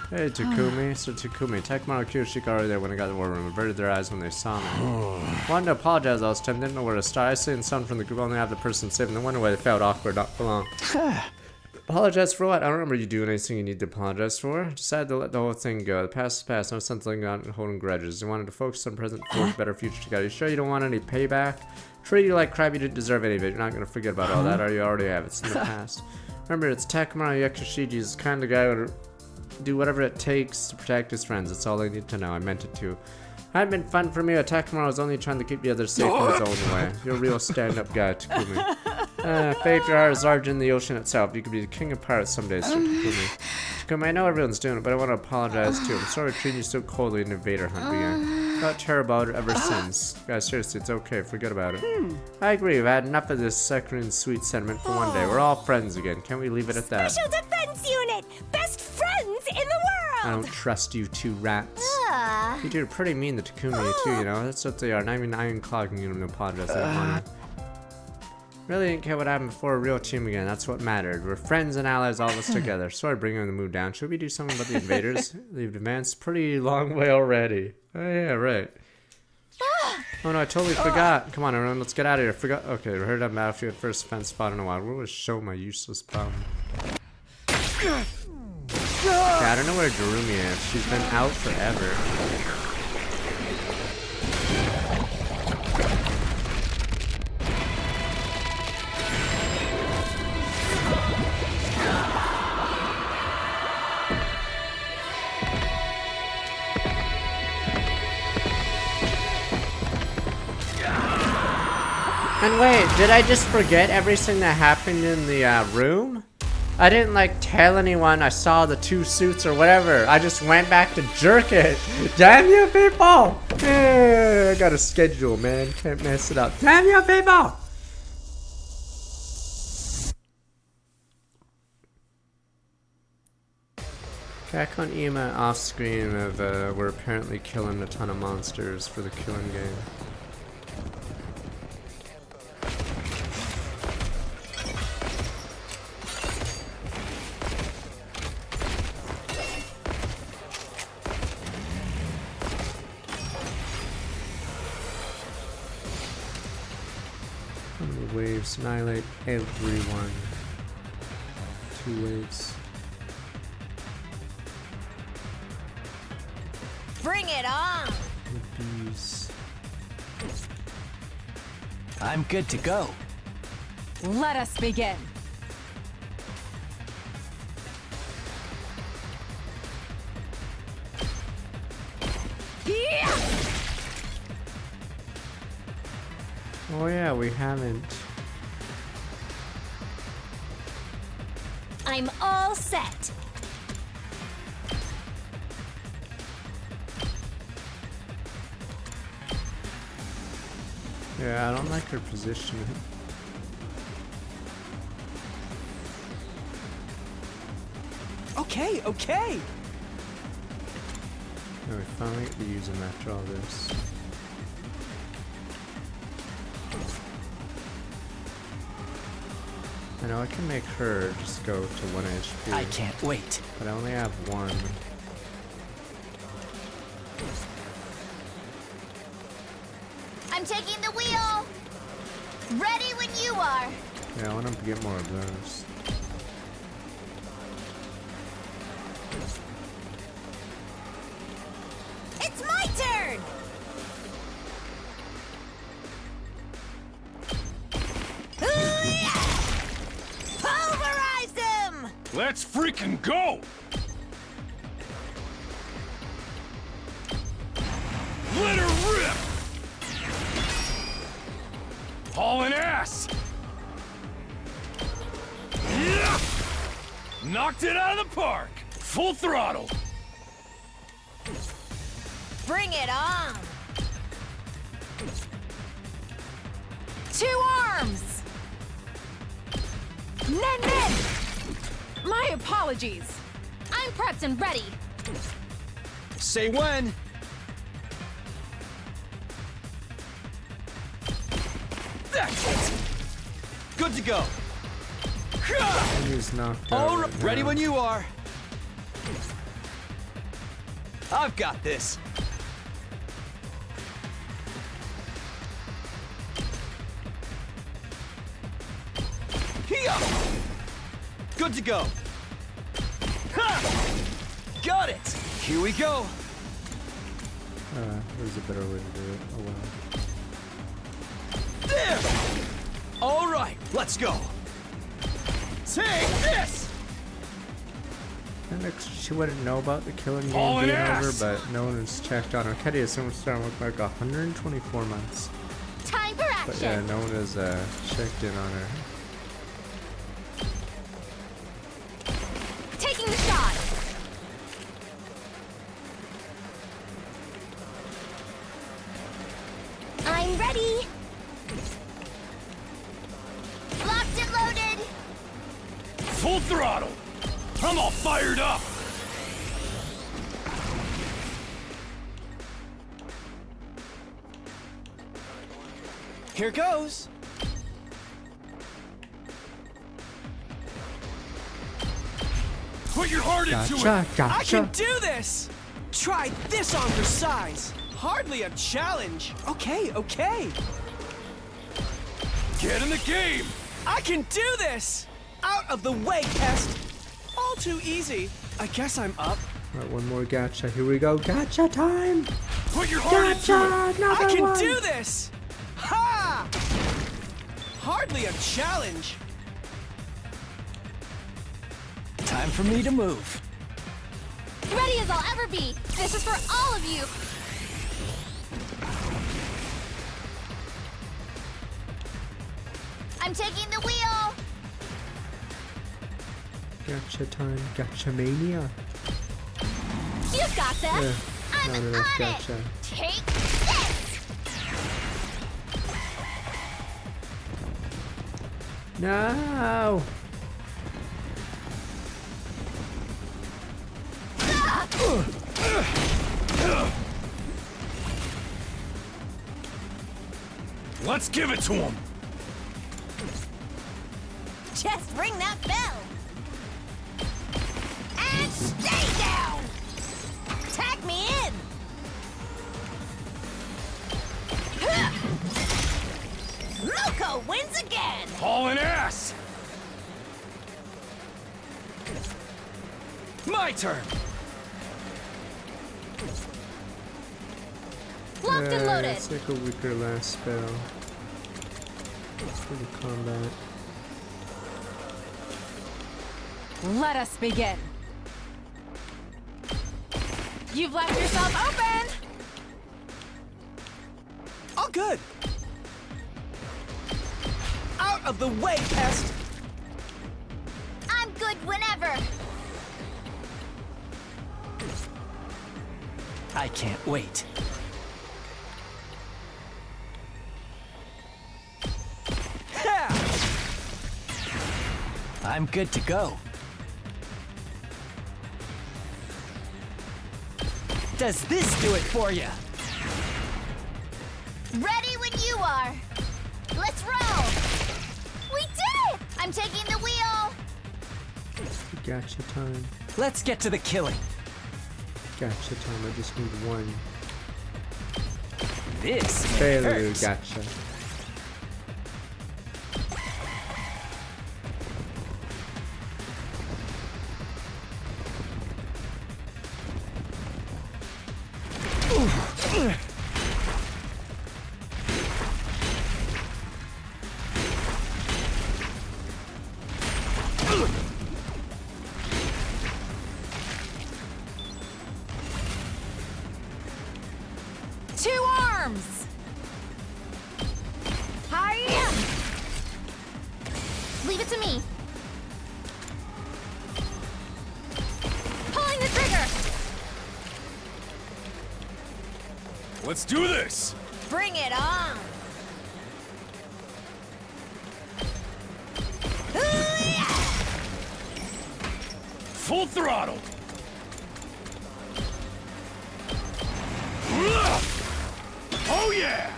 Hey Takumi, so Takumi, Tekamaru and Kiyoshika already there when I got to the war room, averted their eyes when they saw me. Wanted to apologize all this time, didn't know where to start. I say and someone from the group only have the person saving, they wonder why they felt awkward, not belong. Apologize for what? I don't remember you doing anything you need to apologize for. Decided to let the whole thing go. The past is past, no sense lingering on and holding grudges. You wanted to focus on present for a better future together. You sure you don't want any payback? Treat you like crap, you didn't deserve any of it. You're not gonna forget about all that, or you already have. It's in the past. Remember, it's Tekamaru Yakushiji, the kind of guy who would do whatever it takes to protect his friends. That's all I need to know. I meant it to. Hadn't been fun for me. Tekamaru was only trying to keep the others safe in his own way. You're a real stand-up guy, Takumi. Fate, your heart is larger than the ocean itself. You could be the king of pirates someday, so Takumi. Takumi, I know everyone's doing it, but I want to apologize too. I'm sorry for treating you so coldly in the Invader hunt began. Felt terrible about it ever since. Guys, seriously, it's okay. Forget about it. I agree. We've had enough of this saccharine sweet sentiment for one day. We're all friends again. Can't we leave it at that? Special Defense Unit! Best friends in the world! I don't trust you two rats. You two are pretty mean to Takumi too, you know? That's what they are. Not even ironclogging you to apologize. I don't want to. Really didn't care what happened before a real team again. That's what mattered. We're friends and allies, all of us together. Sorry bringing the mood down. Should we do something about the invaders? They've advanced pretty long way already. Oh yeah, right. Oh no, I totally forgot. Come on everyone, let's get out of here. Forgot. Okay, we heard that battlefield first defense spot in a while. Where was show my useless bum? Okay, I don't know where Darumi is. She's been out forever. And wait, did I just forget everything that happened in the room? I didn't like tell anyone I saw the two suits or whatever. I just went back to jerk it. Damn you people! I got a schedule, man. Can't mess it up. Damn you people! Back on Ima off screen of we're apparently killing a ton of monsters for the killing game. Waves annihilate everyone. 2 waves. Bring it on! The bees. I'm good to go. Let us begin. Oh yeah, we haven't. I'm all set. Yeah, I don't like her position. Okay, okay. No, we finally get to use him after all this. I know I can make her just go to 1 HP. I can't wait. But I only have 1. I'm taking the wheel. Ready when you are. Yeah, I want him to get more of those. It's my turn. Pulverize them. Let's freaking go! Let her rip! Hauling ass! Yeah! Knocked it out of the park! Full throttle! Bring it on. 2 arms! Nen Nen! My apologies. I'm prepped and ready. Say when. That's it. Good to go. He's knocked out. All right, right ready now. when you are. I've got this. Here. Good to go. Ha! Got it. Here we go. There's a better way to do it. Oh well. There. All right, let's go. Take this. And she wouldn't know about the killing game Hauling being ass! over, but no one has checked on her. Ketty is starting to look like 124 months. Time for action. But yeah, no one has checked in on her. Taking the shot. I'm ready. Locked and loaded. Full throttle! I'm all fired up! Here goes. Put your heart into it! Gotcha, I can gotcha. do this! Try this on for size. Hardly a challenge. Okay, okay. Get in the game! I can do this! Out of the way, pest! All too easy. I guess I'm up. Alright, one more gotcha. Here we go. Gotcha time! Put your heart into it! Gotcha! Another I can one! do this! Ha! Hardly a challenge. Time for me to move. Ready as I'll ever be. This is for all of you. I'm taking the wheel. Gotcha time. Gotcha mania. You got this. Yeah, I'm not on enough it. gotcha. Take this. No! Let's give it to him! Just ring that bell. And stay down. Tag me in. Moko wins again. Hauling ass! My turn. Locked and loaded. It's like a weaker last spell. For the combat. Let us begin. You've left yourself open! All good. Out of the way, pest! I'm good whenever. I can't wait. I'm good to go. Does this do it for you? Ready when you are. Let's roll. We did it! I'm taking the wheel. Gotcha time. Let's get to the killing. Gotcha time. I just need one. This Failure. hurts. Gotcha. Two arms! Hi-ya! Leave it to me. Pulling the trigger. Let's do this! Bring it on. Full throttle! Oh yeah!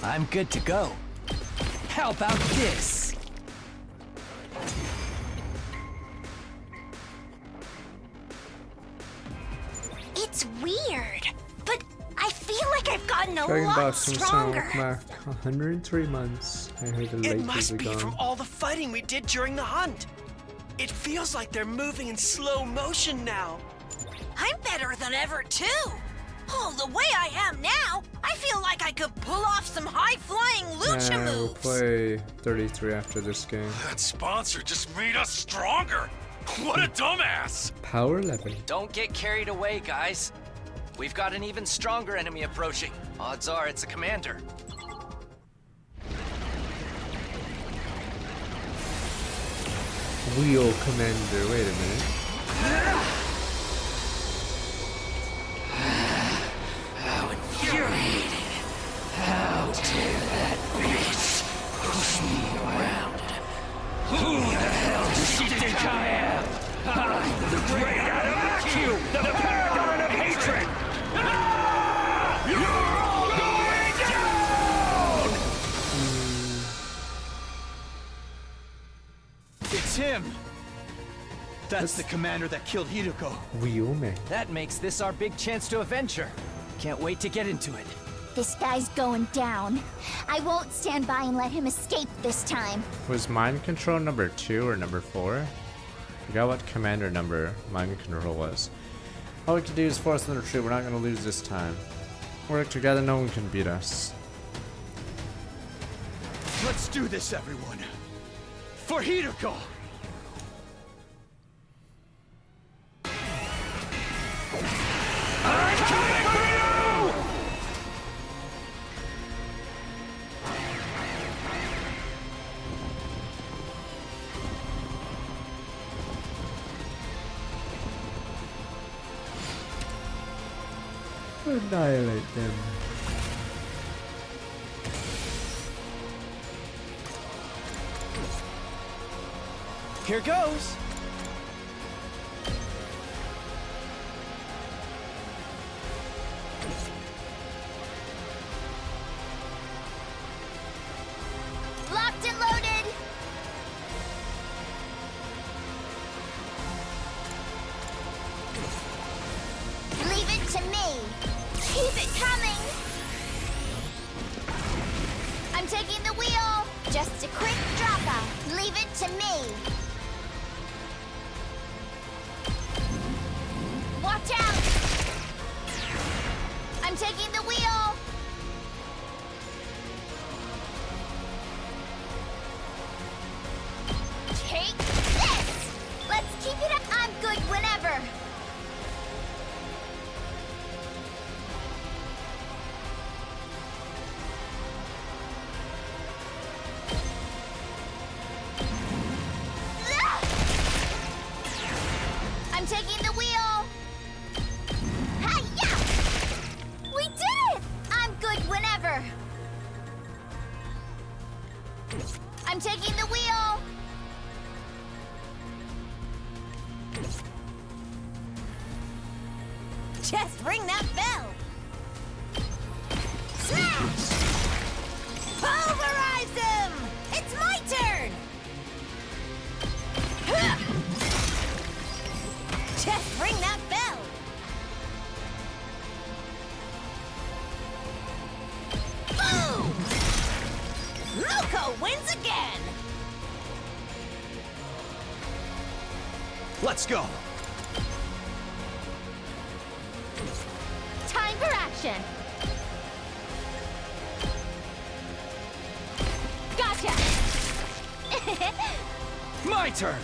I'm good to go. How about this? It's weird, but I feel like I've gotten a Dragon lot Box from Sonic stronger. Mark 103 months. I heard the It lasers must are be gone. from all the fighting we did during the hunt. It feels like they're moving in slow motion now. I'm better than ever, too. Oh, the way I am now, I feel like I could pull off some high-flying lucha We'll moves. play 33 after this game. That sponsor just made us stronger! What a dumbass! Power 11. Don't get carried away, guys. We've got an even stronger enemy approaching. Odds are it's a commander. Wheel Commander. Wait a minute. It's him! That's the commander that killed Hideko. Wheel Man. That makes this our big chance to avenge her. Can't wait to get into it. This guy's going down. I won't stand by and let him escape this time. Was Mind Control number 2 or number 4? Forgot what commander number Mind Control was. All we can do is force them to retreat. We're not going to lose this time. Work together, no one can beat us. Let's do this, everyone. For Hideko! Annihilate them. Here goes. Locked and loaded. Leave it to me. Keep it coming. I'm taking the wheel. Just a quick dropper. Leave it to me. Watch out. I'm taking the wheel. Take this. Let's keep it up. I'm good whenever. I'm taking the wheel. Just ring that bell! Smash! Pulverize him! It's my turn! Just ring that bell! Boom! Moko wins again! Let's go. Time for action. Gotcha. My turn.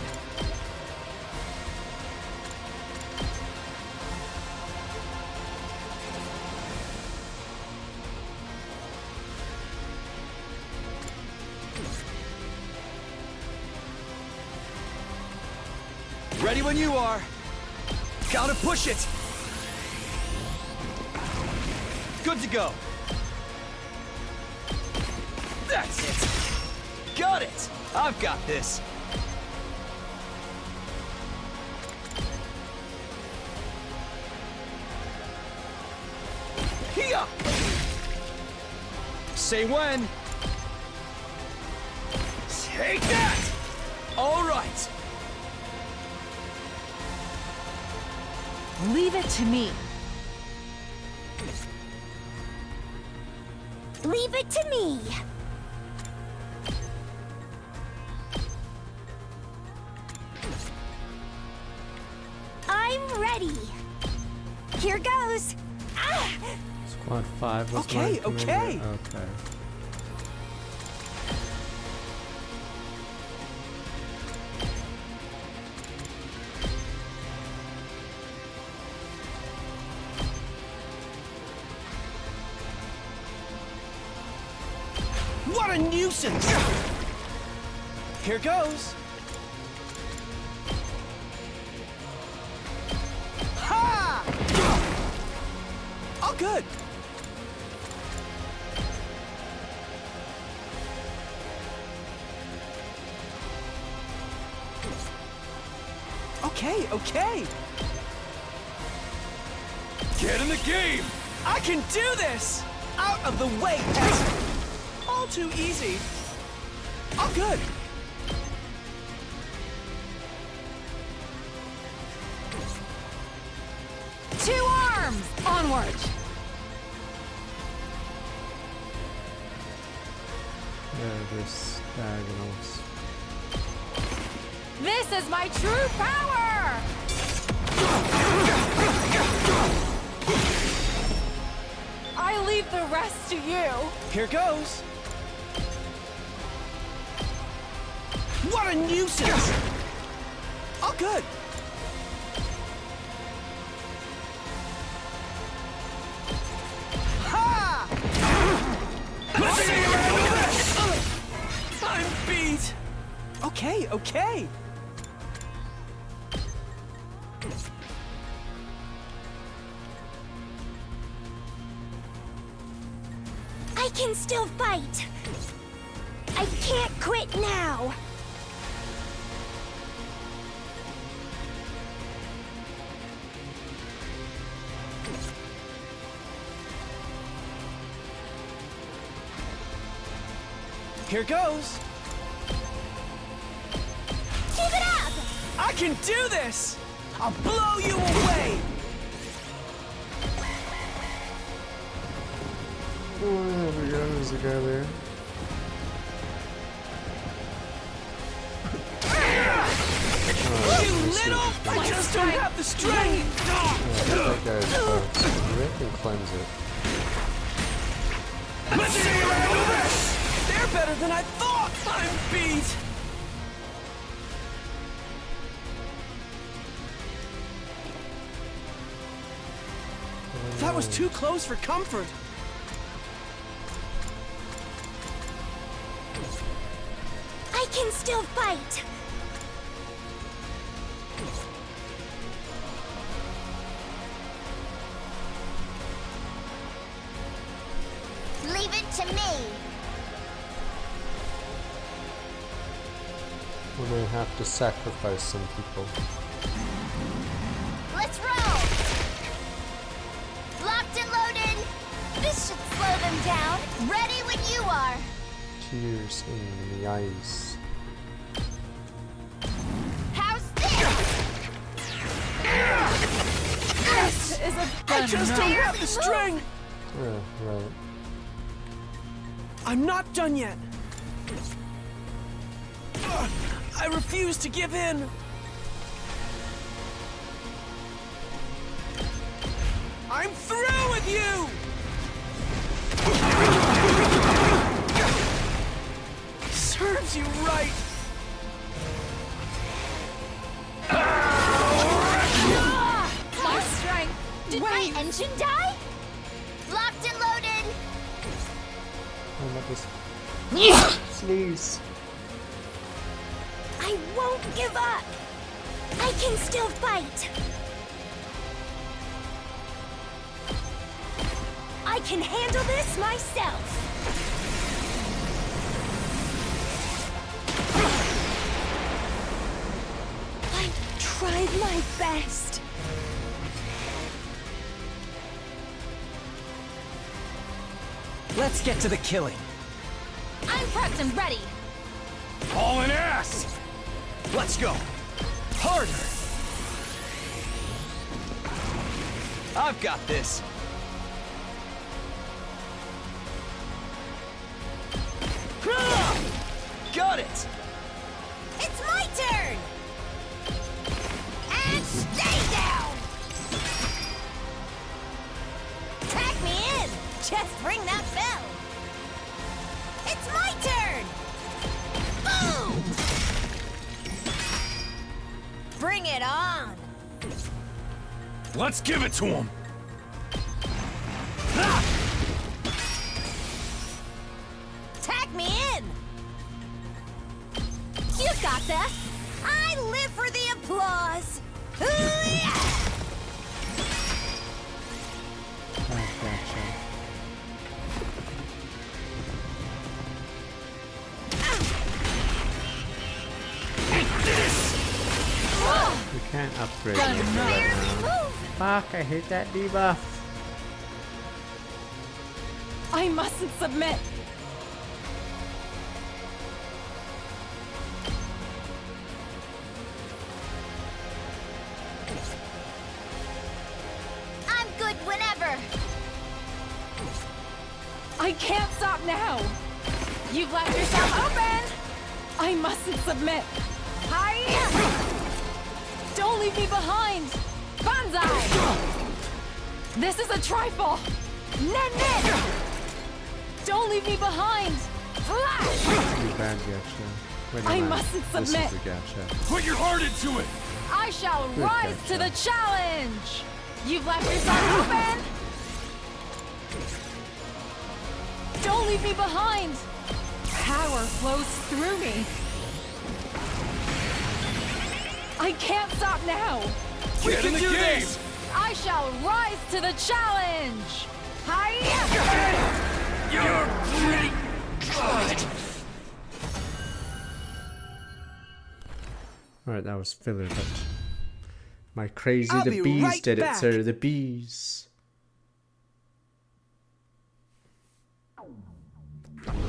Ready when you are. Gotta push it. Good to go. That's it. Got it. I've got this. Here. Say when. Take that. All right. Leave it to me. Leave it to me. I'm ready. Here goes. Ah! Squad 5 was Okay, my commander? okay. Okay. What a nuisance! Here goes. Ha! All good. Okay, okay. Get in the game! I can do this! Out of the way, pest! All too easy. All good. Two arms! Onward! Yeah, there's diagonals. This is my true power! I leave the rest to you. Here goes. What a nuisance! All good. Ha! I'm beat. Okay, okay. I can still fight. I can't quit now. Here goes. Keep it up! I can do this! I'll blow you away! Oh, there we go. There's a guy there. You little! I just don't have the strength! That guy's fucked. They can cleanse it. They're better than I thought! I'm beat! That was too close for comfort. I can still fight. Leave it to me. We may have to sacrifice some people. Let's roll. This should slow them down. Ready when you are. Tears in the eyes. How's this? This is a I just don't have the string! Right. I'm not done yet. I refuse to give in. I'm through with you! Serves you right! My strength. Did my engine die? Locked and loaded. Oh, not this. Sneeze. I won't give up. I can still fight. I can handle this myself. I've tried my best. Let's get to the killing. I'm prepped and ready. Hauling ass! Let's go. Harder. I've got this. Got it. It's my turn! And stay down! Tag me in! Just ring that bell! It's my turn! Boom! Bring it on! Let's give it to him! Tag me in! You got this! I live for the applause! Hoo-yah! Oh, gotcha. We can't upgrade it right now. Fuck, I hate that debuff. I mustn't submit. I'm good whenever. I can't stop now. You've left yourself open. I mustn't submit. Hi! Don't leave me behind. Banzai! This is a trifle. Nen! Don't leave me behind. Flash! Too bad, gacha. Wait, I no, mustn't this submit. is the gacha. Put your heart into it! I shall Good rise catch, to the Jack. challenge. You've left yourself open. Don't leave me behind. Power flows through me. I can't stop now. We can do this! I shall rise to the challenge. Hiya! You're pretty good! Alright, that was filler, but my crazy I'll the be bees right did back. it, sir. The bees.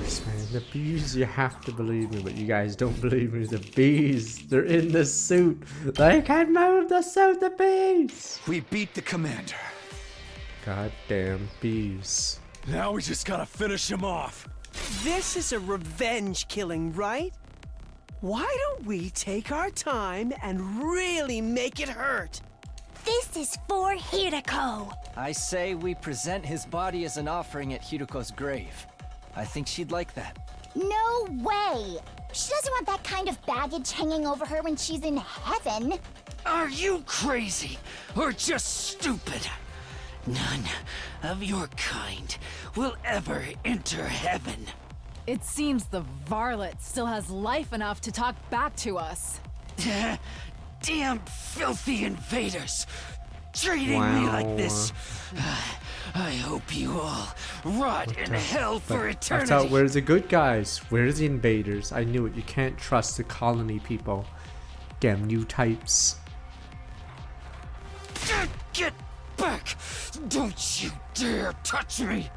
Yes, man, the bees, you have to believe me, but you guys don't believe me. The bees, they're in the suit. They can move the suit, the bees. We beat the commander. Goddamn bees. Now we just gotta finish him off. This is a revenge killing, right? Why don't we take our time and really make it hurt? This is for Hirako. I say we present his body as an offering at Hiruko's grave. I think she'd like that. No way. She doesn't want that kind of baggage hanging over her when she's in heaven. Are you crazy or just stupid? None of your kind will ever enter heaven. It seems the varlet still has life enough to talk back to us. Damn filthy invaders! Treating me like this. I hope you all rot in hell for I eternity. thought, where's the good guys? Where's the invaders? I knew it. You can't trust the colony people. Damn new types. Get back! Don't you dare touch me!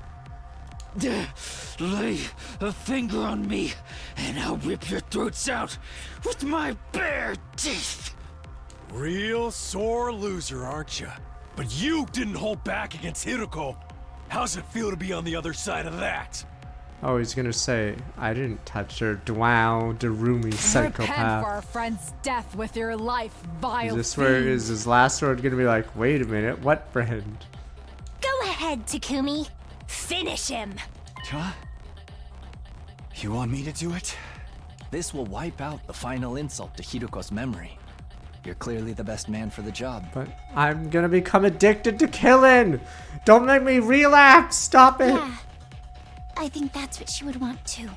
Lay a finger on me, and I'll rip your throats out with my bare teeth. Real sore loser, aren't you? But you didn't hold back against Hiruko. How's it feel to be on the other side of that? Oh, he's gonna say, I didn't touch her. Wow, Darumi Repent psychopath. for our friend's death with your life, vile Is this where fiend. is his last word gonna be like, wait a minute, what friend? Go ahead, Takumi. Finish him. Huh? You want me to do it? This will wipe out the final insult to Hiruko's memory. You're clearly the best man for the job. But I'm gonna become addicted to killing! Don't make me relapse! Stop it! Yeah. I think that's what she would want too.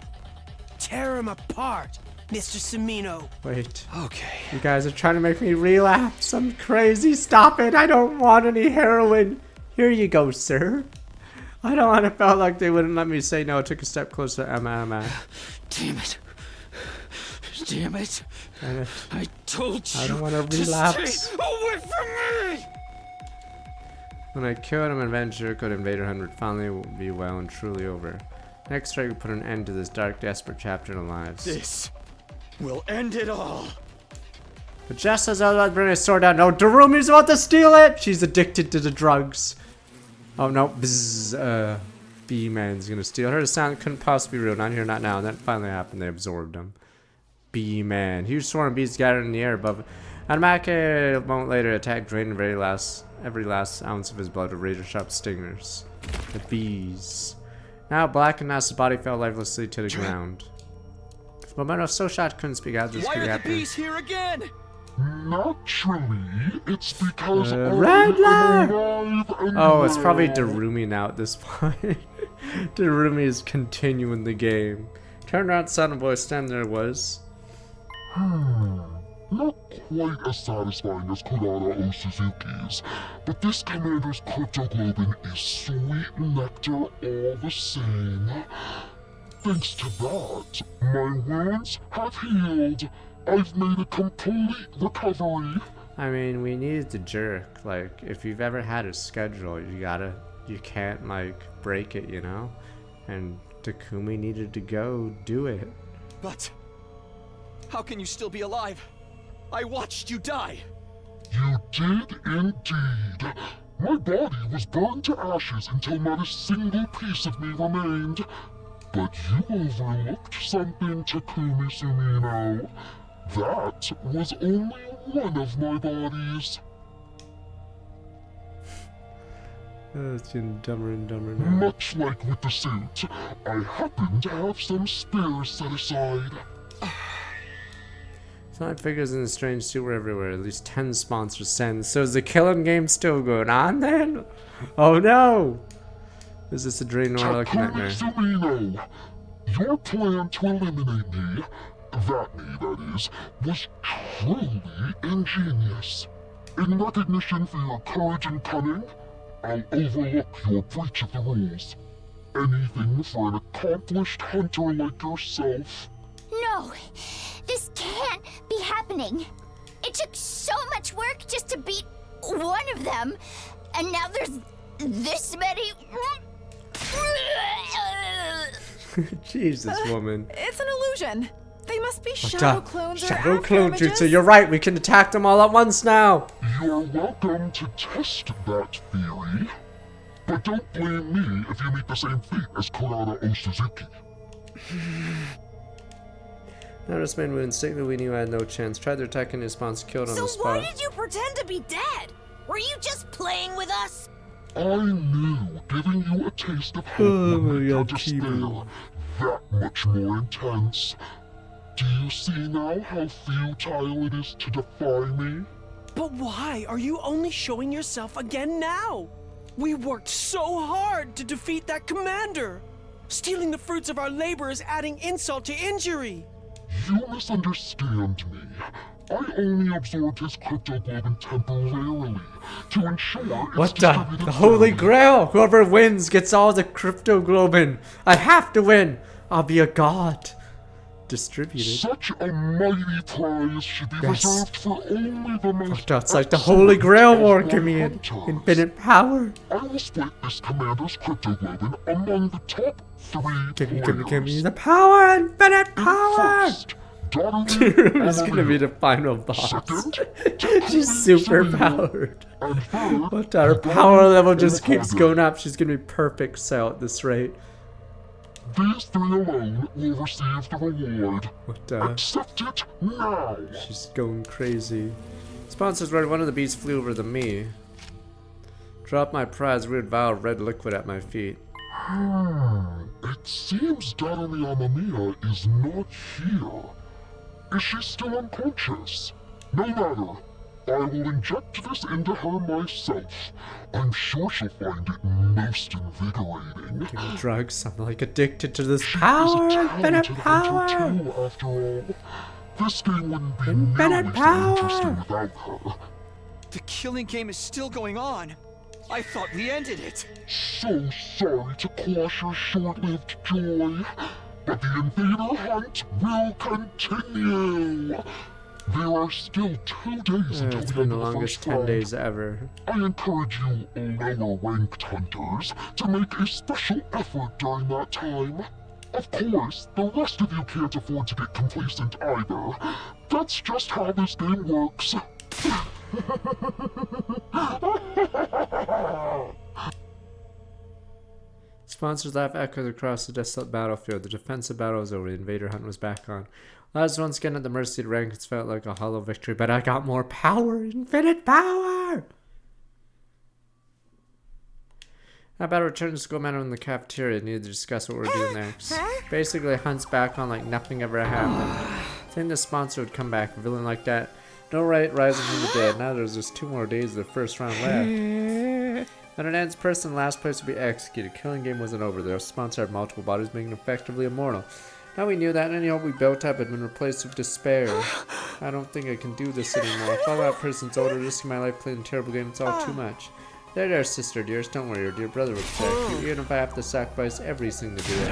Tear him apart, Mr. Sumino. Wait. Okay. You guys are trying to make me relapse. I'm crazy. Stop it. I don't want any heroin. Here you go, sir. I don't want to feel like they wouldn't let me say no. I took a step closer. Emma. Damn it. Damn it. Damn it. I told you I don't want to to relapse. stay away from me! When I killed him, Adventure Code Invader 100 finally will be well and truly over. Next strike will put an end to this dark, desperate chapter in our lives. This will end it all. But just as I was about to bring a sword down, no, Darumi's about to steal it! She's addicted to the drugs. Oh no, bzzz, B-Man's gonna steal her. The sound couldn't possibly be real, not here, not now. And that finally happened, they absorbed him. B-Man. Huge swarm of bees gathered in the air above. Adamake a moment later attacked, draining every last ounce of his blood with razor-sharp stingers. The bees. Now black and Nasa's body fell lifelessly to the ground. Momento so shocked couldn't speak out. This Why could are the happen. bees here again? Naturally, it's because Oh, it's probably Darumi now at this point. Darumi is continuing the game. Turned around, sound and voice, stand there was. Not quite as satisfying as Kurara O Suzuki's, but this commander's cryptoglobin is sweet nectar all the same. Thanks to that, my wounds have healed. I've made a complete recovery. I mean, we needed to jerk. Like, if you've ever had a schedule, you can't, like, break it, you know? And Takumi needed to go do it. But how can you still be alive? I watched you die. You did indeed. My body was burned to ashes until not a single piece of me remained. But you overlooked something, Takumi Sumino. That was only one of my bodies. It's getting dumber and dumber now. Much like with the suit, I happen to have some spares set aside. Slime figures in the strange suit were everywhere. At least 10 sponsors sent. So is the killing game still going on then? Oh no! Is this a dream or like a nightmare? Sumino, your plan to eliminate me, that is, was truly ingenious. In recognition for your courage and cunning, I'll overlook your breach of the rules. Anything for an accomplished hunter like yourself. No, this can't be happening. It took so much work just to beat one of them, and now there's this many. Jesus, woman. It's an illusion. They must be shadow clones or Shadow after clone images. jutsu. You're right. We can attack them all at once now. You're welcome to test that theory. But don't blame me if you meet the same fate as Kurara O Suzuki. Notice man would instinctively we knew I had no chance. Tried to attack in response, killed on the So why spot. did you pretend to be dead? Were you just playing with us? I knew giving you a taste of hope Oh would my make your God, despair Kiba. that much more intense. Do you see now how futile it is to defy me? But why are you only showing yourself again now? We worked so hard to defeat that commander. Stealing the fruits of our labor is adding insult to injury. You misunderstand me. I only absorbed his cryptoglobin temporarily to ensure it's What the? distributed The Holy fairly. Grail! Whoever wins gets all the cryptoglobin. I have to win. I'll be a god. distributed. Such a mighty prize should be Yes. reserved for only the most That's like the Holy Grail war, give me hunters. infinite power. I will split this commander's cryptoglobin among the top 3 Give me players. the power, infinite power! First, Darling It's gonna be the final boss. Second, She's super powered. and third, But her power level just keeps going up. She's gonna be perfect Cell at this rate. these 3 alone will receive the reward. What Accept it now. She's going crazy. Sponsors read one of the beasts flew over to me. Dropped my prize, weird vial of red liquid at my feet. It seems Darling Amamiya is not here. Is she still unconscious? No matter. I will inject this into her myself. I'm sure she'll find it most invigorating. Give me drugs. I'm like addicted to this She power, is a infinite talented power. hunter too, after all. This game wouldn't be Infinite nearly so power. interesting without her. The killing game is still going on. I thought we ended it. So sorry to quash your short-lived joy, but the invader hunt will continue. There are still 2 days until It's the been end the of the longest first 10 round. days ever. I encourage you lower-ranked hunters to make a special effort during that time. Of course, the rest of you can't afford to get complacent either. That's just how this game works. Sponsors laugh echoed across the desolate battlefield. The defensive battle was over. The invader hunt was back on. I was once again at the mercy of the ranks. It felt like a hollow victory, but I got more power. Infinite power! How about returning to school matter in the cafeteria? Needed to discuss what we're doing next. Basically, Hunt's back on like nothing ever happened. I think the sponsor would come back. A villain like that. No right rising from the dead. Now there's just 2 more days of the first round left. When it ends, person in last place will be executed. Killing game wasn't over. Their sponsor had multiple bodies, making him effectively immortal. Now we knew that, and any hope we built up had been replaced with despair. I don't think I can do this anymore. Follow that person's order, risking my life playing a terrible game. It's all too much. There, sister dearest. Don't worry, your dear brother will protect you, even if I have to sacrifice everything to do it.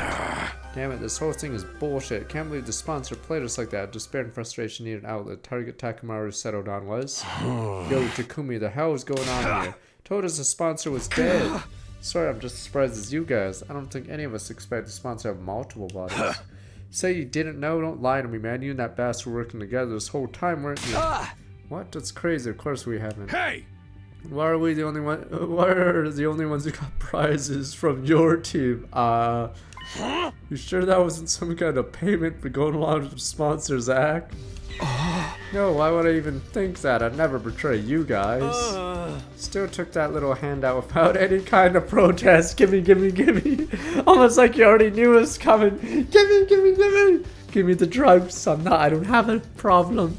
Damn it, this whole thing is bullshit. Can't believe the sponsor played us like that. Despair and frustration needed an outlet. Target Takamaru settled on was... Yo, Takumi, the hell is going on here? Told us the sponsor was dead. Sorry, I'm just as surprised as you guys. I don't think any of us expect the sponsor to have multiple bodies. Say you didn't know? Don't lie to me, man. You and that bastard were working together this whole time, weren't you? What? That's crazy. Of course we haven't. Hey! Why are we the only one? Why are the only ones who got prizes from your team? You sure that wasn't some kind of payment for going along with the sponsor's act? No, why would I even think that? I'd never betray you guys. Still took that little handout without any kind of protest. Gimme. Almost like you already knew it was coming. Gimme. Give me the drugs. I don't have a problem.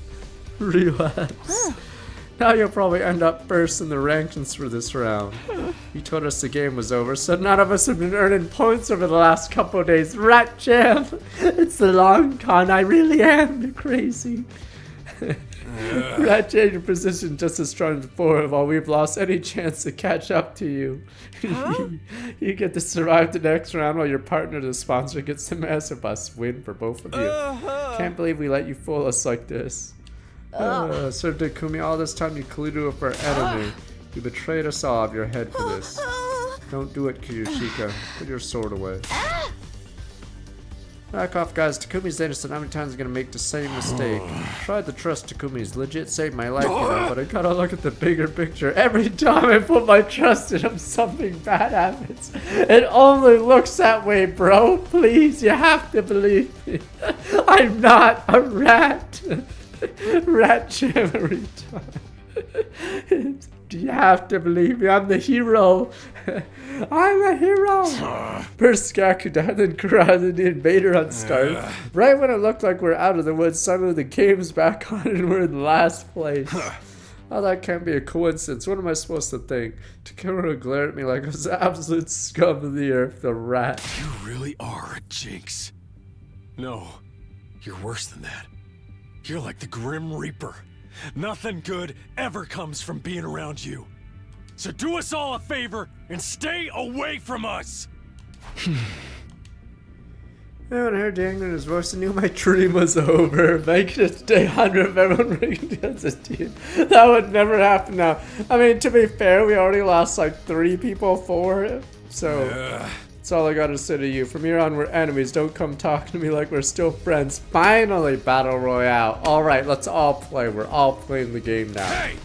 Relapse. Now you'll probably end up first in the rankings for this round. You told us the game was over, so none of us have been earning points over the last couple of days. Rat Jam! It's the long con, I really am crazy. Rat Jam, your position just as strong as before, while we've lost any chance to catch up to you. You get to survive the next round while your partner, the sponsor, gets the massive bus win for both of you. Can't believe we let you fool us like this. Sir Takumi, all this time you colluded with our enemy. You betrayed us all. Have your head for this. Don't do it, Kiyoshika. Put your sword away. Back off, guys. Takumi's innocent. How many times are gonna make the same mistake? Tried to trust Takumi. He's legit saved my life, you know, but I gotta look at the bigger picture. Every time I put my trust in him, something bad happens. It only looks that way, bro. Please, you have to believe me. I'm not a rat. Rat Jam every time. You have to believe me, I'm the hero. I'm a hero. First Gaku died, then Kurata, the invader hunt started. Right when it looked like we're out of the woods, suddenly the game's back on and we're in last place. Oh, that can't be a coincidence. What am I supposed to think? Takura glared at me like I was the absolute scum of the earth, the rat. You really are a jinx. No, you're worse than that. You're like the Grim Reaper. Nothing good ever comes from being around you. So do us all a favor and stay away from us! And when I heard the anger in his voice, I knew my dream was over. Making it day 100 of everyone rigged as a team. That would never happen now. I mean, to be fair, we already lost like 3 people, 4. So, that's all I gotta say to you. From here on, we're enemies. Don't come talking to me like we're still friends. Finally, Battle Royale. Alright, let's all play. We're all playing the game now. Hey!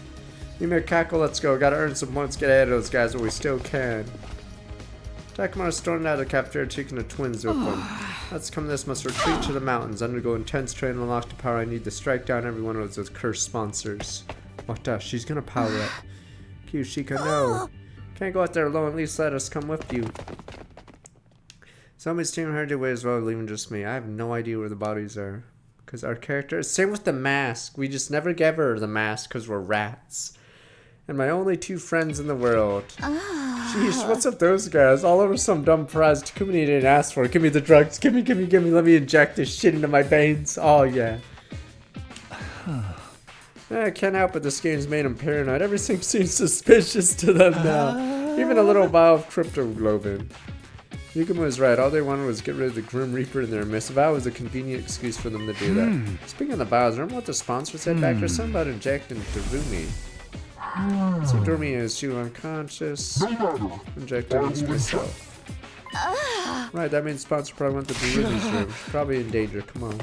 Yume Kako, let's go. Gotta earn some points, get ahead of those guys, but we still can. Takamura stormed out of the cafeteria, taking the twins with him. Let's come this must retreat to the mountains, undergo intense training, unlock the power I need to strike down every one of those cursed sponsors. Wata, she's gonna power up. Kyushika, no. Can't go out there alone, at least let us come with you. Somebody's team heard their way as well, leaving just me. I have no idea where the bodies are. Because our character, same with the mask. We just never gave her the mask because we're rats. And my only 2 friends in the world. Sheesh, what's up those guys? All over some dumb prize Takumi didn't ask for. Give me the drugs. Give me. Let me inject this shit into my veins. Oh, yeah. I can't help it. This game's made them paranoid. Everything seems suspicious to them now. Even a little vial of cryptoglobin. Yukimo was right. All they wanted was get rid of the Grim Reaper in their midst. The vial was a convenient excuse for them to do that. Speaking of the vials, remember what the sponsor said back there? Something about injecting Darumi. So Darumi is she unconscious? Injected into myself. Right, that means sponsor probably went to Darumi's room. She's probably in danger. Come on.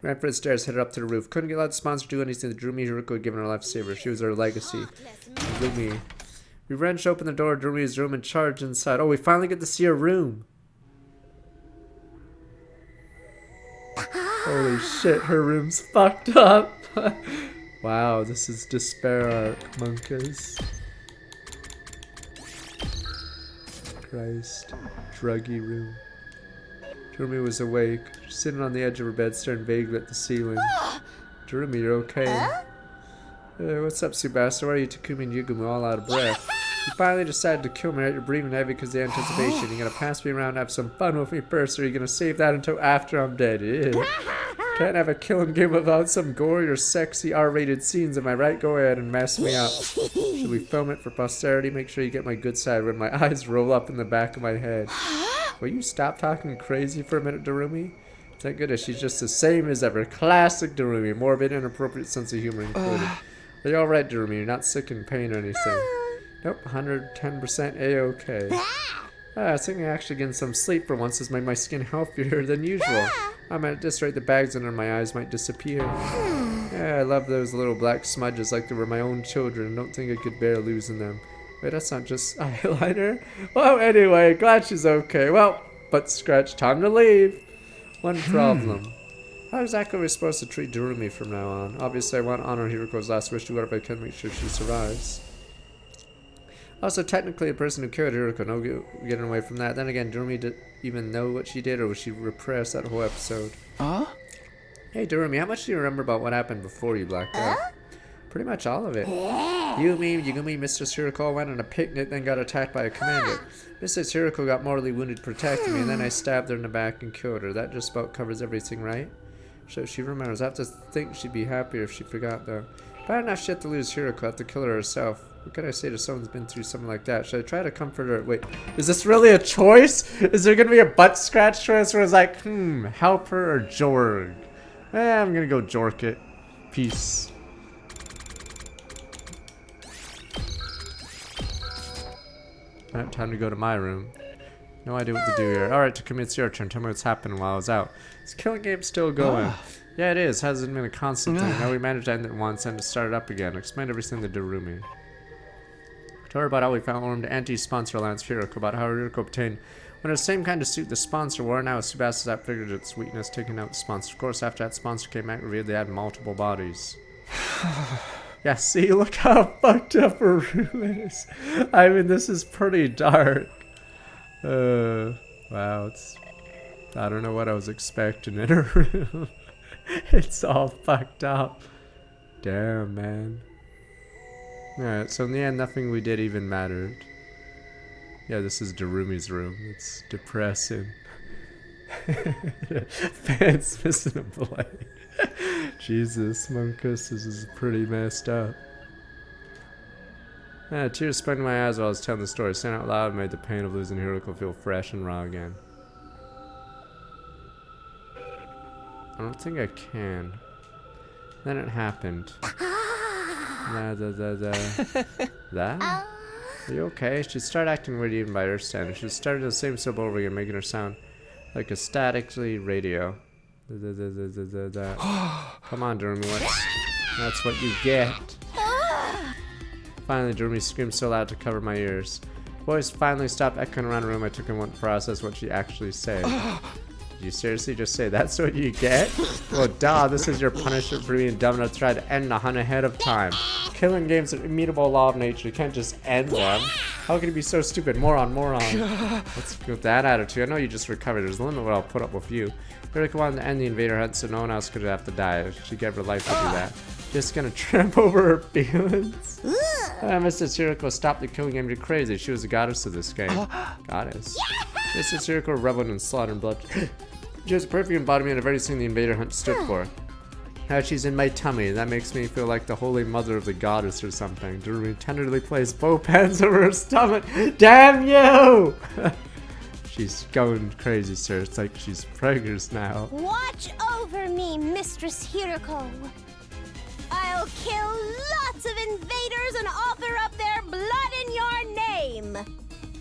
Ran for the stairs, headed up to the roof. Couldn't let the sponsor do anything. The Darumi Hiroko had given her lifesaver. She was our legacy. Darumi. We wrenched open the door of Darumi's room and charged inside. Oh, we finally get to see her room. Holy shit, her room's fucked up. Wow, this is despair arc, monkeys. Christ. Druggy room. Darumi was awake, sitting on the edge of her bed, staring vaguely at the ceiling. Darumi, you're okay. What's up, Tsubasa? Why are you, Takumi and Yugumo all out of breath? You finally decided to kill me, right? You're breathing heavy because of the anticipation. You're gonna pass me around and have some fun with me first, or you're gonna save that until after I'm dead. Ew. Can't have a killing game without some gory or sexy R-rated scenes, am I right? Go ahead and mess me up. Should we film it for posterity? Make sure you get my good side when my eyes roll up in the back of my head. Will you stop talking crazy for a minute, Darumi? Thank goodness she's just the same as ever. Classic Darumi. Morbid, inappropriate sense of humor included. Are you alright, Darumi? You're not sick in pain or anything. Nope, 110% A-OK. I was thinking actually getting some sleep for once has made my skin healthier than usual. I'm at this rate, the bags under my eyes might disappear. Yeah, I love those little black smudges like they were my own children. Don't think I could bear losing them. Wait, that's not just eyeliner? Well, anyway, glad she's okay. Well, butt scratch, time to leave. One problem. How exactly are we supposed to treat Darumi from now on? Obviously, I want to honor Hiroko's last wish to whatever I can make sure she survives. Also, technically, the person who killed Hiroko, no getting away from that. Then again, Darumi didn't even know what she did, or was she repressed that whole episode? Hey, Darumi, how much do you remember about what happened before you blacked out? Pretty much all of it. You, me, Yugumi, Mistress Hiroko went on a picnic, then got attacked by a commander. Mistress Hiroko got mortally wounded protecting me, and then I stabbed her in the back and killed her. That just about covers everything, right? So she remembers. I have to think she'd be happier if she forgot, though. Bad enough she had to lose Hiroko, I have to kill her herself. What can I say to someone who's been through something like that? Should I try to comfort her? Wait, is this really a choice? Is there gonna be a butt scratch choice where it's like, help her or Jorg? I'm gonna go Jork it. Peace. Alright, time to go to my room. No idea what to do here. Alright, Takumi, it's your turn. Tell me what's happening while I was out. This killing game's still going. Yeah, it is. Hasn't been a constant thing. Now we managed to end it once and to start it up again. Explain everything to Darumi. Told her about how we found anti-sponsor alliance Hiroko, about how Hiroko obtained when the same kind of suit the sponsor wore. Now Tsubasa's app figured its weakness, taking out the sponsor. Of course, after that sponsor came out, revealed they had multiple bodies. Yeah, see, look how fucked up her room is. I mean, this is pretty dark. Wow, it's... I don't know what I was expecting in her room. It's all fucked up. Damn, man. Alright, so in the end, nothing we did even mattered. Yeah, this is Darumi's room. It's depressing. Fans missing a blade. Jesus, Monkus, this is pretty messed up. Tears sprang to my eyes while I was telling the story. Saying out loud made the pain of losing Hiroko feel fresh and raw again. I don't think I can. Then it happened. That? Are you okay? She started acting weird even by her standards. She started the same syllable over again, making her sound like a statically radio. Come on, Darumi, that's what you get. Finally, Darumi screamed so loud to cover my ears. Voice finally stopped echoing around the room. I took a moment to process what she actually said. Did you seriously just say that's what you get? Well, duh, this is your punishment for being dumb enough to try to end the hunt ahead of time. Killing games are immutable law of nature. You can't just end them. How can you be so stupid? Moron. Let's go with that attitude. I know you just recovered. There's a limit what I'll put up with you. Erica wanted to end the invader hunt so no one else could have to die. She gave her life to do that. Just gonna trip over her feelings. Mr. Chiriko stopped the killing game. You're crazy. She was the goddess of this game. Goddess. Mr. Chiriko reveled in slaughter and blood. She was a perfect embodiment of everything the invader hunt stood for. Now she's in my tummy. That makes me feel like the holy mother of the goddess or something. Darumi tenderly placed both hands over her stomach. Damn you! She's going crazy, sir. It's like she's preggers now. Watch over me, Mistress Hiroko. I'll kill lots of invaders and offer up their blood in your name.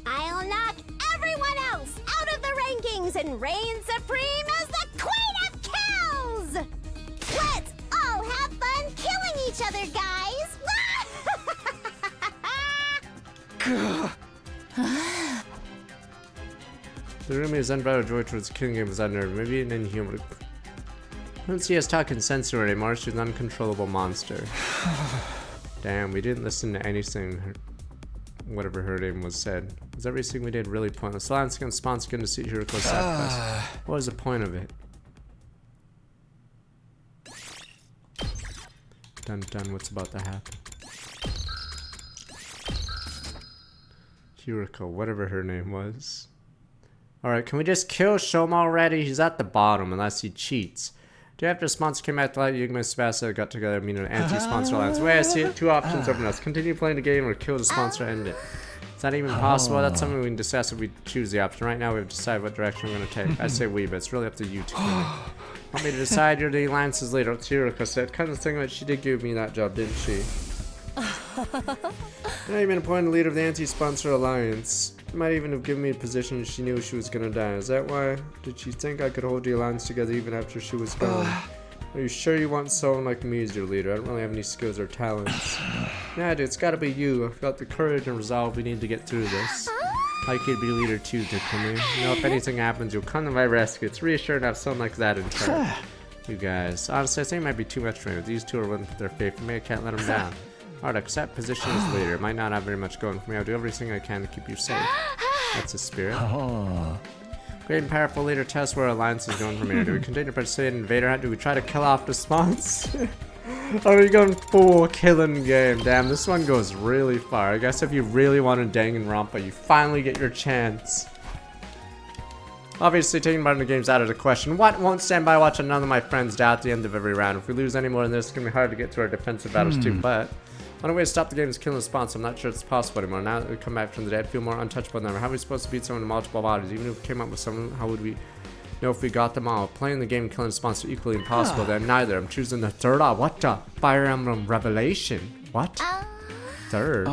I'll knock everyone else out of the rankings and reign supreme as the Queen of Kills! Let's all have fun killing each other, guys! Darumi's unbridled joy towards the killing game was unnerved, maybe an inhuman. I don't see us talking sense to her anymore. She's an uncontrollable monster. Damn, we didn't listen to anything, whatever her name was said. Was everything we did really pointless? Lanskin Sponskin to see Hiroko sacrifice. What was the point of it? Dun dun, what's about to happen? Hiroko, whatever her name was. Alright, can we just kill Shoma already? He's at the bottom unless he cheats. Day after sponsor came back to light, Yugma and Sebasta got together, meaning an anti-sponsor alliance. Wait, I see it. Two options open us. Continue playing the game or kill the sponsor and end it. It's not even possible. That's something we can discuss if we choose the option. Right now, we have to decide what direction we're going to take. I say we, but it's really up to you two. Want me to decide? You're the alliance's leader. Chiriko said. Kind of thing that she did give me that job, didn't she? Now you've been appointed leader of the anti-sponsor alliance. Might even have given me a position she knew she was gonna die. Is that why? Did she think I could hold the alliance together even after she was gone? Are you sure you want someone like me as your leader? I don't really have any skills or talents. Nah, dude, it's gotta be you. I've got the courage and resolve we need to get through this. I could be leader too, Takumi. You know, if anything happens, you'll come to my rescue. It's reassuring to have someone like that in charge. You guys. Honestly, I think it might be too much for me. If these two are willing to put their faith in me, I can't let them down. Alright, accept position as leader. Might not have very much going for me. I'll do everything I can to keep you safe. That's a spirit. Great and powerful leader, tell us where our alliance is going from here. Do we continue to participate in Invader Hunt? Do we try to kill off the sponsor? Or are we going full killing game? Damn, this one goes really far. I guess if you really want a Danganronpa, you finally get your chance. Obviously, taking part in the game's out of the question. What? Won't stand by watching none of my friends die at the end of every round. If we lose any more than this, it's going to be hard to get through our defensive battles too, but on a way to stop the game is killing the sponsor. I'm not sure it's possible anymore. Now that we come back from the dead, I feel more untouchable than ever. How are we supposed to beat someone in multiple bodies? Even if we came up with someone, how would we know if we got them all? Playing the game and killing the sponsor equally impossible, then neither. I'm choosing the third. What the? Fire Emblem Revelation. What? Third?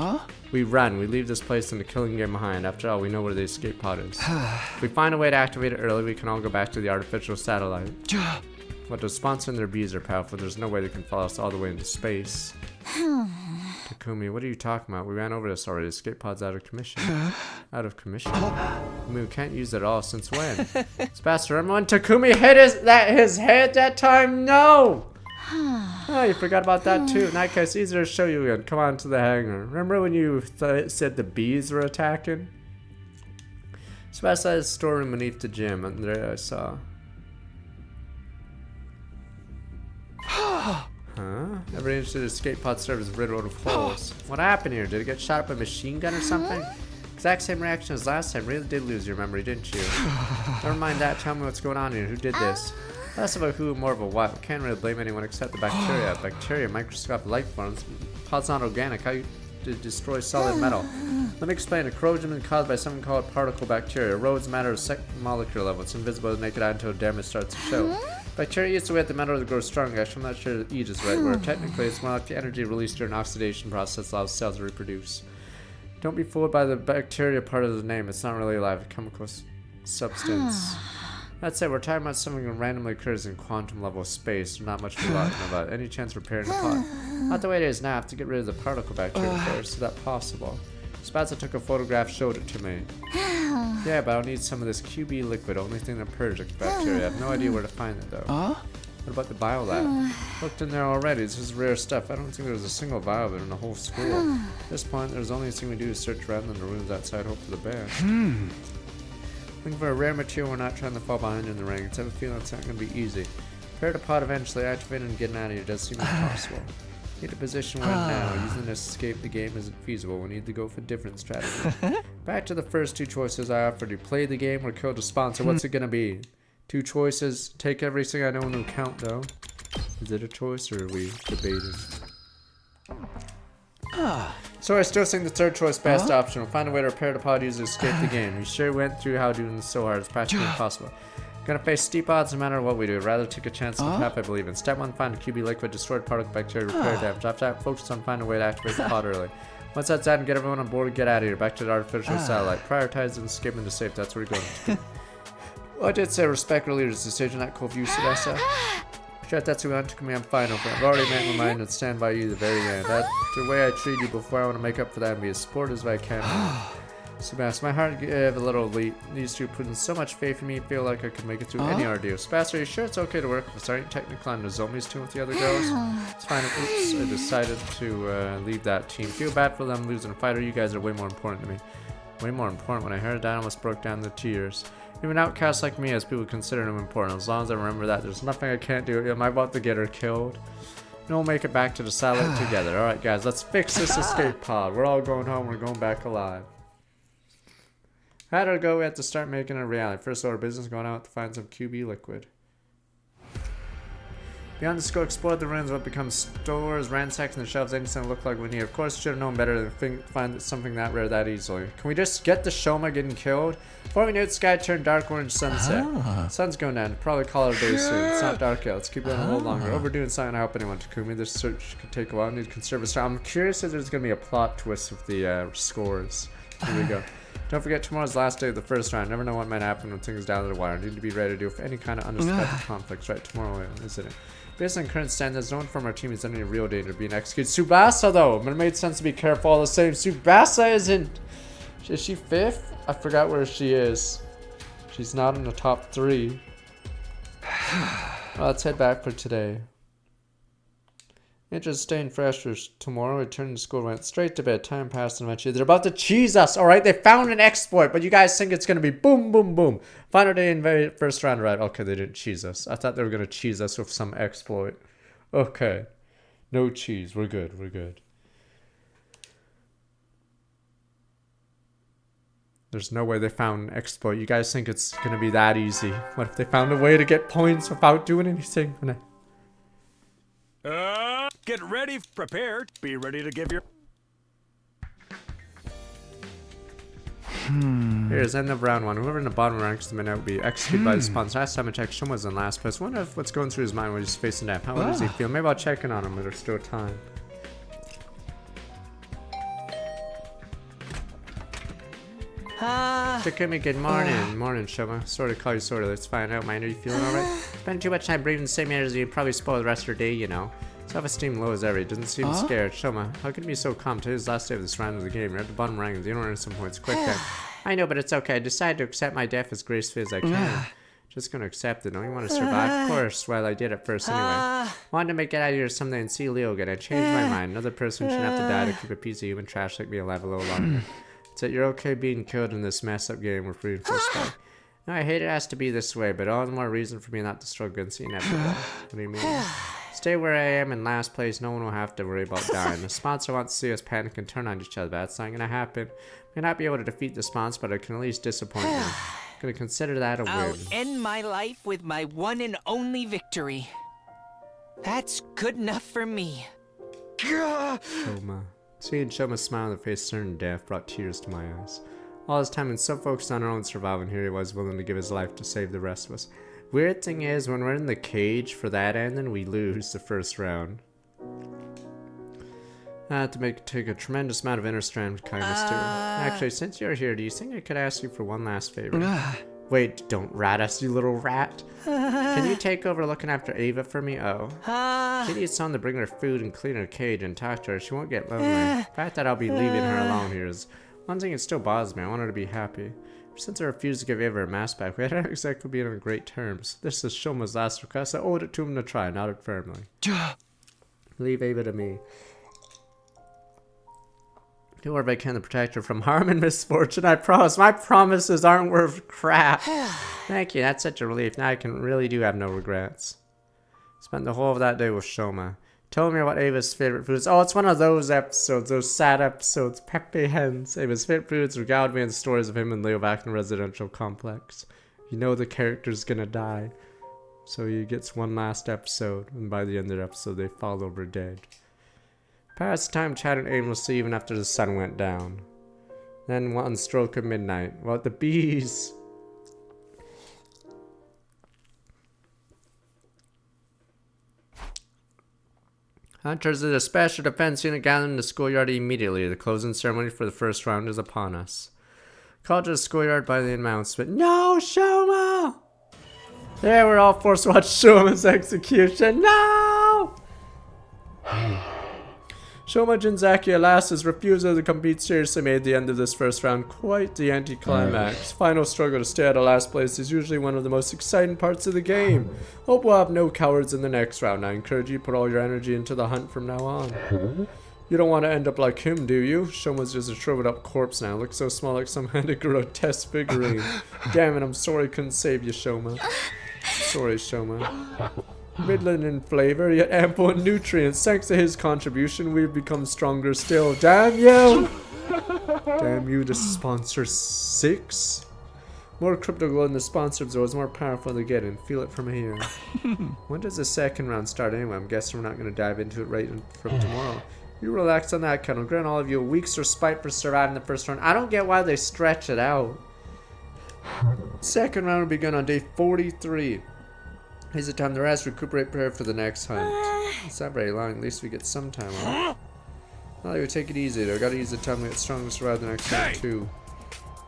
We run. We leave this place in the killing game behind. After all, we know where the escape pod is. If we find a way to activate it early, we can all go back to the artificial satellite. But the sponsor and their bees are powerful. There's no way they can follow us all the way into space. Takumi, what are you talking about? We ran over this already. Escape pod's out of commission. Out of commission? I mean, we can't use it all. Since when? Sebasta, remember when Takumi hit his head that time? No! Oh, you forgot about that too. In that case, easier to show you again. Come on to the hangar. Remember when you said the bees were attacking? Sebasta had a storeroom beneath the gym, and there I saw. Huh? Every inch of the escape pod serves riddled with holes. What happened here? Did it get shot up by a machine gun or something? Exact same reaction as last time. Really did lose your memory, didn't you? Never mind that. Tell me what's going on here. Who did this? Less of a who, more of a what. We can't really blame anyone except the bacteria. Bacteria, microscopic life forms. Pod's not organic. How you destroy solid metal? Let me explain. A corrosion is caused by something called particle bacteria. Erodes matter at molecular level. It's invisible to naked eye until damage starts to show. Bacteria eats away at the metal to grow stronger. Actually, I'm not sure that eat is the right word. Technically, it's more like the energy released during oxidation process allows cells to reproduce. Don't be fooled by the bacteria part of the name. It's not really alive. A chemical substance. That said, we're talking about something that randomly occurs in quantum level space. Not much to know about. Any chance of repairing the pot? Not the way it is now. I have to get rid of the particle bacteria first. Is that possible? Spazza took a photograph, showed it to me. Yeah, but I'll need some of this QB liquid. Only thing that purges bacteria. I have no idea where to find it, though. What about the biolab? Looked in there already. This is rare stuff. I don't think there's a single bio of it in the whole school. At this point, there's only a thing we do is search around in the rooms outside, hope for the best. Looking for a rare material, we're not trying to fall behind in the rankings. I have a feeling it's not going to be easy. Prepare the pod eventually, activating and getting out of here does seem impossible. Need a position we're in now. Using this to escape the game isn't feasible. We need to go for different strategies. Back to the first two choices I offered you. Play the game or kill the sponsor. What's it going to be? Two choices. Take everything I know into account, though. Is it a choice or are we debating? So I still think the third choice best option. We'll find a way to repair the pod user to escape the game. We sure went through how doing this so hard. It's practically impossible. Gonna face steep odds no matter what we do. Rather take a chance on the path I believe in. Step 1, find a QB liquid, destroy the particle bacteria, repair damage. After that, focus on finding a way to activate the pod early. Once that's done, get everyone on board and get out of here. Back to the artificial satellite. Prioritize and escape into safe. That's where we're going. Well, I did say respect our leader's decision. Not cool of you, Sudessa. Sure, that's who took me. I'm fine over it. I've already made my mind and stand by you to the very end. That's the way I treat you before. I want to make up for that and be as supportive as I can. Sebastian, my heart gave a little leap. These two put in so much faith in me, feel like I could make it through any ordeal. Sebastian, are you sure it's okay to work with us? Aren't you technically on the zombies team with the other girls? It's fine. Oops, I decided to leave that team. Feel bad for them losing a fighter. You guys are way more important to me. Way more important. When I heard that, I almost broke down the tears. Even outcasts like me, as people consider them important. As long as I remember that, there's nothing I can't do. Am I about to get her killed? No, we'll make it back to the satellite together. Alright, guys, let's fix this escape pod. We're all going home. We're going back alive. How did it go? We had to start making it a reality. First order of business, going out to find some QB liquid. Beyond the school, explore the ruins, what becomes stores, ransacking the shelves, anything that looked like we need. Of course, should have known better than find something that rare that easily. Can we just get the Shoma getting killed? Before we knew it, the sky turned dark orange sunset. Sun's going down. Probably call it a day soon. It's not dark yet. Let's keep going a little longer. Overdoing something to help anyone. Takumi, this search could take a while. I need to conserve a star. I'm curious if there's going to be a plot twist with the scores. Here we go. Don't forget, tomorrow's last day of the first round. Never know what might happen when things down to the wire. Need to be ready to deal with any kind of unexpected conflicts. Right, tomorrow, isn't it? Based on current standards, no one from our team is under any real danger of being executed. Tsubasa, though, but it made sense to be careful all the same. Tsubasa isn't. Is she 5th? I forgot where she is. She's not in the top 3. Well, let's head back for today. Interested staying fresh for tomorrow. Returned to school, went straight to bed. Time passed and eventually they're about to cheese us. Alright, they found an exploit, but you guys think it's gonna be boom, boom, boom. Final day in very first round, right? Okay, they didn't cheese us. I thought they were gonna cheese us with some exploit. Okay. No cheese. We're good. We're good. There's no way they found an exploit. You guys think it's gonna be that easy? What if they found a way to get points without doing anything? Get ready, prepared, be ready to give your... Here's end of round 1. Whoever in the bottom ranks the minute will be executed by the sponsor. Last time I checked, Shoma was in last place. Wonder if what's going through his mind when he's facing death. How does he feel? Maybe I'll check in on him, but there's still time. Takumi, good morning. Morning, Shoma. Sorry to call you sorta. Let's find out. Mind, are you feeling alright? Spending too much time breathing the same air as you, probably spoil the rest of your day, you know. Self-esteem low as ever. He doesn't seem scared. Shoma, how can you be so calm? Today's last day of this round of the game. You're at the bottom rankings. You don't earn some points. Quick then. I know, but it's okay. I decided to accept my death as gracefully as I can. Just gonna accept it. Don't you want to survive? Of course. Well, I did at first anyway. Wanted to make it out of here someday and see Leo again. I changed my mind. Another person shouldn't have to die to keep a piece of human trash like me alive a little longer. So you're okay being killed in this messed up game we're free for spy. No, I hate it has to be this way, but all the more reason for me not to struggle against the inevitable. What do you mean? Stay where I am in last place, no one will have to worry about dying. The sponsor wants to see us panic and turn on each other, but that's not gonna happen. May not be able to defeat the sponsor, but I can at least disappoint them. I'm gonna consider that a win. I'll end my life with my one and only victory. That's good enough for me. Shoma. Seeing Shoma's smile on the face certain death brought tears to my eyes. All this time and so focused on her own survival, and here he was willing to give his life to save the rest of us. Weird thing is, when we're in the cage for that ending, we lose the first round. I have to take a tremendous amount of inner strength kindness too. Actually, since you're here, do you think I could ask you for one last favor? Wait, don't rat us, you little rat. Can you take over looking after Ava for me? Oh. Kitty is on to bring her food and clean her cage and talk to her. She won't get lonely. The fact that I'll be leaving her alone here is one thing that still bothers me. I want her to be happy. Since I refused to give Ava her mask back, we hadn't exactly been on great terms. This is Shoma's last request. I owed it to him to try, nodded firmly. Leave Ava to me. Do whatever I can to protect her from harm and misfortune, I promise. My promises aren't worth crap. Thank you, that's such a relief. Now I can really do have no regrets. Spent the whole of that day with Shoma. Told me what Ava's favorite foods. Oh, it's one of those episodes, those sad episodes. Pepe Hens. Ava's favorite foods regaled me in stories of him and Leo back in the residential complex. You know the character's gonna die. So he gets one last episode, and by the end of the episode they fall over dead. Passed time chatting aimlessly even after the sun went down. Then one stroke of midnight. What the bees? Hunters of the Special Defense Unit gathered in the schoolyard immediately. The closing ceremony for the first round is upon us. Called to the schoolyard by the announcement. No, Shoma! There, we're all forced to watch Shoma's execution. No! Shoma Jinzaki, alas, his refusal to compete seriously made the end of this first round quite the anticlimax. Final struggle to stay out of last place is usually one of the most exciting parts of the game. Hope we'll have no cowards in the next round. I encourage you to put all your energy into the hunt from now on. You don't want to end up like him, do you? Shoma's just a shriveled up corpse now. Looks so small like some kind of grotesque figurine. Damn it, I'm sorry I couldn't save you, Shoma. Sorry, Shoma. Midland in flavor, yet ample in nutrients. Thanks to his contribution, we've become stronger still. Damn you! Damn you, the sponsor 6? More crypto gold in the sponsor absorbs, more powerful to get in. Feel it from here. When does the second round start anyway? I'm guessing we're not going to dive into it right from tomorrow. You relax on that, Ken. I'll grant all of you a week's respite for surviving the first round. I don't get why they stretch it out. Second round will begin on day 43. Here's the time to rest, recuperate, prepare for the next hunt. It's not very long, at least we get some time off. Well, you take it easy though. Gotta use the time to get strong to survive the next hunt too.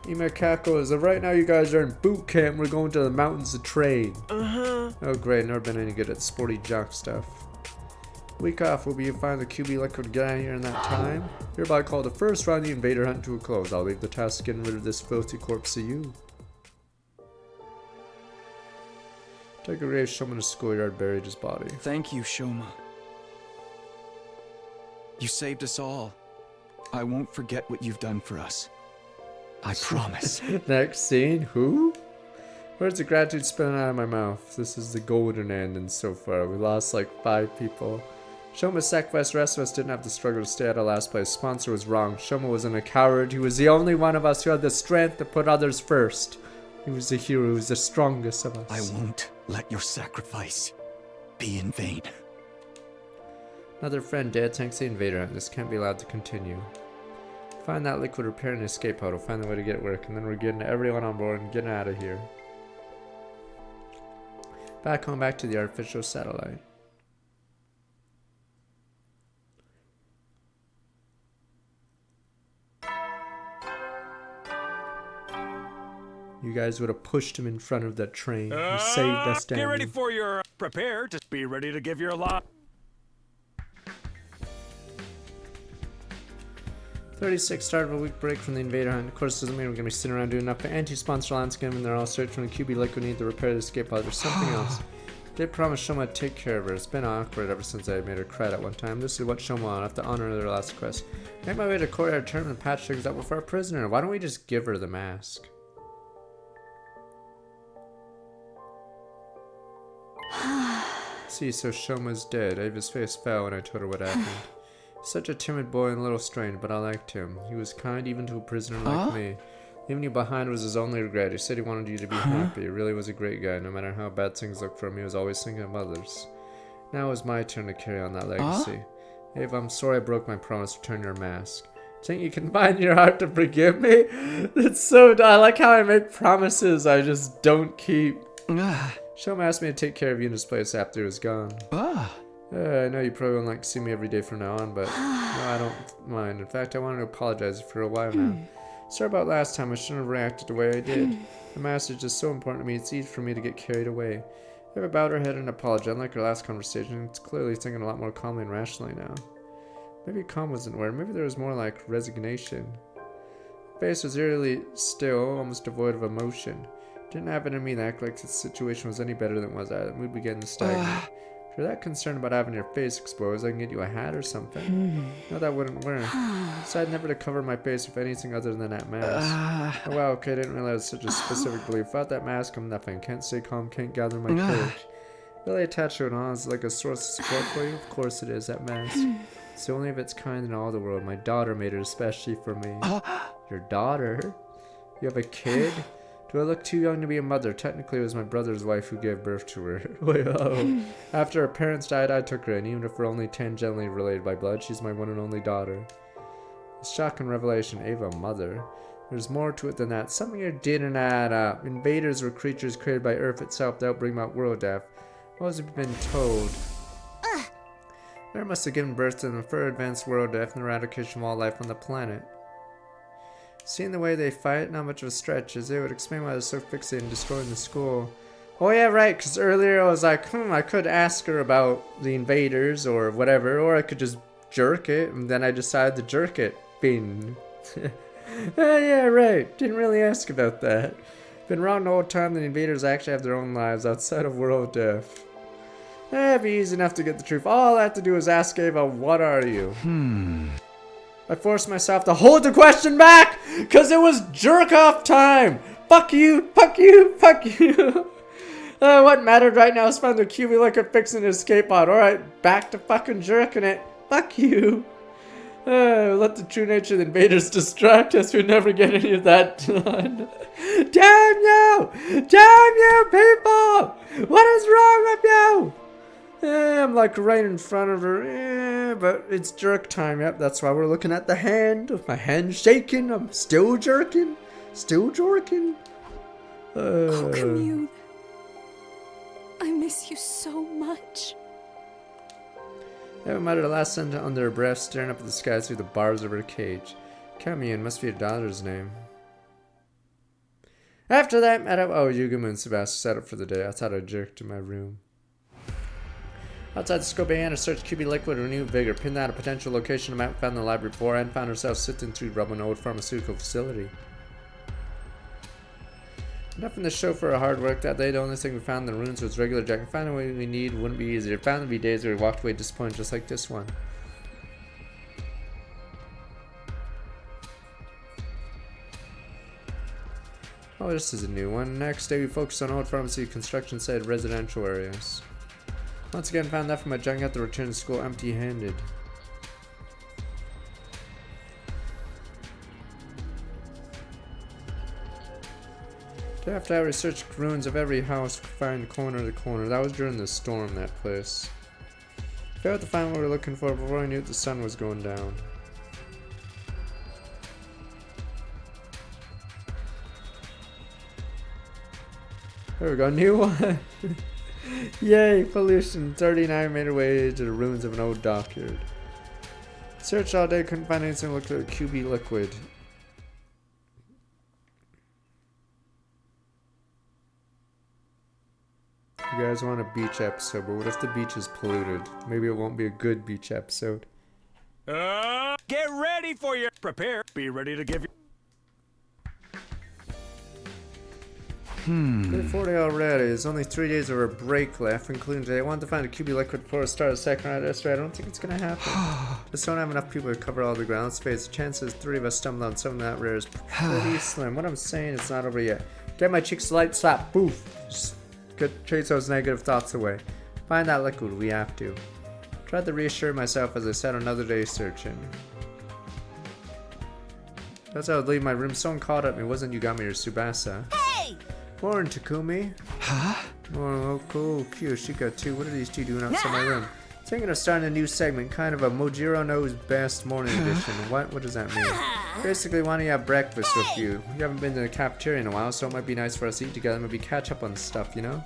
Imakako, as of right now you guys are in boot camp, we're going to the mountains to train. Oh great, never been any good at sporty jock stuff. Week off, will be find the QB liquid guy here in that time. Hereby call the first round of the invader hunt to a close. I'll leave the task of getting rid of this filthy corpse to you. Take a grave, Shoma in the schoolyard, buried his body. Thank you, Shoma. You saved us all. I won't forget what you've done for us. I promise. Next scene, who? Where's the gratitude spilling out of my mouth? This is the golden ending so far. We lost like 5 people. Shoma sacrificed, the rest of us didn't have to struggle to stay out of last place. Sponsor was wrong. Shoma wasn't a coward. He was the only one of us who had the strength to put others first. He was the hero, he was the strongest of us. I won't let your sacrifice be in vain. Another friend dead thanks to the invader. This can't be allowed to continue. Find that liquid, repair and escape pod. We'll find the way to get it working. Then we're getting everyone on board and getting out of here. Back home, back to the artificial satellite. You guys would have pushed him in front of that train. You saved us, Danny. Get ready for your prepare to be ready to give your lot. 36 started a week break from the invader hunt. Of course, doesn't mean we're gonna be sitting around doing nothing. Anti-sponsor landscape and they're all searching for the QB liquid need to repair the escape pod. There's something else. Did promise Shoma to take care of her. It's been awkward ever since I made her cry at one time. This is what Shoma wanted. I have to honor their last request. Make my way to courtyard, turn and patch things up with our prisoner. Why don't we just give her the mask? See, so Shoma's dead. Ava's face fell when I told her what happened. Such a timid boy and a little strange, but I liked him. He was kind even to a prisoner like me. Leaving you behind was his only regret. He said he wanted you to be happy. He really was a great guy. No matter how bad things looked for him, he was always thinking of others. Now it was my turn to carry on that legacy. Ava, I'm sorry I broke my promise to return your mask. Think you can find in your heart to forgive me? It's so... I like how I make promises I just don't keep. Shoma asked me to take care of Yuna's place after he was gone. I know you probably won't like to see me every day from now on, but no, I don't mind. In fact, I wanted to apologize for a while now. Sorry about last time. I shouldn't have reacted the way I did. The master is just so important to me, it's easy for me to get carried away. Eva bowed her head and apologized. Unlike our last conversation, it's clearly thinking a lot more calmly and rationally now. Maybe calm wasn't the word. Maybe there was more like resignation. Her face was eerily still, almost devoid of emotion. Didn't happen to me to act like the situation was any better than it was. The mood began to stagnate. If you're that concerned about having your face exposed, I can get you a hat or something. No, that wouldn't work. Decided never to cover my face with anything other than that mask. Oh wow, okay, I didn't realize such a specific belief. Without that mask, I'm nothing. Can't stay calm, can't gather my courage. Really attached to it, huh? It's like a source of support for you? Of course it is, that mask. It's the only of its kind in all the world. My daughter made it especially for me. Your daughter? You have a kid? Do I look too young to be a mother? Technically, it was my brother's wife who gave birth to her. Wait, oh. After her parents died, I took her in. Even if we're only tangentially related by blood, she's my one and only daughter. A shocking revelation. Eva, mother. There's more to it than that. Something here didn't add up. Invaders were creatures created by Earth itself that bring about world death. What has been told? Earth must have given birth to the further advanced world death and the eradication of all life on the planet. Seeing the way they fight, not much of a stretch, as they would explain why they're so fixated on destroying the school. Oh yeah, right, because earlier I was like, I could ask her about the invaders or whatever, or I could just jerk it, and then I decided to jerk it. Bin. Oh yeah, right, didn't really ask about that. Been wrong the whole time that the invaders actually have their own lives outside of world death. It'd be easy enough to get the truth. All I have to do is ask Eva, what are you? I forced myself to hold the question back, because it was jerk-off time! Fuck you, fuck you, fuck you! What mattered right now is finding the QB liquid fixing the escape pod. Alright, back to fucking jerking it. Fuck you. Let the true nature of the invaders distract us. We never get any of that done. Damn you! Damn you, people! What is wrong with you? I'm like right in front of her, but it's jerk time. Yep, that's why we're looking at the hand. With my hand shaking, I'm still jerking. Still jerking. Oh, Commune. I miss you so much. Eva muttered a last sentence under her breath, staring up at the sky through the bars of her cage. Commune must be her daughter's name. After that, Yugumu and Sebastian set up for the day. I thought I jerked in my room. Outside the scope, Anna searched QB liquid with renewed vigor, pinned out a potential location of map found in the library before, and found herself sifting through rubble in an old pharmaceutical facility. Nothing to show for our hard work that day. The only thing we found in the ruins was regular jacket. Finding what we need wouldn't be easier. Found there'd be days where we walked away disappointed, just like this one. Oh, this is a new one. Next day, we focused on old pharmacy construction site residential areas. Once again, found that from my junk at the return to school empty-handed. Day after I researched ruins of every house, find corner to corner. That was during the storm, that place. Failed to find what we were looking for before I knew the sun was going down. There we go, new one! Yay, pollution. 39 made our way to the ruins of an old dockyard. Searched all day, couldn't find anything looked like QB liquid. You guys want a beach episode, but what if the beach is polluted? Maybe it won't be a good beach episode. Get ready for your prepare. Be ready to give you. Day 40 already. There's only 3 days of our break left, including today. I wanted to find a QB liquid before I start a second round yesterday. I don't think it's gonna happen. Just don't have enough people to cover all the ground. Let's face the chances 3 of us stumble on something that rare is pretty slim. What I'm saying, it's not over yet. Get my cheeks light slap. Boof. Just chase those negative thoughts away. Find that liquid. We have to. Tried to reassure myself as I sat another day searching. That's how I would leave my room. Someone called up me. It wasn't Yugami or Tsubasa. Hey! Morning, Takumi. Huh? Oh, cool. Kiyoshika, too. What are these two doing outside my room? Thinking of starting a new segment, kind of a Mojiro Knows Best morning edition. What does that mean? Basically, why don't you have breakfast with you? You haven't been to the cafeteria in a while, so it might be nice for us to eat together, maybe catch up on stuff, you know?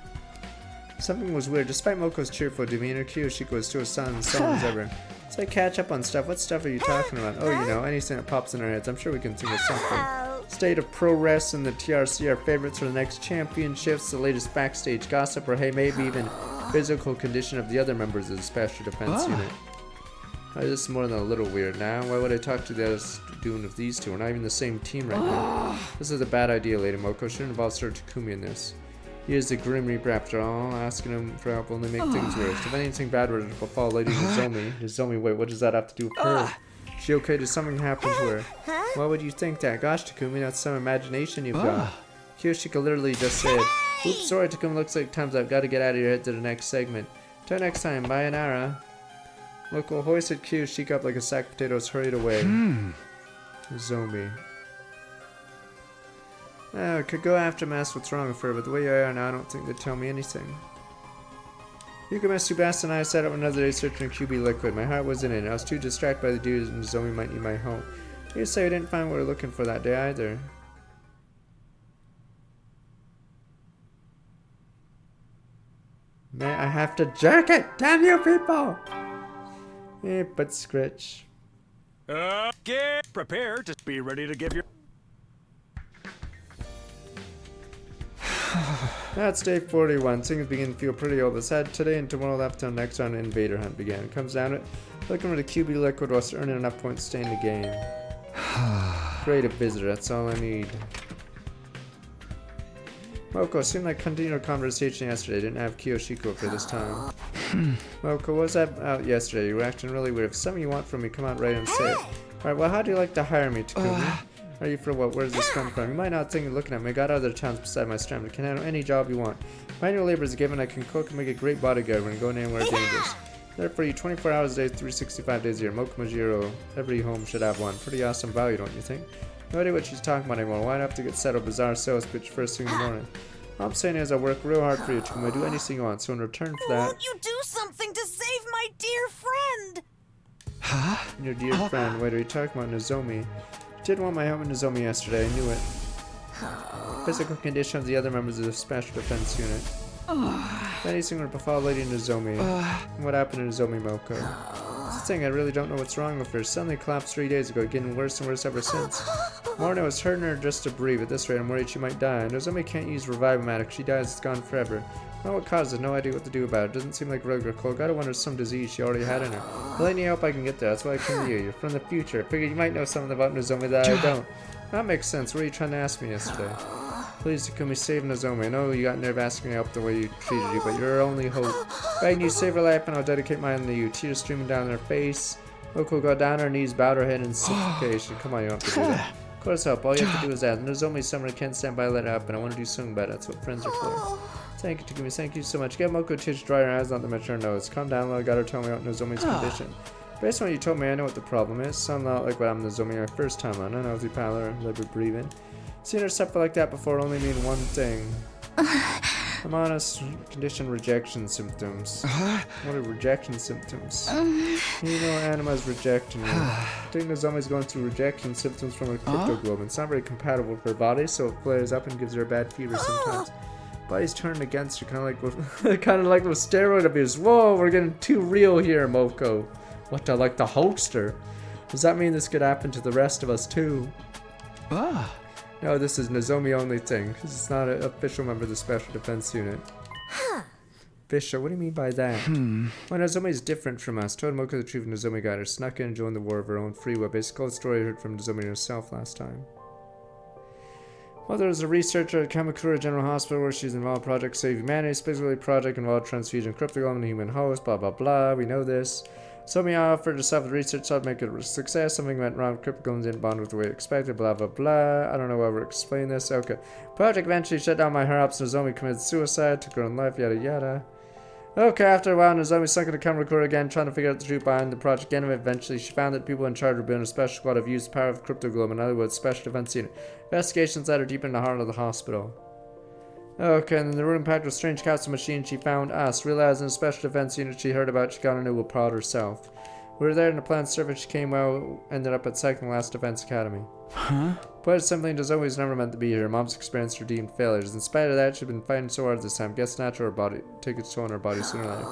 Something was weird. Despite Moko's cheerful demeanor, Kiyoshiko was still as silent as ever. So I catch up on stuff. What stuff are you talking about? Oh, you know, anything that pops in our heads. I'm sure we can think of something. State of progress in the TRC, our favorites for the next championships, the latest backstage gossip, or hey, maybe even physical condition of the other members of the Special Defense Unit. This is more than a little weird now. Why would I talk to the others doing with these two? We're not even the same team right now. This is a bad idea, Lady Moko. Shouldn't involve Sir Takumi in this. He is the Grim Reaper after all. Asking him for help will only make things worse. If anything bad were to befall Lady Nozomi, wait, what does that have to do with her? Is she okay? Did something happen to her? Why would you think that? Gosh, Takumi, that's some imagination you've got. Kiyoshiko literally just said, oops, sorry, Takumi, looks like time's up. Gotta get out of your head to the next segment. Till next time, bye, Anara. Moko hoisted Kiyoshiko up like a sack of potatoes, hurried away. Nozomi. I could go after Mass what's wrong with her, but the way I are now, I don't think they'd tell me anything. Yukima, Tsubasa, and I sat up another day searching QB Liquid. My heart wasn't in it. I was too distracted by the dudes, and Nozomi might need my help. You say we didn't find what we were looking for that day either. Man, I have to jerk it! Damn you people! But Scritch. Get prepared to be ready to give your... That's day 41. Things begin to feel pretty overset. Today and tomorrow left till next round invader hunt began. It comes down to it. Looking for the QB Liquid whilst earning enough points to stay in the game. Great, a visitor. That's all I need. Moko, seemed like continued conversation yesterday. Didn't have Kiyoshiko for this time. Moko, what was that out yesterday? You were acting really weird. If something you want from me, come out right and say it. Alright, well, how do you like to hire me, Takumi? Are you for what? Where does this come from? You might not think you're looking at me. I got other towns beside my strength. I can handle any job you want. Manual labor is a given. I can cook and make a great bodyguard when going anywhere dangerous. There for you 24 hours a day, 365 days a year. Mokomajiro. Every home should have one. Pretty awesome value, don't you think? No idea what she's talking about anymore. Why'd I have to get settled? Bizarre sales pitch first thing in the morning. All I'm saying is I work real hard for you, Takumi. I do anything you want. So in return for that... Won't you do something to save my dear friend? Huh? Your dear friend. Wait, are you talking about Nozomi? You did want my help with Nozomi yesterday. I knew it. Physical condition of the other members of the Special Defense Unit. Anything would befall Lady Nozomi. What happened to Nozomi, Moko? That's the thing, I really don't know what's wrong with her. Suddenly collapsed 3 days ago, getting worse and worse ever since. Morning was hurting her just to breathe. At this rate, I'm worried she might die. Nozomi can't use Revive-O-Matic. She dies, it's gone forever. I don't know what caused it, no idea what to do about it. Doesn't seem like regular cold. Gotta wonder some disease she already had in her. Well, any help I can get there, that's why I come to you. You're from the future. I figured you might know something about Nozomi that I don't. That makes sense. What were you trying to ask me yesterday? Please, Takumi, save Nozomi. I know you got nerve asking me help the way you treated you, but you're our only hope. Begging you, save her life, and I'll dedicate mine to you. Tears streaming down her face. Moko got down on her knees, bowed her head in supplication. Come on, you don't have to do that. Of course, help. All you have to do is ask. Nozomi someone who can't stand by, let it happen. I want to do something about it. That's what friends are for. Thank you, Takumi. Thank you so much. Get Moko to dry her eyes, not to match her nose. Calm down, I got her telling me about Nozomi's condition. Based on what you told me, I know what the problem is. Sound not like what happened to Nozomi our first time on. I know the pallor, labor breathing. Seeing her suffer like that before only mean one thing. I'm honest, condition rejection symptoms. What are rejection symptoms? You know Anima's rejecting you. I think Nozomi's going through rejection symptoms from her cryptoglobin. It's not very compatible with her body, so it flares up and gives her a bad fever sometimes. Body's turned against her, kind of like with steroid abuse. Whoa, we're getting too real here, Moko. What, like the hoaxer? Does that mean this could happen to the rest of us too? No, this is Nozomi only thing, because it's not an official member of the Special Defense Unit. Official? What do you mean by that? Well, Nozomi is different from us. Told Moko the truth, Nozomi got her. Snuck in and joined the war of her own free will. Basically, the story I heard from Nozomi herself last time. Well, there was a researcher at Kamakura General Hospital where she's involved in Project Save Humanity, specifically project involved transfusion cryptoglobin in human host, blah blah blah, we know this. Something I offered to stop the research, so I'd make it a success. Something went wrong, cryptoglobin didn't bond with the way expected, blah blah blah. I don't know why we're explaining this. Okay. Project eventually shut down my higher-ups. Nozomi committed suicide, took her own life, yada yada. Okay, after a while, Nozomi sunk into Kamakura again, trying to figure out the truth behind the project. Eventually, she found that people in charge of building a special squad have used the power of cryptoglobin, in other words, Special Defense Unit. Investigations led her deep in the heart of the hospital. Okay, and in the room packed with strange capsule machines, she found us. Realizing the Special Defense Unit she heard about, she got a new proud herself. We were there in the planned service. She came well, ended up at second last Defense Academy. Huh? But simply Nozomi's never meant to be here. Mom's experienced redeemed failures. In spite of that, she's been fighting so hard this time. Guess natural her body take its toll on her body sooner or later.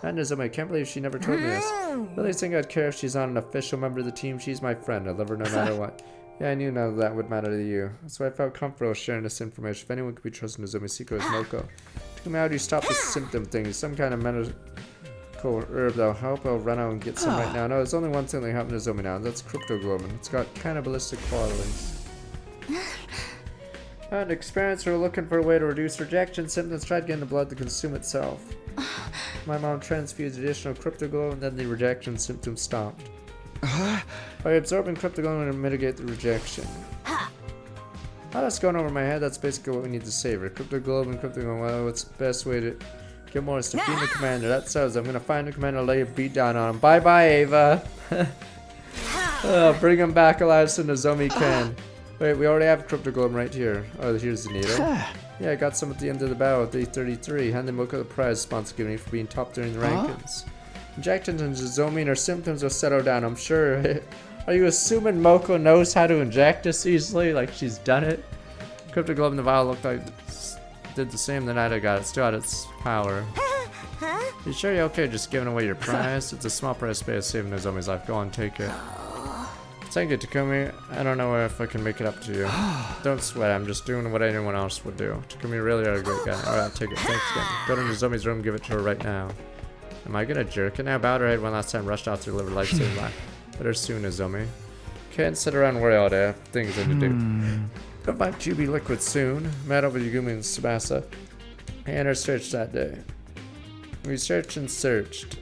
And Nozomi, I can't believe she never told me this. Really think I'd care if she's not an official member of the team. She's my friend. I love her no matter what. Yeah, I knew none of that would matter to you. That's why I felt comfortable sharing this information. If anyone could be trusted Nozomi's secret, it's Moko. Tell me, how do you stop this symptom thing? Some kind of medical herb that'll help. I'll run out and get some right now. No, there's only one thing that helps Nozomi now. That's cryptoglobin. It's got cannibalistic qualities. An experience we're looking for a way to reduce rejection symptoms. Tried getting the blood to consume itself. My mom transfused additional cryptoglobin, then the rejection symptoms stopped. By absorbing cryptoglobin to mitigate the rejection. Oh, that's going over my head. That's basically what we need to savor. Cryptoglobin. Well, what's the best way to get more is to beat the commander. That says I'm gonna find the commander, lay a beat down on him. Bye bye, Ava. Bring him back alive so Nozomi can. Wait, we already have cryptoglobin right here. Oh, here's the needle. Yeah, I got some at the end of the battle at day 33. Handed Moko the prize sponsor given me for being top during the rankings. Injections in Nozomi and her symptoms will settle down, I'm sure. Are you assuming Moko knows how to inject us easily? Like she's done it? Cryptoglobin in the vial looked like did the same the night I got it. Still had its power. You sure you're okay just giving away your prize? It's a small price to pay to save Nozomi's life. Go on, take it. Thank you, Takumi. I don't know if I can make it up to you. Don't sweat, I'm just doing what anyone else would do. Takumi really are a great guy. Alright, I'll take it. Thanks again. Go to Nozomi's room, give it to her right now. Am I gonna jerk it now? Bowed her head one last time, rushed out to deliver life-saving life. Better soon, Nozomi. Can't sit around and worry all day. I have things to do. Go find QB Liquid soon. Met up with Yugumi and Tsubasa. And her search that day. We searched and searched.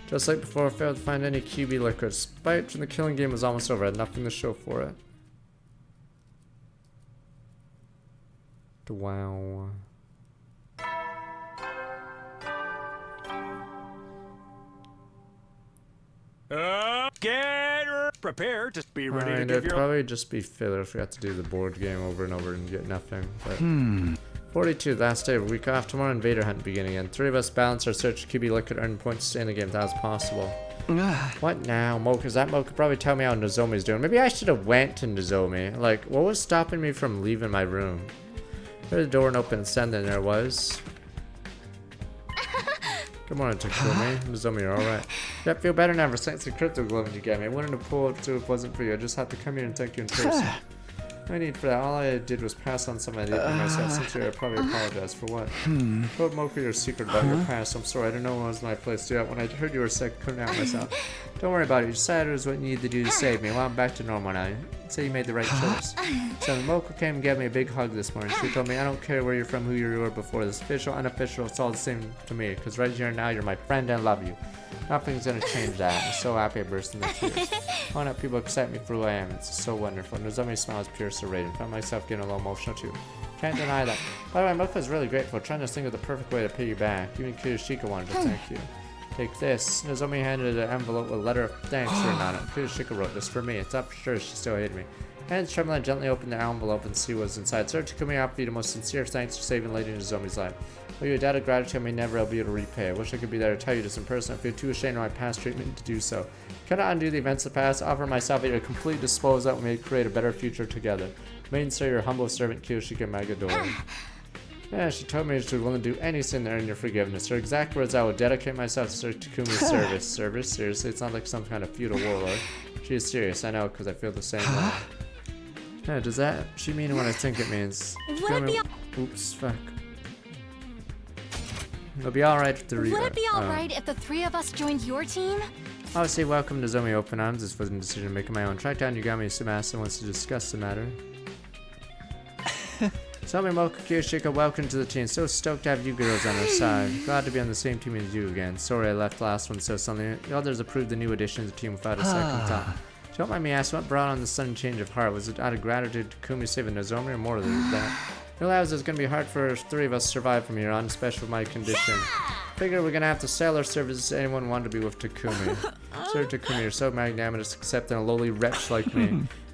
Just like before, failed to find any QB Liquid. Despite when the killing game was almost over, I had nothing to show for it. Wow. Get prepared to be ready to give it'd your... probably just be filler if we had to do the board game over and over and get nothing. But 42, last day of a week off. Tomorrow Invader Hunt beginning again. 3 of us balance our search for QB Liquid, earn points to stay in the game if that was possible. What now? Mocha, that Mocha could probably tell me how Nozomi's doing. Maybe I should have went to Nozomi. Like, what was stopping me from leaving my room? There's the door and open and send in there was. Good morning, Takumi. Nozomi, you're alright. Yep, feel better now ever since the cryptoglobin you gave me. I wouldn't have pulled it too if it wasn't for you. I just had to come here and thank you in person. No need for that. All I did was pass on some idea for myself. Sincerely, I probably apologize for what. Told Mocha your secret about your past. I'm sorry, I didn't know it was my place to do that. When I heard you were sick, I couldn't help myself. Don't worry about it. You decided it was what you needed to do to save me. Well, I'm back to normal now. So you made the right choice. So Mocha came and gave me a big hug this morning. She told me, I don't care where you're from, who you were before. This official, unofficial, it's all the same to me. Because right here and now, you're my friend and I love you. Nothing's gonna change that. I'm so happy I burst into tears. Why not people accept me for who I am? It's so wonderful. Nozomi's smile is pure, so radiant. Found myself getting a little emotional too. Can't deny that. By the way, Mocha's really grateful. Trying to think of the perfect way to pay you back. Even Kurashika wanted to thank you. Take this. Nozomi handed an envelope with a letter of thanks written on it. Kurashika wrote this for me. It's up for sure she still hated me. Hands trembling, gently opened the envelope and see what's inside. Sir Takumi, I offer you the most sincere thanks for saving Lady Nozomi's life. Well, your debt of gratitude I may never be able to repay. I wish I could be there to tell you this in person. I feel too ashamed of my past treatment to do so. Cannot undo the events of the past. Offer myself at your complete disposal that we may create a better future together. Remain, sir, your humble servant, Kurashika Magadori. Yeah, she told me she was willing to do anything to earn your forgiveness. Her exact words, I will dedicate myself to Sir Takumi's service. Service? Seriously? It's not like some kind of feudal warlord. She is serious, I know, because I feel the same way. Yeah, does that she mean what I think it means? Oops, fuck. It'll be alright if the Would it be alright if the 3 of us joined your team? Obviously, welcome to Nozomi Open Arms. This wasn't a decision to make on my own. Track down Yugami Tsubasa wants to discuss the matter. Nozomi Mocha Kurashika, welcome to the team. So stoked to have you girls on our side. Glad to be on the same team as you again. Sorry I left last one so suddenly. The others approved the new addition to the team without a second thought. Don't mind me asking, what brought on the sudden change of heart? Was it out of gratitude to Takumi saving Nozomi or more than that? Realize it's gonna be hard for 3 of us to survive from here on, especially with my condition. Figure we're gonna have to sell our services to anyone who wanted to be with Takumi. Sir Takumi, you're so magnanimous accepting a lowly wretch like me.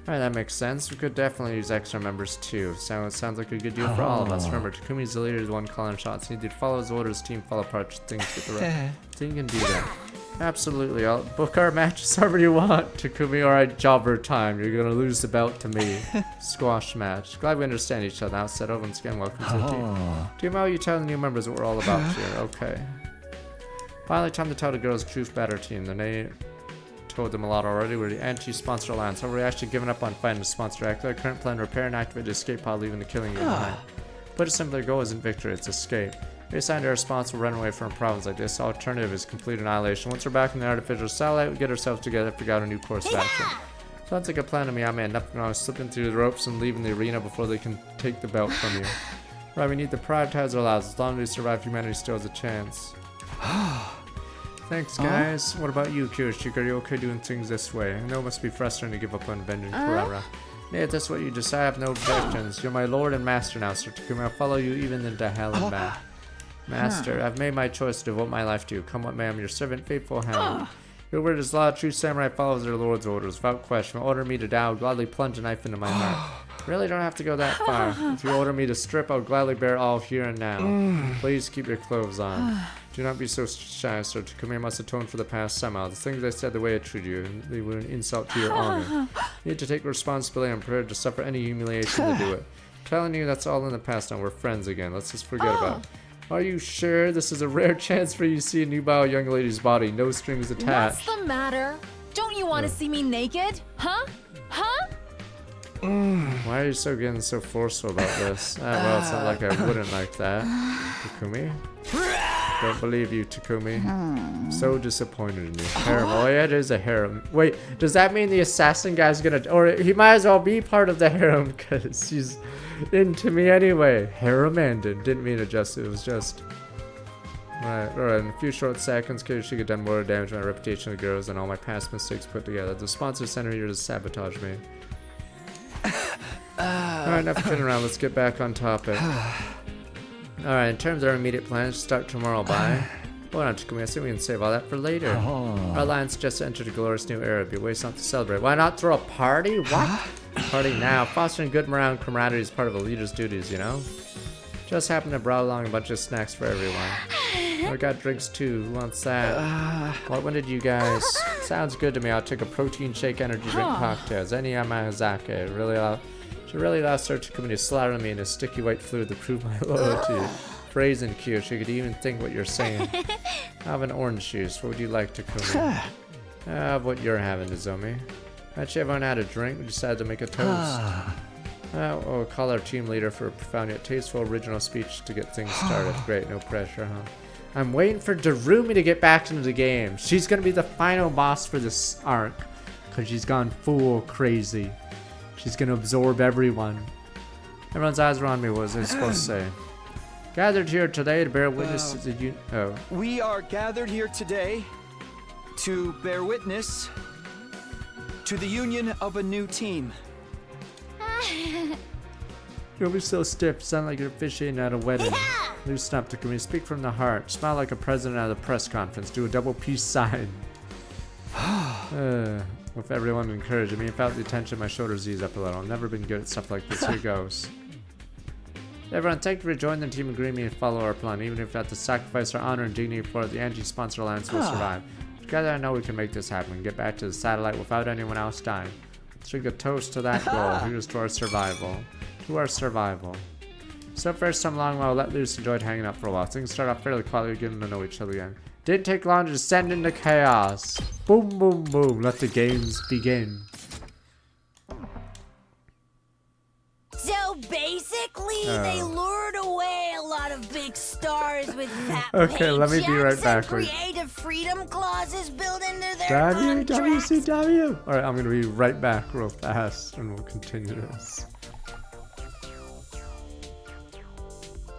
Alright, that makes sense. We could definitely use extra members too. Sounds like a good deal for all of us. Remember, Takumi's the leader, the one calling shots. He did follow his orders, team fall apart, things get the right. So you can do that. Absolutely, I'll book our matches however you want. Takumi, alright, jobber time. You're gonna lose the belt to me. Squash match. Glad we understand each other now. Said once again, welcome to the team. Do you know you tell the new members what we're all about here? Okay. Finally, time to tell the girls the truth about our team. The name told them a lot already. We're the anti-sponsor alliance. However, we actually given up on fighting the sponsor directly. Our current plan: repair and activate the escape pod, leaving the killing game behind. Put it simply, our goal isn't victory, it's escape. We assigned our response will run away from problems like this. Alternative is complete annihilation. Once we're back in the artificial satellite, we get ourselves together, figure out a new course of action. Sounds like a plan to me. I mean, nothing wrong with slipping through the ropes and leaving the arena before they can take the belt from you. Right, we need to prioritize our lives. As long as we survive, humanity still has a chance. Thanks, guys. What about you, Kirishika? Are you okay doing things this way? I know it must be frustrating to give up on avenging Kurara. Yeah, if that's what you decide, I have no objections. You're my lord and master now, Sir Takumi. I'll follow you even into hell and back. Master, I've made my choice to devote my life to you. Come what may, I'm your servant, faithful hound. Your word is law. True samurai follows their lord's orders. Without question, order me to die, I'll gladly plunge a knife into my heart. Really don't have to go that far. If you order me to strip, I'll gladly bear all here and now. Please keep your clothes on. Do not be so shy, Sir Takumi. Must atone for the past somehow. The things I said, the way I treated you, they were an insult to your honor. You need to take responsibility. I'm prepared to suffer any humiliation to do it. I'm telling you, that's all in the past now. We're friends again. Let's just forget about it. Are you sure? This is a rare chance for you to see a nubile young lady's body. No strings attached. What's the matter? Don't you want to see me naked? Huh? Huh? Why are you getting so forceful about this? Well, it's not like I wouldn't like that. Takumi? Don't believe you, Takumi. I'm so disappointed in you. Harem. Oh yeah, it is a harem. Wait, does that mean the assassin guy's gonna... Or he might as well be part of the harem because he's into me anyway. Harem ended. Didn't mean to just... It was just... Alright, in a few short seconds, Kirishika done more damage to my reputation with girls than all my past mistakes put together. The sponsor sent her here to sabotage me. Alright, enough kidding around. Let's get back on topic. Alright, in terms of our immediate plans, start tomorrow by... Hold on, Takumi, I think we can save all that for later. Our alliance just entered a glorious new era. Be waste not to celebrate. Why not throw a party? What? Party now. Fostering good morale and camaraderie is part of a leader's duties, you know? Just happened to brought along a bunch of snacks for everyone. I got drinks too. Who wants that? When did you guys? Sounds good to me. I'll take a protein shake, energy drink, cocktails. Any Yamazake. Should really allow Sir Takumi to slaughter me in a sticky white fluid to prove my loyalty. Brazen cute. She could even think what you're saying. I have an orange juice. What would you like, Takumi? What you're having, Nozomi. Actually, everyone had a drink. We decided to make a toast. We'll call our team leader for a profound yet tasteful original speech to get things started. Great, no pressure, huh? I'm waiting for Darumi to get back into the game. She's gonna be the final boss for this arc, because she's gone full crazy. She's gonna absorb everyone. Everyone's eyes were on me. What was I supposed to say? Gathered here today to bear witness to the We are gathered here today to bear witness to the union of a new team. You'll be so stiff, sound like you're officiating at a wedding. Loosen up, Takumi. Speak from the heart. Smile like a president at a press conference. Do a double peace sign. With everyone encouraging me, without the attention, my shoulders ease up a little. I've never been good at stuff like this. Here goes. Everyone, thank you for joining the team. Agree me and follow our plan. Even if we have to sacrifice our honor and dignity for the anti-sponsor alliance will survive. Together, I know we can make this happen and get back to the satellite without anyone else dying. Let's drink a toast to that goal. Here's to our survival. To our survival. So first time long while let loose, enjoyed hanging out for a while. Things start off fairly quietly, getting to know each other again. Didn't take long to descend into chaos. Boom, boom, boom. Let the games begin. So basically, they lured away a lot of big stars with that Okay, let me be right back. Creative freedom clauses built into their contracts. WCW. Alright, I'm gonna be right back real fast and we'll continue this.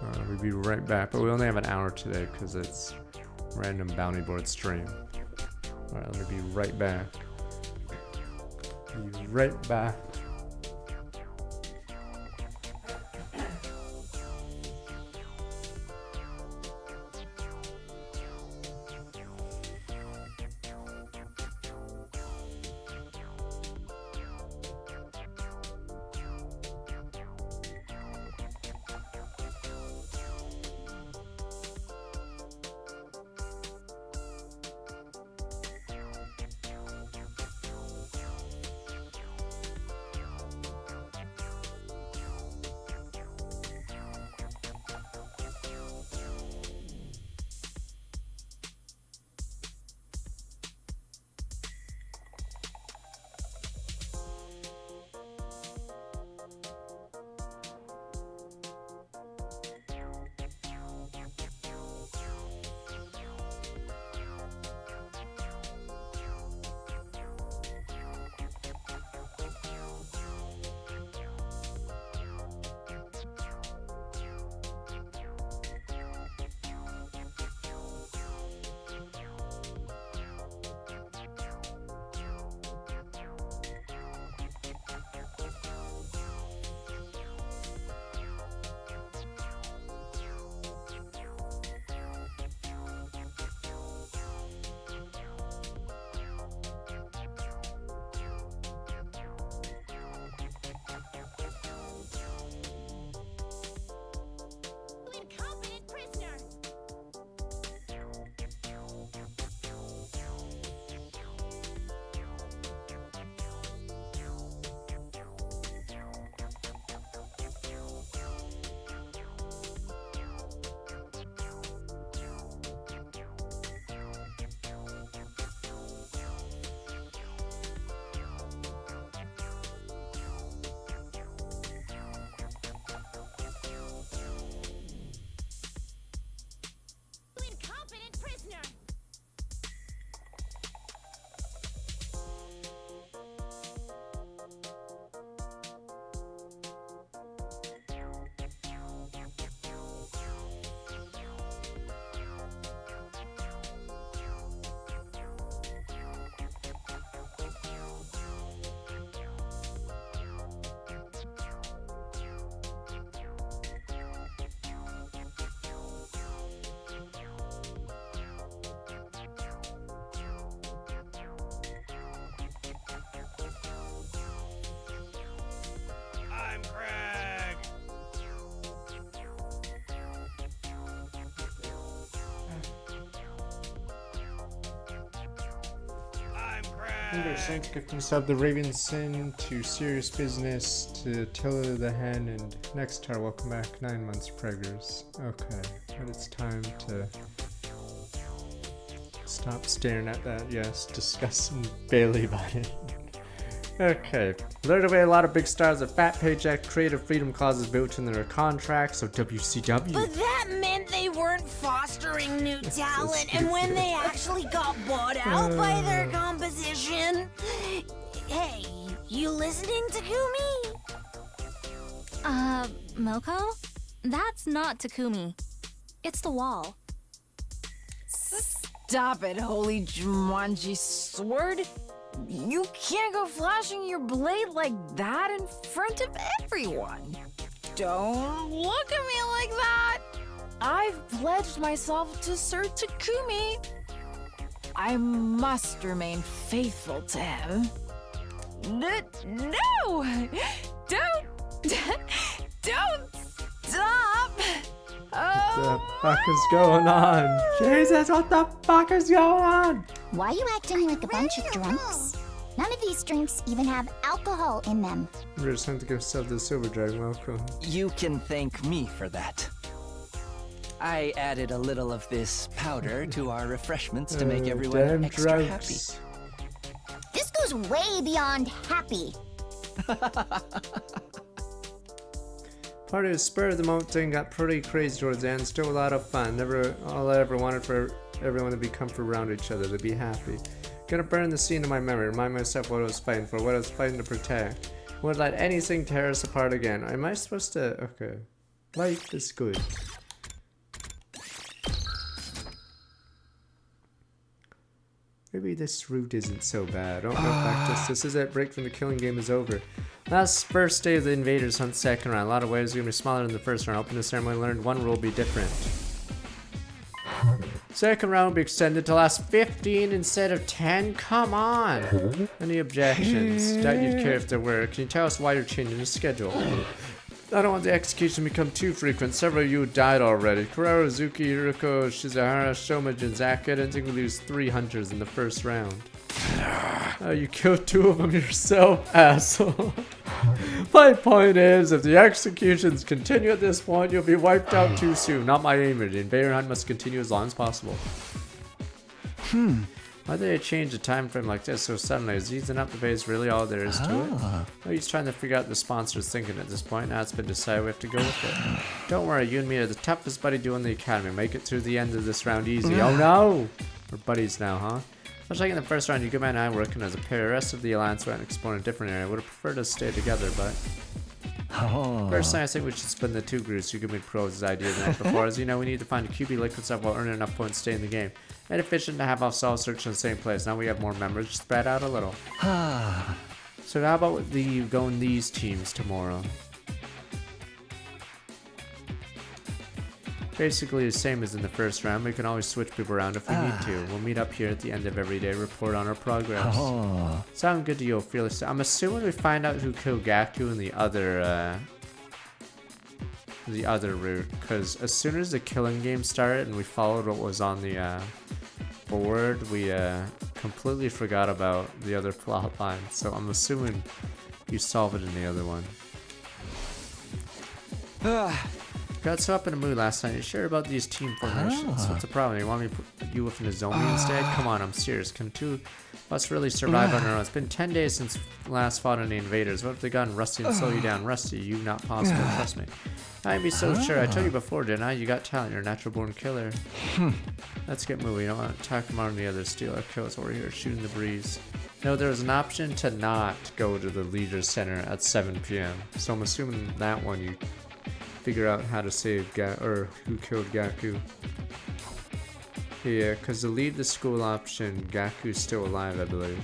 Alright, we'll be right back, but we only have an hour today because it's random bounty board stream. Alright, let me be right back. Be right back. They're trying to get things up the Raven Sin to Serious Business to Tilla the Hen and next star. Welcome back. 9 months preggers. Okay, but it's time to stop staring at that. Yes, disgusting Bailey button. Okay, lured away a lot of big stars of fat paycheck, creative freedom clauses built in their contracts, so WCW. But that meant they weren't fostering new talent, and when they actually got bought out by their competition... Hey, you listening, Takumi? Moko? That's not Takumi. It's the wall. Stop it, holy Jumanji sword! You can't go flashing your blade like that in front of everyone. Don't look at me like that. I've pledged myself to Sir Takumi. I must remain faithful to him. No! Don't stop! What the fuck is going on? Jesus, what the fuck is going on? Why are you acting like a bunch of drunks? None of these drinks even have alcohol in them. We're just trying to give yourself the Silver Dragon. Welcome. You can thank me for that. I added a little of this powder to our refreshments to make everyone extra happy. This goes way beyond happy. Party was spur of the moment thing, got pretty crazy towards the end. Still a lot of fun. Never all I ever wanted for everyone to be comfortable around each other, to be happy. Gonna burn the scene in my memory, remind myself what I was fighting for, what I was fighting to protect. Wouldn't let anything tear us apart again. Am I supposed to? Okay. Life is good. Maybe this route isn't so bad. Don't go practice. This is it. Break from the killing game is over. Last first day of the Invaders Hunt second round. A lot of ways are gonna be smaller than the first round. Hoping the ceremony learned one rule will be different. Second round will be extended to last 15 instead of 10. Come on. Any objections? Doubt you'd care if there were. Can you tell us why you're changing the schedule? I don't want the execution to become too frequent. Several of you died already. Kuraro, Zuki, Hiroko, Shizahara, Shomaj, and Zaka. I didn't think we lose 3 hunters in the first round. Oh, you killed 2 of them yourself, asshole. My point is, if the executions continue at this point, you'll be wiped out too soon. Not my aim. The Invader Hunt must continue as long as possible. Why did they change a time frame like this so suddenly? Is easing up the base really all there is to it? Oh, he's trying to figure out the sponsor's thinking at this point. Now it's been decided we have to go with it. Don't worry, you and me are the toughest buddy duo in the academy. Make it through the end of this round easy. Oh no! We're buddies now, huh? Much like in the first round, Yukima and I were working as a pair. The rest of the Alliance went and explored a different area. Would have preferred to stay together, but... Personally, I think we should split the 2 groups. Yukima made Pro's idea the night before. As you know, we need to find a QB liquid stuff while earning enough points to stay in the game. And efficient to have us all search in the same place. Now we have more members, spread out a little. So how about you go in these teams tomorrow? Basically the same as in the first round. We can always switch people around if we need to. We'll meet up here at the end of every day, report on our progress. Sound good to you, Fearless? I'm assuming we find out who killed Gaku in the other route, because as soon as the killing game started and we followed what was on the board, we completely forgot about the other plot line. So I'm assuming you solve it in the other one. Got so up in a mood last night. You sure about these team formations? What's the problem? You want me to put you with Nozomi instead? Come on, I'm serious. Can 2 of us really survive on our own? It's been 10 days since last fought on the invaders. What if they gotten Rusty and slow you down? Rusty, you not possible. Trust me. I'd be so sure. I told you before, didn't I? You got talent. You're a natural born killer. Let's get moving. You don't want to attack them on the others. Steal our kills over here. Shooting the breeze. No, there's an option to not go to the Leader Center at 7 p.m. So I'm assuming that one you figure out how to save or who killed Gaku. Yeah, because to leave the school option, Gaku's still alive, I believe.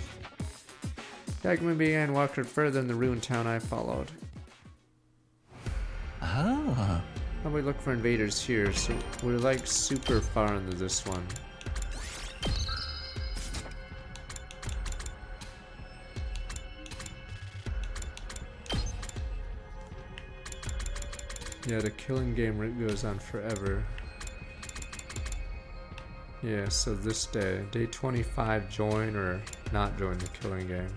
Gagman began walking further in the ruined town I followed. How we look for invaders here? So we're like super far into this one. Yeah, the killing game goes on forever. Yeah, so this day, day 25, join or not join the killing game.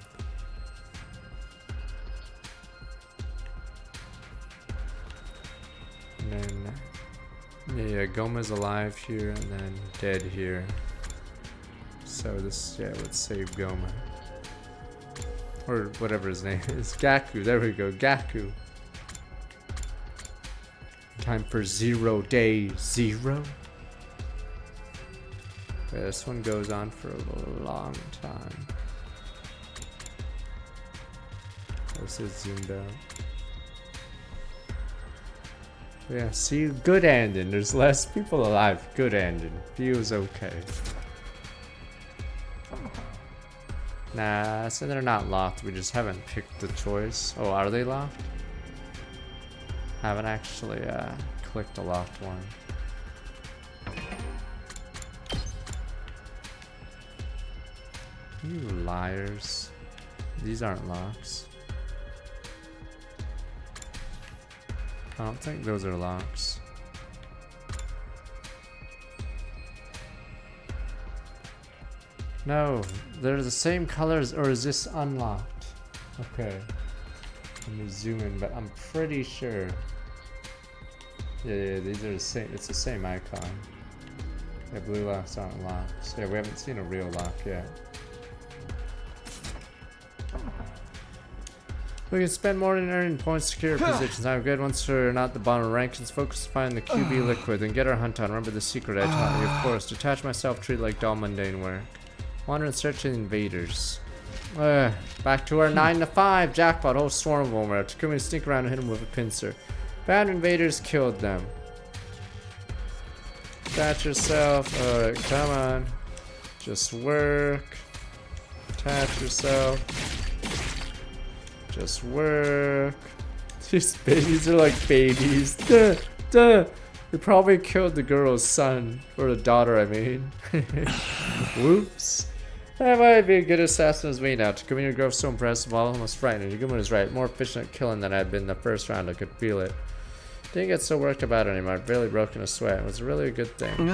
And then, yeah, Goma's alive here and then dead here. So this, yeah, let's save Goma. Or whatever his name is. Gaku, there we go, Gaku. Time for 0 day 0. Yeah, this one goes on for a long time. This is zoomed out. Yeah, see, good ending. There's less people alive. Good ending. Feels okay. Nah, so they're not locked. We just haven't picked the choice. Oh, are they locked? Haven't actually clicked a locked one. You liars. These aren't locks. I don't think those are locks. No, they're the same colors, or is this unlocked? Okay. Let me zoom in, but I'm pretty sure. Yeah, these are the same. It's the same icon. Yeah, blue locks aren't locks. Yeah, we haven't seen a real lock yet. We can spend more than earning points to secure positions. I'm good once we're not the bottom rankings. Focus on finding the QB liquid and get our hunt on. Remember the secret I taught you, of course. Detach myself, treat like dull mundane work. Wander in search of invaders. Back to our 9 to 5 jackpot. Whole swarm of them were out. Takumi sneak around and hit them with a pincer. Found invaders, killed them. Attach yourself. Alright, come on. Just work. Attach yourself. Just work. These babies are like babies. Duh, duh. We probably killed the girl's son. Or the daughter, I mean. Whoops. That might be a good assassin as me now. Takumi Grove so impressive, almost frightening. Takumi was right. More efficient at killing than I had been the first round. I could feel it. Didn't get so worked about it anymore. I've barely broken a sweat. It was really a good thing.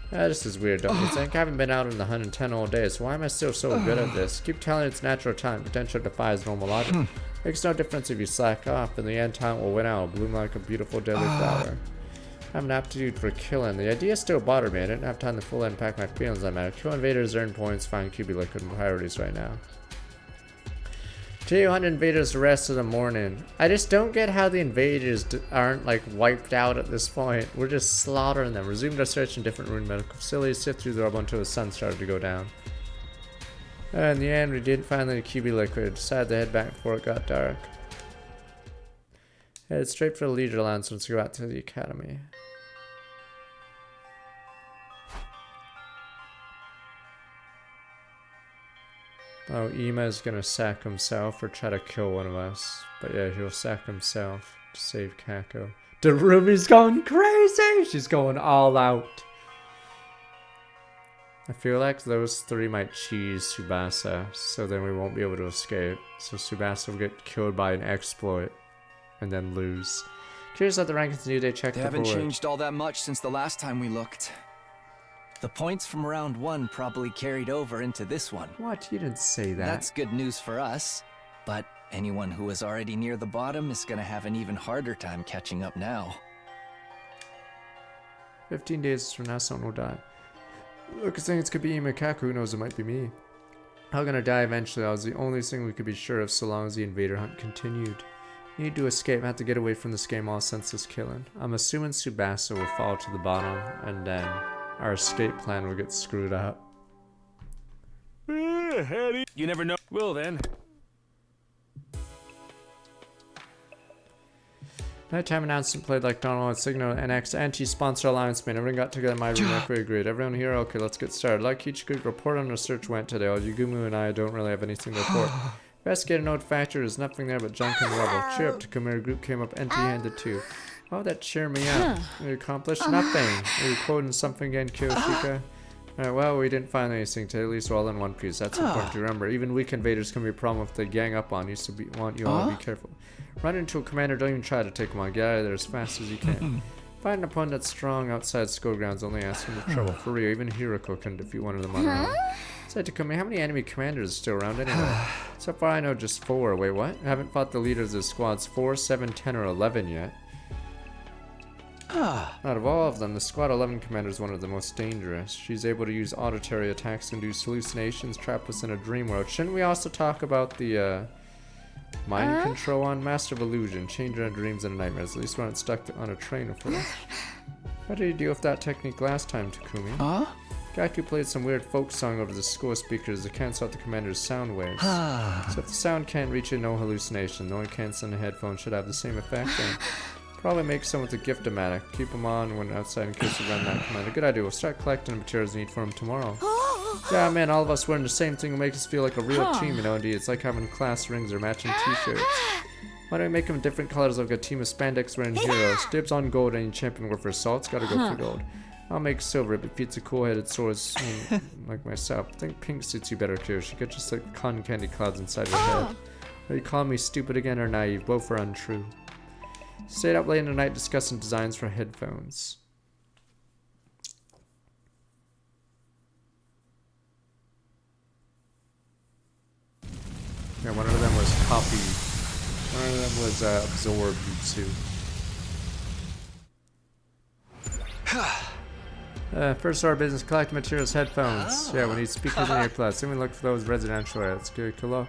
This is weird, don't you think? I haven't been out on the hunt in 10 whole days. Why am I still so good at this? Keep telling it's natural time. Potential defies normal logic. Makes no difference if you slack off. In the end, time will win out. Bloom like a beautiful deadly flower. I have an aptitude for killing. The idea still bothered me. I didn't have time to fully unpack my feelings on that. Kill invaders, earn points, find QB liquid priorities right now. 200 invaders the rest of the morning. I just don't get how the invaders aren't like wiped out at this point. We're just slaughtering them. Resumed our search in different ruined medical facilities. Sift through the rubble until the sun started to go down. In the end, we did find the QB liquid. Decided to head back before it got dark. Headed straight for the leader lounge once we go out to the academy. Oh, Ima's gonna sack himself or try to kill one of us. But yeah, he'll sack himself to save Kako. Darumi's going crazy! She's going all out. I feel like those three might cheese Tsubasa, so then we won't be able to escape. So Tsubasa will get killed by an exploit and then lose. Curious at the rankings new day check They the haven't board. changed all that much since the last time we looked. The points from round 1 probably carried over into this one. What? You didn't say that. That's good news for us, but anyone who is already near the bottom is gonna have an even harder time catching up now. 15 days from now, someone will die. Look, saying it could be Imakaku. Who knows? It might be me. I'm gonna die eventually. That was the only thing we could be sure of so long as the invader hunt continued. Need to escape. Have to get away from this game all senseless killing. I'm assuming Tsubasa will fall to the bottom, and then our escape plan will get screwed up. You never know. Well then. Nighttime announcement played like Donald Signal NX anti-sponsor alliance man. Everyone got together in my room after we agreed. Everyone here? Okay, let's get started. Like each good report on our search went today. All Yugumu and I don't really have anything to report. Investigator note factor is nothing there but junk and rubble. Cheer up, Takumura group came up empty-handed too. Why would that cheer me up? We accomplished nothing. Are you quoting something again, Kyoshika? Alright, well, we didn't find anything today. At least we're all in one piece. That's important to remember. Even weak invaders can be a problem if they gang up on you, so want you all to be careful. Run into a commander, don't even try to take him on. Get out of there as fast as you can. Find an opponent that's strong outside school grounds, only ask him for trouble. For real, even Hiroko can defeat one of them on her own. Say, Takumi, how many enemy commanders are still around anyway? So far I know just 4. Wait, what? I haven't fought the leaders of squads 4, 7, 10, or 11 yet. Out of all of them, the Squad 11 commander is one of the most dangerous. She's able to use auditory attacks to induce hallucinations, trap us in a dream world. Shouldn't we also talk about the mind control on Master of Illusion? Change our dreams into nightmares. At least we're not stuck on a train of us. How did you deal with that technique last time, Takumi? Huh? Gaku played some weird folk song over the school speakers to cancel out the commander's sound waves. So if the sound can't reach it, no hallucination. The one canceling the headphones should have the same effect. And probably make some with the Gift-O-Matic. Keep them on when outside in case you run that commander. Good idea. We'll start collecting the materials we need for them tomorrow. Yeah, man, all of us wearing the same thing will make us feel like a real team, you know, indeed. It's like having class rings or matching t-shirts. Why don't we make them different colors like a team of spandex wearing heroes? Dibs on gold, any champion worth for assault's gotta go for gold. I'll make silver, it defeats a cool-headed swords like myself. I think pink suits you better, Kiryu. You get just like cotton candy clouds inside your head. Are you calling me stupid again or naive? Both are untrue. Stayed up late in the night discussing designs for headphones. Yeah, one of them was copy. One of them was absorb jutsu. First order of business, collect materials, headphones. Yeah, we need speakers and earplugs. Then we look for those residential areas. Good look.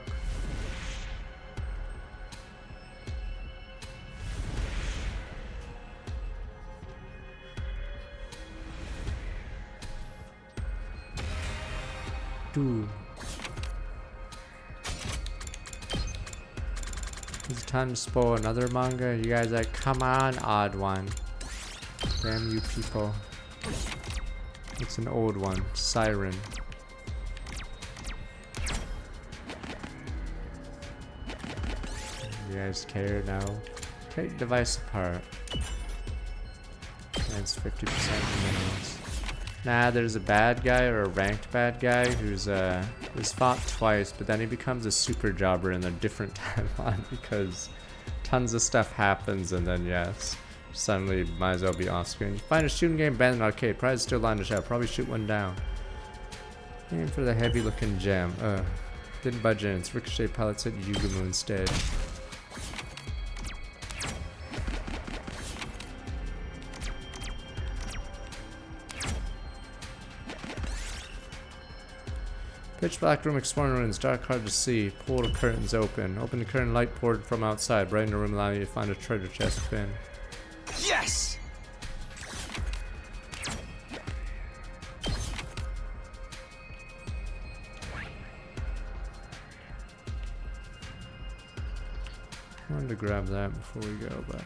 Dude. Is it time to spoil another manga? You guys like, come on, odd one. Damn you people. It's an old one. Siren. You guys care now? Take device apart. That's 50% minutes. Nah, there's a bad guy or a ranked bad guy who's fought twice, but then he becomes a super jobber in a different timeline because tons of stuff happens, and then yes, suddenly might as well be off screen. Find a shooting game banned in arcade. Prize still lined to shop. Probably shoot one down. Aim for the heavy looking gem. Didn't budge in. Its ricochet pellets hit Yugumu instead. Pitch black room, exploring ruins, dark, hard to see. Pull the curtains open. Open the curtain, light poured from outside. Brighten the room, allowing you to find a treasure chest pin. Yes! I wanted to grab that before we go, but...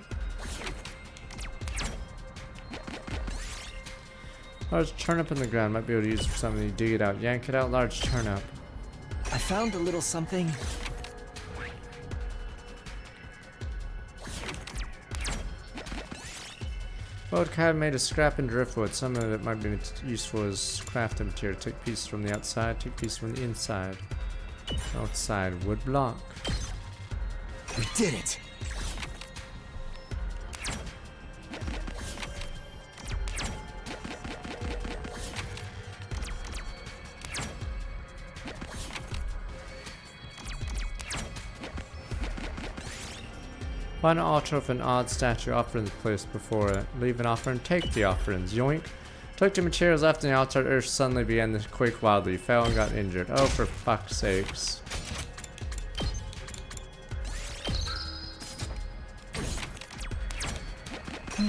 Large turnip in the ground. Might be able to use it for something. You dig it out. Yank it out. Large turnip. I found a little something. Boat cabin made of scrap and driftwood. Some of it might be useful as crafting material. Take pieces from the outside. Take pieces from the inside. Outside. Wood block. We did it! Find an altar with an odd statue offerings placed before it. Leave an offering, take the offerings. Yoink. Took the materials left in the altar, Earth suddenly began to quake wildly. Fell and got injured. Oh, for fuck's sakes.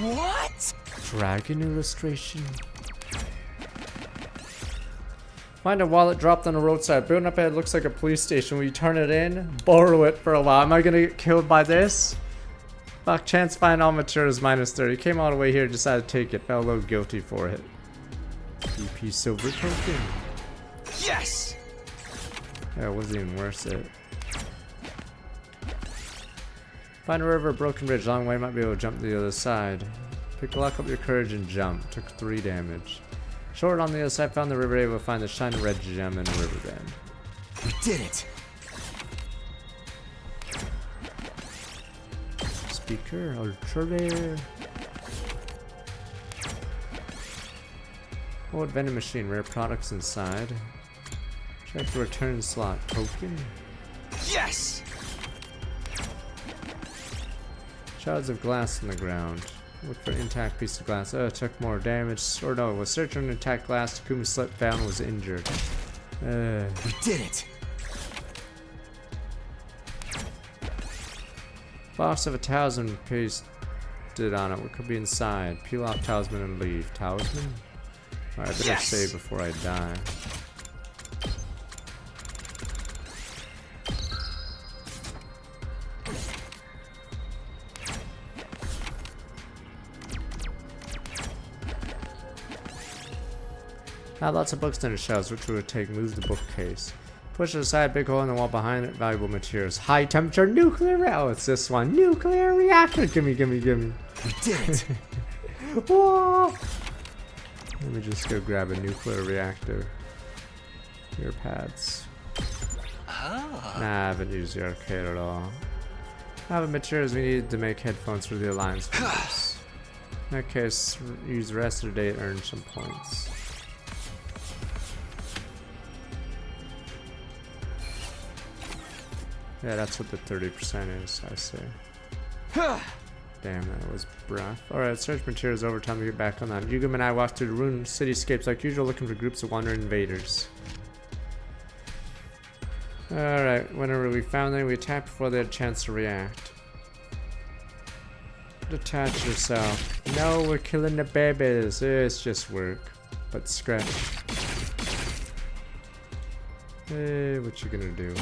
What? Dragon illustration. Find a wallet dropped on the roadside. Building up ahead looks like a police station. Will you turn it in? Borrow it for a while. Am I gonna get killed by this? Fuck, chance find all materials minus 30. Came all the way here, decided to take it. Felt a little guilty for it. EP silver token. Yes! Yeah, it wasn't even worth it. Find a river, broken bridge. Long way, might be able to jump to the other side. Pick lock up your courage and jump. Took 3 damage. Short on the other side, found the river, able to find the shiny red gem in the riverbend. We did it! Speaker, ultra rare. Old vending machine, rare products inside. Check the return slot token. Yes! Shards of glass on the ground. Look for intact piece of glass. Oh, it took more damage. Or no, was searching an intact glass. Takumi slipped down and was injured. We did it! Box of a talisman pasted on it. What could be inside? Peel off talisman and leave. Talisman? Alright, I better Yes! save before I die. I have lots of books in the shelves. Which would it take? Move the bookcase. Push it aside, big hole in the wall behind it. Valuable materials. High temperature nuclear. Oh, it's this one. Nuclear reactor. Gimme, gimme, gimme. We did it! Whoa. Let me just go grab a nuclear reactor. Ear pads. Nah, I haven't used the arcade at all. I have the materials we needed to make headphones for the Alliance members. In that case, use the rest of the day to earn some points. Yeah, that's what the 30% is, I see. Damn, that was rough. Alright, search materials over. Time to get back on that. Yugum and I walked through the ruined cityscapes like usual, looking for groups of wandering invaders. Alright, whenever we found them, we attacked before they had a chance to react. Detach yourself. No, we're killing the babies. It's just work. But scratch. Hey, what you gonna do?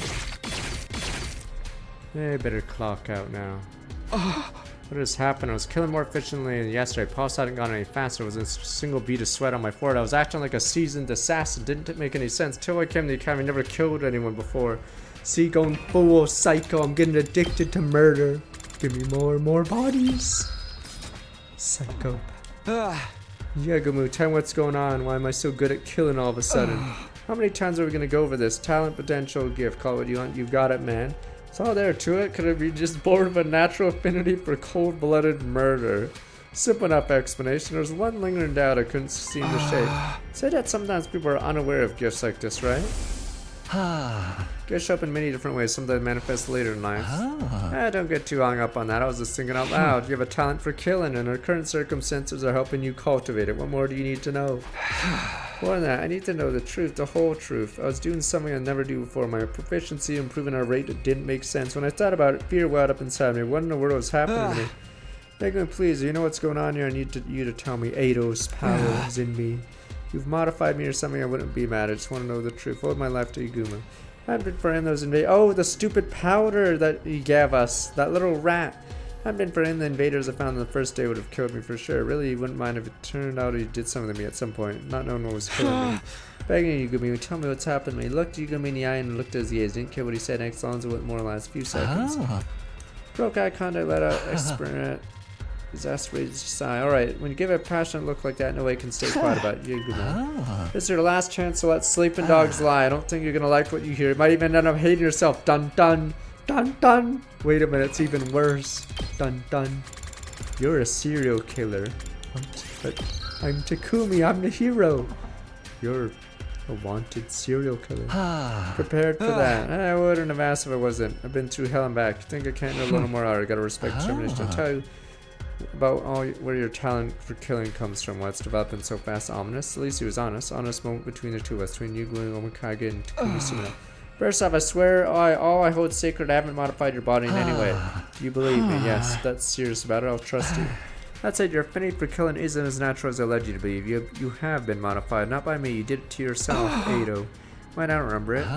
Hey, better clock out now. What has happened? I was killing more efficiently than yesterday. Pulse hadn't gone any faster. There was a single bead of sweat on my forehead. I was acting like a seasoned assassin. Didn't make any sense. Till I came to the academy, never killed anyone before. See, going full psycho. I'm getting addicted to murder. Give me more and more bodies. Psycho. Yagumu, tell me what's going on. Why am I so good at killing all of a sudden? How many times are we gonna go over this? Talent, potential, gift. Call it what you want. You've got it, man. It's all there to it. Could it be just born of a natural affinity for cold-blooded murder? Simple enough explanation. There was one lingering doubt I couldn't seem to shake. Say that sometimes people are unaware of gifts like this, right? Gifts show up in many different ways. Some that manifest later in life. Don't get too hung up on that. I was just thinking out loud. You have a talent for killing, and our current circumstances are helping you cultivate it. What more do you need to know? More than that, I need to know the truth, the whole truth. I was doing something I never do before. My proficiency improving our rate, it didn't make sense. When I thought about it, fear welled up inside me. What in the world was happening to me? Megumi, please, you know what's going on here? I need you to tell me. Eido's power is in me. You've modified me or something. I wouldn't be mad. I just want to know the truth. Hold my life to Iguma. I've been for him those invaders. Oh, the stupid powder that he gave us. That little rat. I've been for him. The invaders I found on the first day would have killed me for sure. Really, you wouldn't mind if it turned out he did something to me at some point. Not knowing what was killing me. Begging you, Yugumi, tell me what's happened to me. He looked Yugumi in the eye and looked at his ears. Didn't care what he said. Next Alonzo went more or less a few seconds. Broke eye contact, let out experiment. Exasperated sigh. Alright, when you give a passionate look like that, no way can stay quiet about you. This is your last chance to let sleeping dogs lie. I don't think you're gonna like what you hear. You might even end up hating yourself. Dun dun. Dun dun. Wait a minute, it's even worse. Dun dun. You're a serial killer. But I'm Takumi, I'm the hero. You're a wanted serial killer. Prepared for that. I wouldn't have asked if I wasn't. I've been through hell and back. Think I can't know a little more out. I gotta respect determination. I'll tell you about where your talent for killing comes from. Why it's developing so fast. Ominous. At least he was honest. Honest moment between the two of us. Between you, Omikage, and Takumi Sumino. First off, I swear all I hold sacred. I haven't modified your body in any way. Do you believe me? Yes, that's serious about it. I'll trust you. That said, your affinity for killing isn't as natural as I led you to believe. You have been modified, not by me. You did it to yourself, Eido. Wait, I don't remember it.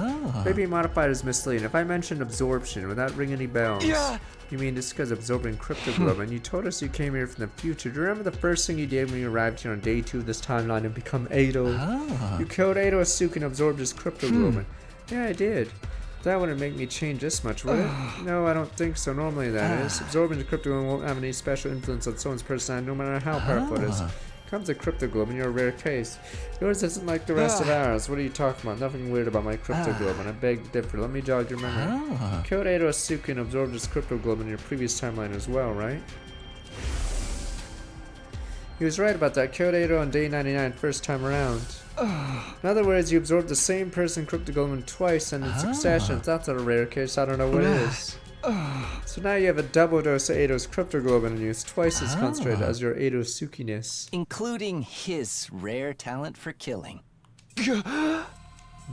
Maybe modified is misleading. If I mentioned absorption, would that ring any bells? You mean just because absorbing cryptoglobin? You told us you came here from the future. Do you remember the first thing you did when you arrived here on day 2 of this timeline and become Eido? You killed Eido Asuka and absorbed his cryptoglobin. Yeah, I did. That wouldn't make me change this much, would it? No, I don't think so. Normally that is. Absorbing the cryptoglobin won't have any special influence on someone's personality, no matter how powerful it is. Comes a cryptoglobin, you're a rare case. Yours isn't like the rest of ours. What are you talking about? Nothing weird about my cryptoglobin. I beg to differ. Let me jog your memory. Killed Eido Asuka and absorbed his cryptoglobin in your previous timeline as well, right? He was right about that. Killed Ado on day 99 first time around. In other words, you absorbed the same person Cryptogloom twice and in succession. If that's not a rare case, I don't know what is. So now you have a double dose of Ado's Cryptoglobin and it's twice as concentrated as your Ado Sukiness. Including his rare talent for killing. I'm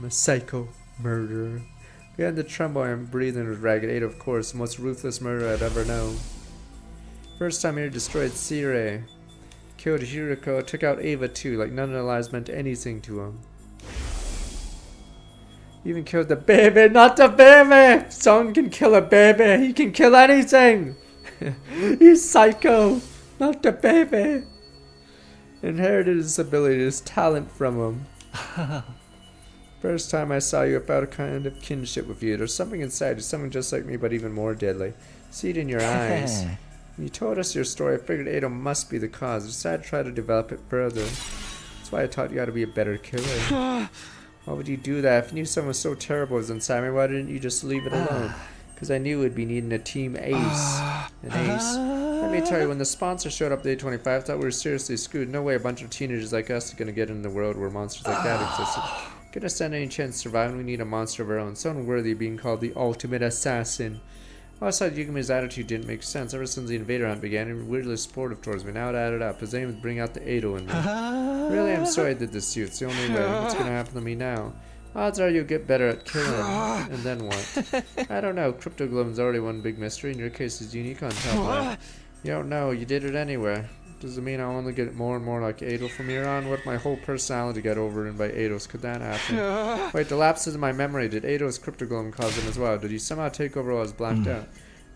a psycho murderer. Behind the tremble I am breathing with ragged Ado, of course, the most ruthless murderer I'd ever known. First time he destroyed Sire. Killed Hiriko, took out Ava too, like none of the lies meant anything to him. Even killed the baby, not the baby! Someone can kill a baby, he can kill anything! He's psycho, not the baby! Inherited his ability, his talent from him. First time I saw you, I felt a kind of kinship with you. There's something inside you, something just like me, but even more deadly. See it in your eyes. When you told us your story, I figured Ado must be the cause. I decided to try to develop it further. That's why I taught you how to be a better killer. Why would you do that? If you knew someone was so terrible as inside me, why didn't you just leave it alone? Because I knew we'd be needing a team ace. An ace. Let me tell you, when the sponsor showed up day 25, I thought we were seriously screwed. No way a bunch of teenagers like us are going to get in the world where monsters like that existed. Could us stand any chance to survive, and we need a monster of our own. Someone worthy of being called the ultimate assassin. I always thought Yugumi's attitude didn't make sense. Ever since the invader hunt began, he was weirdly supportive towards me. Now it added up. His aim was to bring out the Ado in me. Really, I'm sorry I did this to you. It's the only way. What's going to happen to me now? Odds are you'll get better at killing. And then what? I don't know. Cryptogloom's already one big mystery, and your case is unique on top of that. You don't know. You did it anyway. Does it mean I'll only get more and more like Ado from here on? What if my whole personality got overridden by Ado's? Could that happen? Wait, the lapses in my memory. Did Ado's Cryptogloom cause them as well? Did he somehow take over while I was blacked out?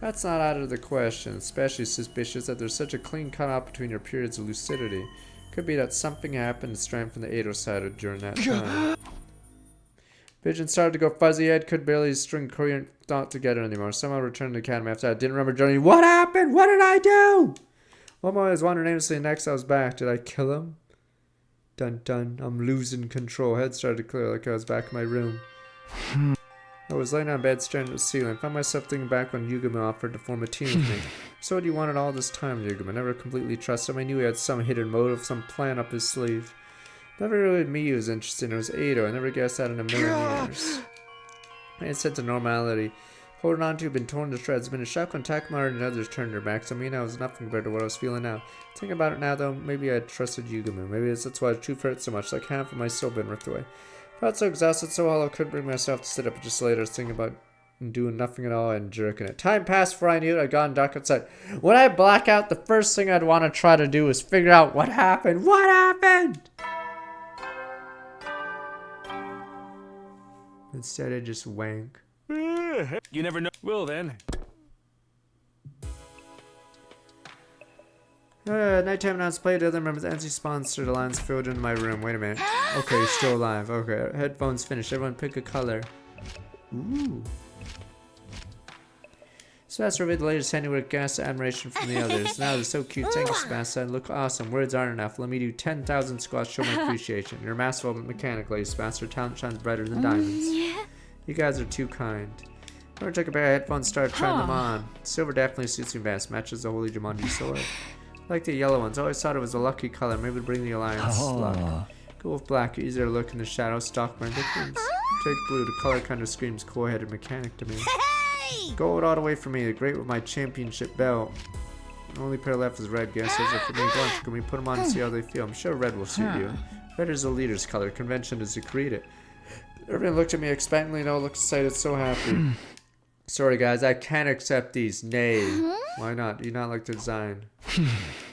That's not out of the question. Especially suspicious that there's such a clean cut-off between your periods of lucidity. Could be that something happened to strengthen the Ado side during that time. Vision started to go fuzzy. Ed could barely string coherent thought together anymore. Somehow returned to the academy after I didn't remember joining. What happened? What did I do? One moment I was wandering aimlessly, next I was back. Did I kill him? Dun dun, I'm losing control. Head started to clear like I was back in my room. I was laying on bed staring at the ceiling. Found myself thinking back when Yugami offered to form a team with me. So what you wanted all this time, Yugami? Never completely trusted him. I knew he had some hidden motive, some plan up his sleeve. Never really had me he was interested in. It was Ado. I never guessed that in a million years. I had sense of normality. Holding on to, been torn to shreds. Been a shock when Takamura and others turned their backs on me, and I was nothing compared to what I was feeling now. Thinking about it now, though, maybe I trusted Yugami. Maybe that's why the truth hurt so much, like half of my soul been ripped away. Felt so exhausted, so hollow, couldn't bring myself to sit up just later, thinking about doing nothing at all and jerking it. Time passed before I knew it. I'd gone dark outside. When I black out, the first thing I'd want to try to do is figure out what happened. What happened? Instead, I just wank. You never know. Well then. Nighttime announced played. Other members of the NC sponsored alliance filled into my room. Wait a minute. Okay, he's still alive. Okay, headphones finished. Everyone pick a color. Ooh. Sebastian revealed the latest handiwork, gas admiration from the others. Now they're so cute. Thanks, Sebastian. Look awesome. Words aren't enough. Let me do 10,000 squats. Show my appreciation. You're masterful but mechanically. Sebastian, talent shines brighter than diamonds. You guys are too kind. I took a pair of headphones, started trying them on. Silver definitely suits me best. Matches the holy Jumanji sword. I like the yellow ones. Always thought it was a lucky color. Maybe to bring the alliance luck. Go with black. Easier to look in the shadows. Stalk my victims. Take blue. The color kind of screams cool-headed mechanic to me. Gold all the way for me. Great with my championship belt. The only pair left is red. Guess those are for me. Go on, can we put them on and see how they feel? I'm sure red will suit you. Red is the leader's color. Convention is to create it. Everyone looked at me expectantly and all looked excited, so happy. Sorry guys, I can't accept these. Nay. Why not? Do you not like the design?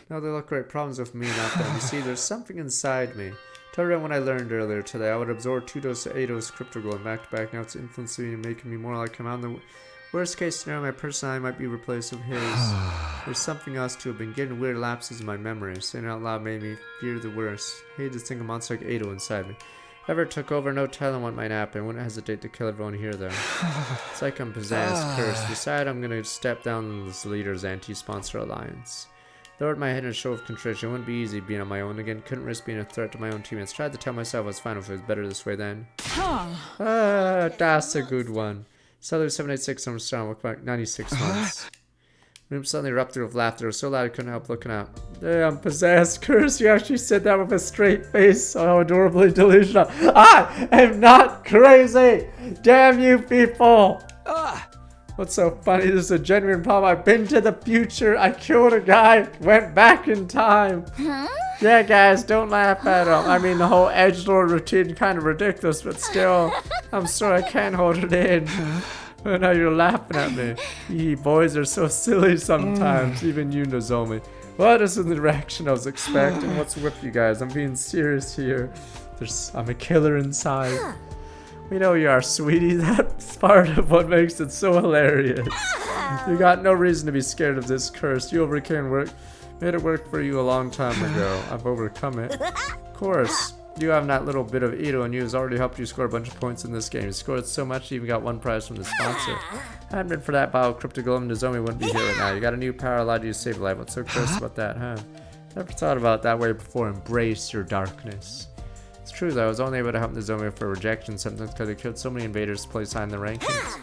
No, they look great. Problems with me, not them. You see, there's something inside me. Tell everyone what I learned earlier today. I would absorb 2 doses of Ado's Cryptogloom back to back. Now it's influencing me and making me more like him. On the worst case scenario, my personality might be replaced with his. There's something else to have been getting weird lapses in my memory. Saying it out loud made me fear the worst. I hated to think a monster like Ado inside me. If ever took over, no telling what might happen. Wouldn't hesitate to kill everyone here, though. It's like I'm possessed, cursed. Decide I'm gonna step down this leader's anti-sponsor alliance. Lowered my head in a show of contrition. It wouldn't be easy being on my own again. Couldn't risk being a threat to my own teammates. Tried to tell myself I was fine if it was better this way then. That's a good one. Southern 786 summer star. Look back 96 months. Room suddenly erupted with laughter. It was so loud I couldn't help looking out. Damn, possessed. Curse, you actually said that with a straight face. How adorably delusional. I am not crazy! Damn you people! What's so funny? This is a genuine problem. I've been to the future. I killed a guy, went back in time. Yeah, guys, don't laugh at him. I mean, the whole edgelord routine kind of ridiculous, but still, I'm sorry I can't hold it in. Oh, now you're laughing at me. You boys are so silly sometimes, even you, Nozomi. Well, this isn't the reaction I was expecting. What's with you guys? I'm being serious here. I'm a killer inside. We know you are, sweetie. That's part of what makes it so hilarious. You got no reason to be scared of this curse. You made it work for you a long time ago. I've overcome it. Of course. You have that little bit of Ito in you has already helped you score a bunch of points in this game. You scored so much you even got 1 prize from the sponsor. Hadn't been for that battle, Crypto Golem Nozomi wouldn't be here right now. You got a new power allowed you to save a life. What's so cursed about that, huh? Never thought about it that way before. Embrace your darkness. It's true though, I was only able to help Nozomi for rejection sometimes because he killed so many invaders to place high in the rankings.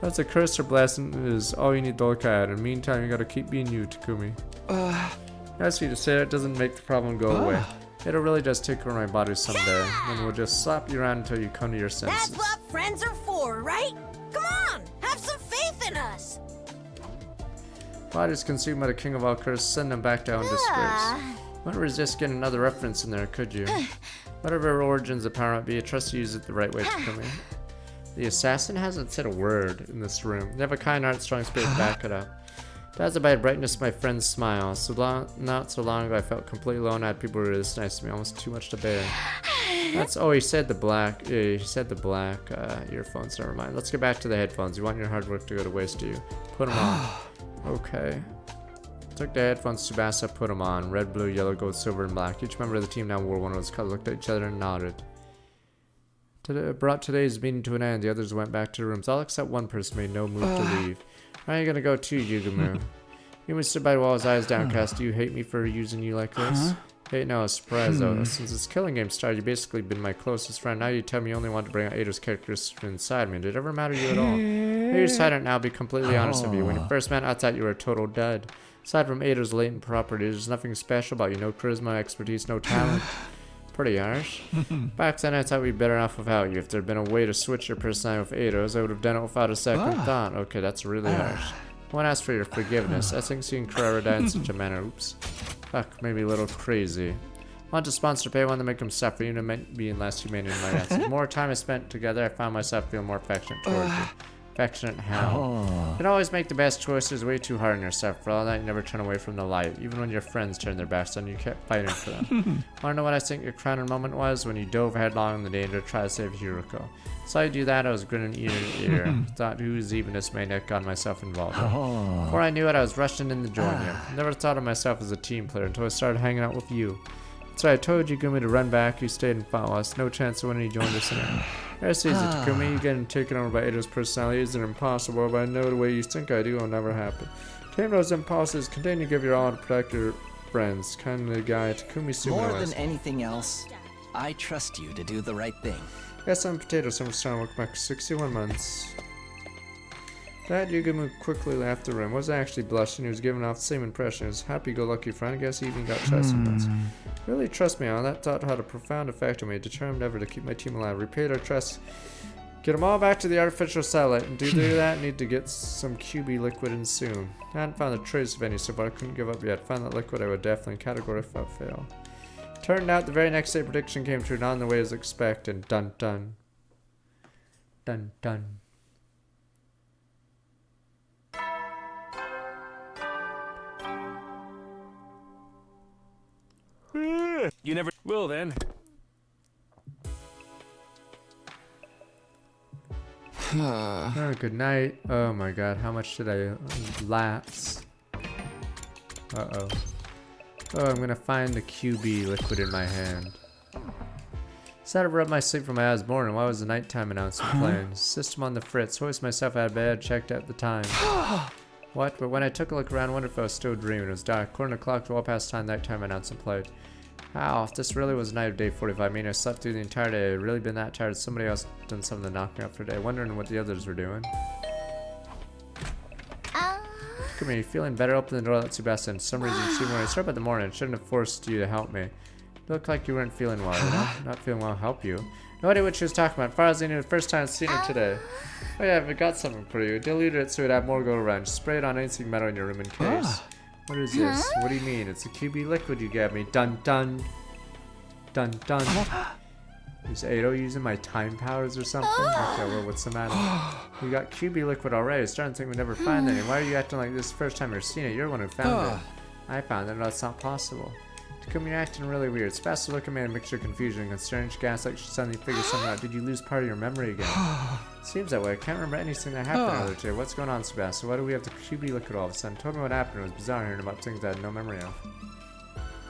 That's a curse or blessing is all you need to look at. In the meantime, you gotta keep being you, Takumi. Ask you to say that doesn't make the problem go away. It'll really just take over my body someday, and we'll just slap you around until you come to your senses. That's what friends are for, right? Come on, have some faith in us. Bodies consumed by the king of all curses, send them back down to disgrace. Wouldn't resist getting another reference in there, could you? Whatever origins the power might be, I trust you use it the right way, Takumi. The assassin hasn't said a word in this room. They have a kind heart, strong spirit to back it up. Dazzled by the brightness of my friend's smile. Not so long ago I felt completely alone. I had people who were this nice to me, almost too much to bear. He said the black. Yeah, he said the black earphones. Never mind. Let's get back to the headphones. You want your hard work to go to waste, do you? Put them on. Okay. Took the headphones to Tsubasa, put them on. Red, blue, yellow, gold, silver, and black. Each member of the team now wore one of those colors, looked at each other and nodded. Brought today's meeting to an end. The others went back to the rooms. All except one person made no move to leave. Where are you gonna go too, Yugumu? Yumi stood by the wall, his eyes downcast. Do you hate me for using you like this? Hey, no, a surprise though. Since this killing game started, you've basically been my closest friend. Now you tell me you only want to bring out Eido's characters inside me. Did it ever matter to you at all? Maybe you're silent now, be completely honest with you. When you first met, I thought you were a total dud. Aside from Eido's latent properties, there's nothing special about you. No charisma, expertise, no talent. Pretty harsh. Back then I thought we'd be better off without you. If there'd been a way to switch your personality with Eido's, I would have done it without a second thought. Okay, that's really harsh. I won't ask for your forgiveness. I think seeing Carrera die in such a manner, oops. Fuck, maybe a little crazy. Want to sponsor pay one to make him suffer, you know, being less humane in my eyes. The more time I spent together, I found myself feeling more affectionate towards you. Affectionate how? You can always make the best choices, way too hard on yourself. For all that, you never turn away from the light. Even when your friends turned their backs on you, you kept fighting for them. Wanna know what I think your crowning moment was? When you dove headlong in the danger to try to save Hiroko. Saw you do that, I was grinning ear to ear. Thought whose evenness may have gotten myself involved in. Before I knew it, I was rushing in to join you. Never thought of myself as a team player until I started hanging out with you. So I told you, Gumi, to run back. You stayed and fought us. No chance of winning. You joined us in it. That's easy, Takumi. You getting taken over by Eido's personality isn't impossible, but I know the way you think I do will never happen. Tame those impulses. Continue to give your all to protect your friends. Kind of the guy Takumi Sumo More than anything else, I trust you to do the right thing. Got some potatoes. I'm starting to look back 61 months. That Yugumu quickly left the room. Wasn't actually blushing, he was giving off the same impression. His happy-go-lucky friend. I guess he even got shy sometimes. Really trust me on that thought had a profound effect on me. Determined ever to keep my team alive. Repaid our trust. Get them all back to the artificial satellite. And to do that, need to get some QB liquid in soon. I hadn't found a trace of any so far. I couldn't give up yet. Found that liquid, I would definitely category without fail. Turned out the very next day prediction came true, not in the way as expected. Dun dun. Dun dun. You never will then. Oh, good night. Oh my god, how much did I lapse? Uh-oh. Oh, I'm gonna find the QB liquid in my hand. Decided to rub my sleep from my eyes morning. Why was the nighttime announcement playing? System on the fritz. Hoist myself out of bed, checked at the time. What? But when I took a look around, I wondered if I was still dreaming. It was dark. According to the clock, well past time, nighttime announcement played. Wow, if this really was night of day 45, I mean I slept through the entire day. I'd really been that tired. Somebody else done something to knock me out for a day. Wondering what the others were doing. Come here, you feeling better? Open the door, let Tsubasa in. For some reason, you seem worried. Sorry about the morning. Shouldn't have forced you to help me. You look like you weren't feeling well. Not feeling well, help you. No idea what she was talking about. As far as I knew, the first time I've seen her today. Oh yeah, I've got something for you. Dilute it so it have more go around. Spray it on anything metal in your room in case. What is this? What do you mean? It's a QB liquid you gave me. Dun dun. Dun dun. Is Ado using my time powers or something? Okay, well, what's the matter? You got QB liquid already. I was starting to think we'd never find any. Why are you acting like this the first time you've seen it? You're the one who found it. I found it. That's not possible. Takumi, you're acting really weird. It's best to look at me in a mixture of confusion and concern. She gasped like she suddenly figured something out. Did you lose part of your memory again? Seems that way. I can't remember anything that happened earlier today. What's going on, Sebastian? Why do we have the QB liquid all of a sudden? Told me what happened. It was bizarre hearing about things I had no memory of.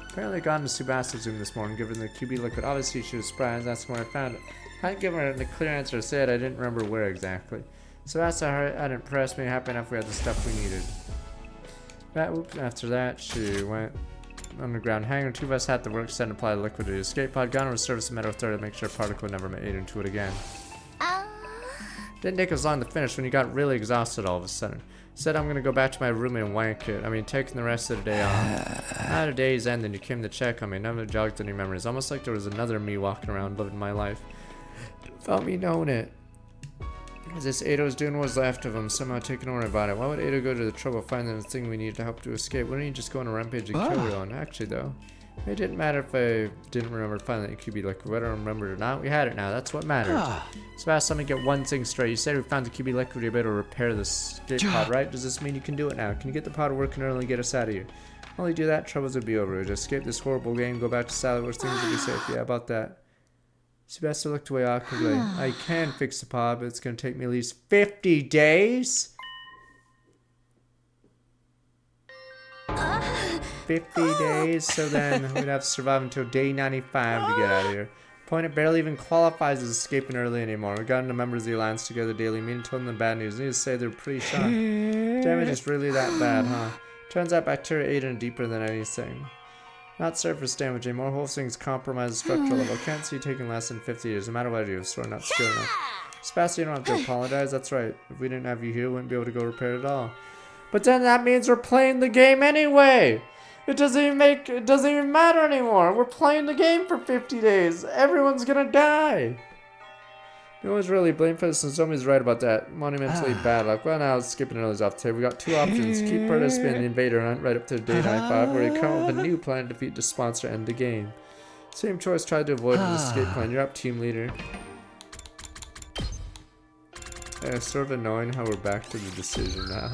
Apparently gone to Subasta's room this morning, given the QB liquid. Obviously she was surprised, that's where I found it. I hadn't given her the clear answer to say it, I didn't remember where exactly. Subasta hadn't impressed me, happy enough we had the stuff we needed. After that, she went underground hangar. Two of us had to work, set and apply the liquid to the escape pod. Gone over to service the metal authority to make sure a particle never made into it again. Didn't take us long to finish when you got really exhausted all of a sudden. Said I'm gonna go back to my room and wank it. I mean, taking the rest of the day off. At a day's end, and you came to check on me. Never jogged any memories. Almost like there was another me walking around living my life. Felt me knowing it. As this Ado's doing what was left of him, somehow taking over about it. Why would Ado go to the trouble of finding the thing we needed to help to escape? Wouldn't he just go on a rampage and kill everyone? Actually, though, it didn't matter if I didn't remember finding the QB liquid. Whether I remembered it or not, we had it now. That's what mattered. Sebastian, let me get one thing straight. You said we found the QB liquid, you're able to repair the escape pod, right? Does this mean you can do it now? Can you get the pod working early and get us out of here? Only do that, troubles would be over. We'd escape this horrible game, go back to Salad where things would be safe. Yeah, about that. Sebastian looked away awkwardly. I can fix the pod, but it's going to take me at least 50 days? 50 days, so then we'd have to survive until day 95 to get out of here. Point it barely even qualifies as escaping early anymore. We got into members of the Alliance together daily meeting, told them the bad news. Needless to say, they're pretty shocked. Damage is really that bad, huh? Turns out bacteria ate in deeper than anything. Not surface damage anymore. Whole thing's compromised structural level. Can't see taking less than 50 years. No matter what I do, so not skill enough. Sebastian, you don't have to apologize. That's right. If we didn't have you here, we wouldn't be able to go repair it at all. But then that means we're playing the game anyway. It doesn't even matter anymore. We're playing the game for 50 days. Everyone's gonna die. No one's really blamed for this, and somebody's right about that. Monumentally bad luck. Well, now skipping early's off the table. We got two options. Keep participating in the invader hunt right up to day 95, or you come up with a new plan to defeat the sponsor and end the game. Same choice, try to avoid an escape plan. You're up, team leader. Yeah, it's sort of annoying how we're back to the decision now.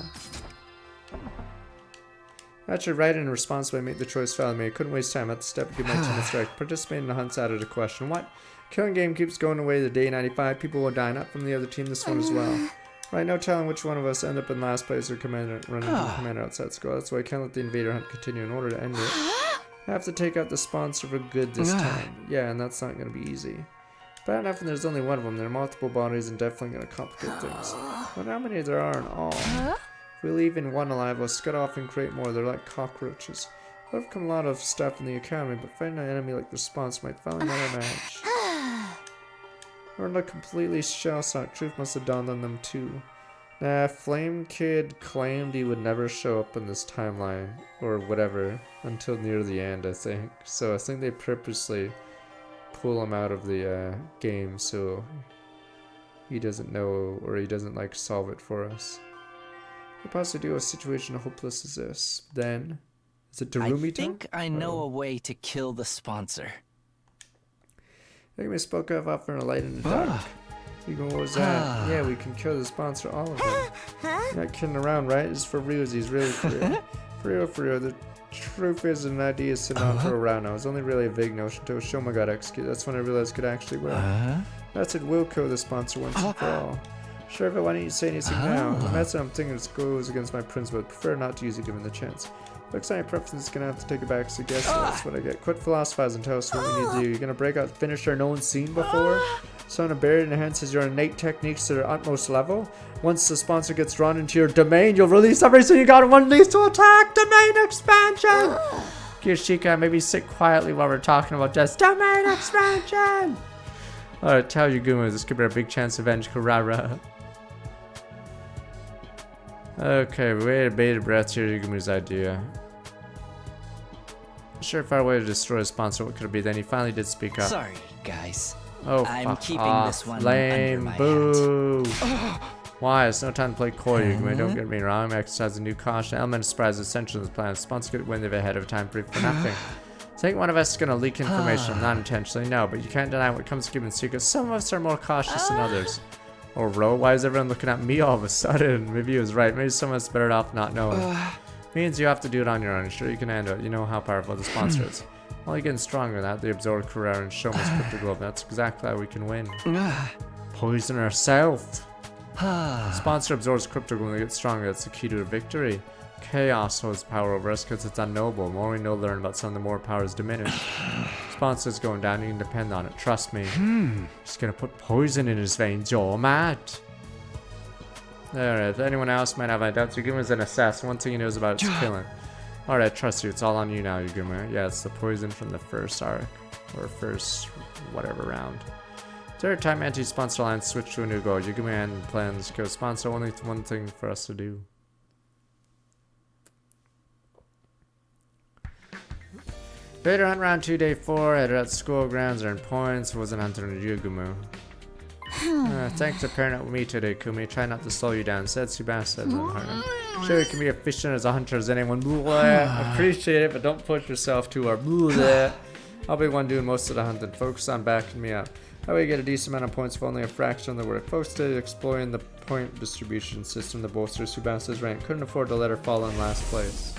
That's your right and responsibly make the choice following me. I couldn't waste time at the step to give my team a strike. Participating in the hunt's out of the question. What? Killing game keeps going away to day 95. People will die, not from the other team, this one as well. Right, no telling which one of us end up in last place or commander running into the commander outside school. That's why I can't let the invader hunt continue. In order to end it, I have to take out the sponsor for good this time. Yeah, and that's not going to be easy. Bad enough when there's only one of them. There are multiple bodies and definitely going to complicate things. But how many there are in all? If we leave in one alive, we'll scud off and create more. They're like cockroaches. There've come a lot of stuff in the academy, but fighting an enemy like the sponsor might finally win our match. We're not completely shell-shocked. Truth must have dawned on them too. Nah, Flame Kid claimed he would never show up in this timeline, or whatever, until near the end, I think. So I think they purposely pull him out of the game so he doesn't know, or he doesn't like solve it for us. We possibly do a situation as hopeless as this. Then, is it Darumi? I think I know a way to kill the sponsor. I think we spoke of offering a light in the dark. You go, what was that? Yeah, we can kill the sponsor, all of them. You're not kidding around, right? It's for real. He's really for real. For real. The truth is, an idea is sitting on for a round now. It was only really a vague notion until Shoma got executed. That's when I realized it could actually work. That's it. We'll kill the sponsor once and for all. Sure, but why don't you say anything now? The method I'm thinking goes against my principle. I prefer not to use it given the chance. Looks like my preference is gonna have to take it back, so guess that's what I get. Quit philosophizing and tell us what we need to do. You're gonna break out the finisher no one's seen before? Someone buried enhances your innate techniques to their utmost level. Once the sponsor gets drawn into your domain, you'll release everything you got in one lethal attack! Domain expansion! Kirishika, maybe sit quietly while we're talking about just domain expansion! Alright, tell Yaguma this could be our big chance to avenge Kurara. Okay, we waited bated breath here. Yugumi's idea. Surefire way to destroy a sponsor. What could it be? Then he finally did speak up. Sorry, guys. Oh, I'm fuck keeping off. this one Lame. under my Boo. Why? It's no time to play coy, Yugumi. Don't get me wrong. I'm exercising new caution. Element of surprise is essential to this plan. Sponsor could win ahead of time for nothing. Think one of us is going to leak information, not intentionally, no, but you can't deny what comes to keeping secrets. Some of us are more cautious than others. Or Ro, why is everyone looking at me all of a sudden? Maybe he was right. Maybe some of us better off not knowing. Means you have to do it on your own. Sure, you can handle it. You know how powerful the sponsor is. Only getting stronger than that, they absorb Carrera and show me Cryptoglobe. That's exactly how we can win. Poison ourselves. Sponsor absorbs Cryptoglobe when they get stronger. That's the key to a victory. Chaos holds power over us because it's unknowable. The more we know, learn about something, the more power is diminished. Sponsor's going down, you can depend on it. Trust me. Just gonna put poison in his veins, you're mad. Alright, if anyone else might have any doubts, Yuguma's an assassin. One thing he knows about is killing. Alright, trust you. It's all on you now, Yuguma. Yeah, it's the poison from the first arc. Or first whatever round. Third time anti-sponsor lines switch to a new goal. Yuguma and plans to kill sponsor. Only one thing for us to do. Vader hunt round 2, day 4. Headed out to school grounds, earned points. Wasn't hunting a Yugumu. Thanks for pairing up with me today, Kumi. Try not to slow you down. Said Tsubasa. Sure, you can be efficient as a hunter as anyone. Appreciate it, but don't push yourself too hard. I'll be one doing most of the hunting. Focus on backing me up. That way you get a decent amount of points for only a fraction of the work. Focus to exploring the point distribution system to bolster Tsubasa's rank. Couldn't afford to let her fall in last place.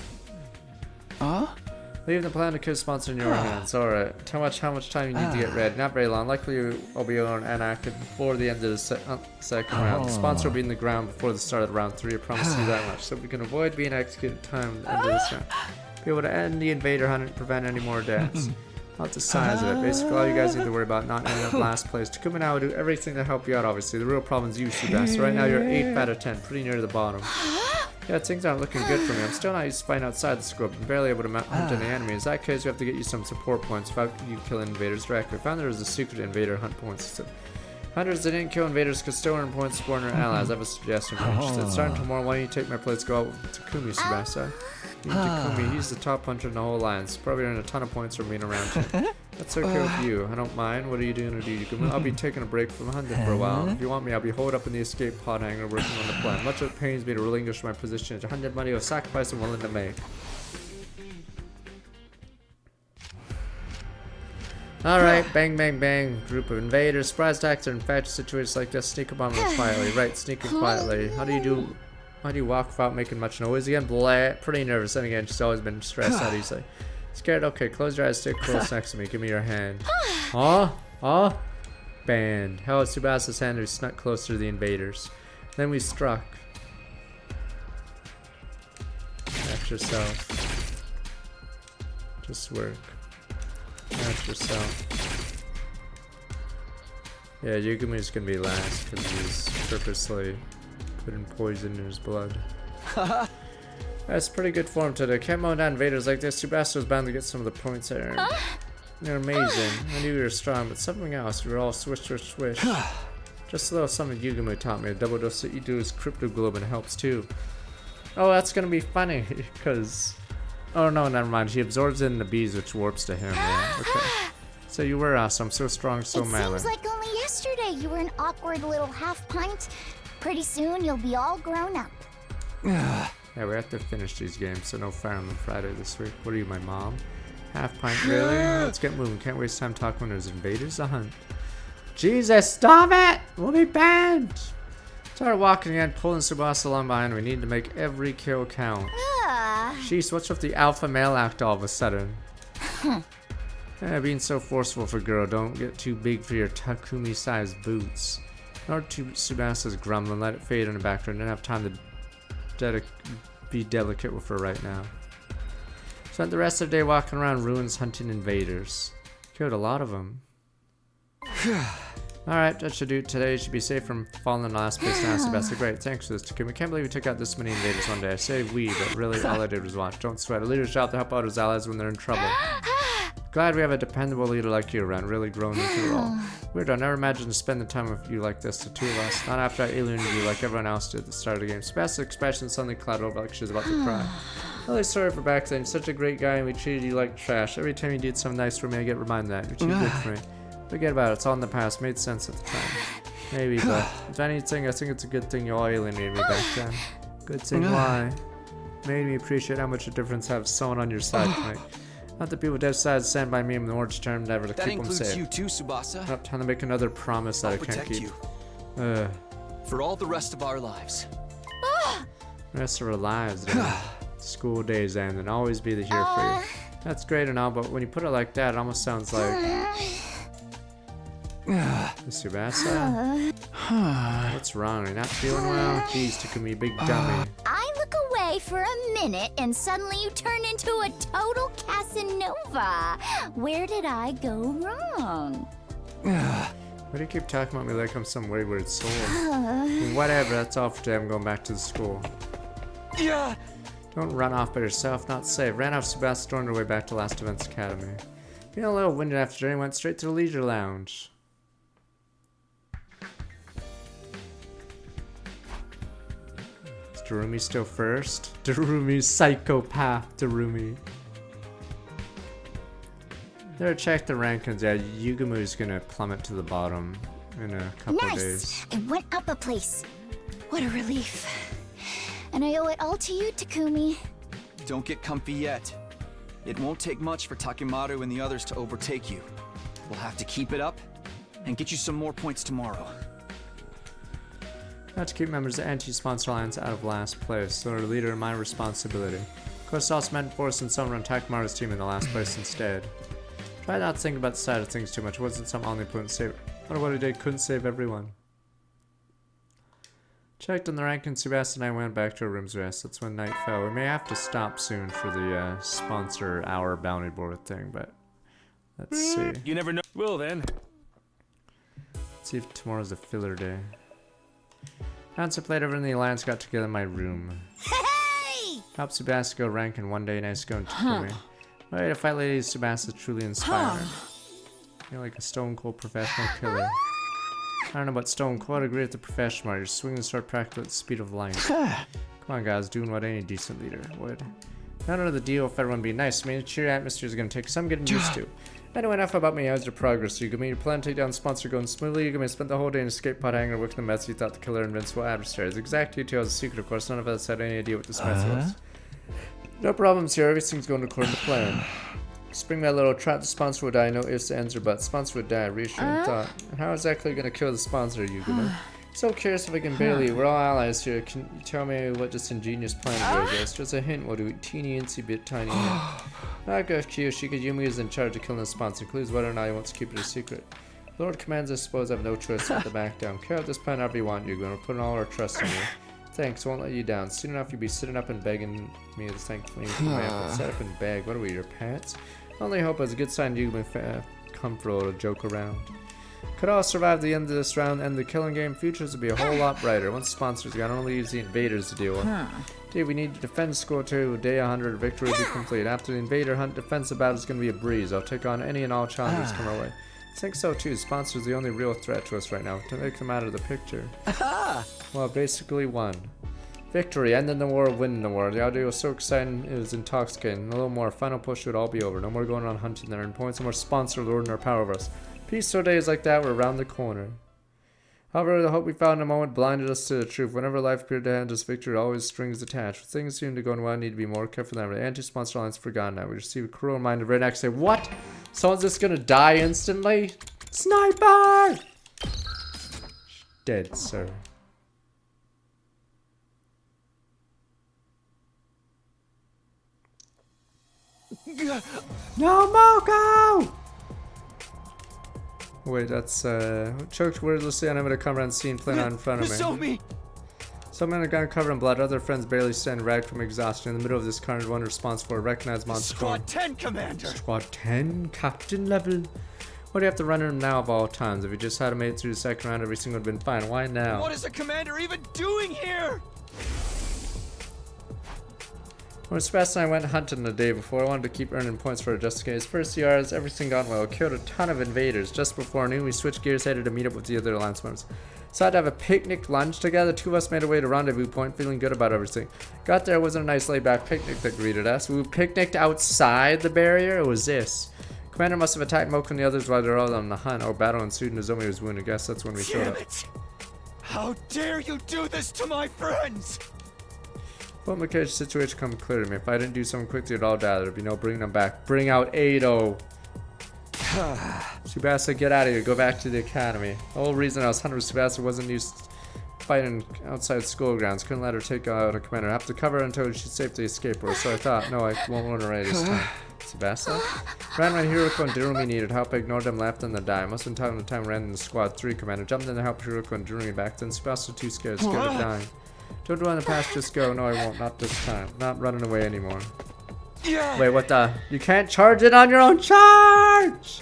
Leave the plan to kill sponsor in your hands. Alright. How much time you need to get ready? Not very long. Likely I'll be on inactive before the end of the second round. The sponsor will be in the ground before the start of round 3. I promise you that much. So we can avoid being executed time at the end of this round. Be able to end the invader hunt and prevent any more deaths. Not the size of it. Basically, all you guys need to worry about not ending up last place. Takuma and I will do everything to help you out, obviously. The real problem is you, Tsubasa. Right now, you're 8 out of 10. Pretty near the bottom. Yeah, things aren't looking good for me. I'm still not used to fighting outside the scope. I'm barely able to hunt any enemies. In that case, we have to get you some support points without you killing invaders directly. I found there was a secret invader hunt points. So, hunters that didn't kill invaders could still earn points for their allies. I have a suggestion for you. Starting tomorrow, why don't you take my place, go out with Takumi, Tsubasa? Takumi, he's the top puncher in the whole alliance. Probably earned a ton of points from being around him. That's okay with you. I don't mind. What are you doing to do? I'll be taking a break from hunting for a while. If you want me, I'll be holed up in the escape pod hangar working on the plan. Much of it pains me to relinquish my position. It's 100 money or sacrifice I'm willing to make. Alright, bang, bang, bang. Group of invaders. Surprise attacks are infectious situations like this. Sneak up on them quietly. Right, sneaking quietly. How do you walk without making much noise again? Blah. Pretty nervous. And again, she's always been stressed out easily. Scared? Okay, close your eyes, stay close next to me. Give me your hand. Banned. Held Tsubasa's hand, we snuck closer to the invaders. Then we struck. Catch yourself. Just work. Catch yourself. Yeah, Yugumi's gonna be last because he's purposely putting poison in his blood. That's pretty good form today. Can't mow down invaders like this. Tsubasa was bound to get some of the points I earned. You're amazing. I knew you were strong, but something else. You were all swish, swish, swish. Just a little something Yugumu taught me. A double dose that you do is Cryptoglobe and helps too. Oh, that's gonna be funny, because... Oh no, never mind. He absorbs it in the bees, which warps to him. Yeah. Okay. So you were awesome. So strong, so manly. It seems like only yesterday you were an awkward little half pint. Pretty soon you'll be all grown up. Yeah, we have to finish these games, so no Fire on Friday this week. What are you, my mom? Half pint, really? Let's get moving. Can't waste time talking when there's invaders to hunt. Jesus, stop it! We'll be banned! Started walking again, pulling Tsubasa along behind. We need to make every kill count. Jeez, what's with the alpha male act all of a sudden? Yeah, being so forceful for a girl. Don't get too big for your Takumi-sized boots. In order to Tsubasa's grumbling, let it fade in the background. Didn't have time to be delicate with her right now. Spent the rest of the day walking around ruins hunting invaders. Killed a lot of them. Alright, that should do it today. You should be safe from falling in the last place now, Tsubasa. Great, thanks for this, Takumi. Can't believe we took out this many invaders one day. I say we, but really all I did was watch. Don't sweat. A leader's job to help out his allies when they're in trouble. Glad we have a dependable leader like you around, really grown into the role. Weird, I never imagined to spend the time with you like this, the two of us. Not after I alienated you like everyone else did at the start of the game. Sebastian's expression suddenly clouded over like she was about to cry. Really sorry for back then. You're such a great guy and we treated you like trash. Every time you did something nice for me, I get reminded of that. You're too good for me. Forget about it. It's all in the past. Made sense at the time. Maybe, but if anything, I think it's a good thing you all alienated me back then. Good thing why? Made me appreciate how much a difference have someone on your side can make. Not the people decided to stand by me in the more determined ever to That keep them safe. includes you too, Tsubasa. Not trying to make another promise that I can't protect keep. you. For all the rest of our lives. The rest of our lives, then. School days end and always be here for you. That's great and all, but when you put it like that, it almost sounds like... Tsubasa? What's wrong? Are you not feeling well? Jeez, Takumi, big dummy. I look away for a minute and suddenly you turn into a total Casanova. Where did I go wrong? Why do you keep talking about me like I'm some wayward soul? Whatever, that's all for today. I'm going back to the school. Yeah. Don't run off by yourself, not safe. Ran off Sebastian, stormed her way back to Last Events Academy. Feeling a little winded after journey, went straight to the leisure lounge. Is Darumi still first? Darumi, psychopath Darumi. There, check the rankings. Yeah, Yugumo's gonna plummet to the bottom in a couple of days. I went up a place. What a relief. And I owe it all to you, Takumi. Don't get comfy yet. It won't take much for Takemaru and the others to overtake you. We'll have to keep it up and get you some more points tomorrow. Not to keep members of the Anti-Sponsor Alliance out of last place, so they're a leader in my responsibility. Of course, also meant forcing someone on Takemaru's team in the last place instead. Try not to think about the side of things too much. It wasn't some omnipotent save. Wonder what he did couldn't save everyone. Checked on the rank and Sebastian and I went back to our room's rest. That's when night fell. We may have to stop soon for the sponsor hour bounty board thing, but let's see. You never know. Well then. Let's see if tomorrow's a filler day. Once I played over in the Alliance, got together in my room. Hey! Helped Sebastian go rank in one day, nice going to Takumi. Way to fight ladies, Sebastian is truly inspiring. You're like a stone cold professional killer. I don't know about stone cold, I agree with the professional. You're swinging the sword practically at the speed of light. Come on guys, doing what any decent leader would. I don't know the deal if everyone be nice. I mean, a cheery atmosphere is going to take some getting used to. Anyway, enough about me. How's your progress? You your plan to take down the sponsor going smoothly. You spent the whole day in a escape pod hangar working the mess you thought the killer invincible adversaries. Exact details a secret, of course. None of us had any idea what this mess was. No problems here. Everything's going according to plan. Spring that little trap. The sponsor would die. No ifs, ands, or buts. Sponsor would die. Reassuring thought. And how exactly are you going to kill the sponsor, Yugumo? So curious if I can barely. We're all allies here. Can you tell me what this ingenious plan of yours is? Just a hint. We'll do it teeny insy bit tiny hint. Not good Kiyoshika Yumi is in charge of killing the sponsor. Includes whether or not he wants to keep it a secret. Lord commands, I suppose I have no choice but to back down. Carry out this plan however you want, Yugumo. We're putting all our trust in you. Thanks, won't let you down. Soon enough you'll be sitting up and begging me to thank me for my efforts. Set up and beg. What are we, your pets? Only hope as a good sign you may comfortable to joke around. Could all survive the end of this round and the killing game, futures would be a whole lot brighter. Once the sponsors got only use the invaders to deal with. Dude, we need to defend score 2, day 100, victory will be complete. After the invader hunt, defensive battle is going to be a breeze. I'll take on any and all challenges come our way. I think so too. Sponsors are the only real threat to us right now. To make them out of the picture. Well, basically won. Victory, ending the war, winning the war. The idea was so exciting, it was intoxicating. A little more, final push would all be over. No more going on hunting their endpoints, no more sponsor lording our power over us. Peaceful days like that were around the corner. However, the hope we found in a moment blinded us to the truth. Whenever life appeared to hand us victory, always strings attached. When things seemed to go well, need to be more careful than ever. The anti-sponsor alliance forgotten now. We receive a cruel reminder right next. Say, what? Someone's just gonna die instantly? Sniper! Dead, sir. No, Moko! Wait, that's choked wordlessly and I'm gonna come around scene playing out in front of me. Show me! Some men are gonna cover in blood, other friends barely stand ragged from exhaustion. In the middle of this carnage, one responsible, recognized monster. Squad 10, Commander! Squad 10, Captain level. Why do you have to run him now of all times? If you just had made it through the second round, everything would have been fine. Why now? What is the Commander even doing here? When Sebastian and I went hunting the day before, I wanted to keep earning points for it just in case. First yards, everything gone well. Killed a ton of invaders. Just before noon, we switched gears, headed to meet up with the other alliance members. Decided to have a picnic lunch together. Two of us made our way to Rendezvous Point, feeling good about everything. Got there, it wasn't a nice laid-back picnic that greeted us. We picnicked outside the barrier. It was this. Commander must have attacked Mocha and the others while they were all on the hunt. Our battle ensued and Nozomi was wounded. I guess that's when we showed up. How dare you do this to my friends? Well, Mika's situation come clear to me. If I didn't do something quickly, they'd all die. There'd be no bringing them back. Bring out Ado. Tsubasa, get out of here. Go back to the academy. The whole reason I was hunting with Tsubasa wasn't used fighting outside school grounds. Couldn't let her take out a commander. I have to cover her until she safely escaped her. So I thought, no, I won't run away this time. Tsubasa? Ran when Hiroko and Durumi needed help. I ignored them, left them to die. Must have been time to time ran in the squad 3 commander. Jumped in to help Hiroko and Durumi back then. Tsubasa was too scared of dying. Don't dwell in the past, just go. No, I won't. Not this time. Not running away anymore. Wait, what the? You can't charge it on your own charge!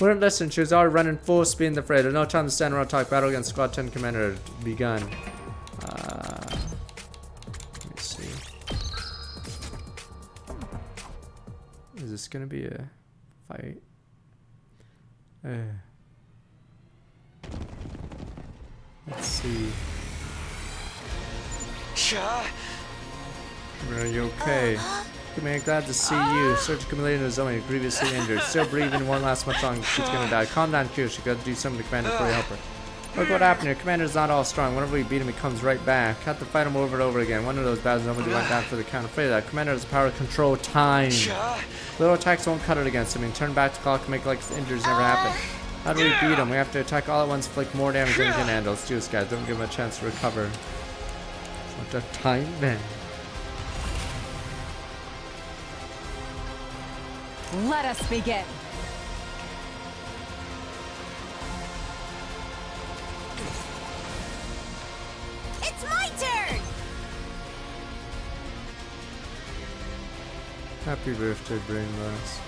Wouldn't listen. She was already running full speed in the fray. There's no time to stand around talk. Battle against Squad 10 commander had begun. Let me see. Is this gonna be a fight? Let's see. Are you okay? Commander, glad to see you. Surgical malaria Nozomi, grievously injured. Still breathing, won't last much longer. She's gonna die. Calm down, Kyo. She got to do something to Commander before you help her. Look what happened here. Commander's not all strong. Whenever we beat him, he comes right back. Had to fight him over and over again. One of those battles, nobody went down for the count. Afraid of that. Commander has the power to control time. Little attacks won't cut it against him. And turn back the clock and make like the injuries never happen. How do we beat him? We have to attack all at once, inflict more damage than we can handle. Let's do this, guys. Don't give him a chance to recover. What a time then. Let us begin. It's my turn! Happy birthday, Brain Blast.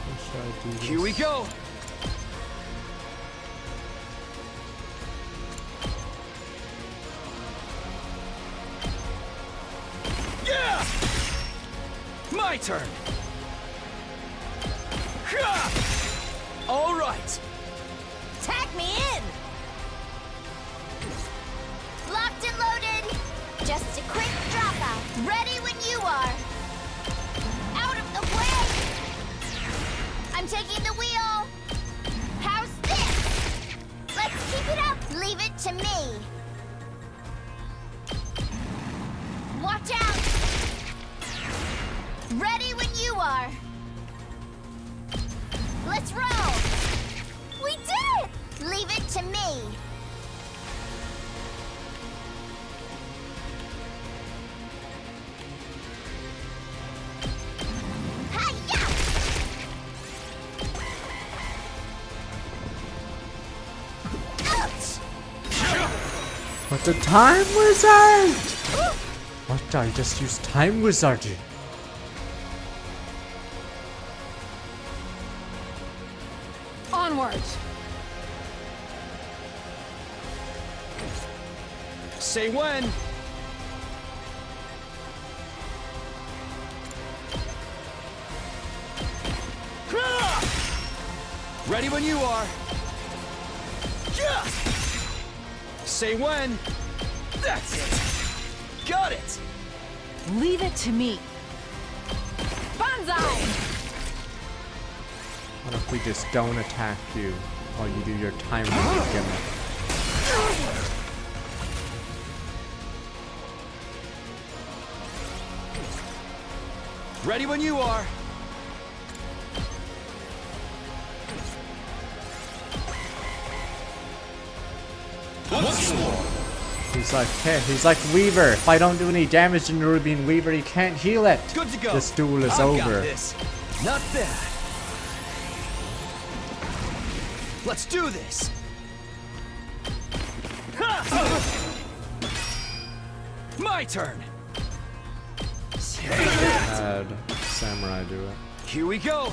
What should I do this? Here we go. Yeah! My turn. All right. Tag me in! Locked and loaded! Just a quick drop out. Ready when you are. Out of the way! I'm taking the wheel. How's this? Let's keep it up. Leave it to me. Watch out! Ready when you are. Let's roll! We did it! Leave it to me. Hi-ya! Ouch! What the Time Wizard? What? I just used Time Wizarding. Onwards. Say when. Ready when you are. Say when. That's it. Got it. Leave it to me. Banzai! What if we just don't attack you while you do your Time Wizard gimmick? Ready when you are. He's like Weaver. If I don't do any damage to Nerubian Weaver, he can't heal it. Good to go. This duel is I've over. got this. Not bad. Let's do this. My turn. Had Samurai do it. Here we go.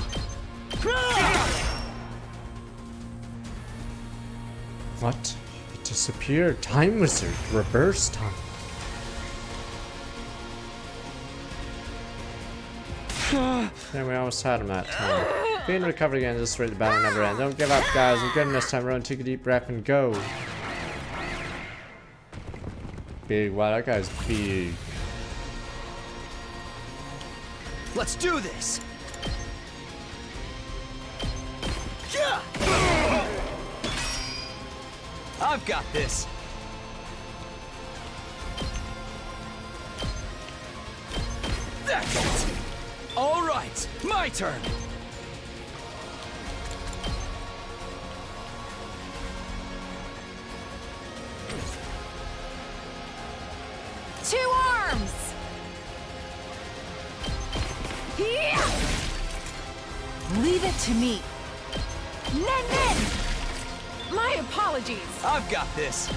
What? He Disappear. Time wizard. Reverse time. Yeah, we almost had him that time. Being recovered again, just wait, the battle never ends. Don't give up, guys. We're good this time. Everyone take a deep breath and go. Big. Wow, that guy's big. Let's do this! I've got this! That's it! All right, my turn! Two arms! Yeah! Leave it to me. Nen! My apologies. I've got this.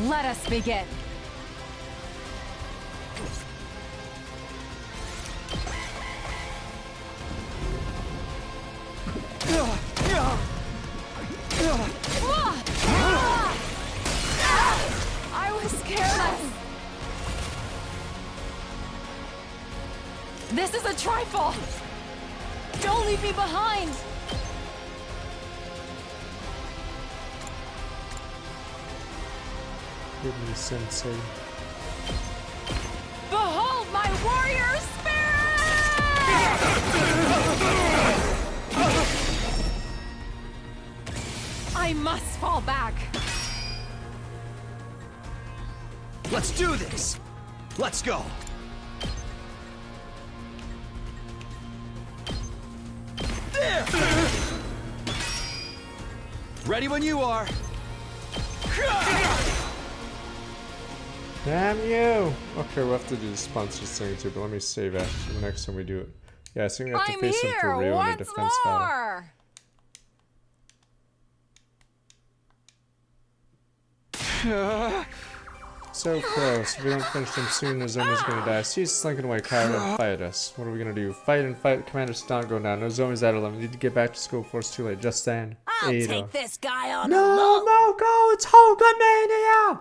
Let us begin. I was careless. This is a trifle. Don't leave me behind. Give me sensei. Behold my warrior spirit! I must fall back. Let's do this! Let's go! There! Ready when you are! Damn you! Okay, we'll have to do the sponsor thing too, but let me save it for the next time we do it. Yeah, I think we have to face him for real in a defense battle. So close. If we don't finish them soon, Nozomi's gonna die. She's slinking away, Kyra, and fight us. What are we gonna do? Fight and fight. Commander's not going down. Nozomi's at 11. We need to get back to school before it's too late. Just then. I'll Ada. take this guy on No, alone. Moko! It's Hulkamania!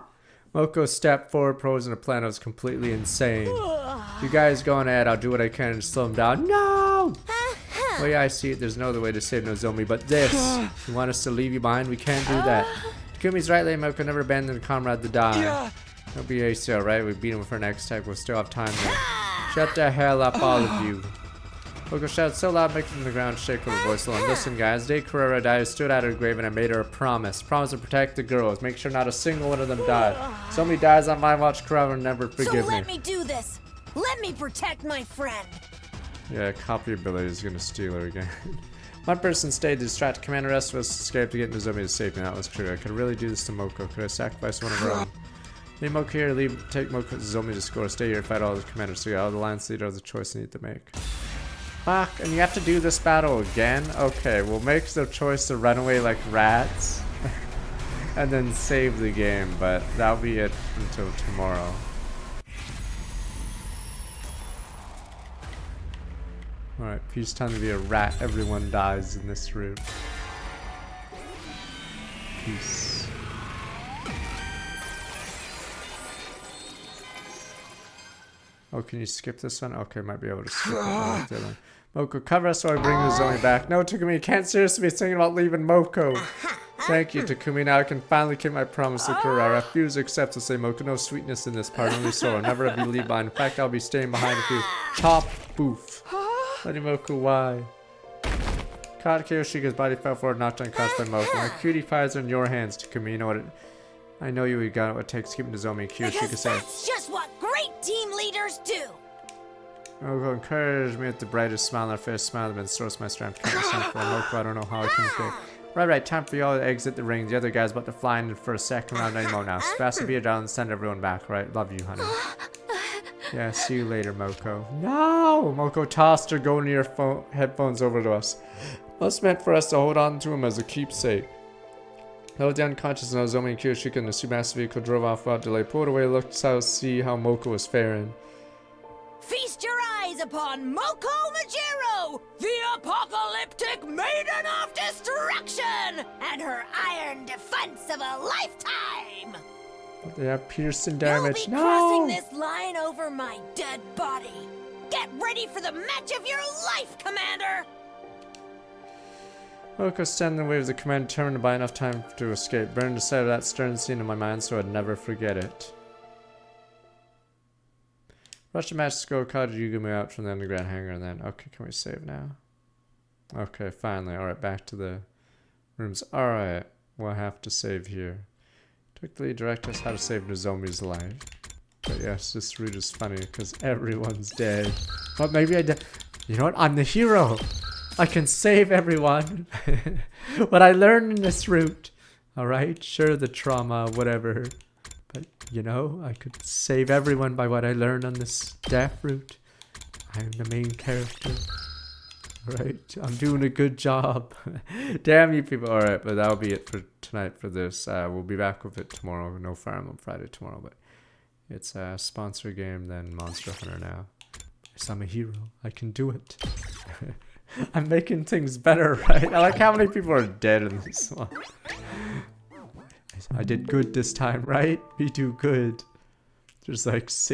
Moko stepped forward, proposing a plan that was completely insane. You guys go on ahead. I'll do what I can to slow him down. No! Well, yeah, I see it. There's no other way to save Nozomi but this. You want us to leave you behind? We can't do that. Takumi's right, Lady Moko never abandoned a comrade to die. Don't be hasty, alright? We beat him for next tag. We'll still have time though. Shut the hell up, all of you. Moko shouted so loud, making the ground shake with her voice alone. Listen, guys. Day Carrera died. I stood at her grave and I made her a promise. Promise to protect the girls. Make sure not a single one of them died. Somebody dies on my watch, Carrera will never forgive So let me. me do this. Let me protect my friend. Yeah, copy ability is gonna steal her again. One person stayed to distract Commander, rest of us escaped to get Nozomi to safety. That was true. I could really do this to Moko. Could I sacrifice one of our own? Leave Moko here, take Moko Nozomi to score. Stay here, fight all the commanders together. The Alliance leader has a choice they need to make. Fuck, and you have to do this battle again? Okay, we'll make the choice to run away like rats. And then save the game, but that'll be it until tomorrow. Alright, peace time to be a rat. Everyone dies in this room. Peace. Oh, can you skip this one? Okay, might be able to skip it. Moko, cover us while I bring Nozomi back. No, Takumi, you can't seriously be thinking about leaving Moko. Thank you, Takumi. Now I can finally keep my promise to Kura. I refuse to accept to say Moko. No sweetness in this part, only sorrow. Never have you leave behind. In fact, I'll be staying behind with you. Chop, boof. Lady Moko, why? Caught Kiyoshika's body fell forward, knocked unconscious by Moko. My cutie pies are in your hands, Takumi. You know what I know you got what it takes to keep Nozomi. Kiyoshika said. That's just what great team leaders do. Moko encouraged me with the brightest smile on her face. Smile that been source my strength. Moko, I don't know how I can think. Right, time for y'all to exit the ring. The other guy's about to fly in for a second round anymore now. Fast to be down and send everyone back, right? Love you, honey. Yeah, see you later, Moko. No! Moko tossed her golden headphones over to us. Must meant for us to hold on to him as a keepsake. Held the unconscious Nozomi and Kiyoshika in the Subasa vehicle drove off without delay. Pulled away, looked south to see how Moko was faring. Feast your eyes upon Moko Majiro, the apocalyptic maiden of destruction, and her iron defense of a lifetime! They have piercing You'll damage. be No! crossing this line over my dead body. Get ready for the match of your life, Commander! Moko standing in the way of the command, determined to buy enough time to escape. Burned the sight of that stern scene in my mind so I'd never forget it. Rush the match score, called Yugumi out from the underground hangar and then... Okay, can we save now? Okay, finally. Alright, back to the rooms. Alright, we'll have to save here. Quickly direct us how to save Nozomi's life. But yes, this route is funny because everyone's dead. But maybe I did. You know what? I'm the hero! I can save everyone! What I learned in this route. Alright, sure, the trauma, whatever. But, you know, I could save everyone by what I learned on this death route. I'm the main character. Right, I'm doing a good job. Damn you people. Alright, but that'll be it for tonight for this. We'll be back with it tomorrow. No Fire Emblem Friday tomorrow, but it's a sponsor game, then Monster Hunter now. Yes, I'm a hero. I can do it. I'm making things better, right? I like how many people are dead in this one. I did good this time, right? We do good. There's like 6